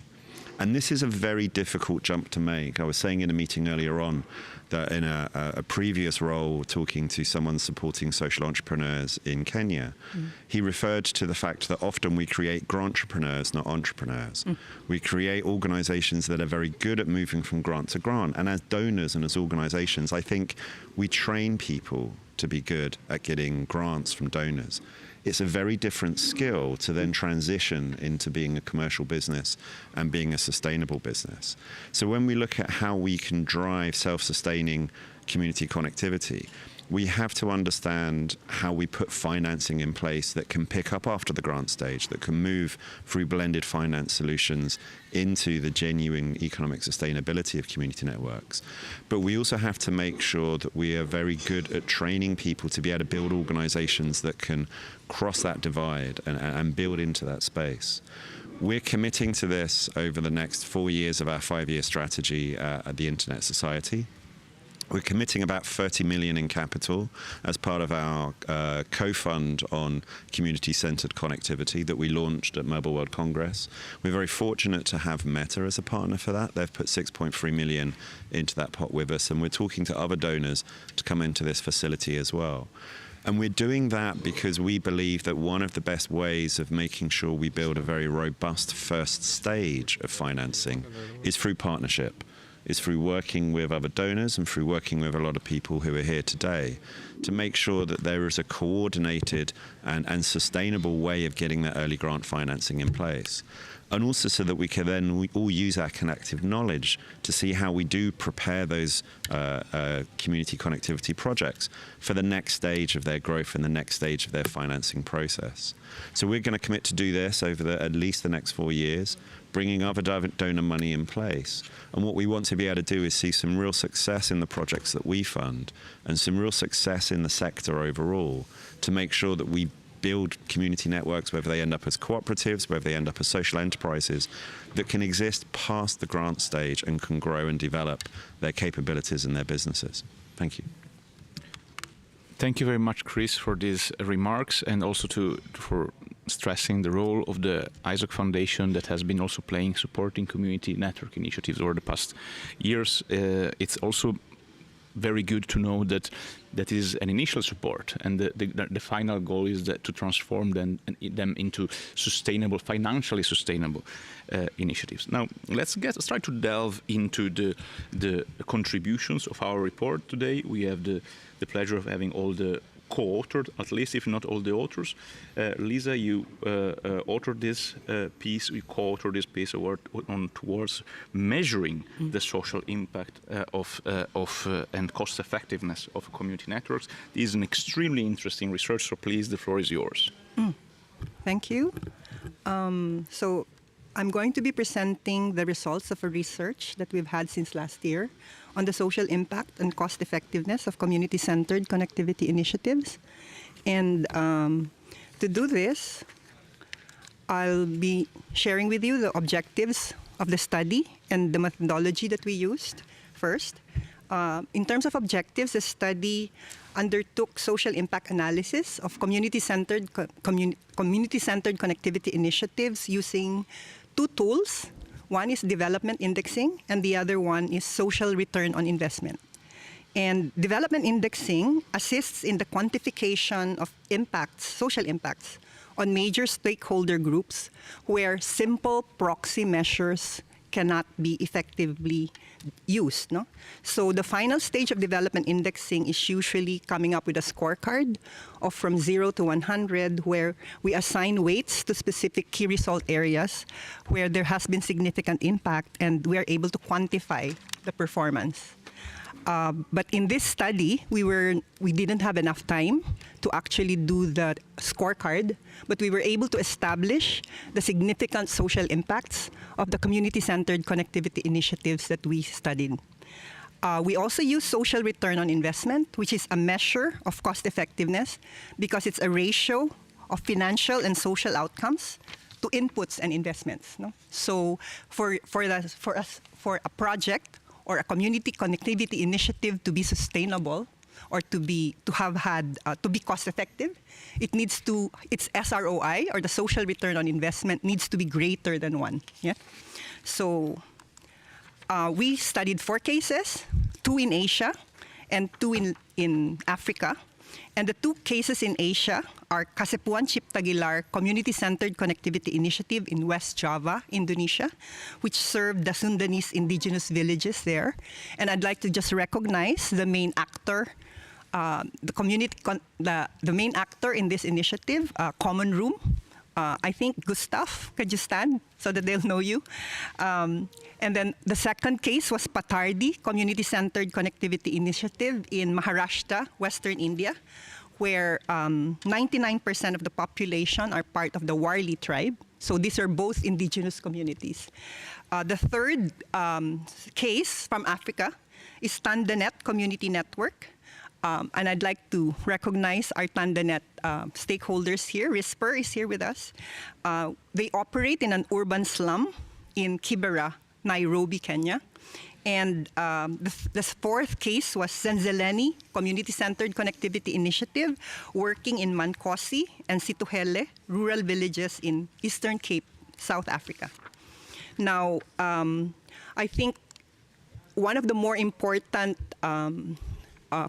And this is a very difficult jump to make. I was saying in a meeting earlier on that in a previous role, talking to someone supporting social entrepreneurs in Kenya, he referred to the fact that often we create grant-entrepreneurs, not entrepreneurs. We create organizations that are very good at moving from grant to grant. And as donors and as organizations, I think we train people to be good at getting grants from donors. It's a very different skill to then transition into being a commercial business and being a sustainable business. So when we look at how we can drive self-sustaining community connectivity, we have to understand how we put financing in place that can pick up after the grant stage, that can move through blended finance solutions into the genuine economic sustainability of community networks. But we also have to make sure that we are very good at training people to be able to build organizations that can cross that divide and build into that space. We're committing to this over the next 4 years of our 5-year strategy at the Internet Society. We're committing about 30 million in capital as part of our co-fund on community-centered connectivity that we launched at Mobile World Congress. We're very fortunate to have Meta as a partner for that. They've put 6.3 million into that pot with us, and we're talking to other donors to come into this facility as well. And we're doing that because we believe that one of the best ways of making sure we build a very robust first stage of financing is through partnership. Is through working with other donors and through working with a lot of people who are here today to make sure that there is a coordinated and sustainable way of getting that early grant financing in place. And also so that we can then all use our collective knowledge to see how we do prepare those community connectivity projects for the next stage of their growth and the next stage of their financing process. So we're going to commit to do this over at least the next 4 years, bringing other donor money in place. And what we want to be able to do is see some real success in the projects that we fund and some real success in the sector overall to make sure that we build community networks, whether they end up as cooperatives, whether they end up as social enterprises, that can exist past the grant stage and can grow and develop their capabilities and their businesses. Thank you. Thank you very much, Chris, for these remarks, and also for stressing the role of the ISOC Foundation that has been also supporting community network initiatives over the past years. It's also very good to know that that is an initial support, and the final goal is to transform them into sustainable, financially sustainable initiatives. Now, let's try to delve into the contributions of our report today. We have the pleasure of having all the co-authored, at least if not all the authors. Lisa, you authored this piece, you co-authored this piece towards measuring the social impact and cost effectiveness of community networks. This is an extremely interesting research, so please, the floor is yours. Thank you. So I'm going to be presenting the results of a research that we've had since last year on the social impact and cost effectiveness of community-centered connectivity initiatives. And to do this, I'll be sharing with you the objectives of the study and the methodology that we used first. In terms of objectives, the study undertook social impact analysis of community-centered connectivity initiatives using two tools. One is development indexing, and the other one is social return on investment. And development indexing assists in the quantification of impacts, social impacts, on major stakeholder groups where simple proxy measures cannot be effectively used. No? So the final stage of development indexing is usually coming up with a scorecard of from 0 to 100, where we assign weights to specific key result areas where there has been significant impact, and we are able to quantify the performance. But in this study, we didn't have enough time to actually do the scorecard, but we were able to establish the significant social impacts of the community-centered connectivity initiatives that we studied. We also use social return on investment, which is a measure of cost effectiveness because it's a ratio of financial and social outcomes to inputs and investments. No? So for a project or a community connectivity initiative to be sustainable or to be cost effective, its SROI, or the social return on investment, needs to be greater than 1. Yeah. So we studied 4 cases, 2 in Asia and 2 in Africa. And the 2 cases in Asia are Kasepuan Ciptagelar Community-Centered Connectivity Initiative in West Java, Indonesia, which served the Sundanese indigenous villages there. And I'd like to just recognize the main actor, the main actor in this initiative, Common Room. I think Gustav, could you stand so that they'll know you? And then the second case was Patardi Community-Centered Connectivity Initiative in Maharashtra, Western India, where 99% of the population are part of the Warli tribe. So these are both indigenous communities. The third case from Africa is Tandanet Community Network. And I'd like to recognize our Tandanet stakeholders here. RISPER is here with us. They operate in an urban slum in Kibera, Nairobi, Kenya. And the fourth case was Zenzeleni Community-Centered Connectivity Initiative, working in Mankosi and Situhele, rural villages in Eastern Cape, South Africa. Now, I think one of the more important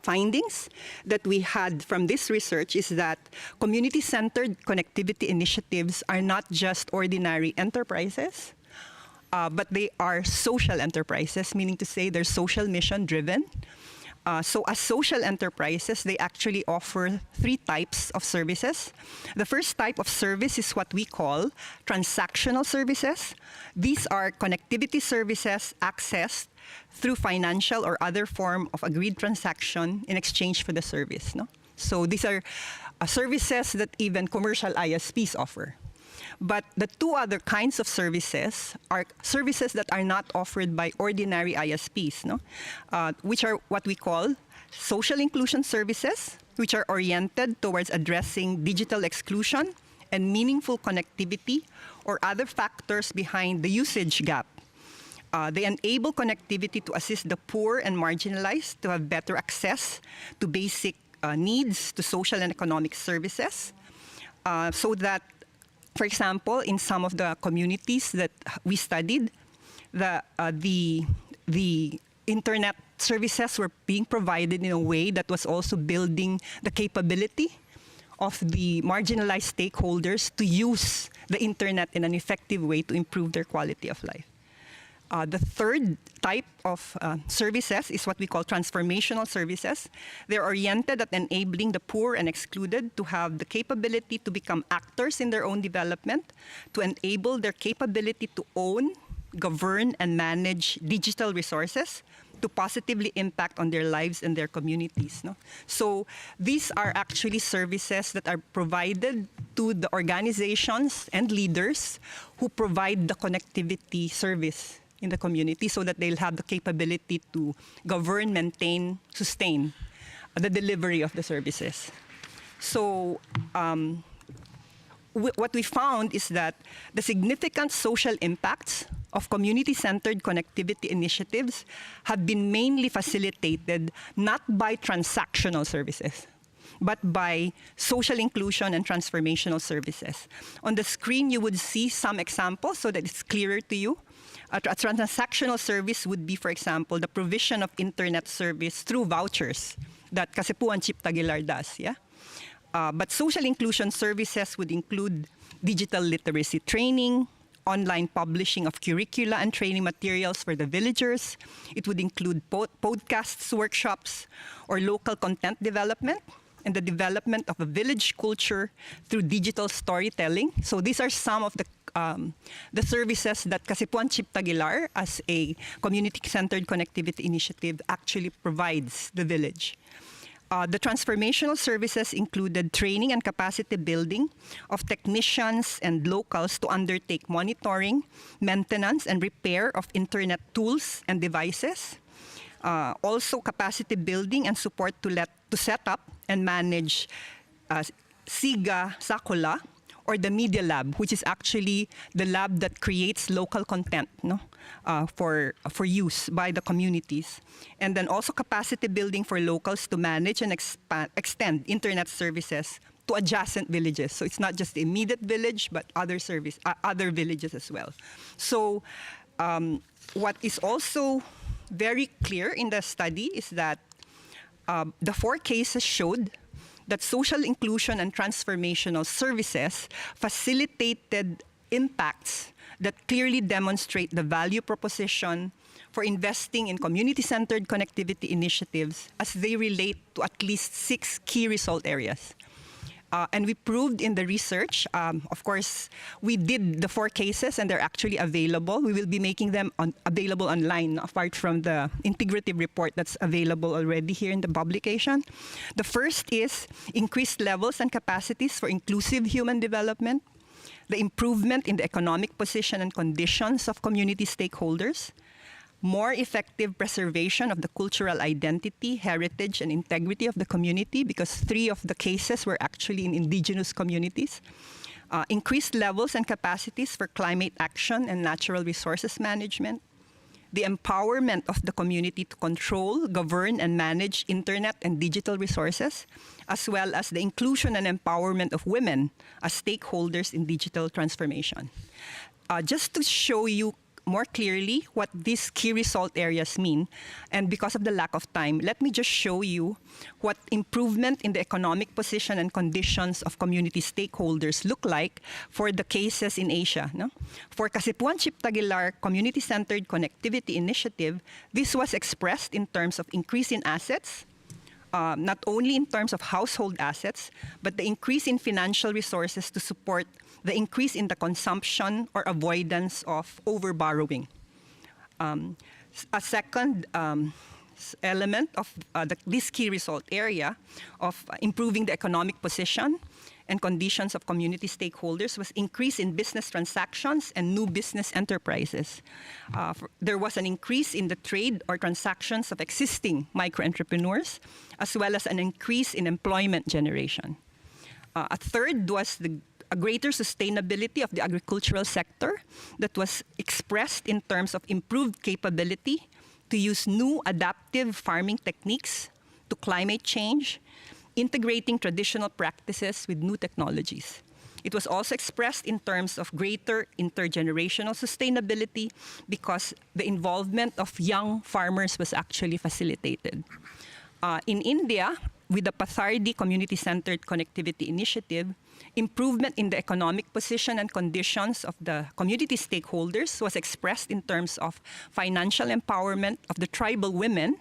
findings that we had from this research is that community-centered connectivity initiatives are not just ordinary enterprises, but they are social enterprises, meaning to say they're social mission driven. So as social enterprises, they actually offer 3 types of services. The first type of service is what we call transactional services. These are connectivity services accessed through financial or other form of agreed transaction in exchange for the service. No? So these are services that even commercial ISPs offer. But the 2 other kinds of services are services that are not offered by ordinary ISPs, no? Which are what we call social inclusion services, which are oriented towards addressing digital exclusion and meaningful connectivity or other factors behind the usage gap. They enable connectivity to assist the poor and marginalized to have better access to basic needs, to social and economic services, so that For example, in some of the communities that we studied, the internet services were being provided in a way that was also building the capability of the marginalized stakeholders to use the internet in an effective way to improve their quality of life. The third type of services is what we call transformational services. They're oriented at enabling the poor and excluded to have the capability to become actors in their own development, to enable their capability to own, govern, and manage digital resources, to positively impact on their lives and their communities. No? So these are actually services that are provided to the organizations and leaders who provide the connectivity service in the community so that they'll have the capability to govern, maintain, sustain the delivery of the services. So what we found is that the significant social impacts of community-centered connectivity initiatives have been mainly facilitated not by transactional services, but by social inclusion and transformational services. On the screen, you would see some examples so that it's clearer to you. A transactional service would be, for example, the provision of internet service through vouchers that Kasepuan Chip Taguilar does. Yeah? But social inclusion services would include digital literacy training, online publishing of curricula and training materials for the villagers. It would include podcasts, workshops, or local content development, and the development of a village culture through digital storytelling. So these are some of the services that Kasepuan Chip Taguilar, as a community-centered connectivity initiative, actually provides the village. The transformational services included training and capacity building of technicians and locals to undertake monitoring, maintenance, and repair of internet tools and devices. Also capacity building and support to set up and manage SIGA Sakula, or the Media Lab, which is actually the lab that creates local content, no? For use by the communities. And then also capacity building for locals to manage and extend internet services to adjacent villages. So it's not just the immediate village, but other villages as well. So what is also very clear in the study is that the 4 cases showed that social inclusion and transformational services facilitated impacts that clearly demonstrate the value proposition for investing in community-centered connectivity initiatives as they relate to at least 6 key result areas. And we proved in the research, of course, we did the 4 cases and they're actually available. We will be making them available online, apart from the integrative report that's available already here in the publication. The first is increased levels and capacities for inclusive human development, the improvement in the economic position and conditions of community stakeholders, more effective preservation of the cultural identity, heritage, and integrity of the community, because 3 of the cases were actually in indigenous communities. Increased levels and capacities for climate action and natural resources management. The empowerment of the community to control, govern, and manage internet and digital resources, as well as the inclusion and empowerment of women as stakeholders in digital transformation. Just to show you more clearly what these key result areas mean, and because of the lack of time, let me just show you what improvement in the economic position and conditions of community stakeholders look like for the cases in Asia. No? For Kasepuan Chip Taguilar Community-Centered Connectivity Initiative, this was expressed in terms of increase in assets, not only in terms of household assets, but the increase in financial resources to support the increase in the consumption or avoidance of overborrowing. A second element of this key result area of improving the economic position and conditions of community stakeholders was increase in business transactions and new business enterprises. There was an increase in the trade or transactions of existing micro-entrepreneurs, as well as an increase in employment generation. A third was a greater sustainability of the agricultural sector that was expressed in terms of improved capability to use new adaptive farming techniques to climate change, integrating traditional practices with new technologies. It was also expressed in terms of greater intergenerational sustainability because the involvement of young farmers was actually facilitated. In India, with the Pathardi Community-Centered Connectivity Initiative, improvement in the economic position and conditions of the community stakeholders was expressed in terms of financial empowerment of the tribal women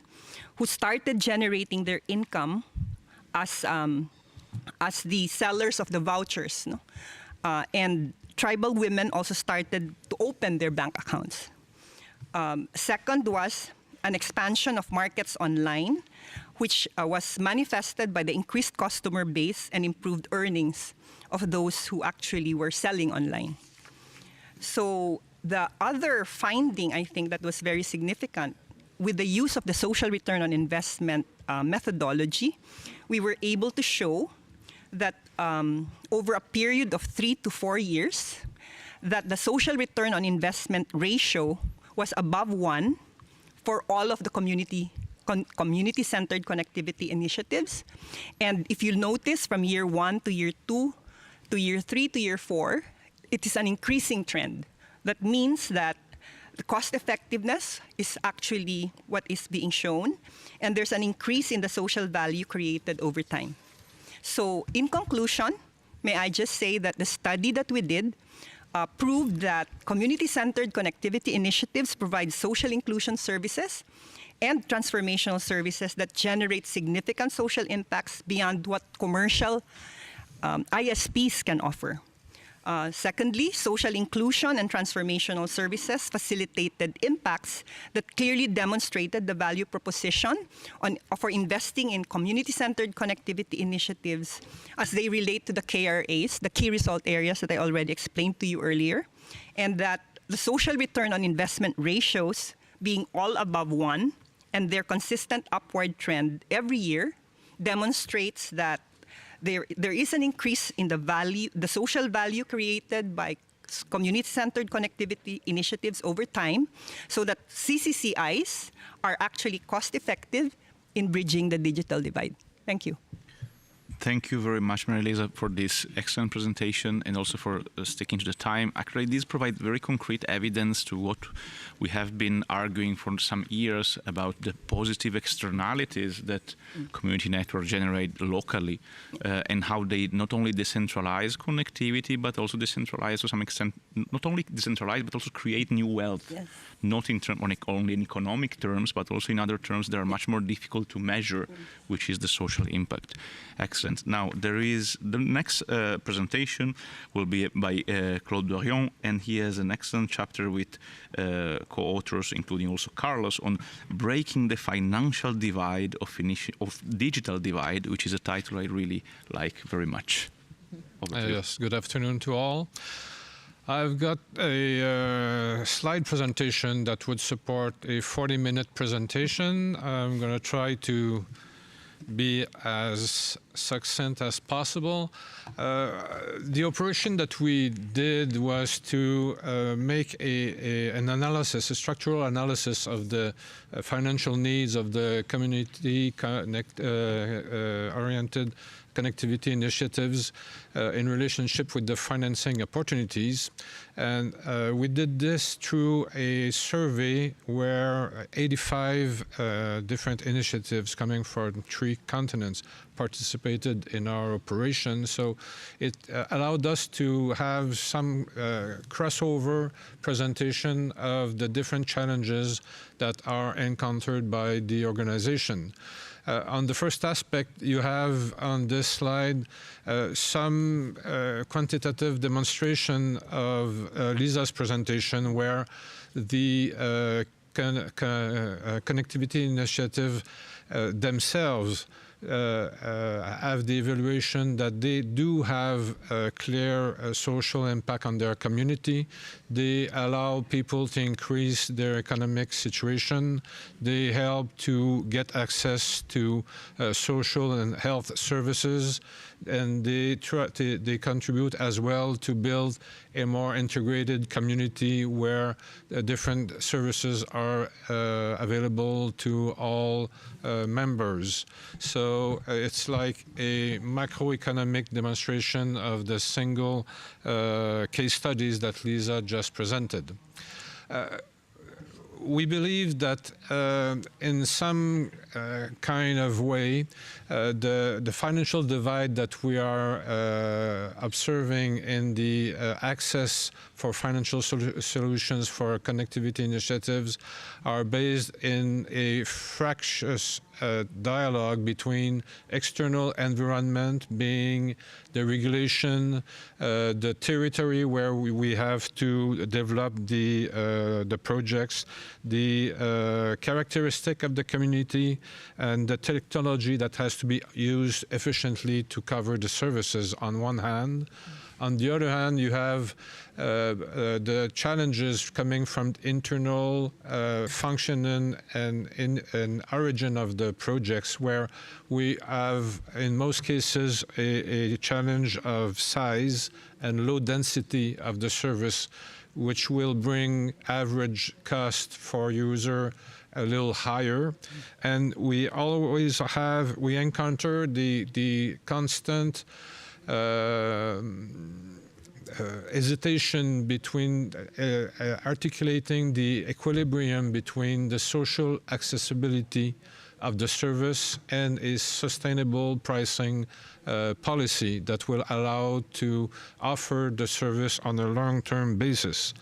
who started generating their income as the sellers of the vouchers. No? And tribal women also started to open their bank accounts. Second was an expansion of markets online, which was manifested by the increased customer base and improved earnings of those who actually were selling online. So the other finding, I think, that was very significant, with the use of the social return on investment methodology, we were able to show that over a period of 3 to 4 years, that the social return on investment ratio was above 1 for all of the community-centered connectivity initiatives. And if you notice from year 1 to year 2 to year 3 to year 4, it is an increasing trend. That means that the cost effectiveness is actually what is being shown, and there's an increase in the social value created over time. So in conclusion, may I just say that the study that we did proved that community-centered connectivity initiatives provide social inclusion services and transformational services that generate significant social impacts beyond what commercial ISPs can offer. Secondly, social inclusion and transformational services facilitated impacts that clearly demonstrated the value proposition for investing in community-centered connectivity initiatives as they relate to the KRAs, the key result areas that I already explained to you earlier, and that the social return on investment ratios being all above 1 and their consistent upward trend every year demonstrates that there is an increase in the social value created by community-centered connectivity initiatives over time, so that CCCIs are actually cost-effective in bridging the digital divide. Thank you. Thank you very much, Maria-Lisa, for this excellent presentation and also for sticking to the time. Actually, these provide very concrete evidence to what we have been arguing for some years about the positive externalities that community networks generate locally and how they not only decentralize connectivity, but also decentralize to some extent, not only decentralize, but also create new wealth. Yes. Not in only in economic terms, but also in other terms that are much more difficult to measure, which is the social impact. Excellent. Now, there is the next presentation will be by Claude Dorion, and he has an excellent chapter with co-authors, including also Carlos, on breaking the financial divide of digital divide, which is a title I really like very much. Yes, good afternoon to all. I've got a slide presentation that would support a 40-minute presentation. I'm going to try to be as succinct as possible. The operation that we did was to make an analysis, a structural analysis of the financial needs of the community-oriented connectivity initiatives in relationship with the financing opportunities. And we did this through a survey where 85 different initiatives coming from 3 continents participated in our operation. So it allowed us to have some crossover presentation of the different challenges that are encountered by the organization. On the first aspect, you have on this slide some quantitative demonstration of Lisa's presentation, where the connectivity initiative themselves have the evaluation that they do have a clear social impact on their community. They allow people to increase their economic situation. They help to get access to social and health services, and they contribute as well to build a more integrated community where different services are available to all members. So So it's like a macroeconomic demonstration of the single case studies that Lisa just presented. We believe that in some kind of way, the financial divide that we are observing in the access for financial solutions for connectivity initiatives are based in a fractious dialogue between external environment, being the regulation, the territory where we have to develop the projects, the characteristic of the community, and the technology that has to be used efficiently to cover the services on one hand. On the other hand, you have the challenges coming from internal functioning and origin of the projects, where we have, in most cases, a challenge of size and low density of the service, which will bring average cost for user a little higher. And we always encounter the constant hesitation between articulating the equilibrium between the social accessibility of the service and a sustainable pricing policy that will allow to offer the service on a long-term basis.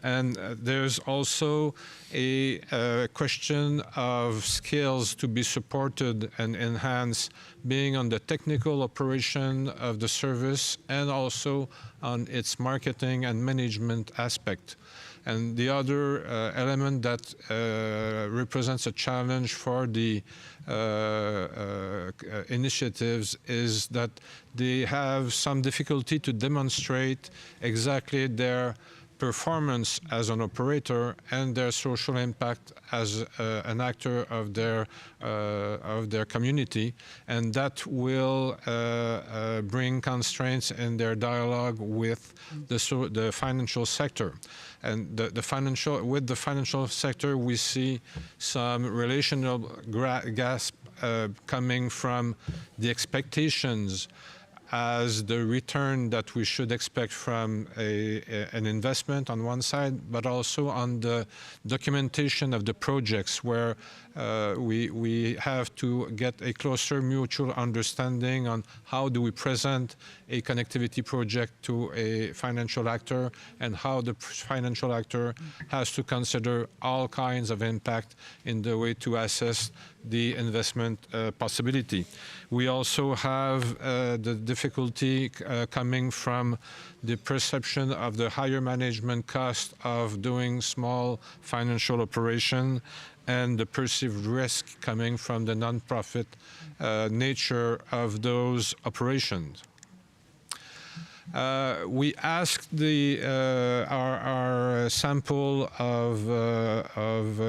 And there's also a question of skills to be supported and enhanced, being on the technical operation of the service and also on its marketing and management aspect. And the other element that represents a challenge for the initiatives is that they have some difficulty to demonstrate exactly their performance as an operator and their social impact as an actor of their community, and that will bring constraints in their dialogue with the financial sector. And with the financial sector, we see some relational gasp coming from the expectations as the return that we should expect from an investment on one side, but also on the documentation of the projects, where we have to get a closer mutual understanding on how do we present a connectivity project to a financial actor, and how the financial actor has to consider all kinds of impact in the way to assess the investment possibility. We also have the difficulty coming from the perception of the higher management cost of doing small financial operation, and the perceived risk coming from the non-profit nature of those operations. We asked our sample of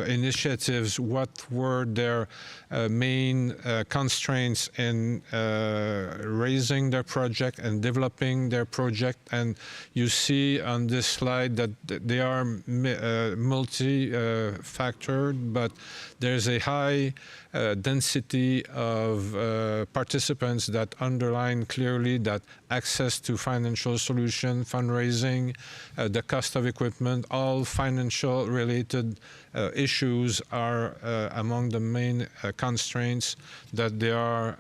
initiatives what were their main constraints in raising their project and developing their project, and you see on this slide that they are multi-factored, but there's a high density of participants that underline clearly that access to financial solution, fundraising, the cost of equipment, all financial related issues are among the main constraints that they are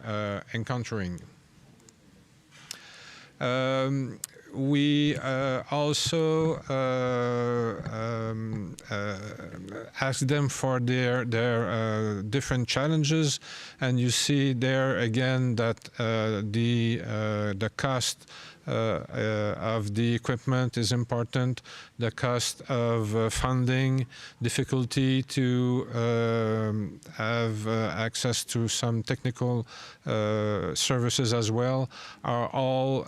encountering. We also asked them for their different challenges, and you see there again that the cost of the equipment is important, the cost of funding, difficulty to have access to some technical services as well, are all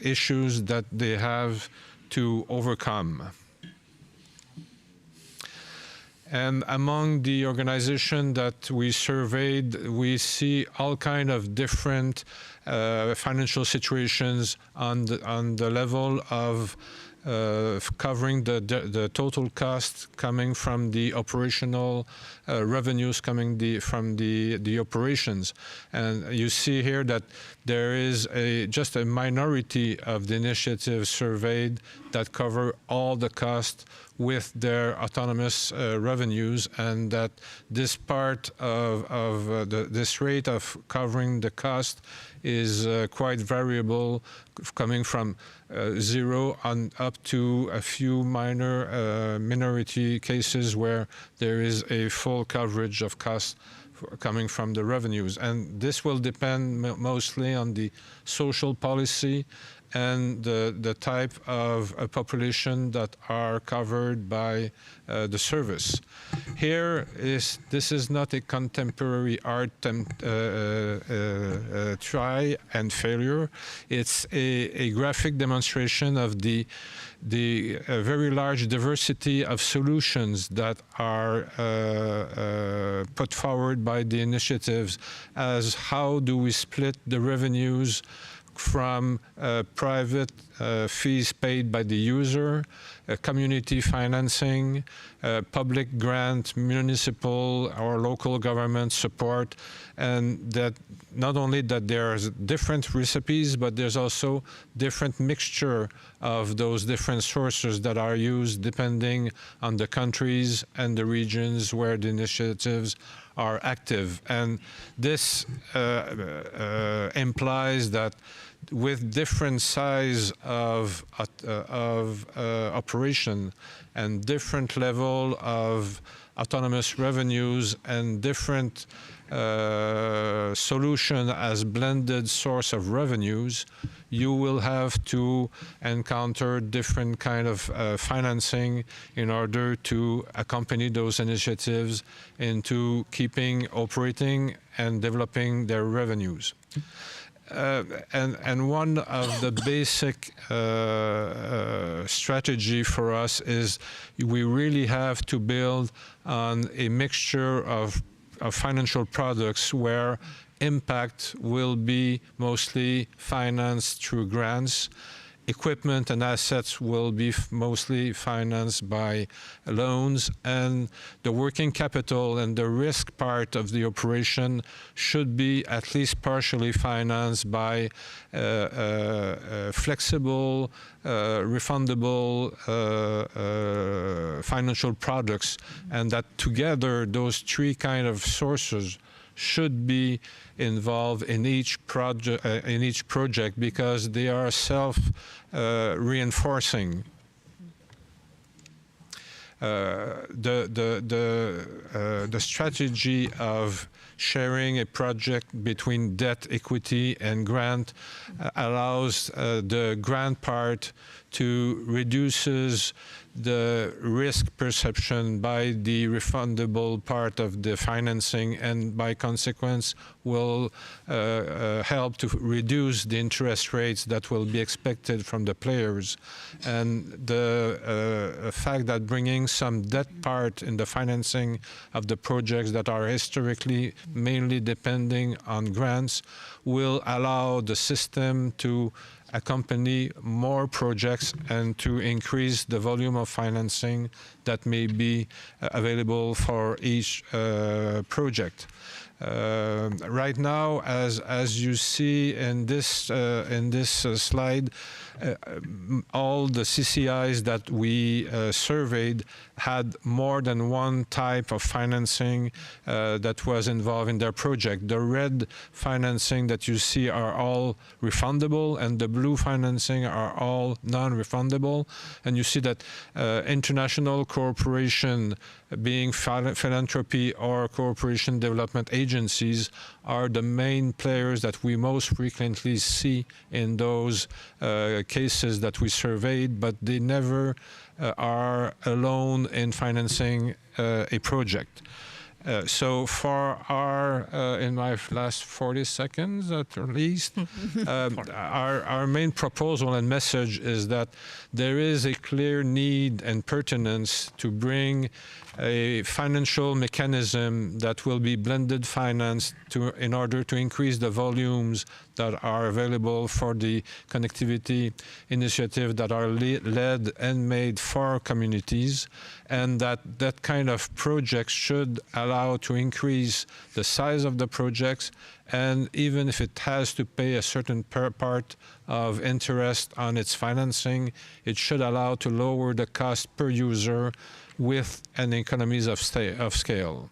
issues that they have to overcome. And among the organizations that we surveyed, we see all kind of different financial situations on the level of covering the total cost coming from the operational revenues coming from the operations. And you see here that there is just a minority of the initiatives surveyed that cover all the cost with their autonomous revenues, and that this part of this rate of covering the cost is quite variable, coming from 0 on up to a few minor minority cases where there is a full coverage of costs coming from the revenues. And this will depend mostly on the social policy and the type of population that are covered by the service. This is not a contemporary art try and failure. It's a graphic demonstration of the very large diversity of solutions that are put forward by the initiatives as how do we split the revenues from private fees paid by the user, community financing, public grant, municipal or local government support, and that not only that there's different recipes, but there's also different mixture of those different sources that are used depending on the countries and the regions where the initiatives are active. And this implies that with different size of operation and different level of autonomous revenues and different solution as blended source of revenues, you will have to encounter different kind of financing in order to accompany those initiatives into keeping operating and developing their revenues. And one of the basic strategy for us is we really have to build on a mixture of financial products where impact will be mostly financed through grants. Equipment and assets will be mostly financed by loans, and the working capital and the risk part of the operation should be at least partially financed by flexible, refundable financial products, and that together those three kind of sources should be involved in each project because they are self-reinforcing. The strategy of sharing a project between debt, equity, and grant allows the grant part to reduces the risk perception by the refundable part of the financing, and by consequence will help to reduce the interest rates that will be expected from the players. And the fact that bringing some debt part in the financing of the projects that are historically mainly depending on grants will allow the system to accompany more projects and to increase the volume of financing that may be available for each project. Right now, as you see in this slide, all the CCIs that we surveyed had more than one type of financing that was involved in their project. The red financing that you see are all refundable, and the blue financing are all non-refundable. And you see that international cooperation, being philanthropy or cooperation development agencies, are the main players that we most frequently see in those cases that we surveyed, but they never are alone in financing a project. So for our, in my last 40 seconds at least, our main proposal and message is that there is a clear need and pertinence to bring a financial mechanism that will be blended finance in order to increase the volumes that are available for the connectivity initiative that are led and made for communities, and that kind of projects should allow to increase the size of the projects, and even if it has to pay a certain part of interest on its financing, it should allow to lower the cost per user with an economies of scale.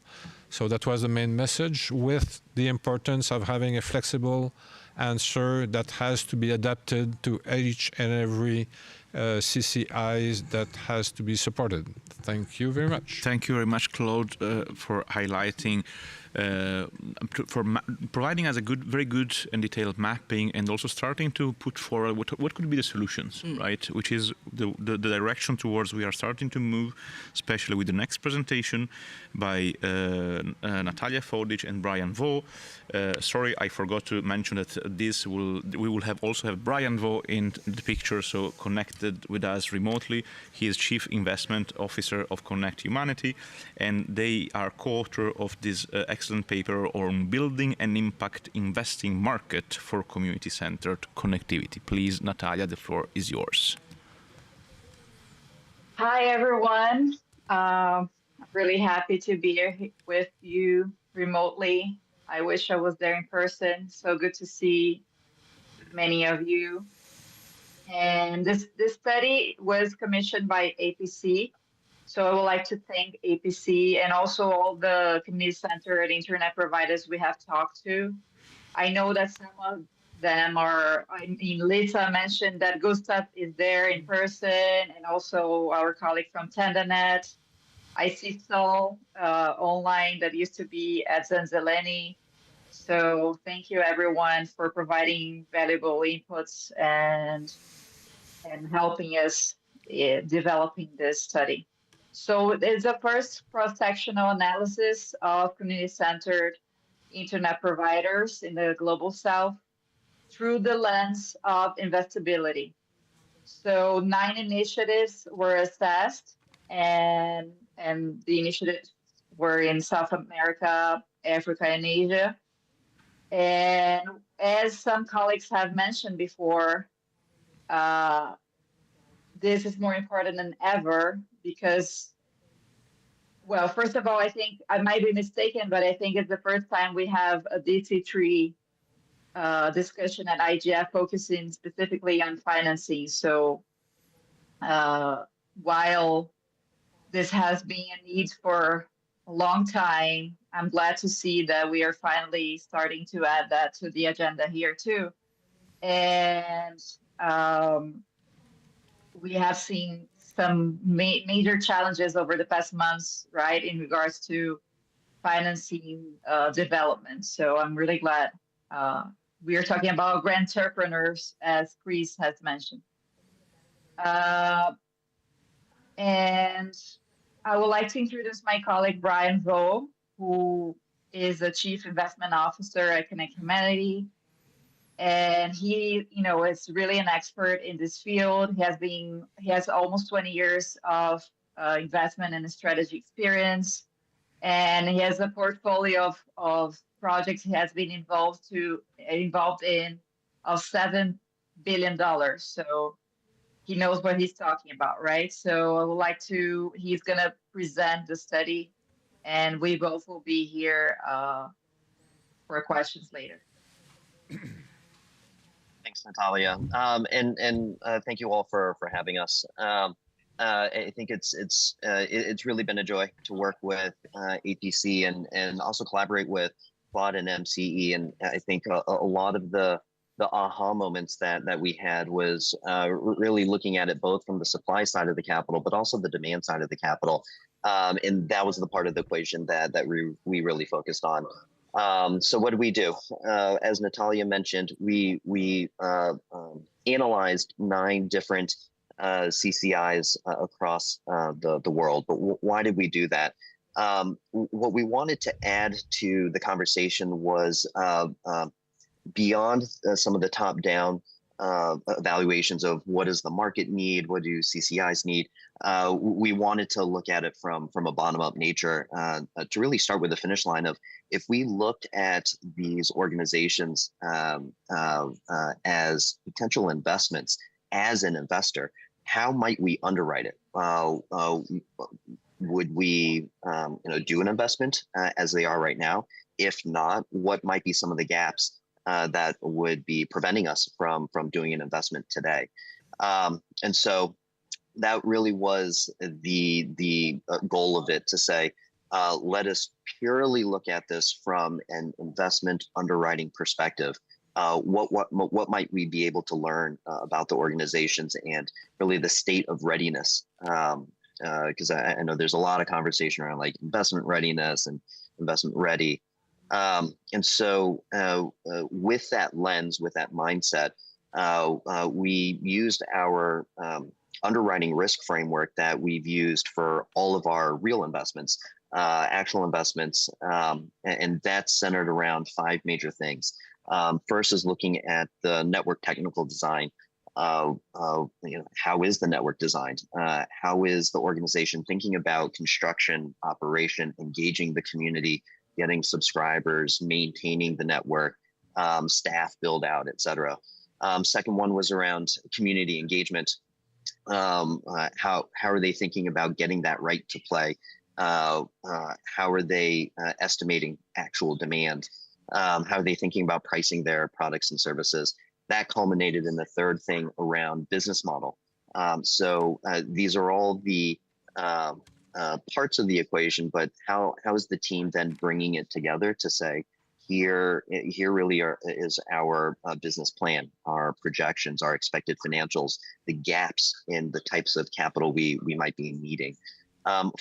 So that was the main message, with the importance of having a flexible answer that has to be adapted to each and every CCIs that has to be supported. Thank you very much. Thank you very much, Claude, for highlighting, providing us a very good and detailed mapping, and also starting to put forward what could be the solutions, right? Which is the direction towards we are starting to move, especially with the next presentation by Natalia Fodic and Brian Vo. Sorry, I forgot to mention that we will also have Brian Vo in the picture, so connected with us remotely. He is Chief Investment Officer of Connect Humanity, and they are co-author of this excellent paper on building an impact investing market for community-centered connectivity. Please, Natalia, the floor is yours. Hi, everyone. I'm really happy to be here with you remotely. I wish I was there in person. So good to see many of you. And this study was commissioned by APC. So I would like to thank APC and also all the community-centered internet providers we have talked to. I know that some of them are, Lisa mentioned that Gustav is there in person, and also our colleague from Tendanet. I see Sol online that used to be at Zanzeleni. So thank you everyone for providing valuable inputs and helping us developing this study. So it's a first cross-sectional analysis of community-centered internet providers in the Global South through the lens of investability. So 9 initiatives were assessed, and the initiatives were in South America, Africa, and Asia. And as some colleagues have mentioned before, this is more important than ever because, well, first of all, I think I might be mistaken, but I think it's the first time we have a DC3 discussion at IGF focusing specifically on financing. So while this has been a need for a long time, I'm glad to see that we are finally starting to add that to the agenda here too. And we have seen some major challenges over the past months, right, in regards to financing development. So I'm really glad we are talking about grant entrepreneurs, as Chris has mentioned. And I would like to introduce my colleague, Brian Vo, who is the Chief Investment Officer at Connect Humanity. And he, is really an expert in this field. He has almost 20 years of investment and strategy experience. And he has a portfolio of projects he has been involved in of $7 billion. So he knows what he's talking about, right? So I would he's going to present the study, and we both will be here for questions later. Thanks, Natalia, and thank you all for having us. I think it's really been a joy to work with APC and also collaborate with Claude and MCE. And I think a lot of the aha moments that we had was really looking at it both from the supply side of the capital, but also the demand side of the capital. And that was the part of the equation that we really focused on. So what did we do? As Natalia mentioned, we analyzed 9 different CCIs across the world. But why did we do that? What we wanted to add to the conversation was beyond some of the top-down evaluations of what does the market need, what do CCIs need. We wanted to look at it from a bottom-up nature to really start with the finish line of, if we looked at these organizations as potential investments as an investor, how might we underwrite it? Would we do an investment as they are right now? If not, what might be some of the gaps that would be preventing us from doing an investment today? And so that really was the goal of it, to say, let us purely look at this from an investment underwriting perspective. What might we be able to learn about the organizations and really the state of readiness? Because I know there's a lot of conversation around like investment readiness and investment ready. And so with that lens, with that mindset, we used our underwriting risk framework that we've used for all of our real investments, actual investments, and that's centered around 5 major things. First is looking at the network technical design. How is the network designed? How is the organization thinking about construction, operation, engaging the community, getting subscribers, maintaining the network, staff build out, et cetera. Second one was around community engagement. How are they thinking about getting that right to play? How are they estimating actual demand? How are they thinking about pricing their products and services? That culminated in the third thing around business model. So these are all the parts of the equation, but how is the team then bringing it together to say, here really is our business plan, our projections, our expected financials, the gaps in the types of capital we might be needing.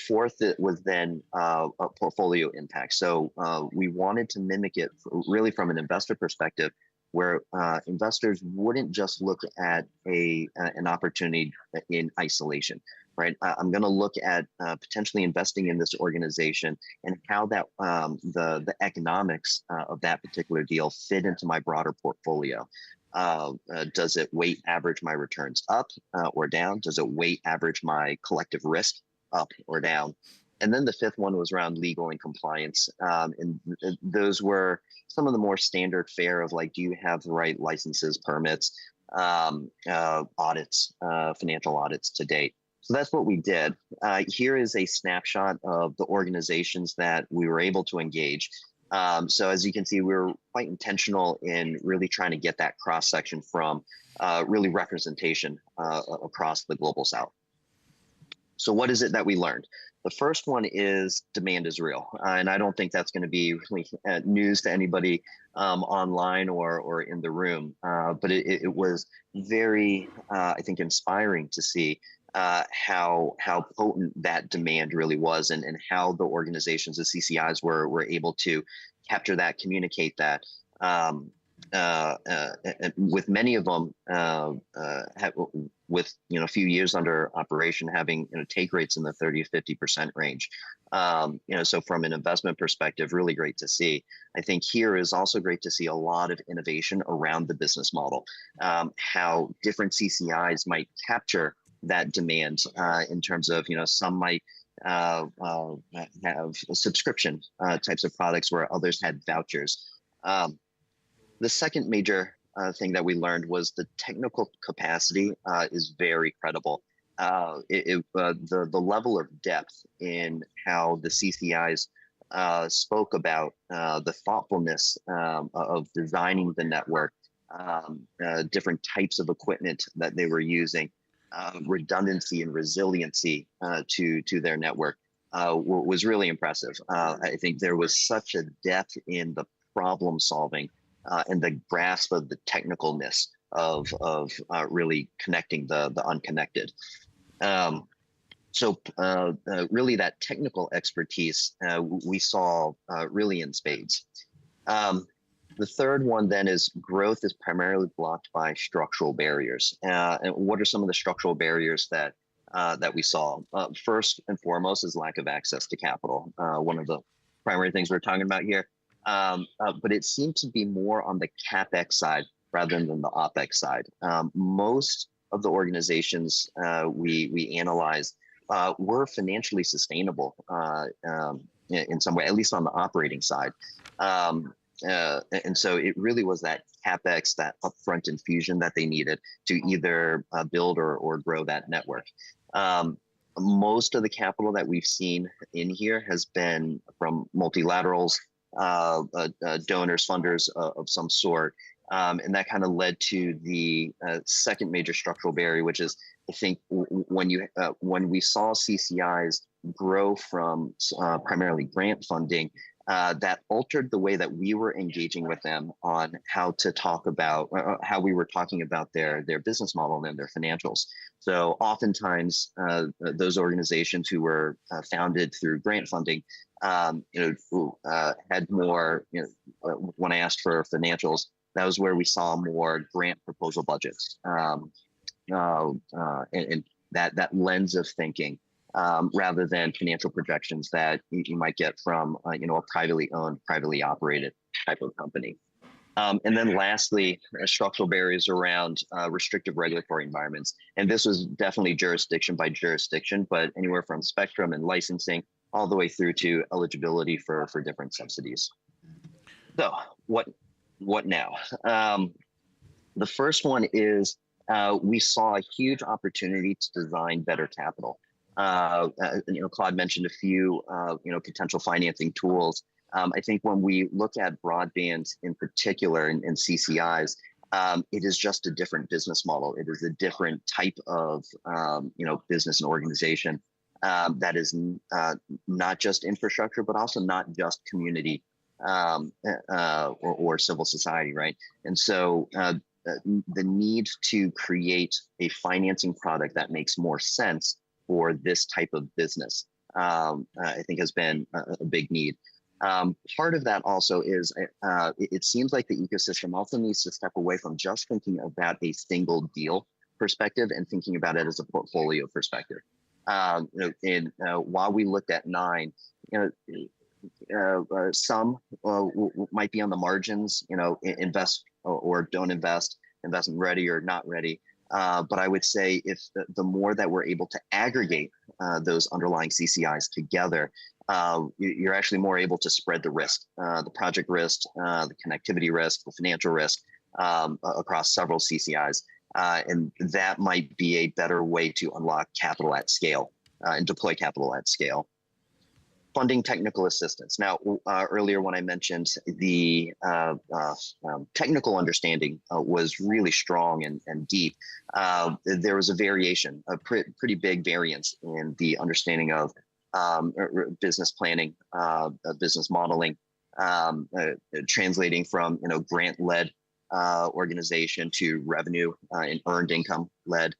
Fourth, it was then a portfolio impact. So we wanted to mimic it really from an investor perspective, where investors wouldn't just look at an opportunity in isolation, right? I'm going to look at potentially investing in this organization and how that the economics of that particular deal fit into my broader portfolio. Does it weight average my returns up or down? Does it weight average my collective risk up or down? And then the fifth one was around legal and compliance. And those were some of the more standard fare of like, do you have the right licenses, permits, audits, financial audits to date? So that's what we did. Here is a snapshot of the organizations that we were able to engage. So as you can see, we were quite intentional in really trying to get that cross-section from really representation across the Global South. So what is it that we learned? The first one is demand is real. And I don't think that's going to be really news to anybody online or in the room. But it was very, I think, inspiring to see how potent that demand really was, and how the organizations, the CCIs, were able to capture that, communicate that. With many of them, with a few years under operation, having take rates in the 30 to 50% range. So from an investment perspective, really great to see. I think here is also great to see a lot of innovation around the business model, how different CCIs might capture that demand in terms of, some might have subscription types of products where others had vouchers. The second major thing that we learned was the technical capacity is very credible. The level of depth in how the CCIs spoke about the thoughtfulness of designing the network, different types of equipment that they were using, redundancy and resiliency to their network was really impressive. I think there was such a depth in the problem solving and the grasp of the technicalness of really connecting the unconnected. So really that technical expertise we saw really in spades. The third one then is growth is primarily blocked by structural barriers. And what are some of the structural barriers that that we saw. First and foremost is lack of access to capital. One of the primary things we're talking about here. But it seemed to be more on the CapEx side rather than the OpEx side. Most of the organizations we analyzed were financially sustainable in some way, at least on the operating side. And so it really was that CapEx, that upfront infusion that they needed to either build or grow that network. Most of the capital that we've seen in here has been from multilaterals, donors, funders of some sort. And that kind of led to the second major structural barrier, which is, I think, when we saw CCIs grow from primarily grant funding, that altered the way that we were engaging with them on how to talk about, how we were talking about their business model and their financials. So oftentimes, those organizations who were founded through grant funding, had more, when I asked for financials, that was where we saw more grant proposal budgets, and that lens of thinking, rather than financial projections that you might get from a privately owned, privately operated type of company. And then lastly, structural barriers around restrictive regulatory environments. And this was definitely jurisdiction by jurisdiction, but anywhere from spectrum and licensing all the way through to eligibility for different subsidies. So what now? The first one is we saw a huge opportunity to design better capital. Claude mentioned a few, potential financing tools. I think when we look at broadband in particular and CCIs, it is just a different business model. It is a different type of, business and organization that is not just infrastructure, but also not just community or civil society, right? And so the need to create a financing product that makes more sense for this type of business, I think has been a big need. Part of that also is it seems like the ecosystem also needs to step away from just thinking about a single deal perspective and thinking about it as a portfolio perspective. While we looked at 9, some might be on the margins, invest or don't invest, investment ready or not ready. But I would say if the more that we're able to aggregate those underlying CCIs together, you're actually more able to spread the risk, the project risk, the connectivity risk, the financial risk across several CCIs. And that might be a better way to unlock capital at scale and deploy capital at scale. Funding technical assistance. Now, earlier when I mentioned the technical understanding was really strong and deep, there was a variation, a pretty big variance in the understanding of business planning, business modeling, translating from grant-led organization to revenue and earned income-led.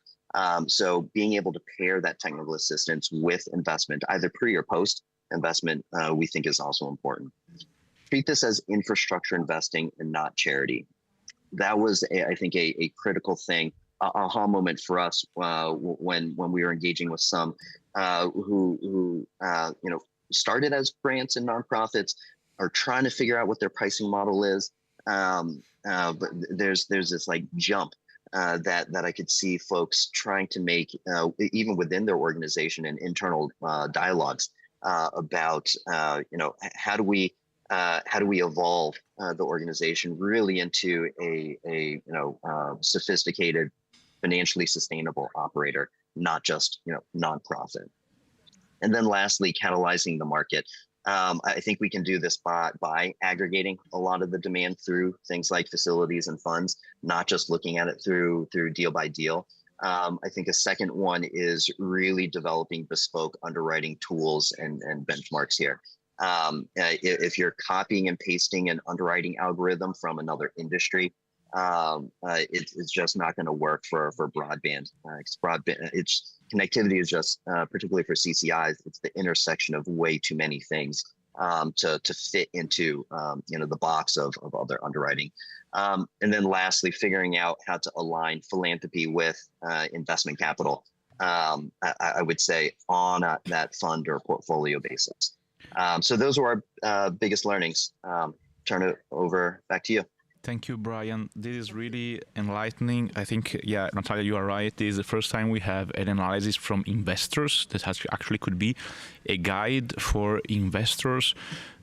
So being able to pair that technical assistance with investment, either pre or post investment, we think is also important. Treat this as infrastructure investing and not charity. That was, I think, a critical thing, aha moment for us when we were engaging with some who started as grants and nonprofits, are trying to figure out what their pricing model is. But there's this like jump that I could see folks trying to make, even within their organization and internal dialogues about how do we evolve the organization really into a sophisticated, financially sustainable operator, not just nonprofit. And then lastly, catalyzing the market. I think we can do this by aggregating a lot of the demand through things like facilities and funds, not just looking at it through deal by deal. I think a second one is really developing bespoke underwriting tools and benchmarks here. If you're copying and pasting an underwriting algorithm from another industry, it's just not going to work for broadband. Connectivity is just, particularly for CCIs, it's the intersection of way too many things to fit into the box of other underwriting. And then lastly, figuring out how to align philanthropy with investment capital. I would say, on that fund or portfolio basis. So those were our biggest learnings. Turn it over back to you. Thank you, Brian. This is really enlightening. I think, yeah, Natalia, you are right. This is the first time we have an analysis from investors that actually could be a guide for investors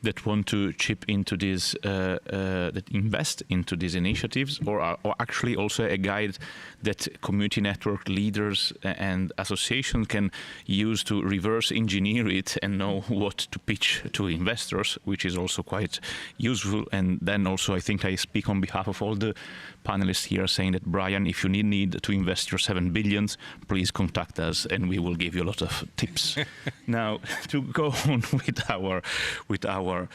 that want to chip into this, that invest into these initiatives, or actually also a guide that community network leaders and associations can use to reverse engineer it and know what to pitch to investors, which is also quite useful. And then also, I think I speak on behalf of all the panelists here saying that, Brian, if you need to invest your 7 billions, please contact us and we will give you a lot of tips. Now, to go on with our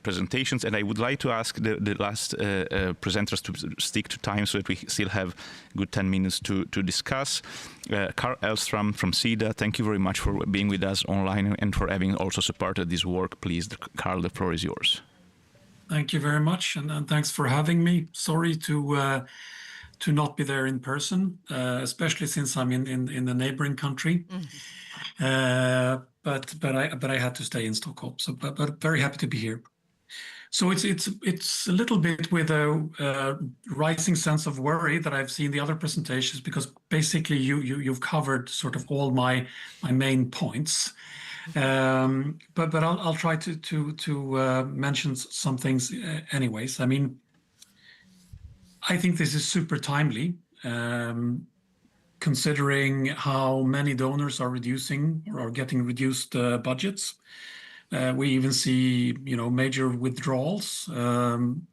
presentations, and I would like to ask the last presenters to stick to time so that we still have good 10 minutes to discuss. Carl Elstrom from SIDA, thank you very much for being with us online and for having also supported this work. Please, Carl, the floor is yours. Thank you very much, and thanks for having me. Sorry to not be there in person, especially since I'm in the neighboring country. But I had to stay in Stockholm. So, but very happy to be here. So it's a little bit with a rising sense of worry that I've seen the other presentations, because basically you've covered sort of all my main points. But I'll try to mention some things anyways. I mean, I think this is super timely, considering how many donors are reducing or are getting reduced budgets. We even see, major withdrawals from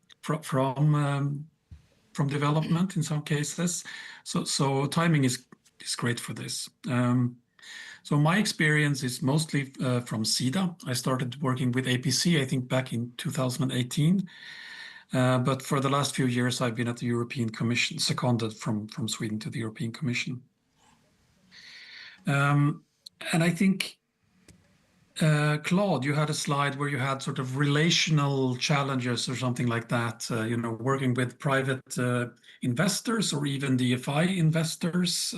development in some cases. So timing is great for this. So my experience is mostly from SIDA. I started working with APC, I think, back in 2018. But for the last few years, I've been at the European Commission, seconded from Sweden to the European Commission. And I think, Claude, you had a slide where you had sort of relational challenges or something like that, working with private investors or even DFI investors,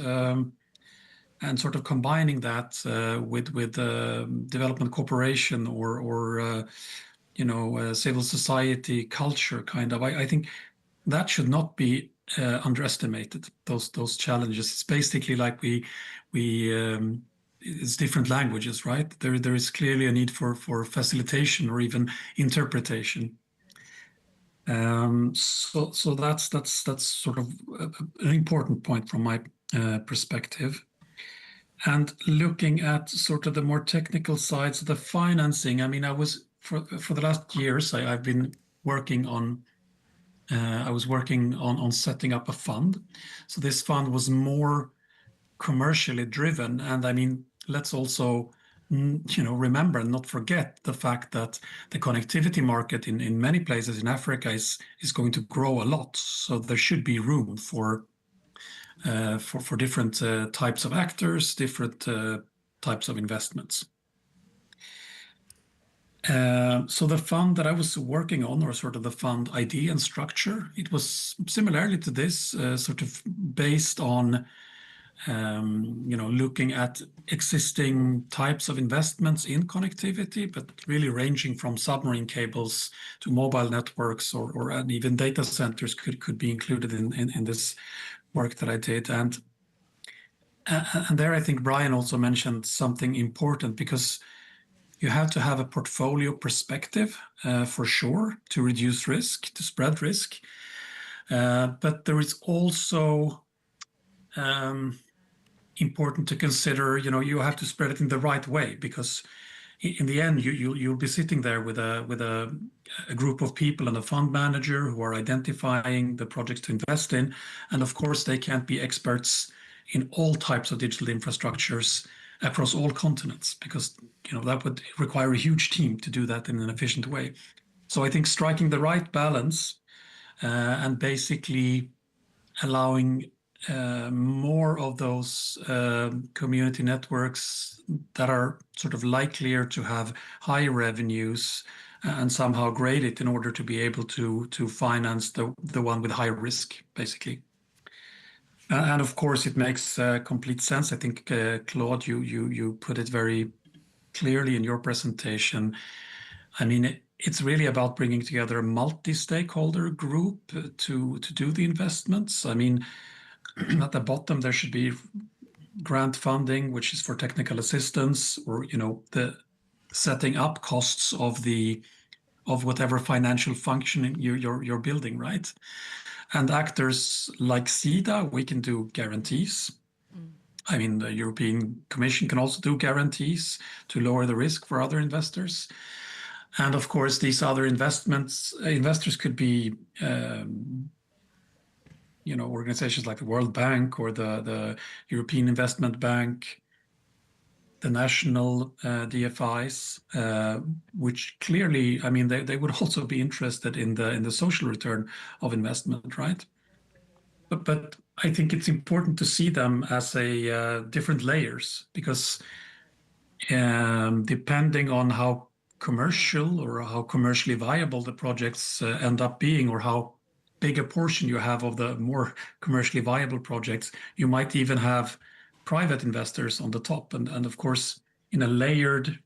and sort of combining that with development cooperation or civil society culture kind of. I think that should not be underestimated. Those challenges. It's basically like it's different languages, right? There is clearly a need for facilitation or even interpretation. So that's sort of an important point from my perspective. And looking at sort of the more technical sides of the financing, I mean, I was for the last years, I've been working on. I was working on setting up a fund. So this fund was more commercially driven, and I mean, let's also remember and not forget the fact that the connectivity market in many places in Africa is going to grow a lot. So there should be room for different types of actors, different types of investments. So the fund that I was working on, or sort of the fund idea and structure, it was similarly to this, sort of based on looking at existing types of investments in connectivity, but really ranging from submarine cables to mobile networks, and even data centers could be included in this work that I did. And there, I think Brian also mentioned something important, because you have to have a portfolio perspective for sure to reduce risk, to spread risk. But there is also important to consider, you have to spread it in the right way, because in the end, you'll be sitting there with a group of people and a fund manager who are identifying the projects to invest in. And of course, they can't be experts in all types of digital infrastructures across all continents, because that would require a huge team to do that in an efficient way. So I think striking the right balance and basically allowing more of those community networks that are sort of likelier to have high revenues and somehow grade it in order to be able to finance the one with high risk, basically. And of course, it makes complete sense. I think, Claude, you put it very clearly in your presentation. I mean, it's really about bringing together a multi-stakeholder group to do the investments. I mean, at the bottom, there should be grant funding, which is for technical assistance, or the setting up costs of whatever financial function you're building, right? And actors like SIDA, we can do guarantees. I mean, the European Commission can also do guarantees to lower the risk for other investors. And of course, these other investors could be, organizations like the World Bank or the European Investment Bank, the national DFIs, which clearly, I mean, they would also be interested in the social return of investment, right? But I think it's important to see them as a different layers, because depending on how commercial or how commercially viable the projects end up being, or how big a portion you have of the more commercially viable projects, you might even have private investors on the top. And of course, in a layered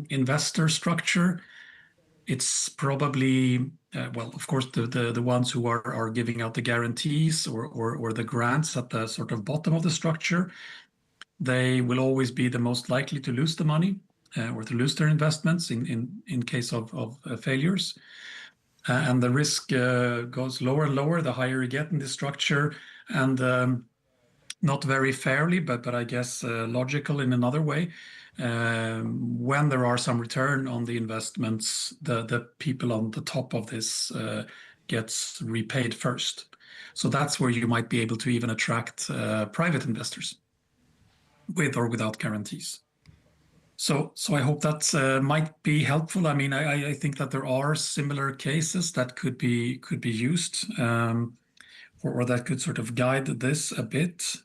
investor structure, it's probably, well, of course, the ones who are giving out the guarantees or the grants at the sort of bottom of the structure, they will always be the most likely to lose the money or to lose their investments in case of failures. And the risk goes lower and lower the higher you get in the structure, and not very fairly, but I guess logical in another way. When there are some return on the investments, the people on the top of this gets repaid first. So that's where you might be able to even attract private investors with or without guarantees. So I hope that might be helpful. I mean, I think that there are similar cases that could be used, or that could sort of guide this a bit.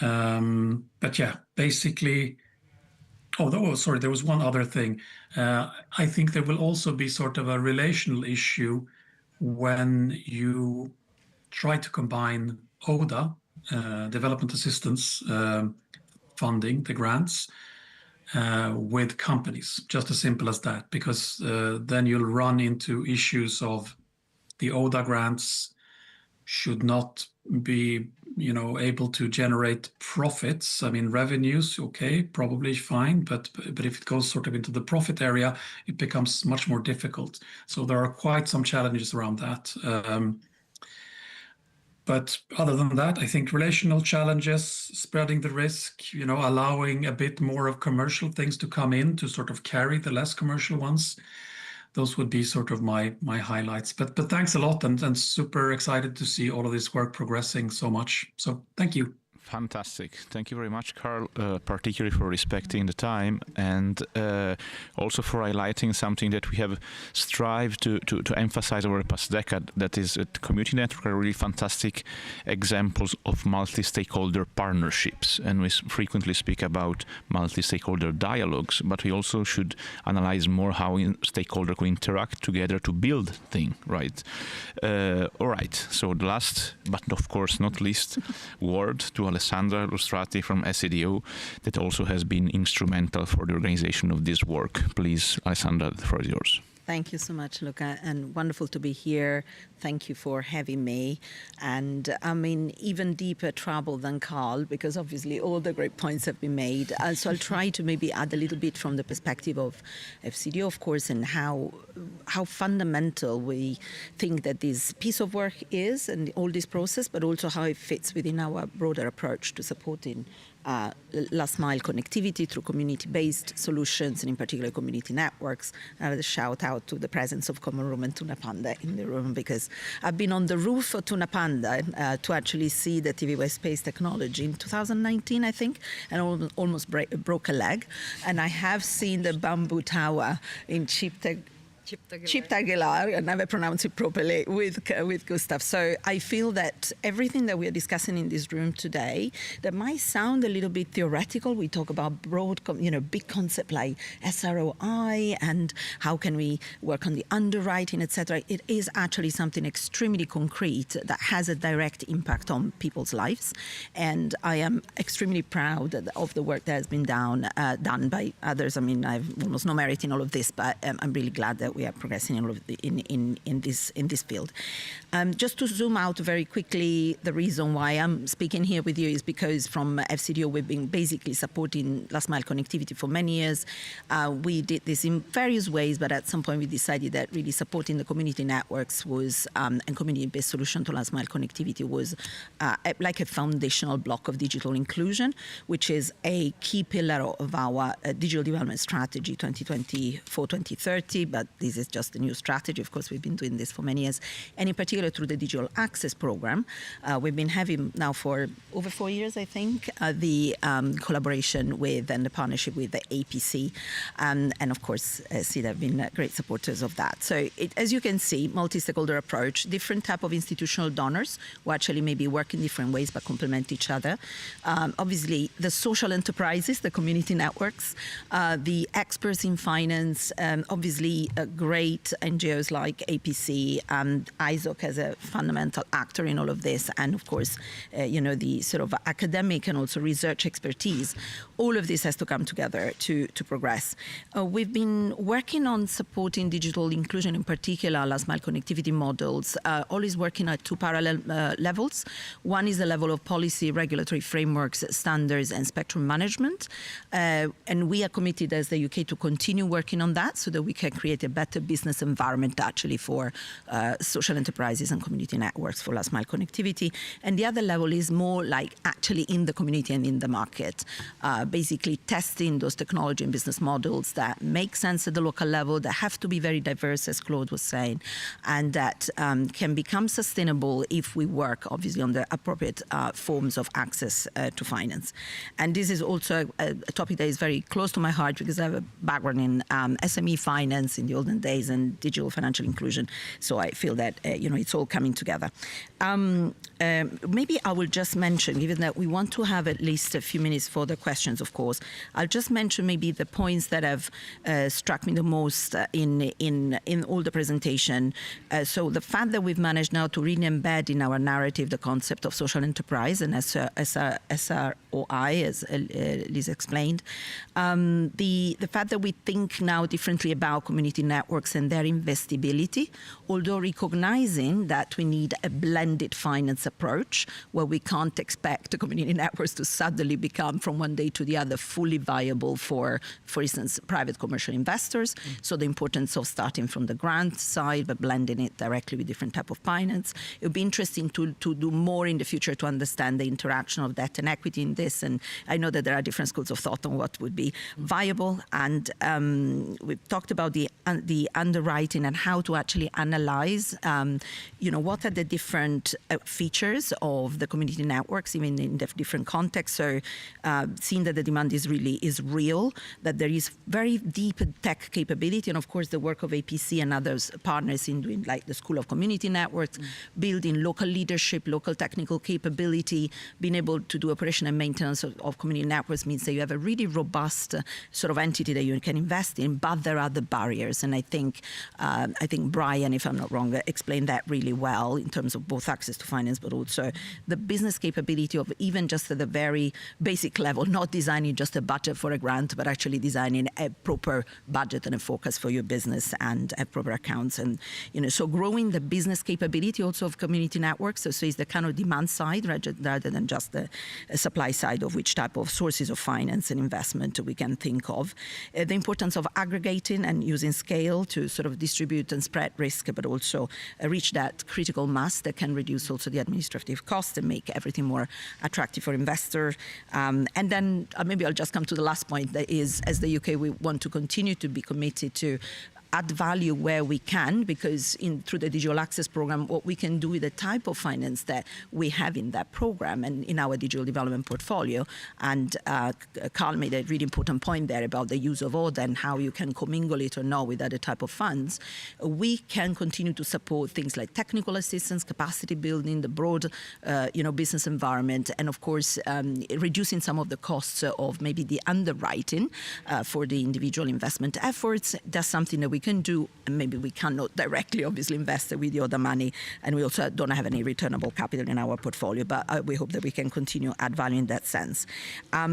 But yeah, basically, sorry, there was one other thing. I think there will also be sort of a relational issue when you try to combine ODA, development assistance funding, the grants, with companies, just as simple as that, because then you'll run into issues of the ODA grants should not be, able to generate profits. I mean, revenues, okay, probably fine, but if it goes sort of into the profit area, it becomes much more difficult. So there are quite some challenges around that. But other than that, I think relational challenges, spreading the risk, allowing a bit more of commercial things to come in to sort of carry the less commercial ones. Those would be sort of my highlights. But thanks a lot, and super excited to see all of this work progressing so much. So thank you. Fantastic. Thank you very much, Carl, particularly for respecting the time, and also for highlighting something that we have strived to emphasize over the past decade, that is community network are really fantastic examples of multi-stakeholder partnerships. And we frequently speak about multi-stakeholder dialogues, but we also should analyze more how stakeholders can interact together to build things, right? All right. So the last, but of course not least, word to Alessandra Lustrati from SEDO, that also has been instrumental for the organization of this work. Please, Alessandra, the floor is yours. Thank you so much, Luca, and wonderful to be here. Thank you for having me. And I'm in even deeper trouble than Carl, because obviously all the great points have been made. So I'll try to maybe add a little bit from the perspective of FCDO, of course, and how fundamental we think that this piece of work is and all this process, but also how it fits within our broader approach to supporting last mile connectivity through community-based solutions, and in particular community networks. I have a shout out to the presence of Common Room and Tuna Panda in the room, because I've been on the roof of Tuna Panda to actually see the TV West Space technology in 2019, I think, and almost broke a leg. And I have seen the bamboo tower in Cheap Tech Chipped Aguilar, I never pronounce it properly, with Gustav. So I feel that everything that we are discussing in this room today, that might sound a little bit theoretical. We talk about broad, big concept like SROI and how can we work on the underwriting, etc. It is actually something extremely concrete that has a direct impact on people's lives. And I am extremely proud of the work that has been done by others. I mean, I've almost no merit in all of this, but I'm really glad that we are progressing in this field. Just to zoom out very quickly, the reason why I'm speaking here with you is because from FCDO we've been basically supporting last mile connectivity for many years. We did this in various ways, but at some point we decided that really supporting the community networks was and community-based solution to last mile connectivity was like a foundational block of digital inclusion, which is a key pillar of our digital development strategy 2024-2030, but this is just a new strategy. Of course, we've been doing this for many years, and in particular through the Digital Access Program. We've been having now for over 4 years, I think, the collaboration with and the partnership with the APC, and of course, CEDA have been great supporters of that. So as you can see, multi-stakeholder approach, different type of institutional donors who actually maybe work in different ways but complement each other. Obviously, the social enterprises, the community networks, the experts in finance, obviously great NGOs like APC and ISOC as a fundamental actor in all of this, and of course, the sort of academic and also research expertise. All of this has to come together to progress. We've been working on supporting digital inclusion, in particular last mile connectivity models, always working at two parallel levels. One is the level of policy, regulatory frameworks, standards, and spectrum management. And we are committed as the UK to continue working on that so that we can create a better business environment actually for social enterprises and community networks for last mile connectivity. And the other level is more like actually in the community and in the market, basically testing those technology and business models that make sense at the local level, that have to be very diverse, as Claude was saying, and that can become sustainable if we work, obviously, on the appropriate forms of access to finance. And this is also a topic that is very close to my heart because I have a background in SME finance in the olden days and digital financial inclusion. So I feel that, it's all coming together. Maybe I will just mention, given that we want to have at least a few minutes for the questions, of course, I'll just mention maybe the points that have struck me the most in all the presentation. So the fact that we've managed now to really embed in our narrative the concept of social enterprise and SROI, as Liz explained. The fact that we think now differently about community networks and their investibility, although recognizing that we need a blended finance approach where we can't expect community networks to suddenly become from one day to the other fully viable for instance, private commercial investors. So the importance of starting from the grant side but blending it directly with different type of finance. It would be interesting to do more in the future to understand the interaction of debt and equity in this. And I know that there are different schools of thought on what would be viable. And we've talked about the underwriting and how to actually analyze, what are the different features of the community networks, even in the different contexts. So seeing that the demand is real, that there is very deep tech capability, and of course the work of APC and others partners in doing like the School of Community Networks, building local leadership, local technical capability, being able to do operation and maintenance of community networks means that you have a really robust sort of entity that you can invest in, but there are the barriers. And I think Brian, if I'm not wrong, explained that really well in terms of both access to finance, but also the business capability of even just at the very basic level, not designing just a budget for a grant, but actually designing a proper budget and a focus for your business and have proper accounts. And, so growing the business capability also of community networks. So it's the kind of demand side rather than just the supply side of which type of sources of finance and investment we can think of. The importance of aggregating and using scale to sort of distribute and spread risk, but also reach that critical mass that can reduce also the administrative cost and make everything more attractive for investors. And then maybe I'll just come to the last point, that is, as the UK, we want to continue to be committed to add value where we can, because through the Digital Access Program, what we can do with the type of finance that we have in that program and in our digital development portfolio. And Carl made a really important point there about the use of ODA and how you can commingle it or not with other type of funds. We can continue to support things like technical assistance, capacity building, the broad business environment, and of course reducing some of the costs of maybe the underwriting for the individual investment efforts. That's something that we can do, and maybe we cannot directly obviously invest with the other money, and we also don't have any returnable capital in our portfolio, but we hope that we can continue add value in that sense. I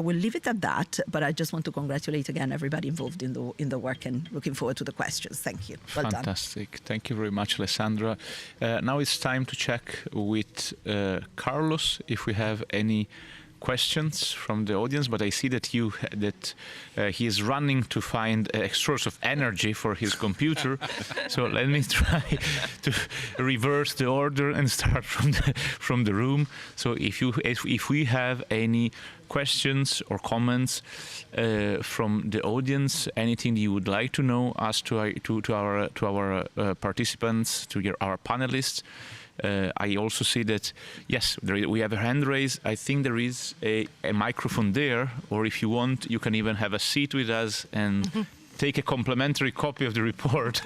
will leave it at that, but I just want to congratulate again everybody involved in the work, and looking forward to the questions. Thank you. Well done. Fantastic. Thank you very much, Alessandra. Now it's time to check with Carlos if we have any questions from the audience, but I see that he is running to find a source of energy for his computer. So let me try to reverse the order and start from the room. So if we have any questions or comments from the audience, anything you would like to know, ask to our participants, to our panelists. I also see that, yes, we have a hand raise. I think there is a microphone there, or if you want, you can even have a seat with us and take a complimentary copy of the report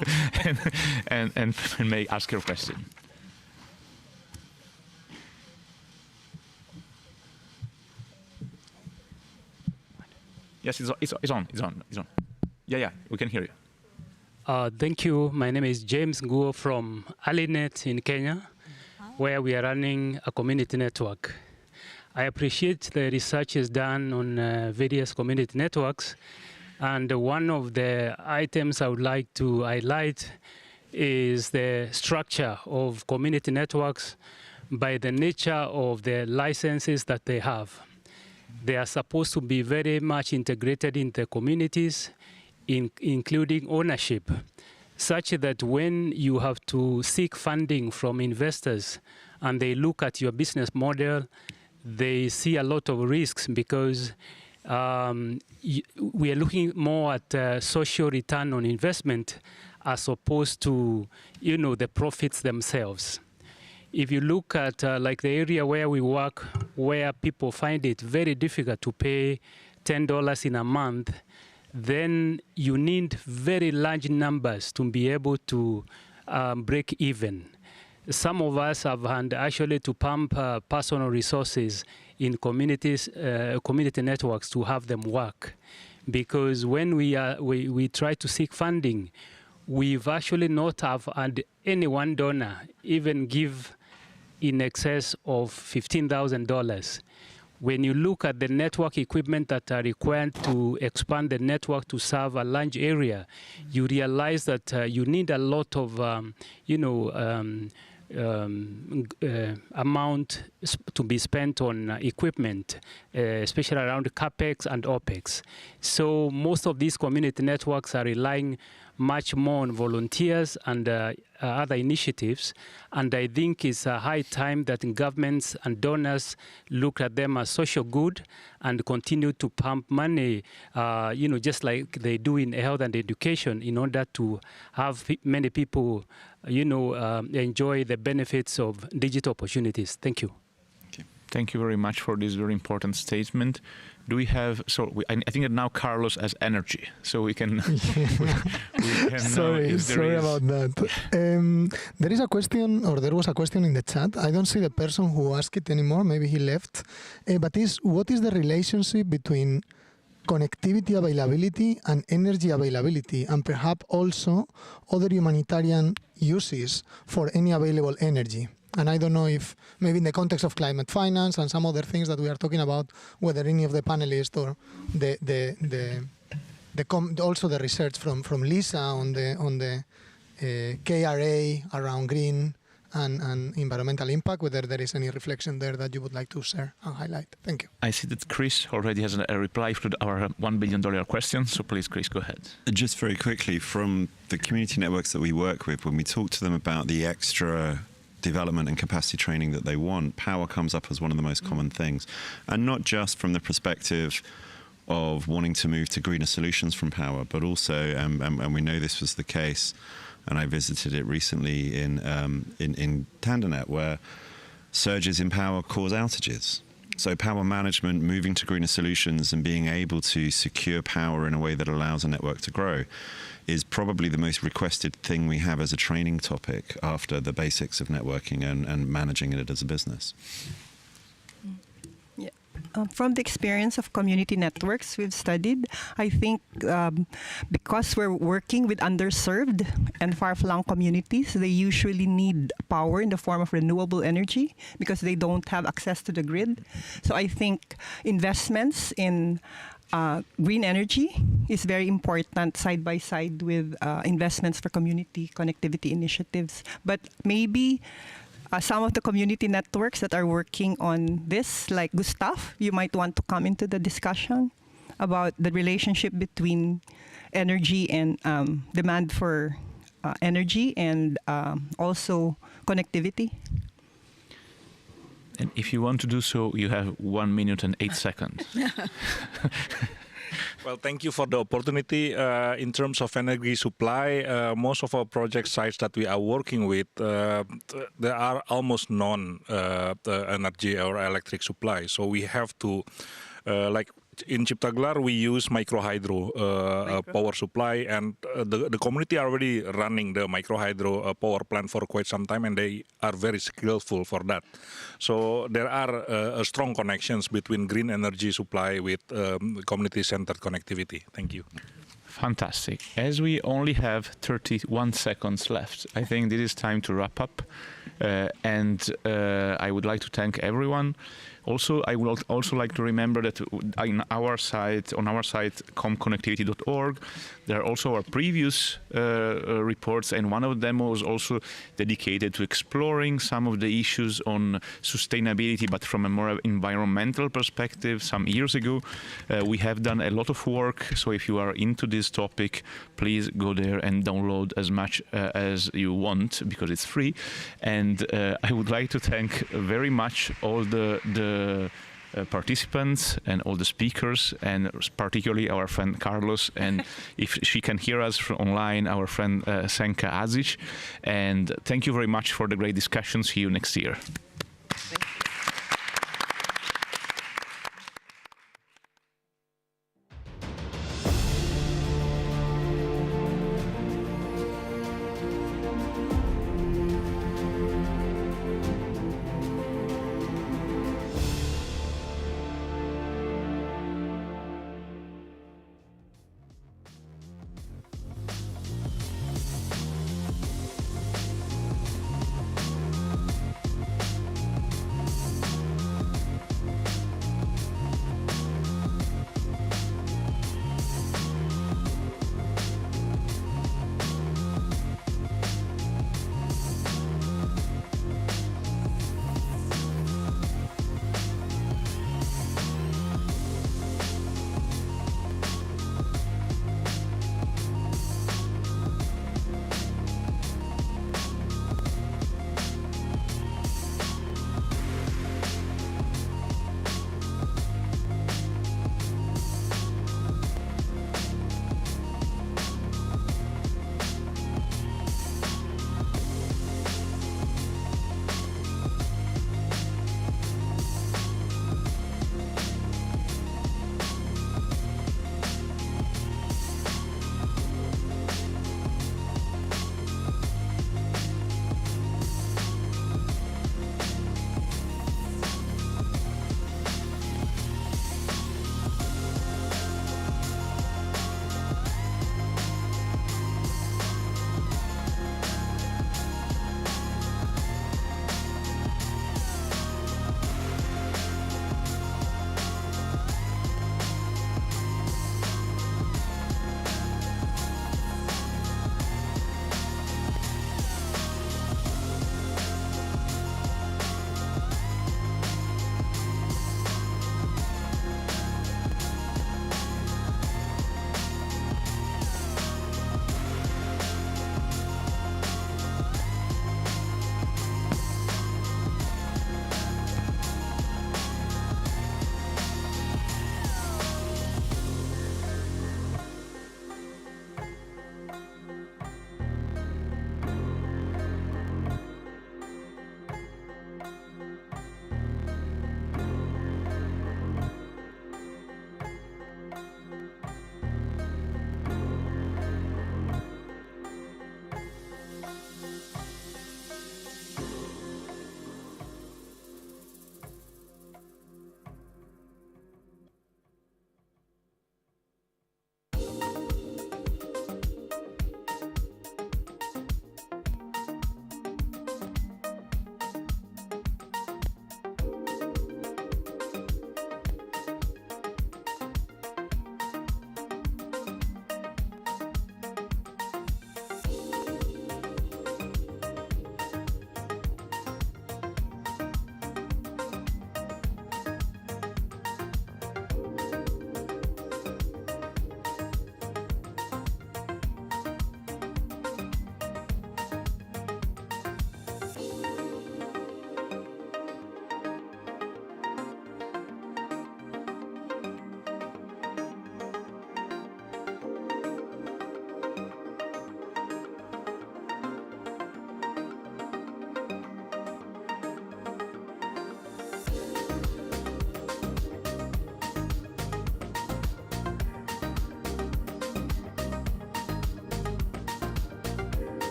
and may ask your question. Yes, it's on. Yeah, we can hear you. Thank you. My name is James Nguo from Alinet in Kenya, where we are running a community network. I appreciate the research is done on various community networks, and one of the items I would like to highlight is the structure of community networks by the nature of the licenses that they have. They are supposed to be very much integrated in the communities, including ownership, such that when you have to seek funding from investors and they look at your business model, they see a lot of risks, because we are looking more at social return on investment as opposed to, the profits themselves. If you look at like the area where we work, where people find it very difficult to pay $10 in a month, then you need very large numbers to be able to break even. Some of us have had actually to pump personal resources in communities, community networks to have them work. Because when we try to seek funding, we've actually not have had any one donor even give in excess of $15,000. When you look at the network equipment that are required to expand the network to serve a large area, you realize that you need a lot of, amount to be spent on equipment, especially around CapEx and OpEx. So most of these community networks are relying much more on volunteers and other initiatives, and I think it's a high time that governments and donors look at them as social good and continue to pump money, just like they do in health and education, in order to have many people, enjoy the benefits of digital opportunities. Thank you. Thank you very much for this very important statement. Do we have, I think that now Carlos has energy, so we can, Sorry about that. There is a question, or there was a question in the chat. I don't see the person who asked it anymore. Maybe he left. But what is the relationship between connectivity availability and energy availability, and perhaps also other humanitarian uses for any available energy? And I don't know if maybe in the context of climate finance and some other things that we are talking about, whether any of the panelists or also the research from Lisa on the KRA around green and environmental impact, whether there is any reflection there that you would like to share and highlight. Thank you. I see that Chris already has a reply to our $1 billion question, so please, Chris, go ahead. Just very quickly, from the community networks that we work with, when we talk to them about the extra development and capacity training that they want, power comes up as one of the most common things. And not just from the perspective of wanting to move to greener solutions from power, but also, and we know this was the case, and I visited it recently in Tandanet, where surges in power cause outages. So power management, moving to greener solutions and being able to secure power in a way that allows a network to grow is probably the most requested thing we have as a training topic after the basics of networking and managing it as a business. From the experience of community networks we've studied, I think because we're working with underserved and far-flung communities, they usually need power in the form of renewable energy because they don't have access to the grid. So I think investments in green energy is very important side by side with investments for community connectivity initiatives. But maybe some of the community networks that are working on this, like Gustav, you might want to come into the discussion about the relationship between energy and demand for energy and also connectivity. And if you want to do so, you have 1 minute and 8 seconds. Well, thank you for the opportunity. In terms of energy supply, most of our project sites that we are working with, there are almost none energy or electric supply. So we have to, like in Ciptaglar, we use microhydro power supply, and the community are already running the microhydro power plant for quite some time, and they are very skillful for that. So there are strong connections between green energy supply with community-centered connectivity. Thank you. Fantastic. As we only have 31 seconds left, I think this is time to wrap up. And I would like to thank everyone. Also, I would also like to remember that on our site, comconnectivity.org, there are also our previous reports, and one of them was also dedicated to exploring some of the issues on sustainability, but from a more environmental perspective some years ago. We have done a lot of work, so if you are into this topic, please go there and download as much as you want, because it's free. And I would like to thank very much all the participants and all the speakers, and particularly our friend Carlos, and if she can hear us from online, our friend Senka Azic. And thank you very much for the great discussions. See you next year.